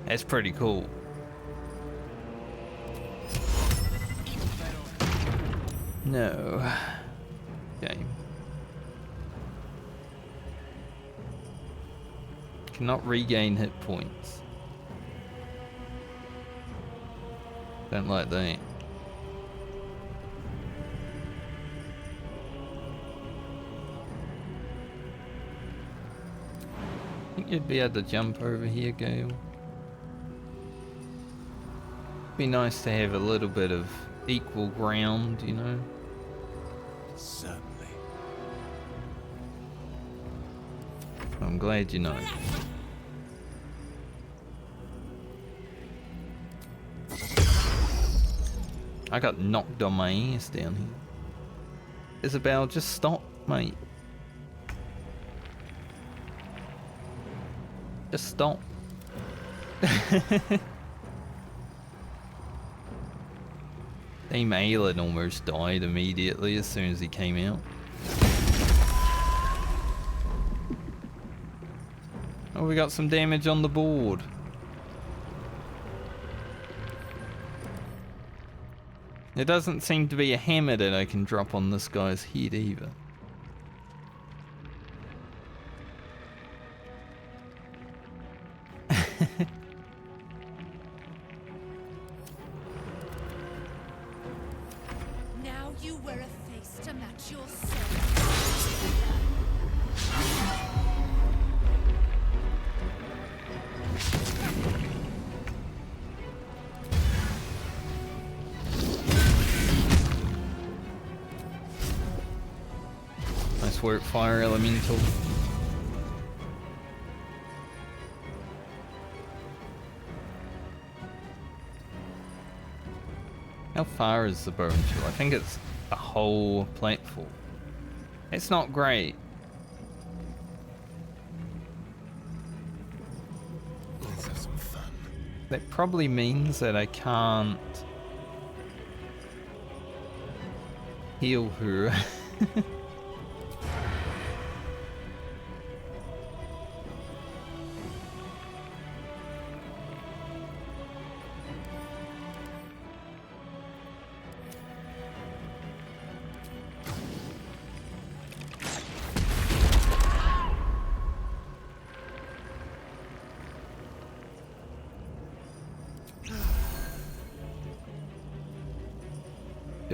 that's pretty cool. No. Game. Cannot regain hit points. Don't like that. I think you'd be able to jump over here, Gale. Be nice to have a little bit of equal ground, you know? Certainly. I'm glad you know. I got knocked on my ass down here. Isabel, just stop, mate. Just stop. Dame Aelin almost died immediately as soon as he came out. Oh, we got some damage on the board. There doesn't seem to be a hammer that I can drop on this guy's head either. Now you wear a face to match yourself. Nice work, Fire Elemental. How far is the bone chill? I think it's a whole platform. It's not great. Let's have some fun. That probably means that I can't heal her.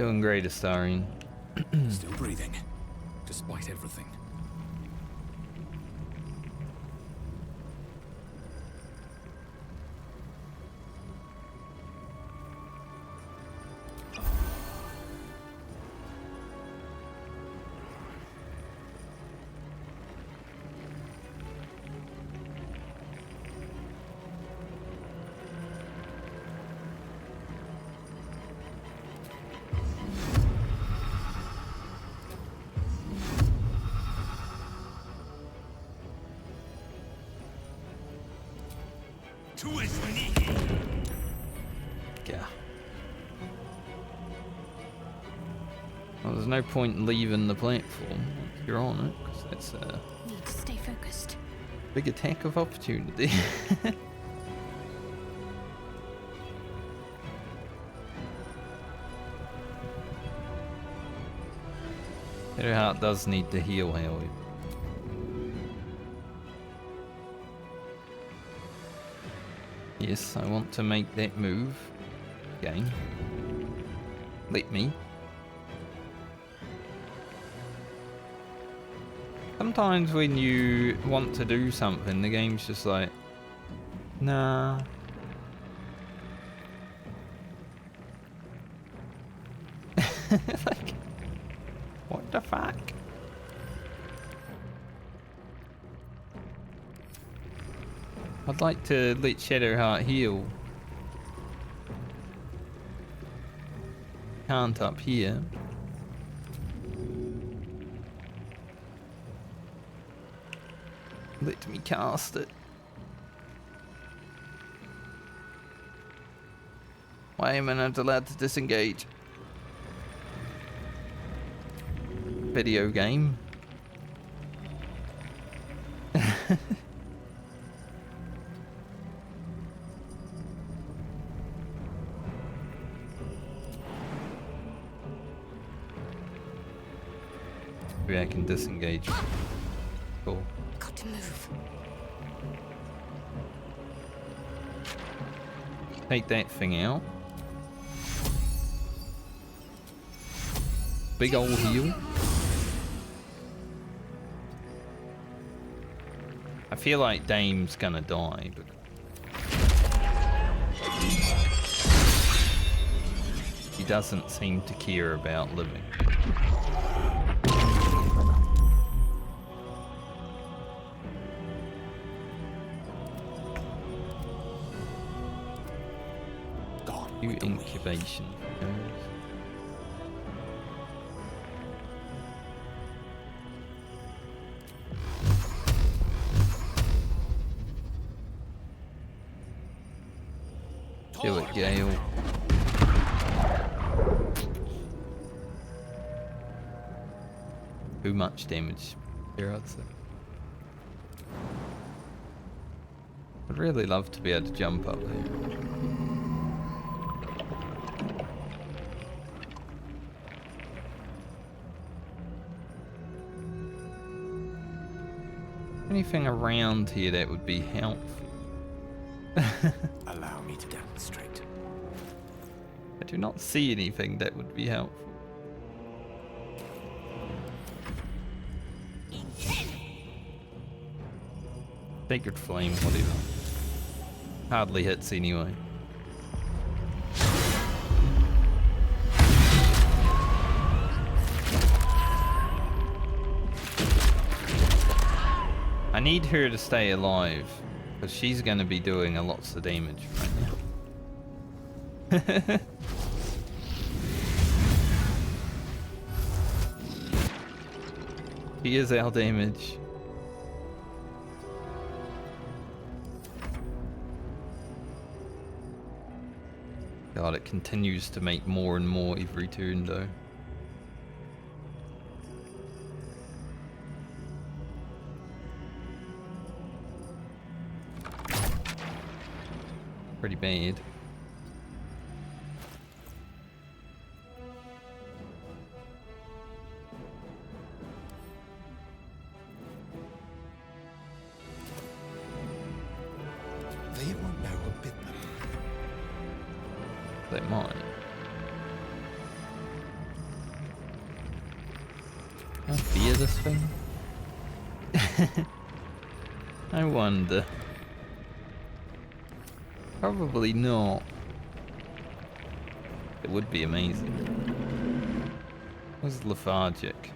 Doing great, Astarian. Still breathing, despite everything. Yeah. Well, there's no point in leaving the platform once you're on it, because that's a Need to stay focused. big attack of opportunity. Her heart does need to heal, however. Yes, I want to make that move. Game. Let me. Sometimes when you want to do something, the game's just like, nah. Like, what the fuck? I'd like to let Shadowheart heal. Can't up here. Let me cast it. Why am I not allowed to disengage? Video game. Maybe I can disengage. Cool. Got to move. Take that thing out. Big old heal. I feel like Dame's gonna die, but he doesn't seem to care about living. New incubation. Do it, Gale. Too much damage here, I'd say. I'd really love to be able to jump up there. Anything around here that would be helpful? Allow me to demonstrate. I do not see anything that would be helpful. Sacred Flame, whatever. Hardly hits anyway. I need her to stay alive, because she's going to be doing a lots of damage right now. He is our damage. God, it continues to make more and more every turn though. Pretty bad. They won't know what bit them. They might. I fear this thing. I wonder. Probably not. It would be amazing. Was lethargic.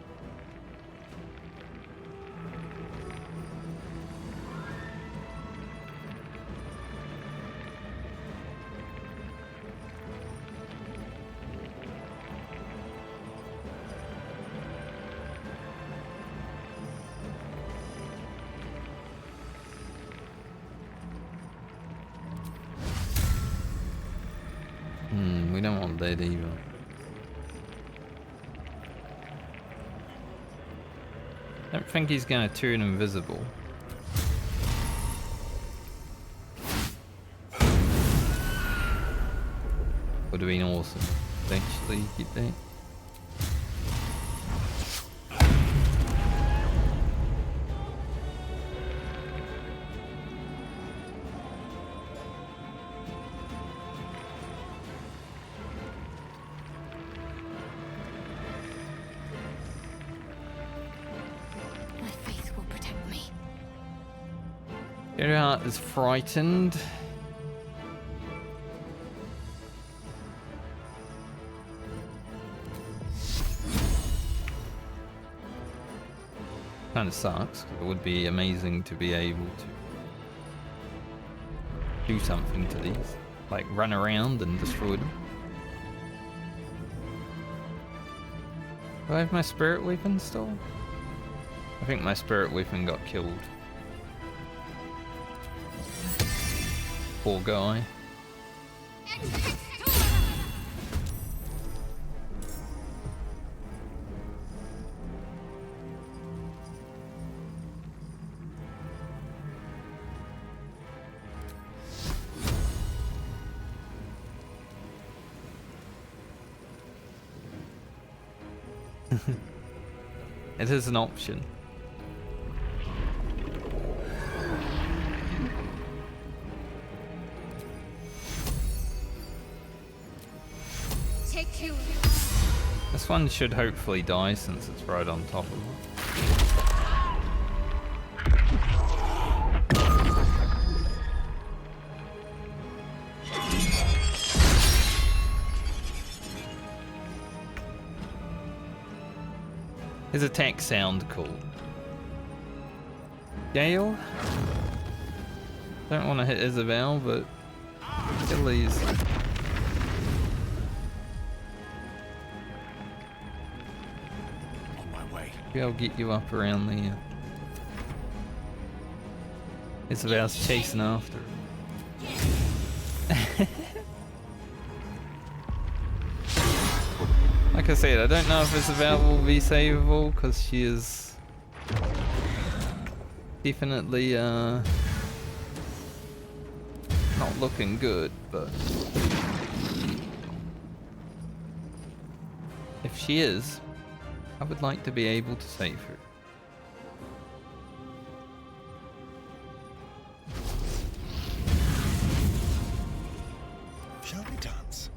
We don't want that either. Don't think he's gonna turn invisible. Would have been awesome. Eventually, get that. Geralt is frightened. Kind of sucks, 'cause it would be amazing to be able to do something to these. Like run around and destroy them. Do I have my spirit weapon still? I think my spirit weapon got killed. Poor guy. It is an option. This one should hopefully die since it's right on top of it. His attacks sound cool. Gale? Don't want to hit Isabel, but kill these. Maybe I'll get you up around there. Isabel's chasing after her. Like I said, I don't know if Isabel will be savable because she is definitely not looking good, but if she is, I would like to be able to save her. Shall we dance?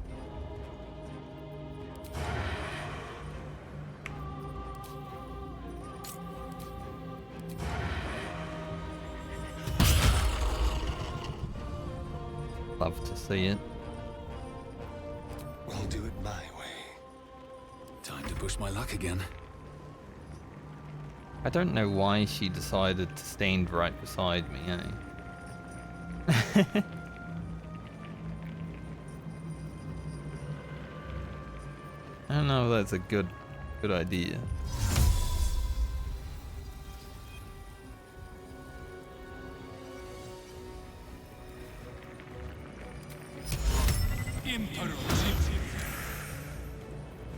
Love to see it. We'll do it my way. Time to push my luck again. I don't know why she decided to stand right beside me, eh? I don't know if that's a good idea.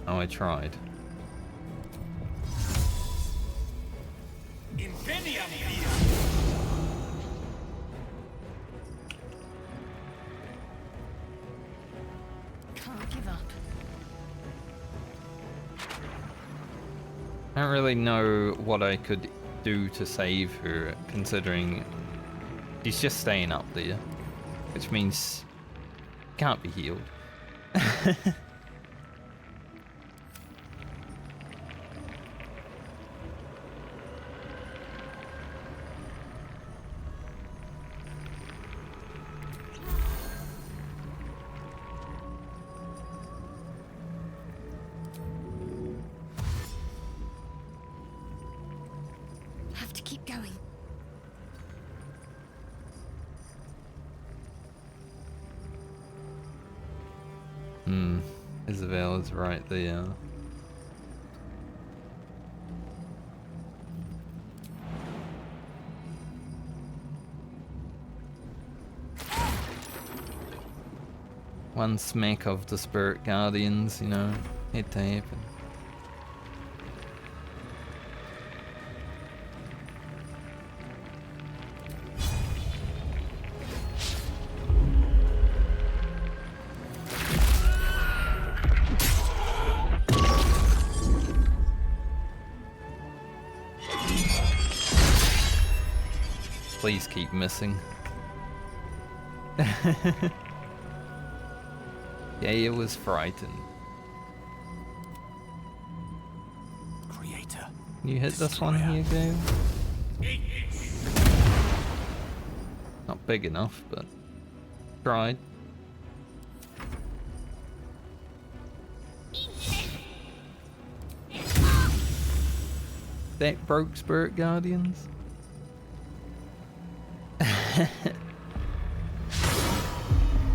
Oh, I tried. Can't give up. I don't really know what I could do to save her, considering she's just staying up there, which means can't be healed. going? Isabel is right there. One smack of the Spirit Guardians, you know, had to happen. Please keep missing. Yeah, it was frightened. Creator. You hit this one here, Gale? Not big enough, but tried. That broke Spirit Guardians?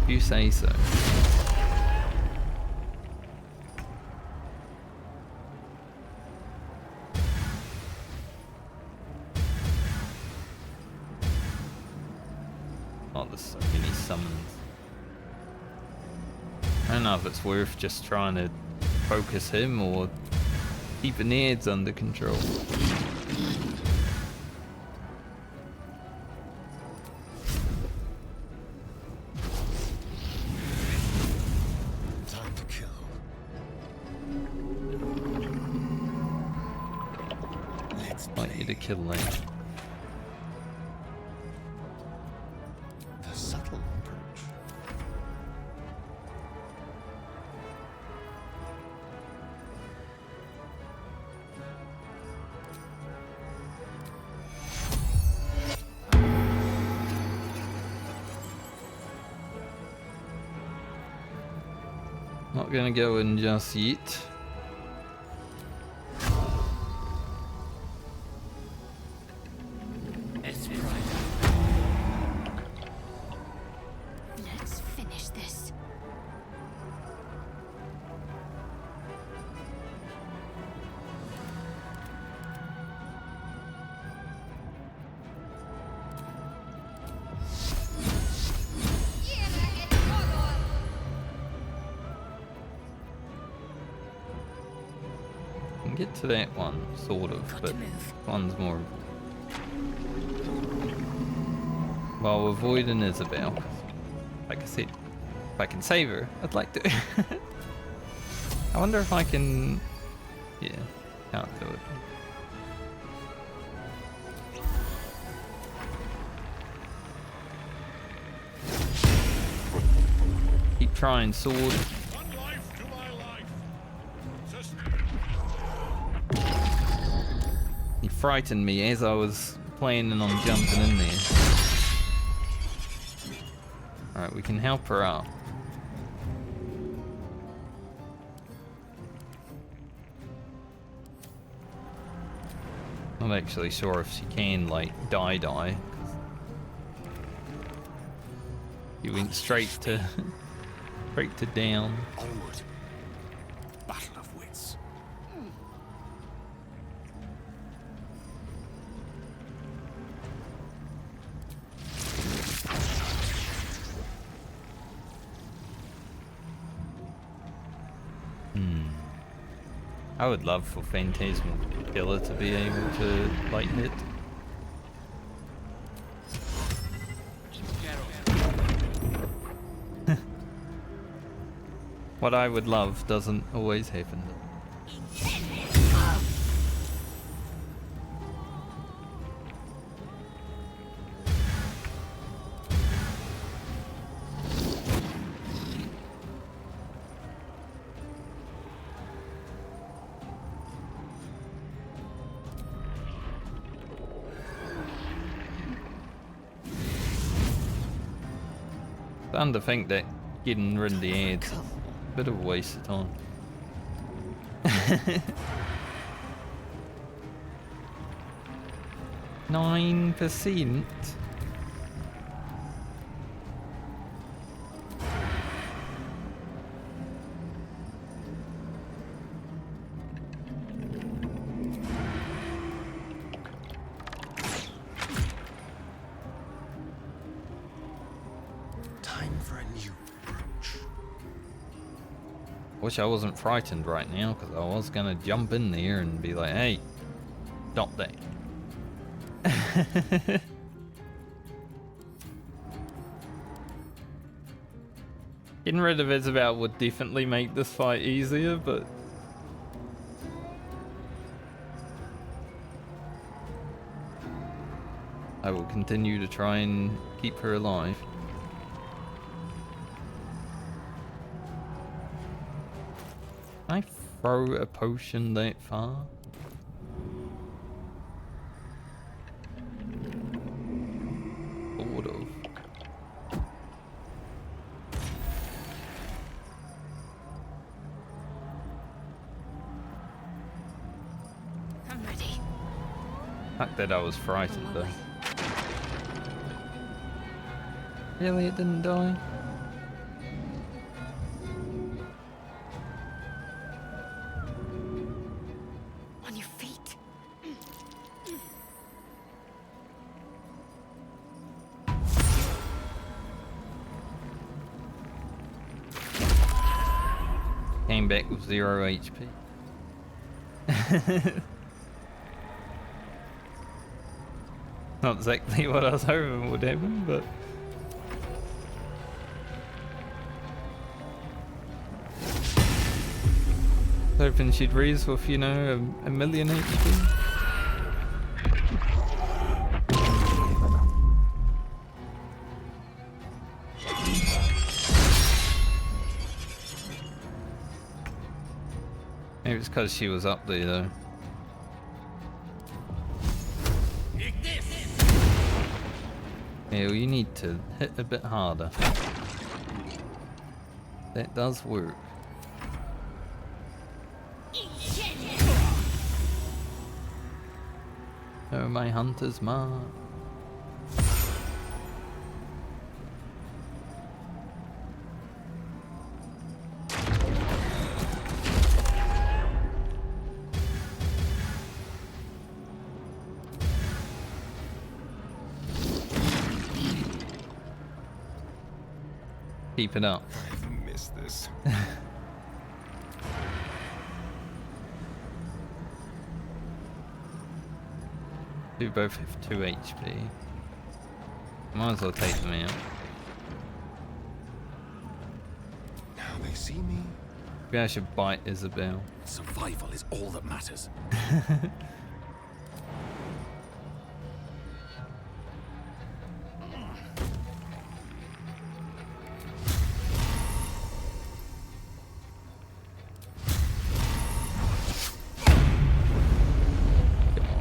You say so. Oh, there's so many summons. I don't know if it's worth just trying to focus him or keeping the ads under control. Kill that. The subtle approach. Not gonna go in just yet. Get to that one, sort of, but one's more. While avoiding Isabel. Like I said, if I can save her, I'd like to. I wonder if I can. Yeah, can't do it. Keep trying, sword. He frightened me as I was planning on jumping in there. Alright, we can help her out. I'm not actually sure if she can, like, die. He went straight to down. Onward. Battle of wits. I would love for Phantasmal Killer to be able to light hit. What I would love doesn't always happen. Starting to think that getting rid of the ads is a bit of a waste of time. 9%. Time for a new approach. Wish I wasn't frightened right now, because I was gonna jump in there and be like, hey, stop that. Getting rid of Isabel would definitely make this fight easier, but I will continue to try and keep her alive. Can I throw a potion that far? Sort of. I'm ready. Fact that I was frightened though. Really, it didn't die? On your feet. Came back with 0 HP. Not exactly what I was hoping would happen, but hoping she'd raise with, you know, a million HP. Maybe it's because she was up there though. Yeah, well, you need to hit a bit harder. That does work. Oh, my hunter's mark. Keep it up. I've missed this. We both have 2 HP. Might as well take them out. Now they see me. Maybe I should bite Isabel. Survival is all that matters.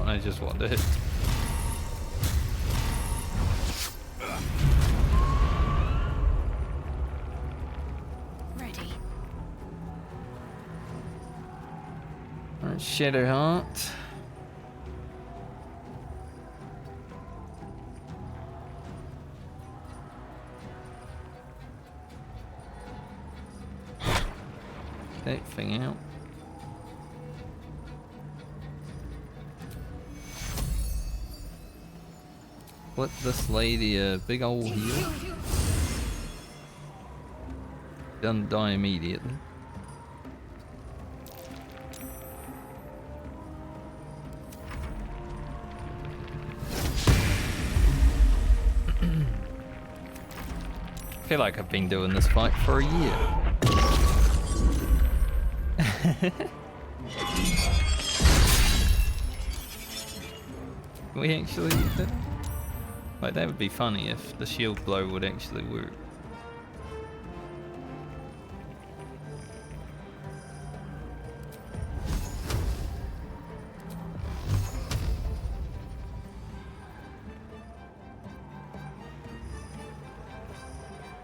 I just want to hit. Ready. Alright, Shadowheart. That thing out. Flip this lady a big old heal. Doesn't die immediately. I feel like I've been doing this fight for a year. Can we actually do that? Like, that would be funny if the shield blow would actually work.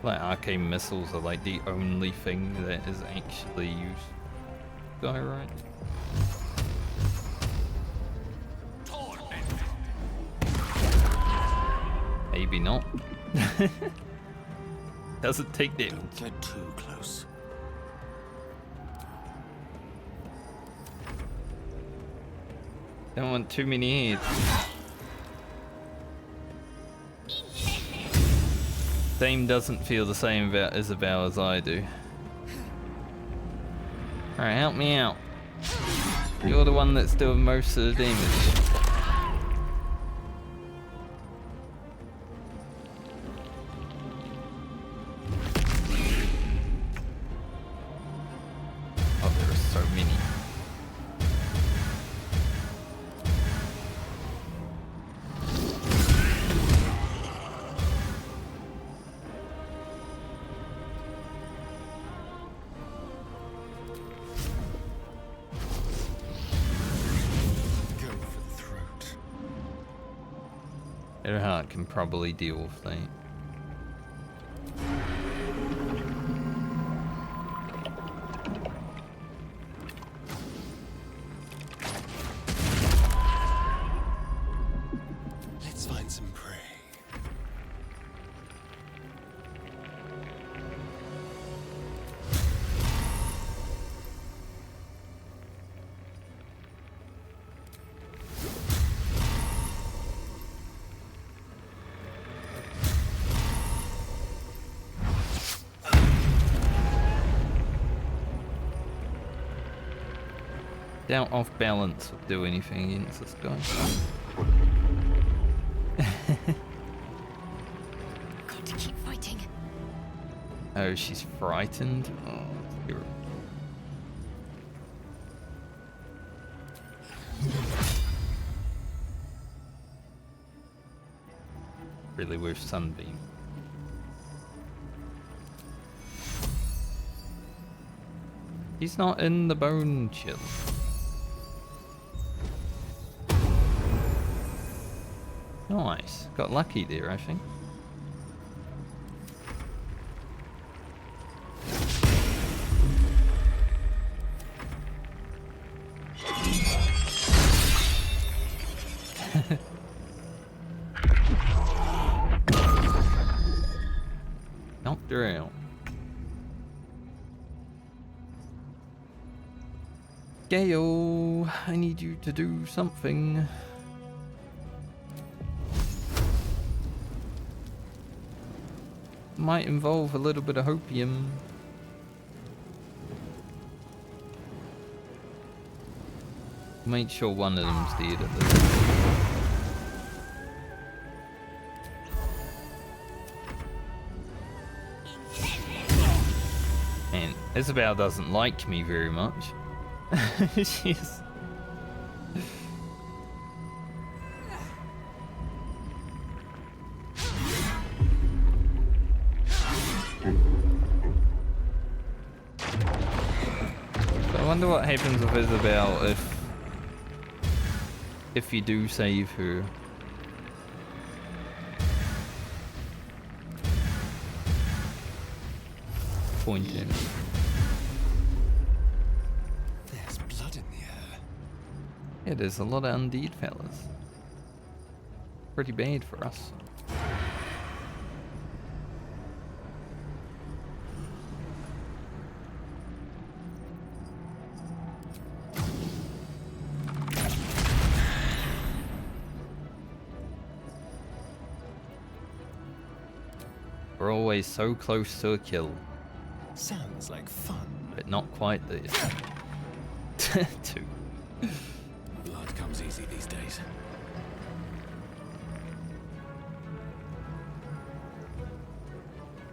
Like, arcane missiles are like the only thing that is actually used. Go right. maybe not. Doesn't take them. Don't get too close. Don't want too many hits. Dame doesn't feel the same about Isabel as I do. Alright, help me out. You're the one that's doing most of the damage. Oh, there are so many. Earhart can probably deal with that. Let's find some prey. Doubt off balance would do anything against this guy. Got to keep fighting. Oh, she's frightened? Oh, terrible. Really worth Sunbeam. He's not in the bone chill. Nice. Got lucky there, I think. Knocked her out. Gale, I need you to do something. Might involve a little bit of hopium. Make sure one of them's dead at this. And Isabel doesn't like me very much. She's... I wonder what happens with Isabel if you do save her. Point in. There's blood in the air. Yeah, there's a lot of undead fellas. Pretty bad for us. We're always so close to a kill. Sounds like fun. But not quite there. Two. Blood comes easy these days.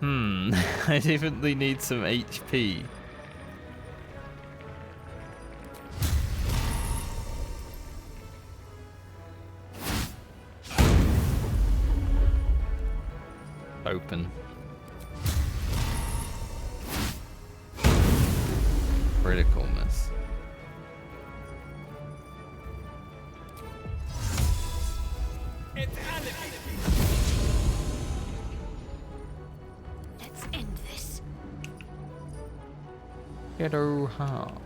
I definitely need some HP. Open. Critical miss. Let's end this. Ghetto heart.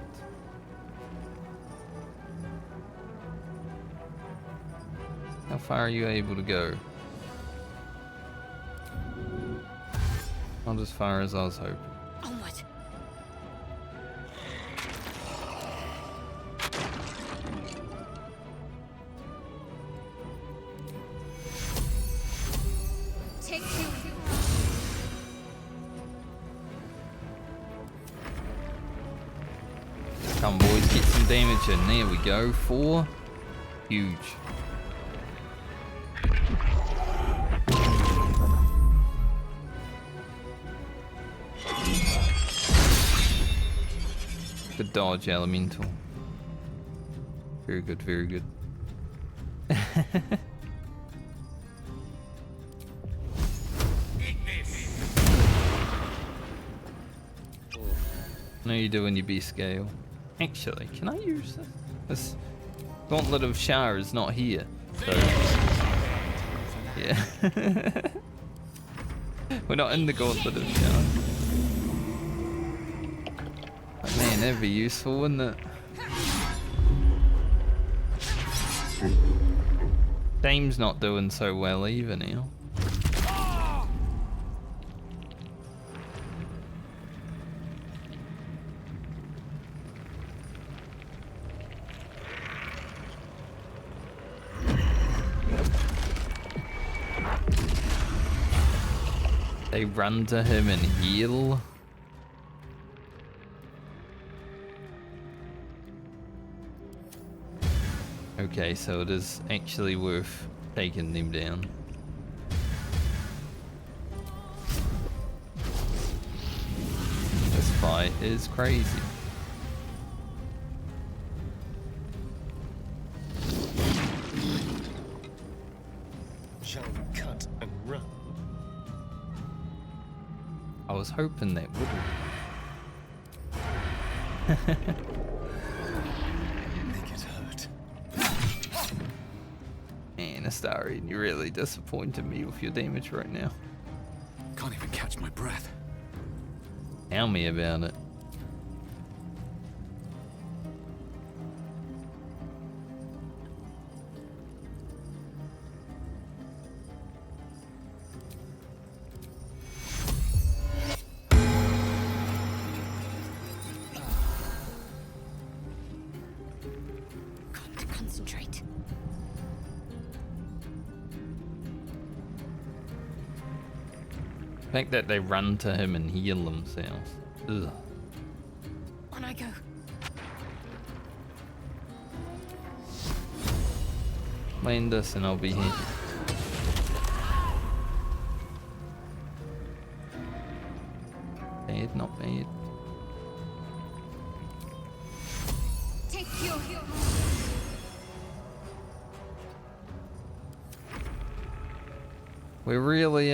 How far are you able to go? Not as far as I was hoping. Onward. Take you. Come on, boys, get some damage in. There we go. 4. Huge. Good dodge, Elemental. Very good, very good. I know you're doing your B scale. Actually, can I use this? This Gauntlet of Shar is not here. So, yeah. We're not in the Gauntlet of Shar. But man, that'd be useful, wouldn't it? Dame's not doing so well either now. They run to him and heal. Okay, so it is actually worth taking them down. This fight is crazy. Shall we cut and run? I was hoping that would. Make it hurt. Man, Astarion, you really disappointed me with your damage right now. Can't even catch my breath. Tell me about it. Concentrate. The fact that they run to him and heal themselves. Ugh. On I go. Land this and I'll be here. Bad, not bad. Take you. We're really,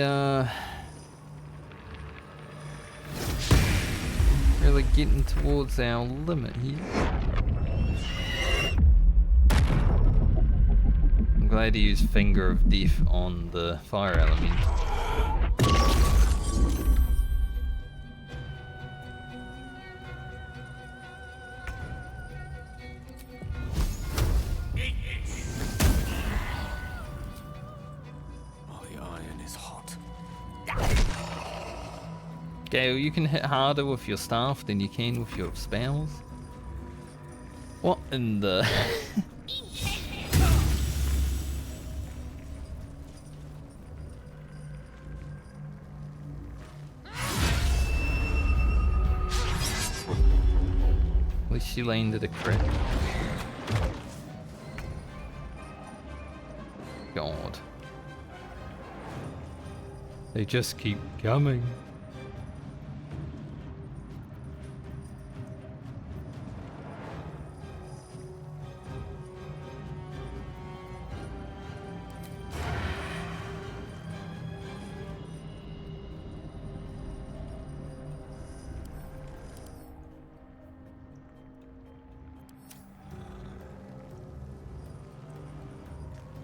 really getting towards our limit here. I'm glad to use Finger of Death on the fire element. Gale, you can hit harder with your staff than you can with your spells. What in the... At least she landed a crit. God. They just keep coming.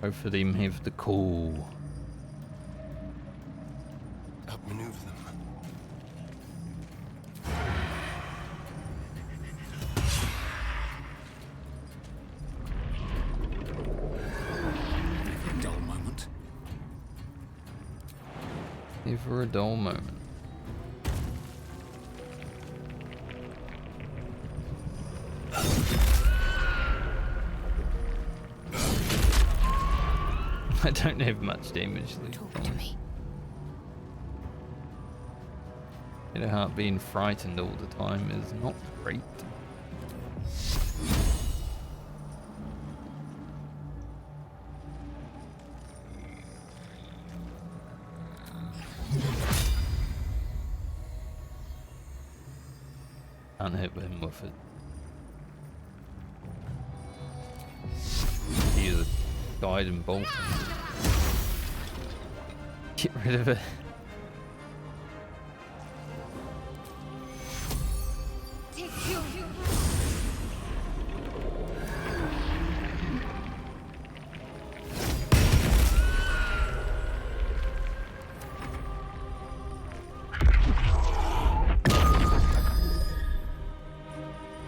Both of them have the call. Outmaneuver them. Never a dull moment. Never a dull moment. I don't have much damage left. Talk to me. You know how being frightened all the time is not great. Can't hit him with it. He's a guiding bolt. Get rid of it.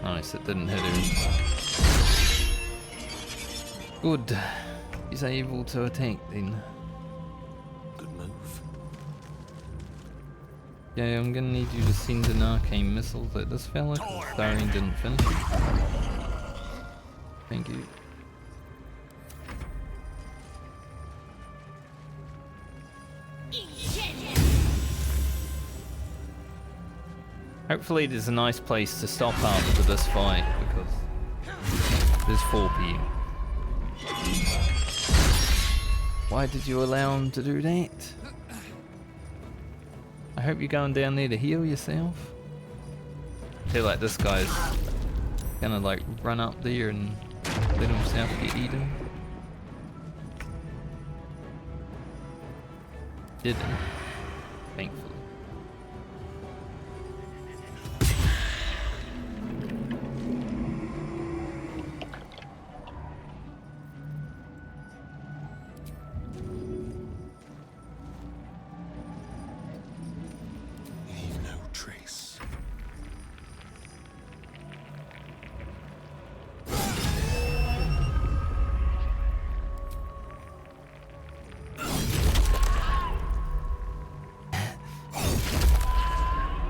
Nice, it didn't hit him. Good. He's able to attack then. Good move. Yeah, I'm gonna need you to send an arcane missile at this fella, because Tharian didn't finish it. Thank you. Hopefully there's a nice place to stop after this fight, because it is 4 PM. Why did you allow him to do that? I hope you're going down there to heal yourself. I feel like this guy's gonna like run up there and let himself get eaten. Didn't, thankfully.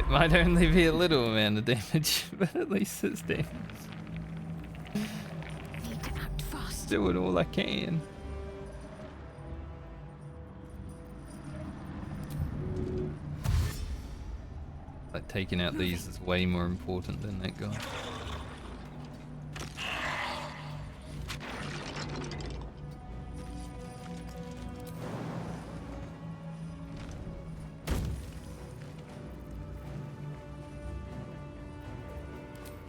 Might only be a little amount of damage, but at least it's damage. Need to act fast. Doing all I can. Like taking out these is way more important than that guy.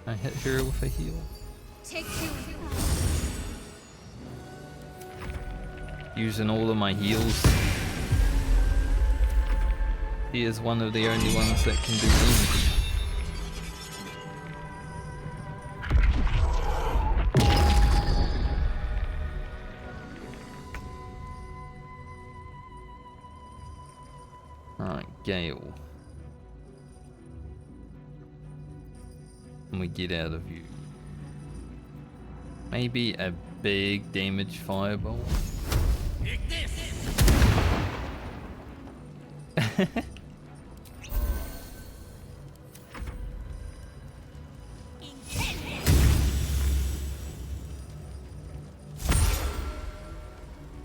I hit her with a heal. Take you. Using all of my heals. He is one of the only ones that can do damage. Alright, Gale. And we get out of view. Maybe a big damage fireball.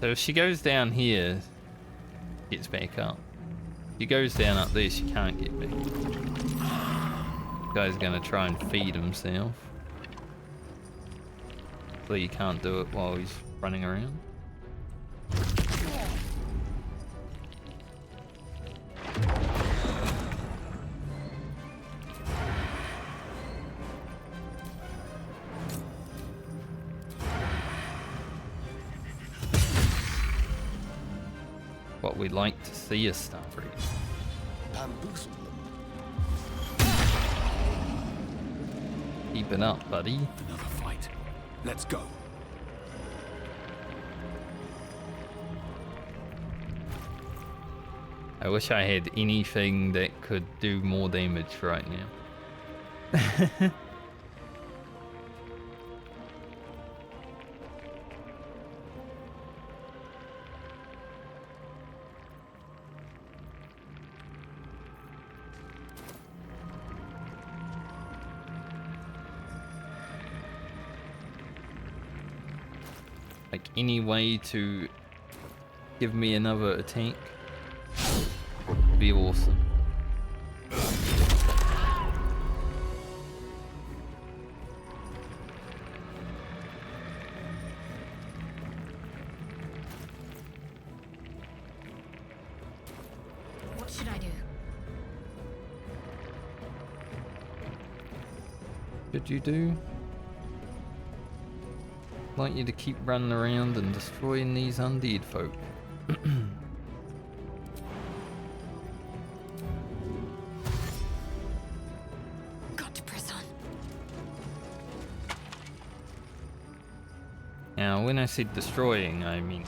So if she goes down here, gets back up. If she goes down up there, she can't get back. Guy's gonna try and feed himself. So you can't do it while he's running around. What we like to see is stuff. Bamboozle them. Keep it up, buddy. Another fight. Let's go. I wish I had anything that could do more damage right now. Like any way to give me another attack. Be awesome. What should I do? Should you do? I'd like you to keep running around and destroying these undead folk. Got to press on. Now, when I say destroying, I mean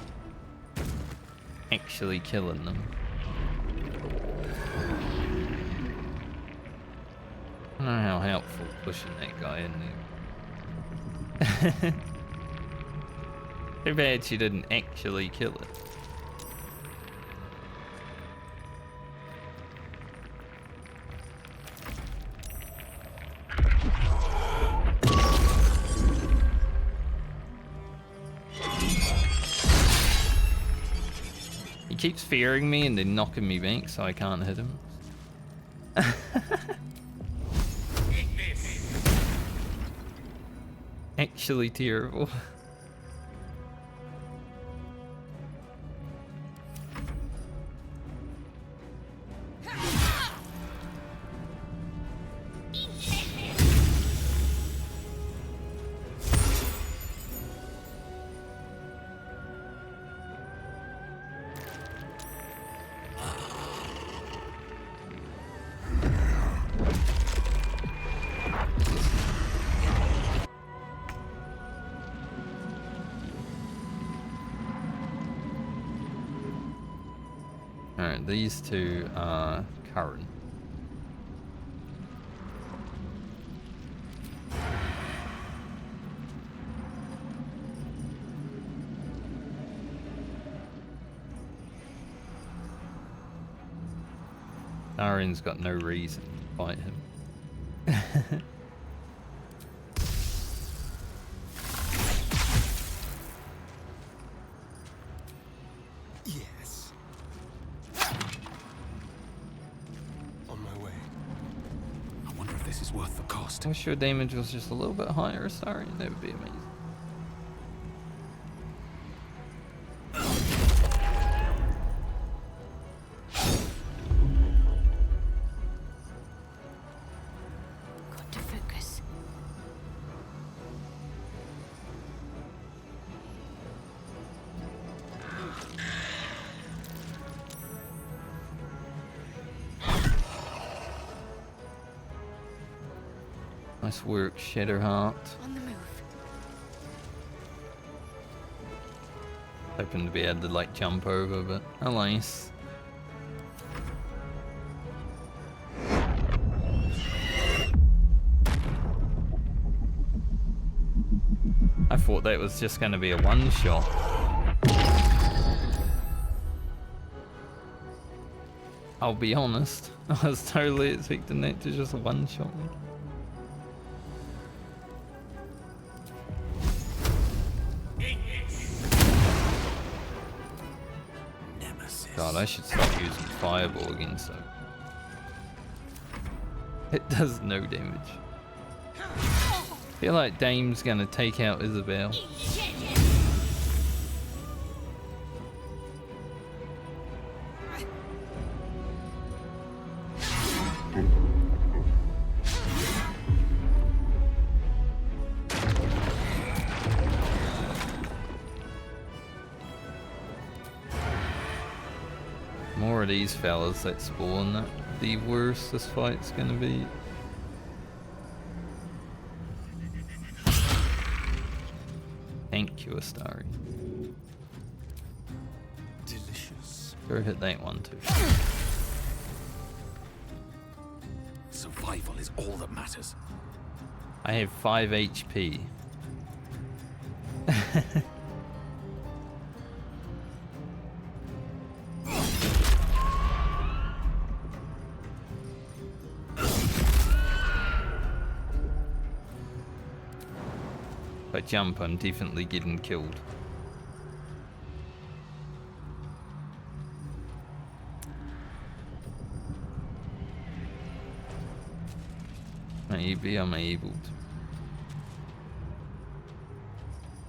actually killing them. I don't know how helpful pushing that guy in there. Too bad she didn't actually kill it. He keeps fearing me and then knocking me back so I can't hit him. Actually terrible. Alright, these two are current. Arian's got no reason to fight him. Yes. On my way. I wonder if this is worth the cost. I wish your damage was just a little bit higher, sorry, that would be amazing. Got to focus. Nice work, Shadowheart. On the move. Hoping to be able to like jump over, but alas. I thought that was just going to be a one shot. I'll be honest, I was totally expecting that to just one shot me. God, I should stop using Fireball again, so it does no damage. I feel like Dame's gonna take out Isabel. More of these fellas that spawn, the worse this fight's gonna be. Thank you, Astari. Delicious. Go hit that one too. Survival is all that matters. I have 5 HP. If I jump, I'm definitely getting killed. Maybe I'm able to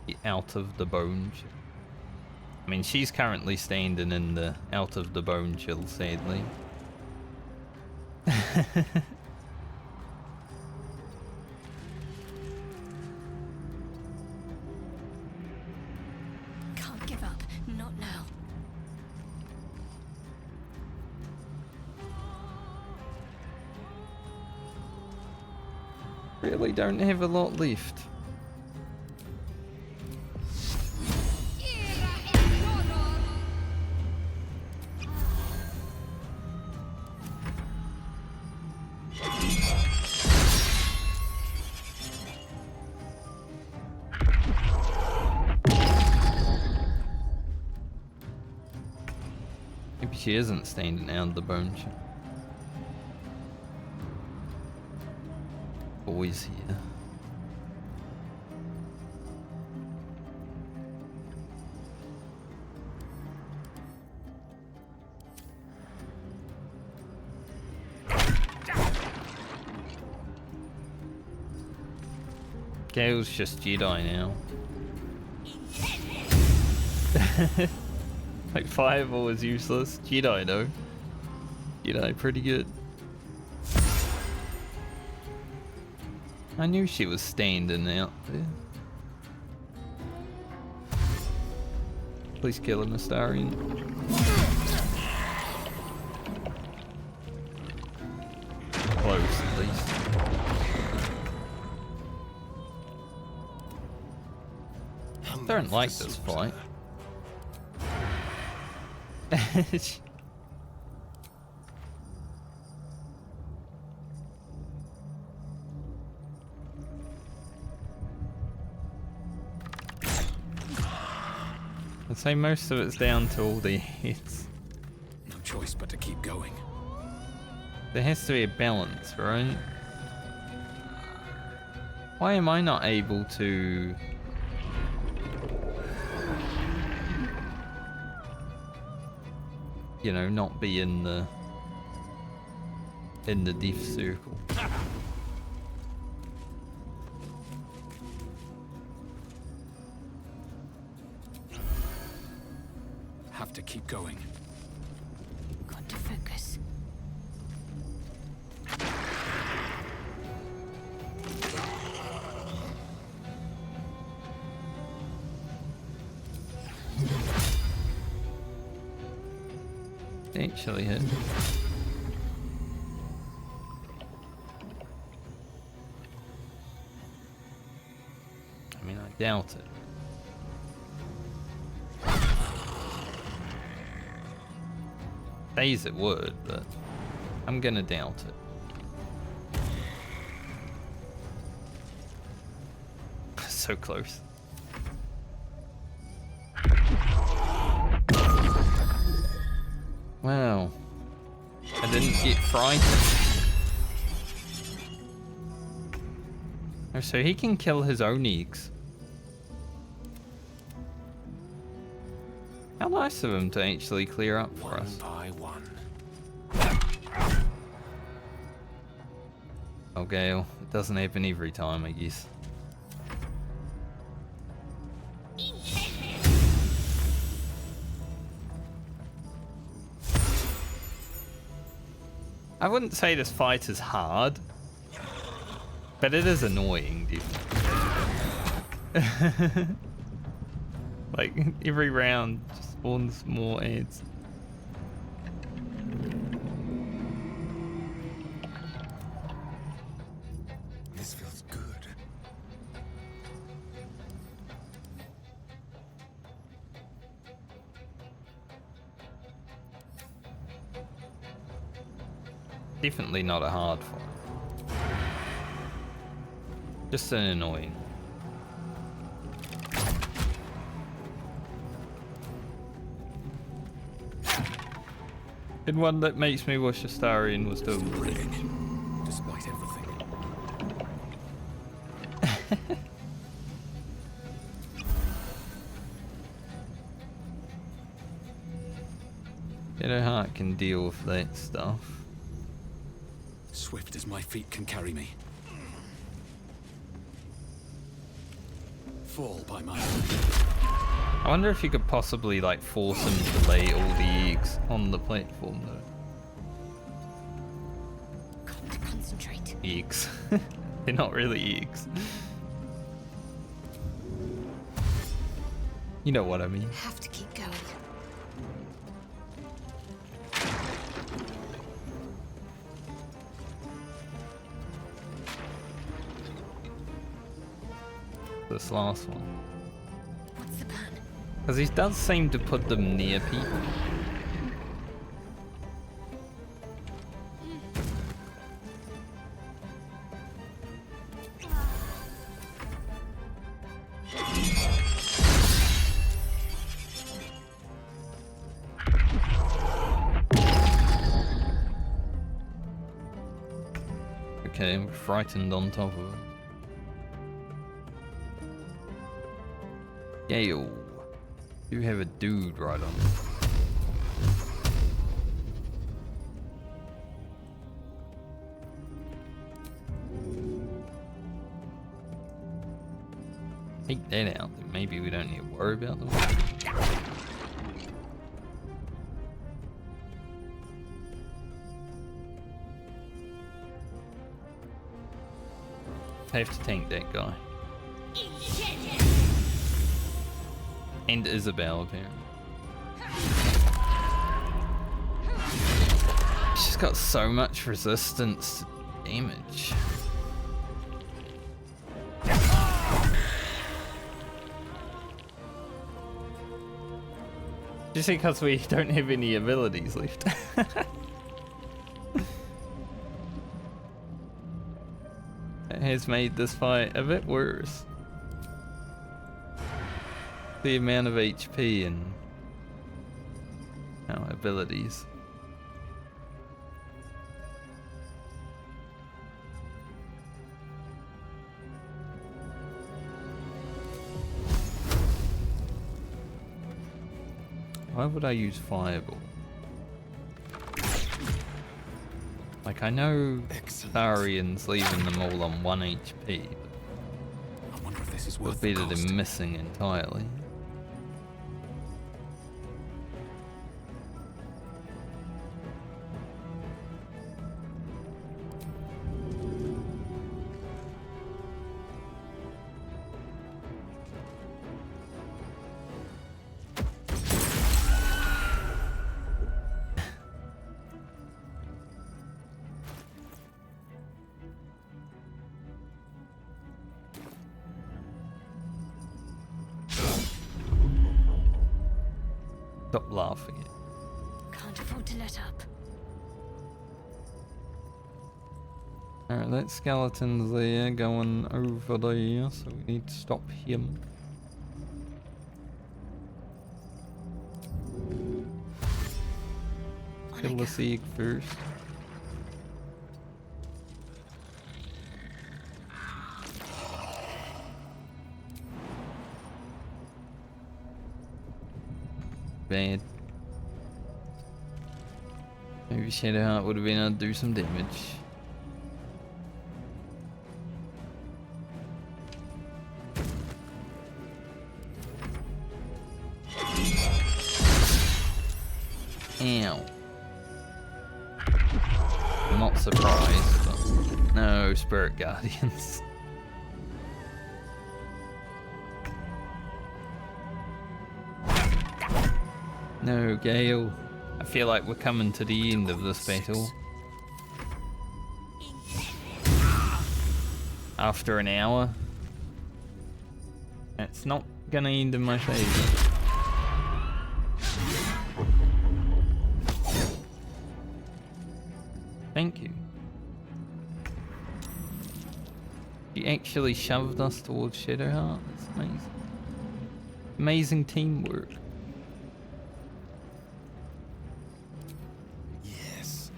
be out of the bone chill. I mean, she's currently standing in the out of the bone chill, sadly. Can't give up. Not now. Really don't have a lot left. Maybe she isn't standing out of the bone chill. Always here. Gale's just Jedi now. Like Fireball is useless. Jedi though. Jedi pretty good. I knew she was standing out there. Please kill him, Astarion. Close, at least. I don't like this fight. I'd say most of it's down to all the hits. No choice but to keep going. There has to be a balance, right? Why am I not able to... you know, not be in the death circle? Have to keep going. Got to focus. Actually hit. I mean, I doubt it. Phase it would, but I'm gonna doubt it. So close. Wow. I didn't get frightened. Oh, so he can kill his own eggs. How nice of him to actually clear up for us. One by one. Oh, Gale. It doesn't happen every time, I guess. I wouldn't say this fight is hard, but it is annoying, dude. Like, every round just spawns more ads. This feels good. Definitely not a hard fight. Just an annoying. And one that makes me wish Astarion was still breathing, despite everything. Shadowheart can deal with that stuff. Swift as my feet can carry me. fall by my I wonder if you could possibly like force him to lay all the eggs on the platform though. Got to concentrate. Eggs. They're not really eggs. You know what I mean. Have to keep going. This last one. What's the plan? Because he does seem to put them near people. Okay, I'm frightened on top of it. Gale. You have a dude right on. Take that out, then maybe we don't need to worry about them. Have to tank that guy. And Isabel, apparently. She's got so much resistance to damage. Just because we don't have any abilities left. It has made this fight a bit worse. The amount of HP and our abilities. Why would I use Fireball? Like, I know Tharian's leaving them all on 1 HP, but I wonder if this is it would worth be the that cost. they're missing entirely. Stop laughing at. Can't afford to let up. Alright, that skeleton's there, going over there, so we need to stop him. Kill this egg first. Bad. Maybe Shadowheart would have been able to do some damage. Ow. I'm not surprised, but no, Spirit Guardians. No, Gale. I feel like we're coming to the end of this battle. After an hour. It's not gonna end in my favor. Thank you. He actually shoved us towards Shadowheart. That's amazing. Amazing teamwork. Yes.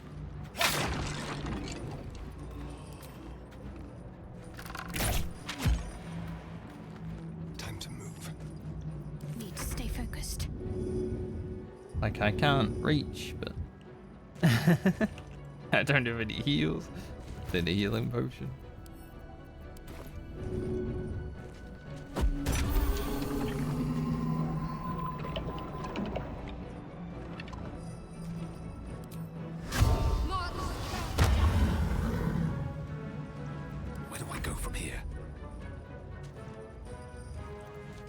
Time to move. Need to stay focused. Like, I can't reach, but I don't have any heals. Then a healing potion.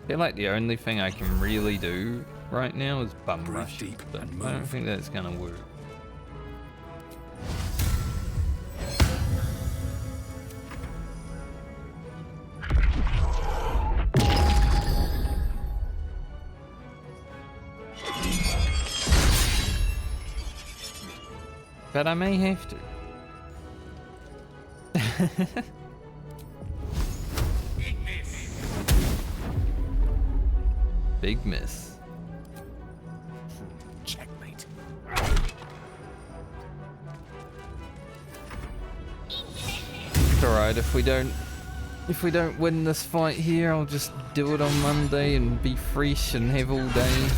feel like the only thing I can really do right now is bum rush, but I don't think that's gonna work. But I may have to. Big miss. Checkmate. It's alright if we don't win this fight here, I'll just do it on Monday and be fresh and have all day.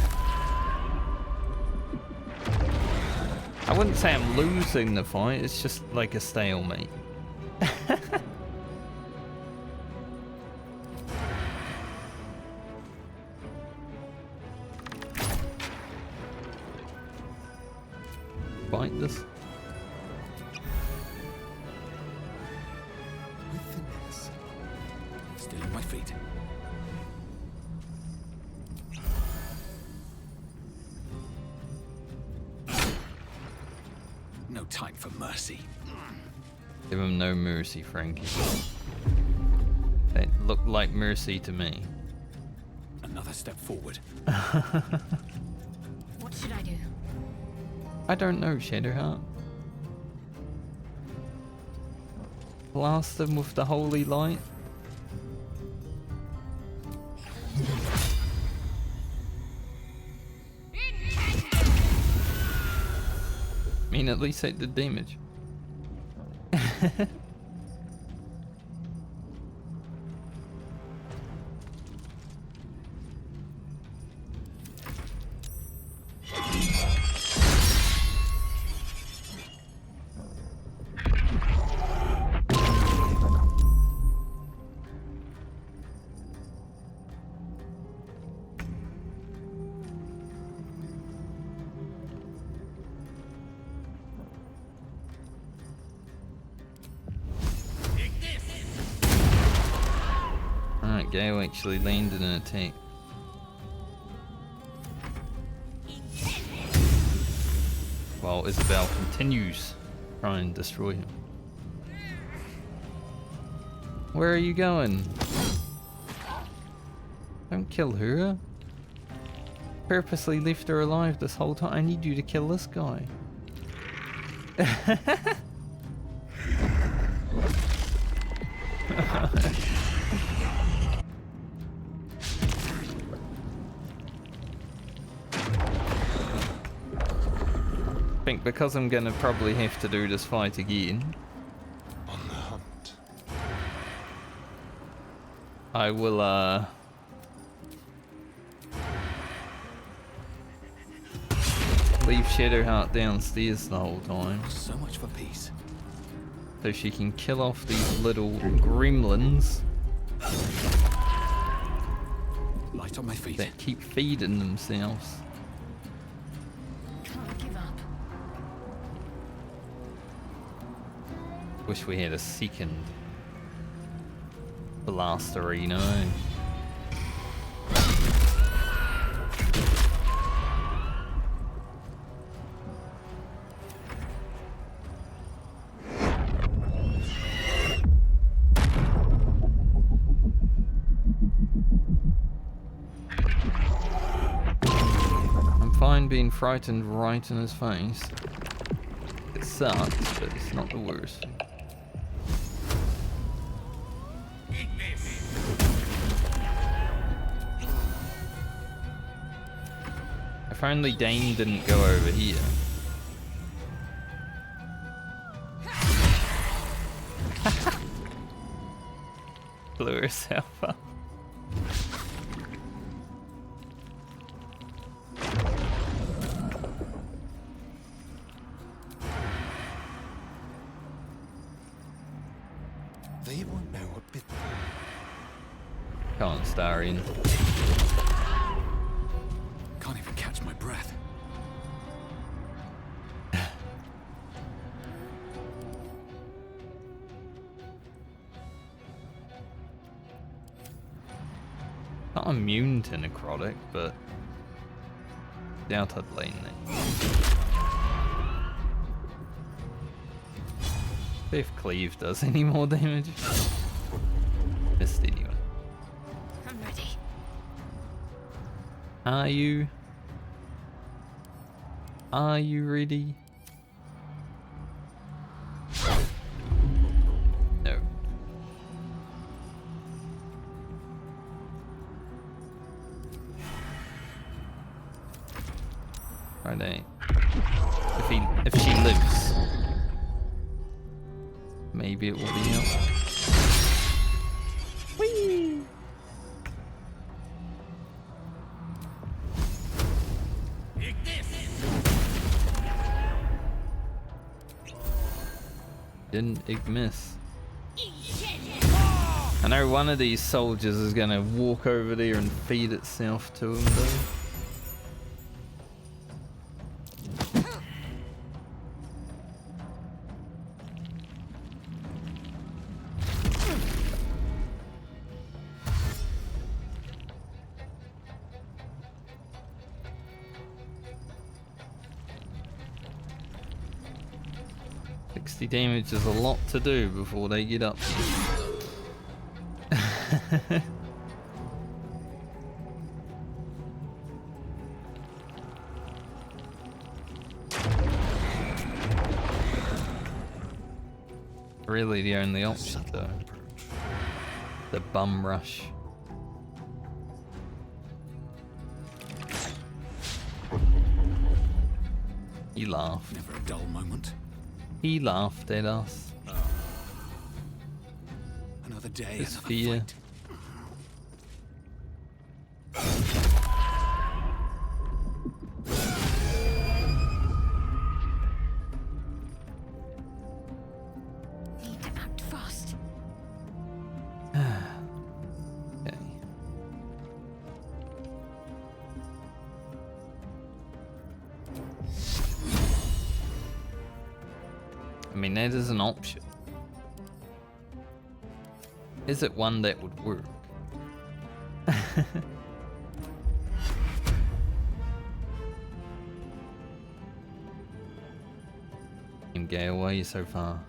I wouldn't say I'm losing the fight, it's just like a stalemate. Fight this. With finesse. Still on my feet. No time for mercy. Give him no mercy, Frankie. They look like mercy to me. Another step forward. What should I do? I don't know, Shadowheart. Blast them with the holy light. I mean, at least it did damage. Gale actually landed an attack. While Isabel continues to try and destroy him. Where are you going? Don't kill her. Purposely left her alive this whole time. I need you to kill this guy. I think because I'm gonna probably have to do this fight again. On the hunt. I will leave Shadowheart downstairs the whole time. So much for peace. So she can kill off these little gremlins. Light on my feet. That keep feeding themselves. Can't give up. Wish we had a second blaster, you know. I'm fine being frightened right in his face. It sucks, but it's not the worst. If only Dane didn't go over here. Blew herself up. They won't know a bit. Come on, Starian. Can't even catch my breath. immune to necrotic, but doubt I'd lane it. See if cleave does any more damage. Missed anyway. I'm ready. Are you? Are you ready? No. Right. If she lives, maybe it will be helpful. Whee! Didn't miss. I know one of these soldiers is gonna walk over there and feed itself to him though. 60 damage is a lot to do before they get up. Really the only option though. The bum rush. He laughed. Never a dull moment. He laughed at us. Another day, His another fear. fight. Need to act fast. Okay. I mean, that is an option. Is it one that would work? Team Gale, why are you so far?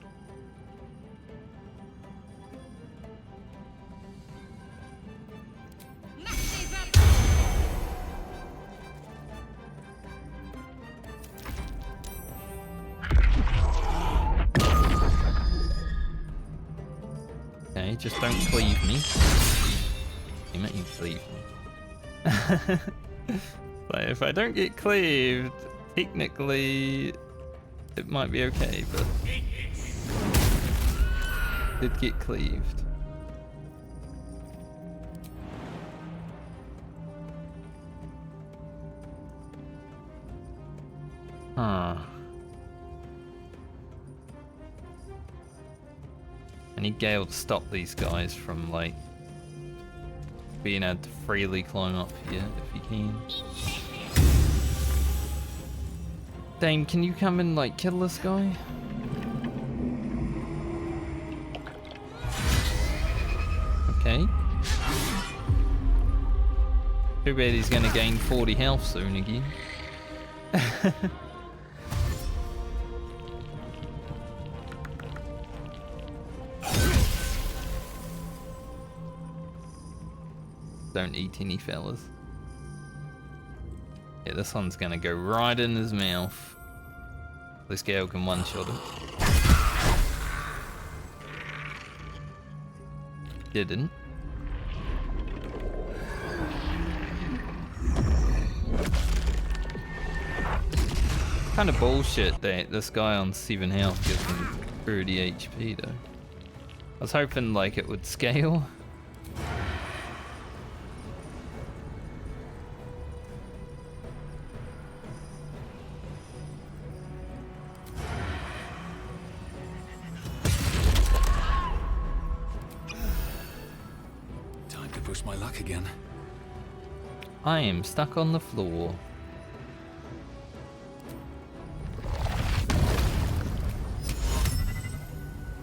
Okay, just don't cleave me. Damn it, you cleave me. But if I don't get cleaved, technically it might be okay, but did get cleaved. Huh. I need Gale to stop these guys from, like, being able to freely climb up here if he can. Dame, can you come and, like, kill this guy? Okay. Too bad he's gonna gain 40 health soon again. Don't eat any fellas. Yeah, this one's gonna go right in his mouth. This Gale can one-shot it. Didn't. Kind of bullshit that this guy on 7 health gives him 30 HP though. I was hoping like it would scale. Push my luck again. I am stuck on the floor.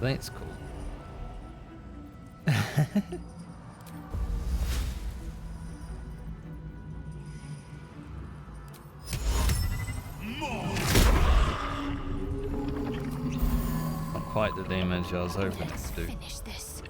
That's cool. quite the damage I was hoping to do. Finish this.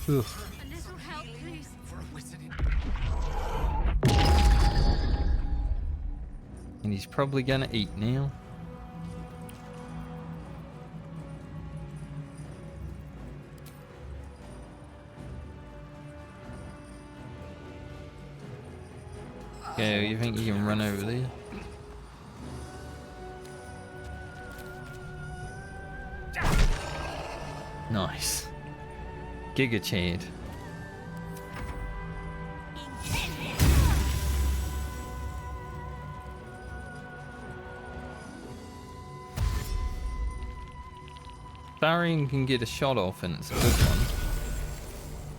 Ugh. A little help, please. And he's probably gonna eat now. Okay, you think you can run over there? Nice. Giga Chad. Tharian can get a shot off and it's a good one.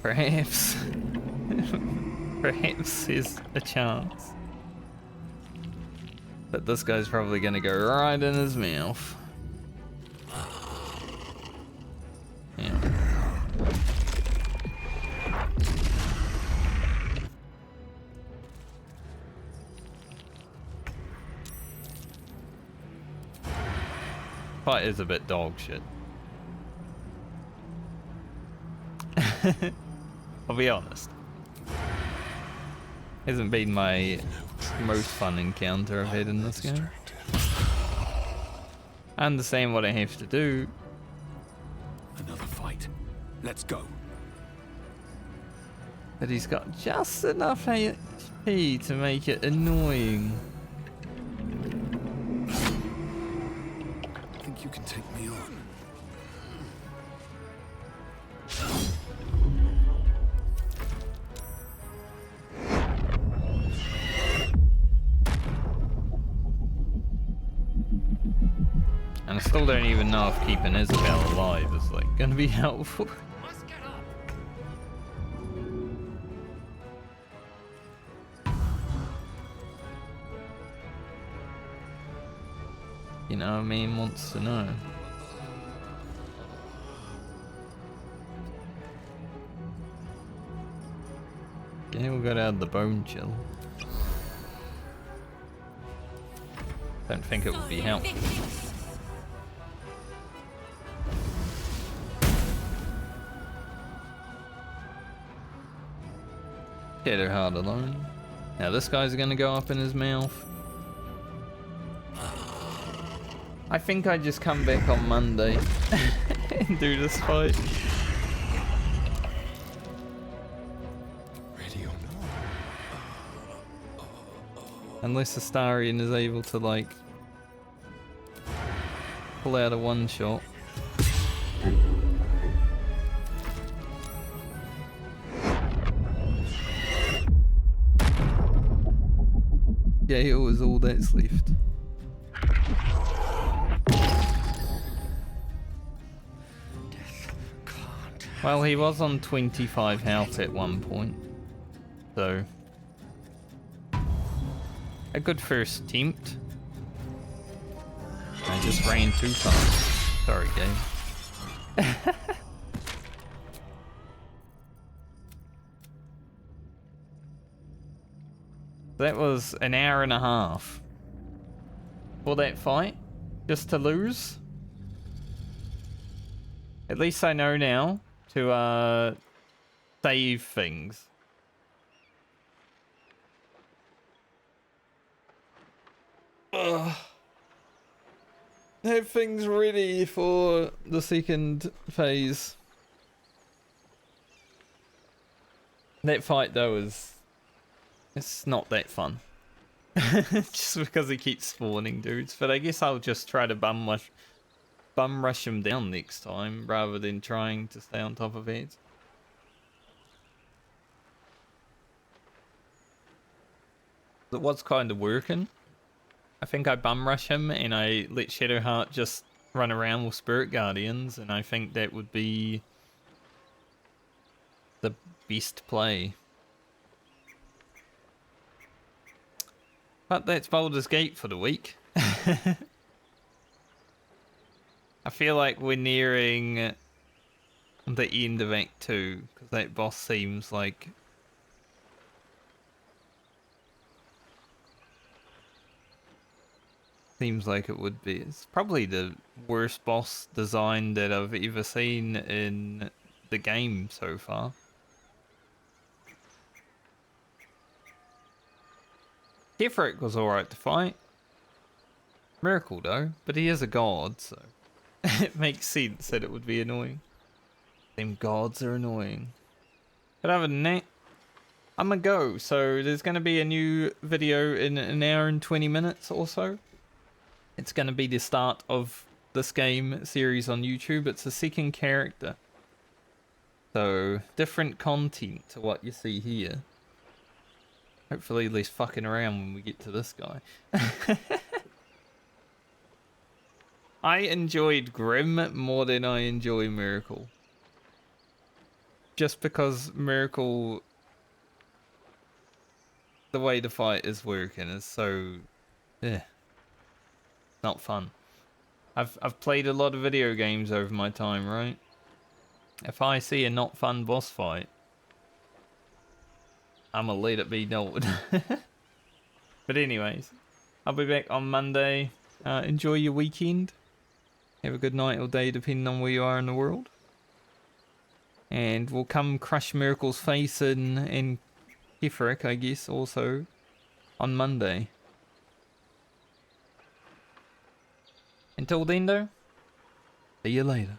Perhaps. Perhaps there's a chance. But this guy's probably gonna go right in his mouth. Yeah. Fight is a bit dog shit. I'll be honest. Hasn't been my most fun encounter I've had in this game. I understand what I have to do. Another fight. Let's go. But he's got just enough HP to make it annoying. I think you can take me on. And I still don't even know if keeping Isabel alive is like gonna be helpful. You know what I mean? Wants to know. Okay, we'll go down the bone chill. Don't think it would be helpful. Get her hard alone. Now this guy's gonna go up in his mouth. I think I just come back on Monday and do this fight. Ready or not? Unless Astarion is able to like pull out a one shot. Gale is all that's left. Well, he was on 25 health at one point, so a good first attempt. I just ran too fast. Sorry, game. That was an hour and a half for that fight, just to lose. At least I know now to save things. Have things ready for the second phase. That fight though it's not that fun. Just because he keeps spawning dudes. But I guess I'll just try to bum rush him down next time rather than trying to stay on top of it. It was kind of working. I think I bum rush him and I let Shadowheart just run around with Spirit Guardians, and I think that would be the best play. But that's Baldur's Gate for the week. I feel like we're nearing the end of Act 2, because that boss seems like... Seems like it would be. It's probably the worst boss design that I've ever seen in the game so far. Ketheric was alright to fight. Myrkul though, but he is a god, so it makes sense that it would be annoying. Them gods are annoying. But other than that, I'm gonna go. So there's gonna be a new video in an hour and 20 minutes or so. It's gonna be the start of this game series on YouTube. It's a second character. So different content to what you see here. Hopefully less fucking around when we get to this guy. I enjoyed Grim more than I enjoy Myrkul. Just because Myrkul, the way the fight is working is so, not fun. I've played a lot of video games over my time, right? If I see a not fun boss fight, I'ma let it be known. But anyways, I'll be back on Monday. Enjoy your weekend. Have a good night or day depending on where you are in the world. And we'll come crush Myrkul's face in Ketheric, I guess, also on Monday. Until then though, see you later.